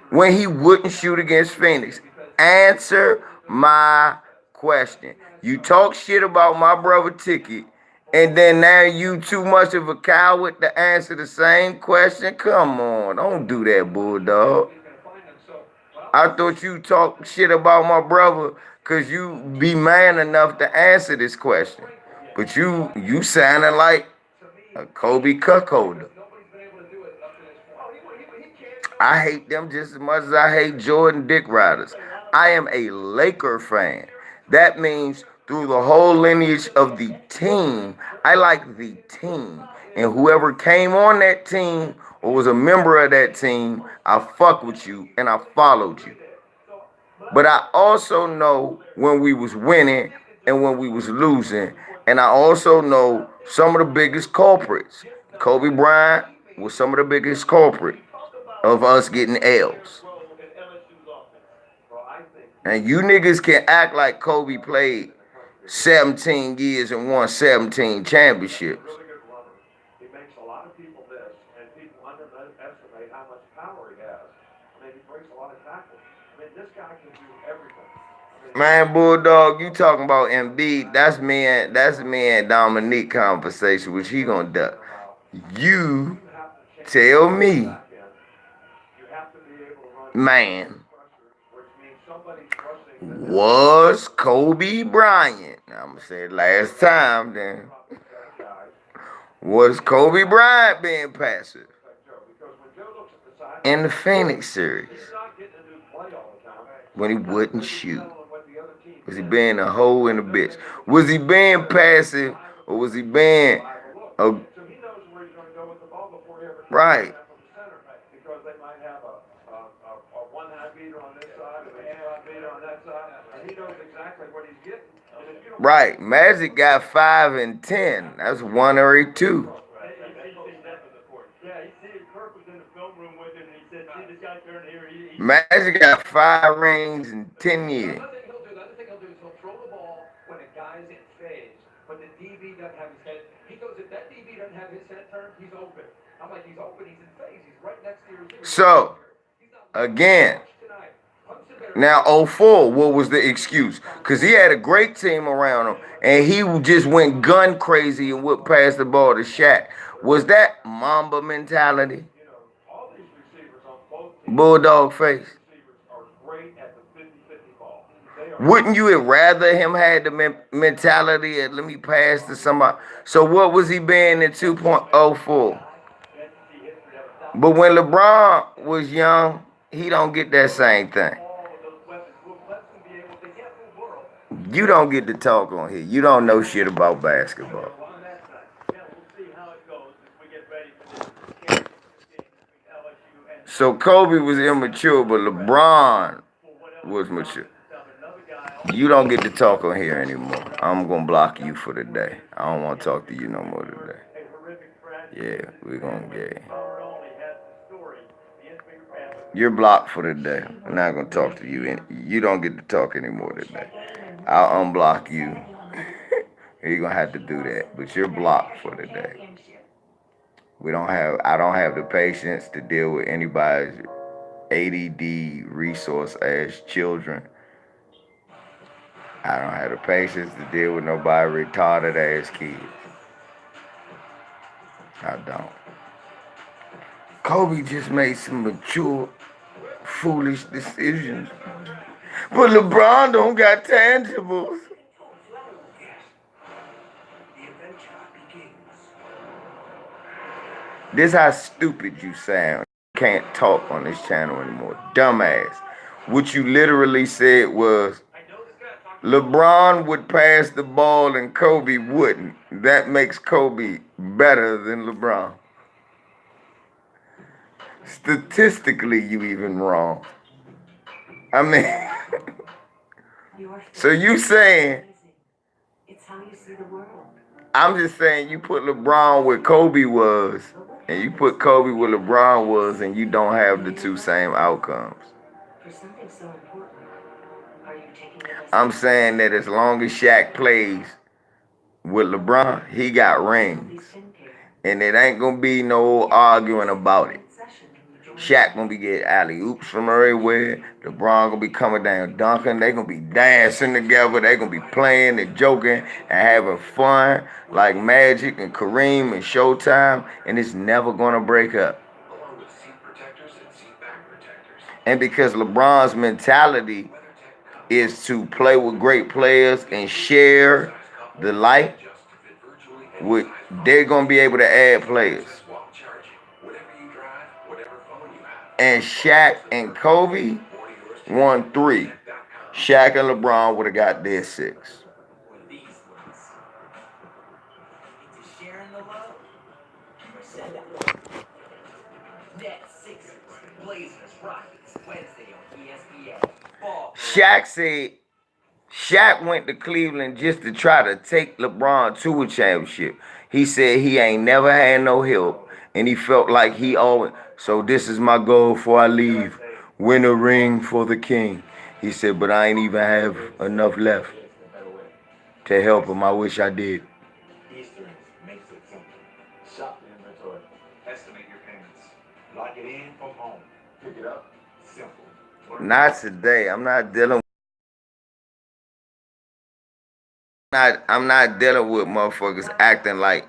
when he wouldn't shoot against Phoenix? Answer my question. You talk shit about my brother Ticket, and then now you too much of a coward to answer the same question? Come on, don't do that, Bulldog. I thought you talk shit about my brother because you be man enough to answer this question. But you sounding like a Kobe cuckolder. I hate them just as much as I hate Jordan Dick Riders. I am a Laker fan. That means through the whole lineage of the team, I like the team. And whoever came on that team or was a member of that team, I fuck with you and I followed you. But I also know when we was winning and when we was losing. And I also know some of the biggest culprits. Kobe Bryant was some of the biggest culprits of us getting L's. And you niggas can act like Kobe played 17 years and won 17 championships. He makes a lot of people miss, and people underestimate how much power he has. I mean, he breaks a lot of tackles. I mean, this guy can do everything. Man, Bulldog, you talking about Embiid? That's me and Dominique conversation, which he gonna duck. You tell me, man, was Kobe Bryant? I'm gonna say it last time then. Was Kobe Bryant being passive in the Phoenix series when he wouldn't shoot? Was he being a hoe and a bitch? Was he being passive or was he being a right? Because they might have a one-high beater on this side, and a two-high beater on that side, and he knows exactly what he's getting. Right. Magic got 5 and 10. That's 1 or 2. Magic got 5 rings in 10 years. The other thing he'll do is he'll throw the ball when a guy's in phase, but the DB doesn't have his head. He goes, if that DB doesn't have his head turned, he's open. I'm like, he's open, he's in phase, he's right next to your receiver. So, again, now 04, what was the excuse? Because he had a great team around him, and he just went gun crazy and would pass the ball to Shaq. Was that Mamba mentality? Bulldog face. Wouldn't you have rather him had the mentality of let me pass to somebody? So what was he being in 2.04? But when LeBron was young, he don't get that same thing. You don't get to talk on here. You don't know shit about basketball. So Kobe was immature, but LeBron was mature. You don't get to talk on here anymore. I'm gonna block you for the day. I don't want to talk to you no more today. Yeah, we're gonna get. You're blocked for the day. I'm not gonna talk to you. You don't get to talk anymore today. I'll unblock you. You're gonna have to do that, but you're blocked for the day. I don't have the patience to deal with anybody's ADD resource as children. I don't have the patience to deal with nobody retarded ass kids. I don't. Kobe just made some mature, foolish decisions. But LeBron don't got tangibles. This how stupid you sound. You can't talk on this channel anymore. Dumbass. What you literally said was, LeBron would pass the ball and Kobe wouldn't. That makes Kobe better than LeBron. Statistically, you even wrong. I mean, so you saying, it's how you see the world. I'm just saying you put LeBron where Kobe was, and you put Kobe where LeBron was, and you don't have the two same outcomes. For something so important, are you taking I'm saying that as long as Shaq plays with LeBron, he got rings. And it ain't gonna be no arguing about it. Shaq gonna be getting alley-oops from everywhere. LeBron gonna be coming down dunking. They gonna be dancing together. They gonna be playing and joking and having fun like Magic and Kareem and Showtime. And it's never gonna break up. And because LeBron's mentality is to play with great players and share the light, they're gonna be able to add players. and Shaq and Kobe won 3. Shaq and LeBron would have got their 6. Shaq said Shaq went to Cleveland just to try to take LeBron to a championship. He said he ain't never had no help, and he felt like he always. So this is my goal before I leave: win a ring for the king. He said, but I ain't even have enough left to help him. I wish I did. Easterns makes it simple. Shop the inventory. Estimate your payments. Lock it in from home. Pick it up. Simple. Not today. I'm not dealing with motherfuckers acting like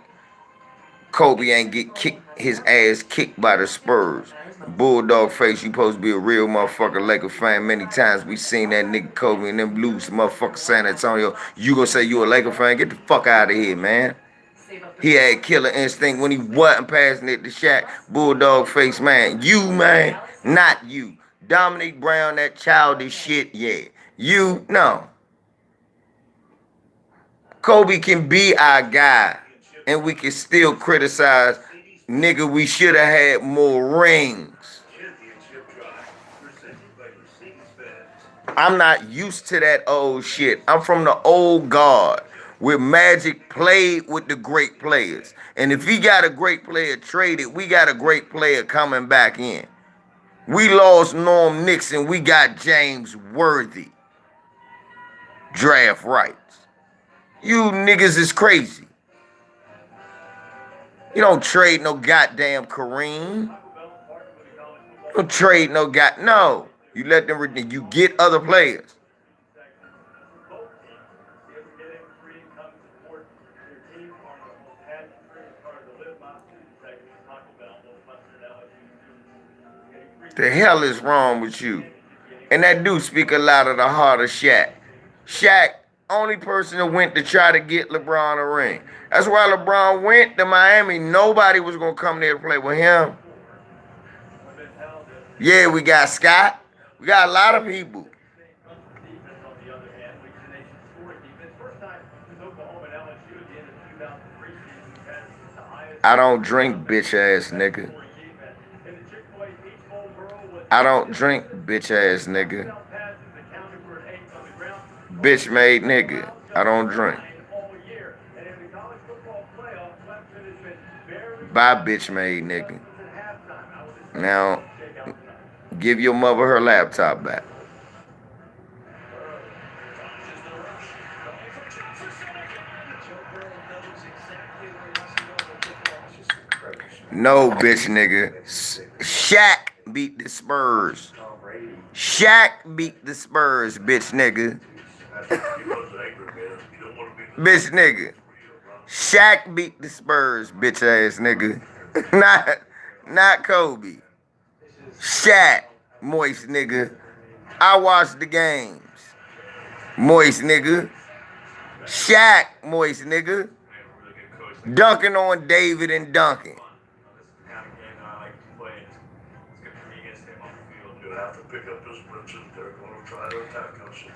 Kobe ain't get his ass kicked by the Spurs. Bulldog face, you supposed to be a real motherfucker Laker fan. Many times we seen that nigga Kobe and them lose to motherfucker San Antonio. You gonna say you a Laker fan? Get the fuck out of here, man. He had killer instinct when he wasn't passing it to Shaq. Bulldog face, man. You, man, not you. Dominique Brown, that childish shit, yeah. You, no. Kobe can be our guy, and we can still criticize, nigga, we should have had more rings. I'm not used to that old shit. I'm from the old guard where Magic played with the great players. And if he got a great player traded, we got a great player coming back in. We lost Norm Nixon. We got James Worthy. Draft rights. You niggas is crazy. You don't trade no goddamn Kareem. You don't trade no no. You let them, you get other players. The hell is wrong with you? And that do speak a lot of the heart of Shaq. Shaq, only person that went to try to get LeBron a ring. That's why LeBron went to Miami. Nobody was going to come there to play with him. Yeah, we got Scott. We got a lot of people. I don't drink, bitch ass nigga. I don't drink, bitch ass nigga. Bitch made nigga. I don't drink. Bye, bitch made nigga. Now, give your mother her laptop back. No, bitch nigga. Shaq beat the Spurs. Shaq beat the Spurs, bitch nigga. Bitch nigga. Shaq beat the Spurs, bitch ass nigga. Not Kobe. Shaq, moist nigga. I watched the games. Moist nigga. Shaq, moist nigga. Dunking on David and Duncan.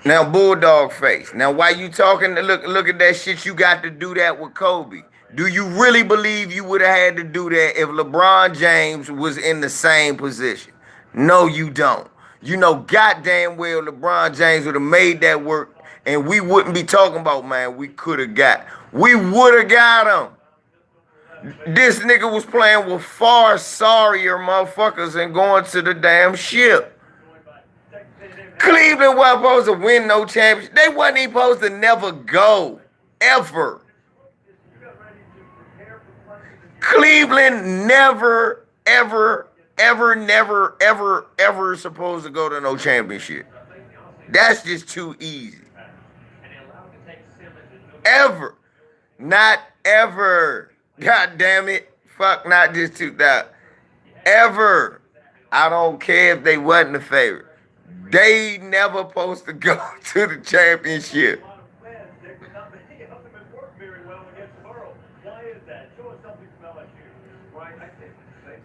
Now, Bulldog face. Now, why you talking? Look at that shit you got to do that with Kobe. Do you really believe you would have had to do that if LeBron James was in the same position? No, you don't. You know goddamn well LeBron James would have made that work, and we wouldn't be talking about, man, we could have got. We would have got him. This nigga was playing with far sorrier motherfuckers and going to the damn ship. Cleveland wasn't supposed to win no championship. They wasn't even supposed to never go. Ever. Cleveland never, ever supposed to go to no championship. That's just too easy. Ever. Not ever. God damn it. Fuck, not just 2000. Ever. I don't care if they wasn't the favorite. They never supposed to go to the championship.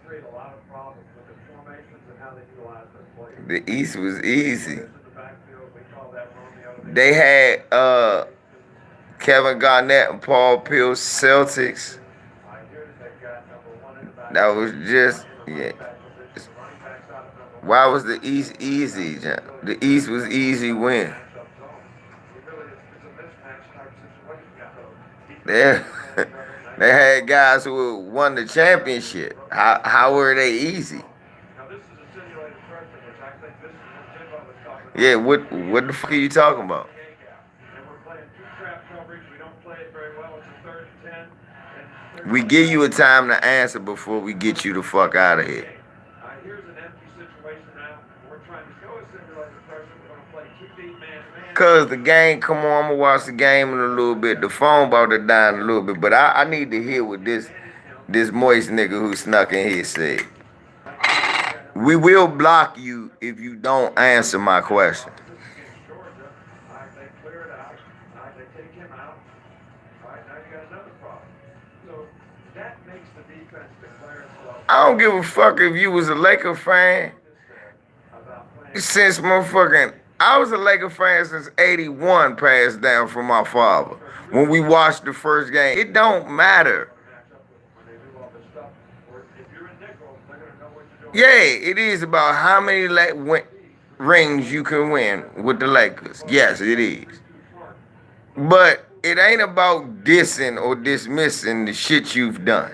create a lot of problems with the formations and how they utilize their players. The East was easy. In the backfield, we call that Romeo. They had Kevin Garnett and Paul Pierce Celtics. I hear that they've got number one in the back. That was just Why was the East easy, John? The East was easy win. They they had guys who won the championship. How were they easy? Now this is a simulated question, which I think this is what Jimbo was talking about. Yeah, what the fuck are you talking about? And we're playing two trap coverage. We don't play it very well. It's a 3rd and 10. We give you a time to answer before we get you the fuck out of here. Here's an empty situation now. We're trying to show a simulated pressure. We're going to play 2 deep man-to-man. Cause the game, come on, I'm gonna watch the game in a little bit. The phone about to die in a little bit, but I need to hear what this moist nigga who snuck in here said. We will block you if you don't answer my question. They clear it out. They take him out. All right, now you got another problem. So that makes the defense declare itself. I don't give a fuck if you was a Laker fan. Since motherfucking, I was a Laker fan since 81 passed down from my father. When we watched the first game, it don't matter. Yeah, it is about how many rings you can win with the Lakers. Yes, it is. But it ain't about dissing or dismissing the shit you've done.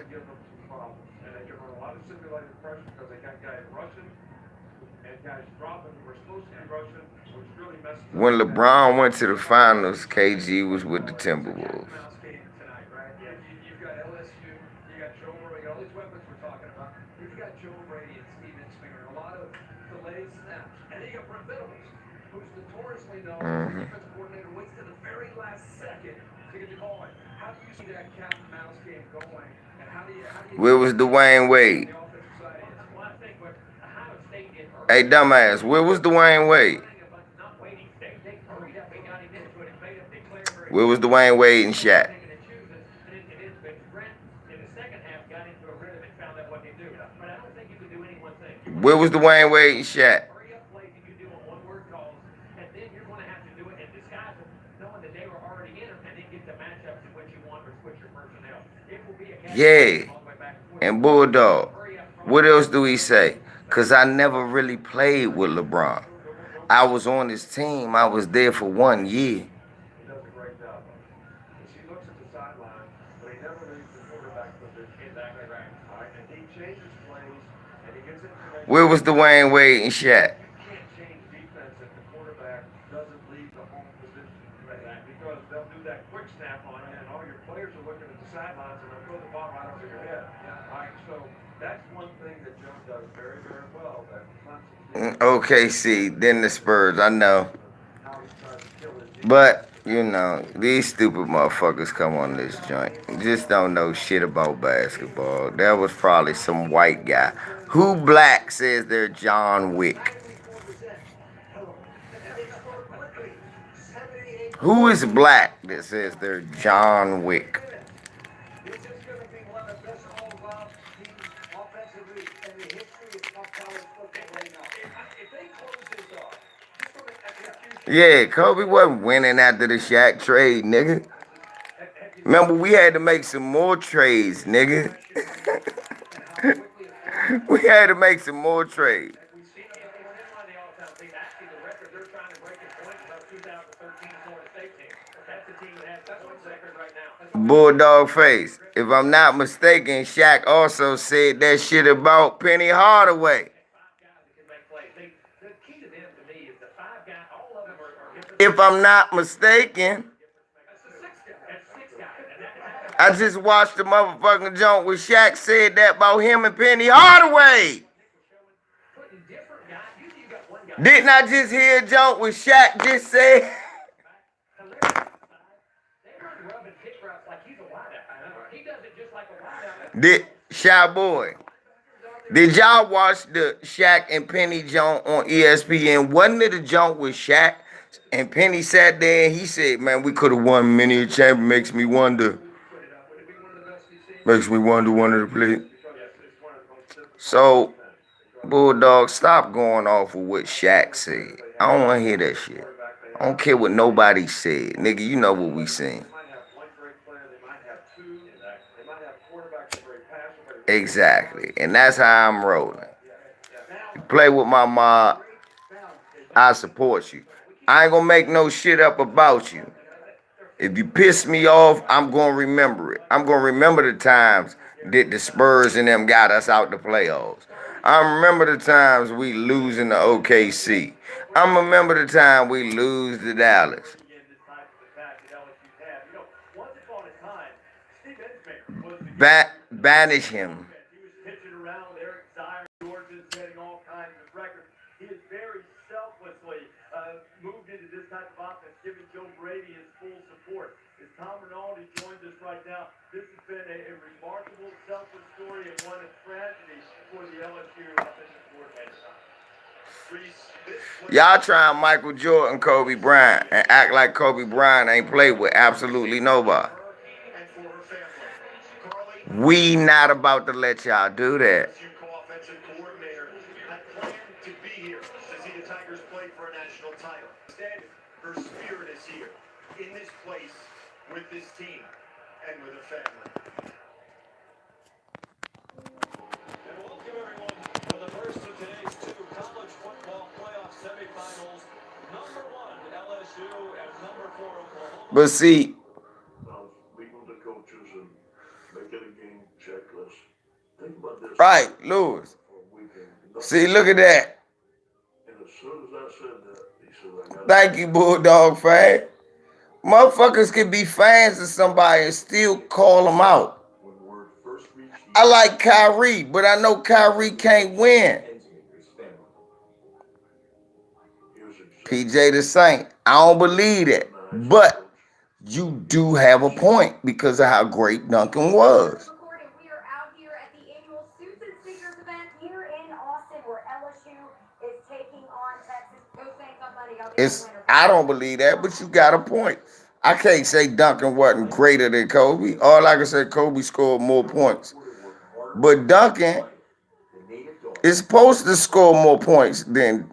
When LeBron went to the finals, KG was with the Timberwolves. You've got LSU, you got Joe Murray, all these weapons we're talking about. You've got Joe Brady and Steven Springer, a lot of delayed snaps. And then you got Brent Venables, who's notoriously known as the defense coordinator, waits to the very last second to get the call. How do you see that cat and mouse game going? And how do you Where was Dwayne Wade? Hey, dumbass, where was Dwayne Wade? Where was Dwayne Wade and Shaq? Where was Dwayne Wade and Shaq? Yeah, and Bulldog. What else do we say? Because I never really played with LeBron. I was on his team. I was there for 1 year. Where was Dwayne Wade and Shaq? You can't change defense if the quarterback doesn't leave the home position because they'll do that quick snap on you, and all your players are looking at the sidelines, and they'll throw the ball right over your head. All right, so that's one thing that Joe does very, very well. Okay, see, then the Spurs, I know. But, you know, these stupid motherfuckers come on this joint. Just don't know shit about basketball. That was probably some white guy. Who black says they're John Wick? Who is black that says they're John Wick? Yeah, Kobe wasn't winning after the Shaq trade, nigga. Remember, we had to make some more trades, nigga. We had to make some more trades. Bulldog face. If I'm not mistaken, Shaq also said that shit about Penny Hardaway. If I'm not mistaken, I just watched the motherfucking joint where Shaq said that about him and Penny Hardaway. Didn't I just hear a joint where Shaq just said? Shy boy. Did y'all watch the Shaq and Penny joint on ESPN? Wasn't it a joint with Shaq? And Penny sat there and he said, man, we could have won many a champion. Makes me wonder. Makes me wonder one of the play. So, Bulldog, stop going off of what Shaq said. I don't want to hear that shit. I don't care what nobody said. Nigga, you know what we seen. Exactly. And that's how I'm rolling. You play with my mob, I support you. I ain't gonna make no shit up about you. If you piss me off, I'm gonna remember it. I'm gonna remember the times that the Spurs and them got us out the playoffs. I remember the times we losing to OKC. I remember the time we lose to Dallas. Banish him. Moved into this type of offense, giving Joe Brady his full support. As Tom Rinaldi joins us right now, this has been a remarkable, selfless story and one of tragedy for the LSU offensive coordinator. Y'all trying Michael Jordan, Kobe Bryant, and act like Kobe Bryant ain't played with absolutely nobody. We not about to let y'all do that. Her spirit is here, in this place, with this team, and with her family. And welcome everyone to the first of today's two college football playoff semifinals. Number 1, LSU, and number 4, Oklahoma. But see, Meeting with the coaches and making a game checklist. Think about this. Right, Lewis. See, look at that. And as soon as I said that, he said, Thank you, Bulldog fan. Motherfuckers can be fans of somebody and still call them out. I like Kyrie, but I know Kyrie can't win. PJ the Saint, I don't believe that. But you do have a point because of how great Duncan was. We are out here at the annual Suits and Sneakers event here in Austin, where LSU is taking on Texas. Go Saints on Monday. I don't believe that, but you got a point. I can't say Duncan wasn't greater than Kobe. All I can say, Kobe scored more points. But Duncan is supposed to score more points than,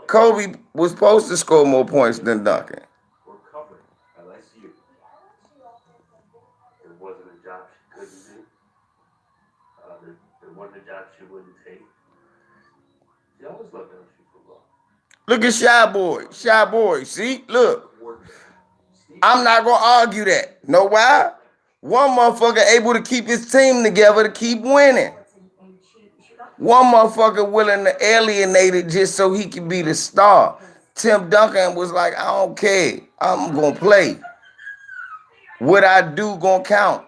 Kobe was supposed to score more points than Duncan. it wasn't a job she couldn't do. It wasn't a job she wouldn't take. She always loved LSU football. Look at Shy Boy. Shy Boy. See? Look. I'm not going to argue that. Know why? One motherfucker able to keep his team together to keep winning. One motherfucker willing to alienate it just so he can be the star. Tim Duncan was like, I don't care. I'm going to play. What I do going to count.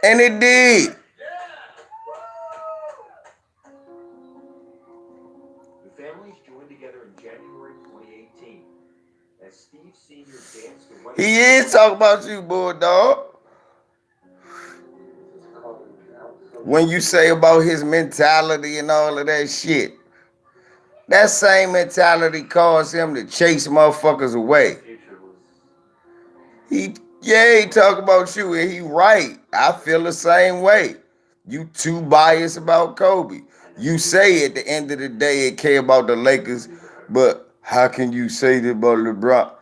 And it did. The families joined together in January 2018 as Steve Sr. danced away. He is talking about you, Bulldog. When you say about his mentality and all of that shit, that same mentality caused him to chase motherfuckers away. He talk about you, and he right. I feel the same way. You too biased about Kobe. You say at the end of the day it care about the Lakers, but how can you say that about LeBron?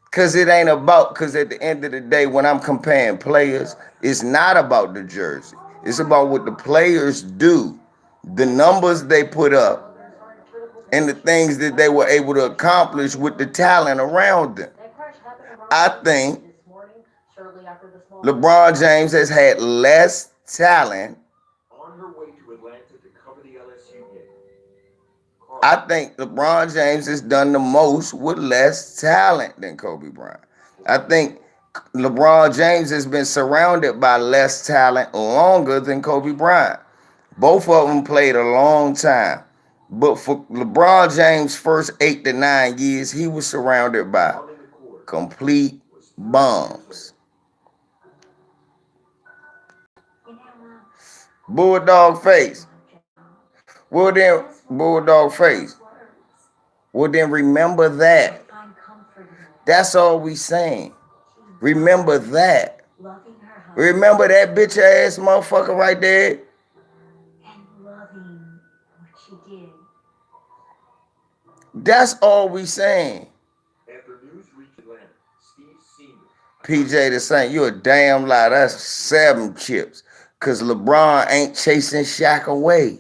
Because it ain't about, because at the end of the day, when I'm comparing players, it's not about the jersey. It's about what the players do, the numbers they put up, and the things that they were able to accomplish with the talent around them. I think LeBron James has had less talent. On her way to Atlanta to cover the LSU game. I think LeBron James has done the most with less talent than Kobe Bryant. I think LeBron James has been surrounded by less talent longer than Kobe Bryant. Both of them played a long time. But for LeBron James' first 8 to 9 years, he was surrounded by complete bums. Bulldog face. Well then, Bulldog face. Well then, remember that. That's all we saying. Remember that. Remember that bitch ass motherfucker right there? And loving what she did. That's all we saying. After news reached Atlanta, Steve Sr. PJ the Saint, you a damn lie. That's 7 chips. Cause LeBron ain't chasing Shaq away.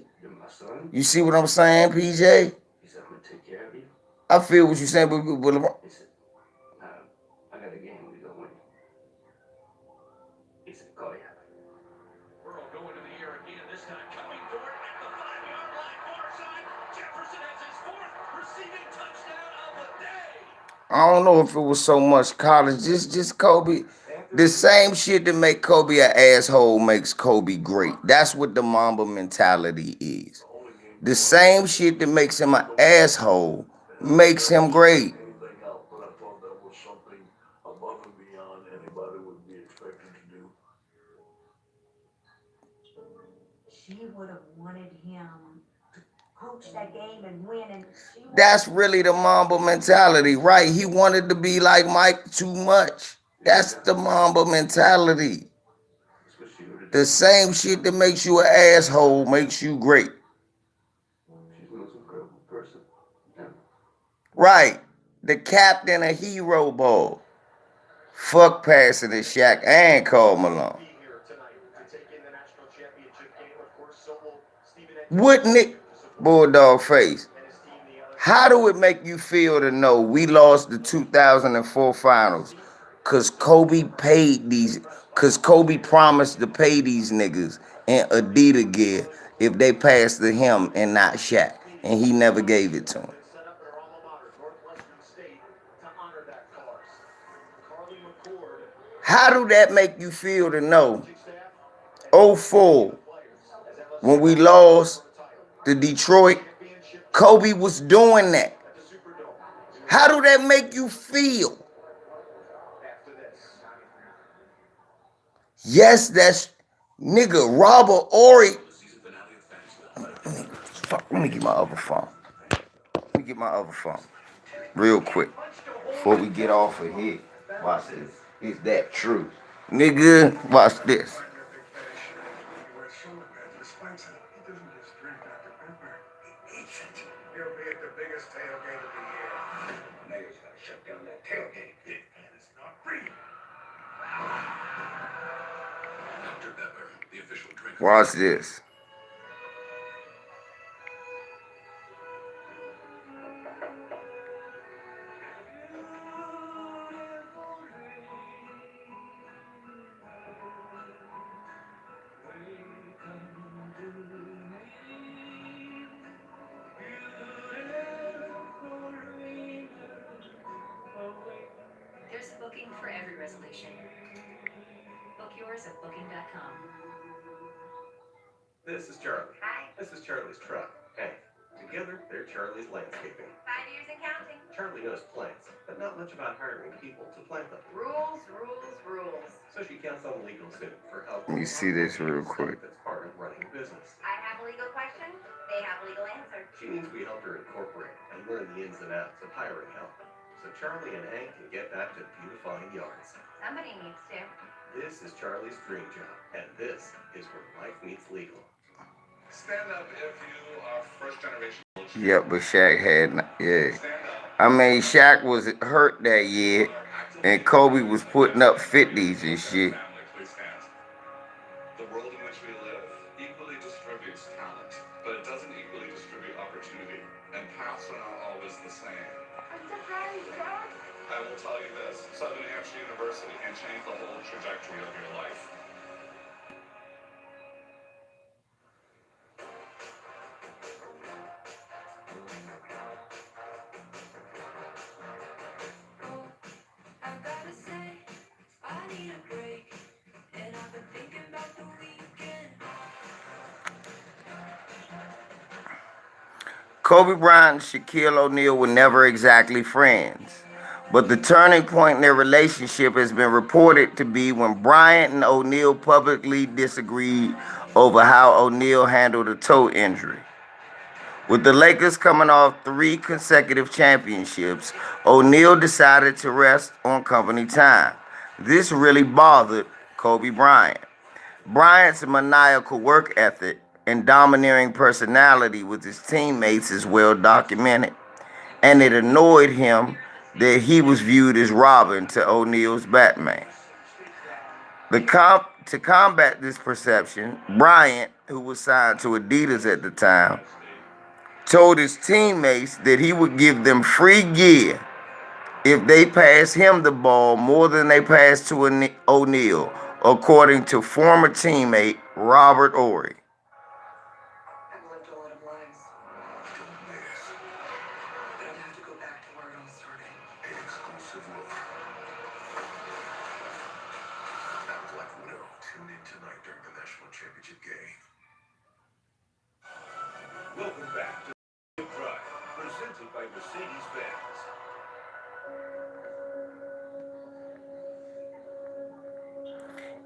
You see what I'm saying, PJ? He said, I'm gonna take care of you. I feel what you're saying, but LeBron. He said, I got a game we gonna win. He said, call you. Burrow going to the air again, this time coming for it at the 5-yard line, far side. Jefferson has his 4th receiving touchdown of the day. I don't know if it was so much college. Just Kobe. The same shit that make Kobe an asshole makes Kobe great. That's what the Mamba mentality is. The same shit that makes him an asshole makes him great. Anything else, but I thought that was something above and beyond anybody would be expected to do. She would have wanted him to coach that game and win. And That's really the Mamba mentality, right? He wanted to be like Mike too much. That's the Mamba mentality. The same shit that makes you an asshole makes you great. She's the most incredible person. Right. The captain of Hero Ball. Fuck passing to Shaq and Karl Malone. Wouldn't it, Bulldog face? How do it make you feel to know we lost the 2004 finals? Cause Kobe promised to pay these niggas in Adidas gear if they passed to him and not Shaq. And he never gave it to him. How do that make you feel to know 04 when we lost to Detroit, Kobe was doing that? How do that make you feel? Yes, that's nigga Robert Ory. Fuck, let me get my other phone. Real quick. Before we get off of here. Watch this. Is that true? Nigga, watch this. Watch this. There's a booking for every resolution. Book yours at booking.com. This is Charlie. Hi. This is Charlie's truck. Hey, together they're Charlie's landscaping. 5 years and counting. Charlie knows plants, but not much about hiring people to plant them. Rules, rules, rules. So she counts on Legal Soup for help. Let me see this real quick. That's part of running a business. I have a legal question. They have a legal answer. She means we help her incorporate and learn the ins and outs of hiring help. So Charlie and Hank can get back to beautifying yards. Somebody needs to. This is Charlie's dream job, and this is where life meets legal. Stand up if you are first generation. Yep, but Shaq had, yeah. I mean, Shaq was hurt that year, and Kobe was putting up 50s and shit. The world in which we live equally distributes talent, but it doesn't equally distribute opportunity, and paths are not always the same. I'm surprised, Dad. I will tell you this, Southern New Hampshire University can change the whole trajectory of your life. Kobe Bryant and Shaquille O'Neal were never exactly friends, but the turning point in their relationship has been reported to be when Bryant and O'Neal publicly disagreed over how O'Neal handled a toe injury. With the Lakers coming off 3 consecutive championships, O'Neal decided to rest on company time. This really bothered Kobe Bryant. Bryant's maniacal work ethic and domineering personality with his teammates is well documented, and it annoyed him that he was viewed as Robin to O'Neal's Batman. To combat this perception, Bryant, who was signed to Adidas at the time, told his teammates that he would give them free gear if they passed him the ball more than they passed to O'Neal, according to former teammate Robert Ory. I've lived a lot of lives. But I'd have to go back to where it all started. An exclusive look. At Black Widow. Tune in tonight during the National Championship game. Welcome back to Drive, presented by Mercedes-Benz.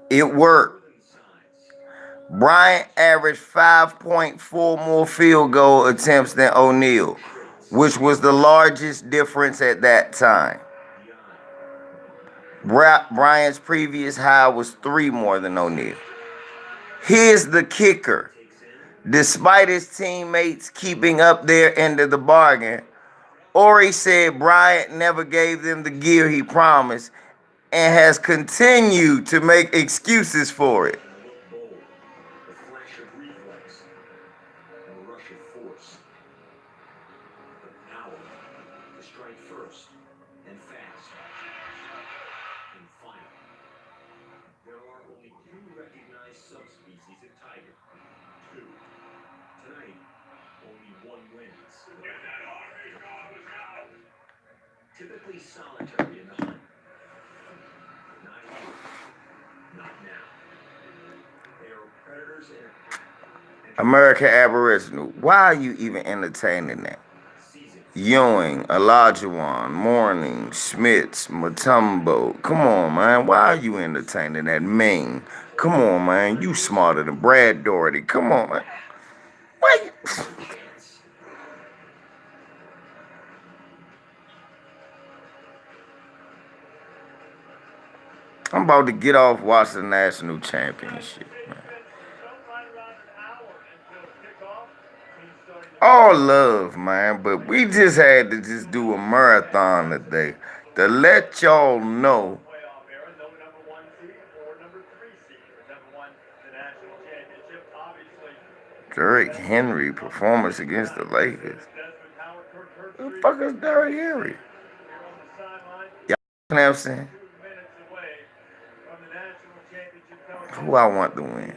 It worked. Bryant averaged 5.4 more field goal attempts than O'Neal, which was the largest difference at that time. Bryant's previous high was 3 more than O'Neal. Here's the kicker. Despite his teammates keeping up their end of the bargain, Ory said Bryant never gave them the gear he promised and has continued to make excuses for it. The flash of reflex and the rush of force. The power to strike first and fast and final. There are only 2 recognized subspecies of tiger. 2. Tonight, only 1 wins. Typically solitary in the hunt. Not here. Not now. They are predators in a pack. American Aboriginal, why are you even entertaining that? Ewing, Olajuwon, Mourning, Smiths, Mutombo. Come on, man. Why are you entertaining that? Ming. Come on, man. You smarter than Brad Doherty. Come on, man. Why you... I'm about to get off watch the national championship, man. All love, man, but we just had to just do a marathon today to let y'all know Derrick Henry performance against the Lakers. Who the fuck is Derrick Henry? Y'all Clemson. Who I want to win?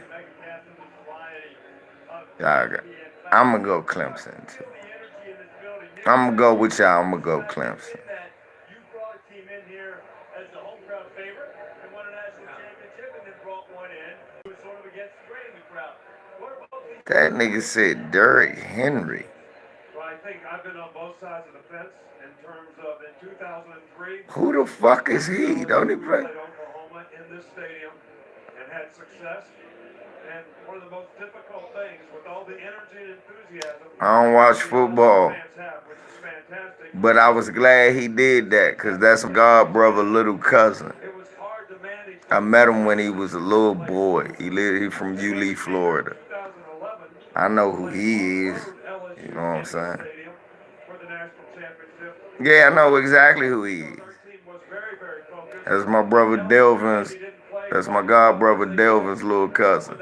I'm going to go Clemson, too. I'm going to go with y'all. I'm going to go Clemson. That nigga said Derrick Henry. Well, I think I've been on both sides of the fence in terms of in 2003. Who the fuck is he? Don't he play? Oklahoma in this stadium and had success. And one of the most difficult things with all the energy and enthusiasm. I don't watch football. But I was glad he did that because that's my god brother, little cousin. I met him when he was a little boy. He's from Yulee, Florida. I know who he is. You know what I'm saying? Yeah, I know exactly who he is. That's my brother Delvin's. That's my god brother Delvin's little cousin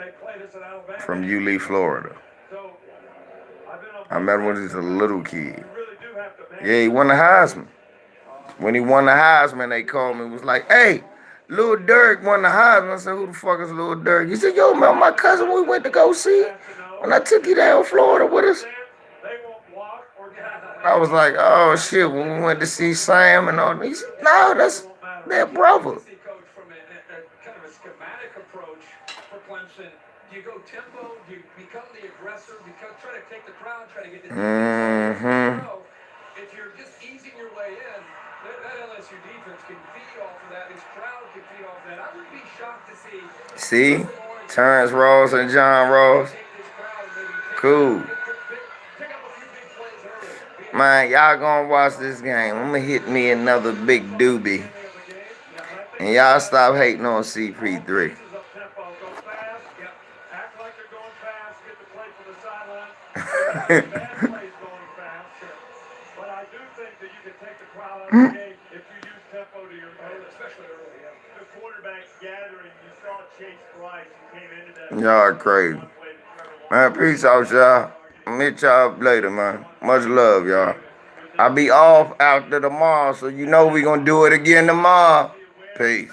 from Yulee, Florida. I met him when he was a little kid. Yeah, he won the Heisman. When he won the Heisman, they called me and was like, hey, Lil Durk won the Heisman. I said, who the fuck is Lil Durk? He said, yo, remember my cousin we went to go see? When I took you down Florida with us? I was like, oh, shit, when we went to see Sam and all. He said, no, that's their brother. Kind of a schematic approach for Clemson. Do you go tempo? Do you become the aggressor? Try to take the crowd, try to get the defense. If you're just easing your way in, that LSU defense can feed off of that. His crowd can feed off of that. I would be shocked to see. See? Terrence Ross and John Ross. Cool. Man, y'all gonna watch this game. I'm gonna hit me another big doobie. And y'all stop hating on CP3. But I do think that you can take the crowd out of the game if you use tempo to your advantage, especially early. The quarterback's gathering. You saw Chase Bryce. He came into that. Y'all are crazy. Man, peace out, y'all. Meet y'all later, man. Much love, y'all. I'll be off after tomorrow, so you know we gonna do it again tomorrow. Peace.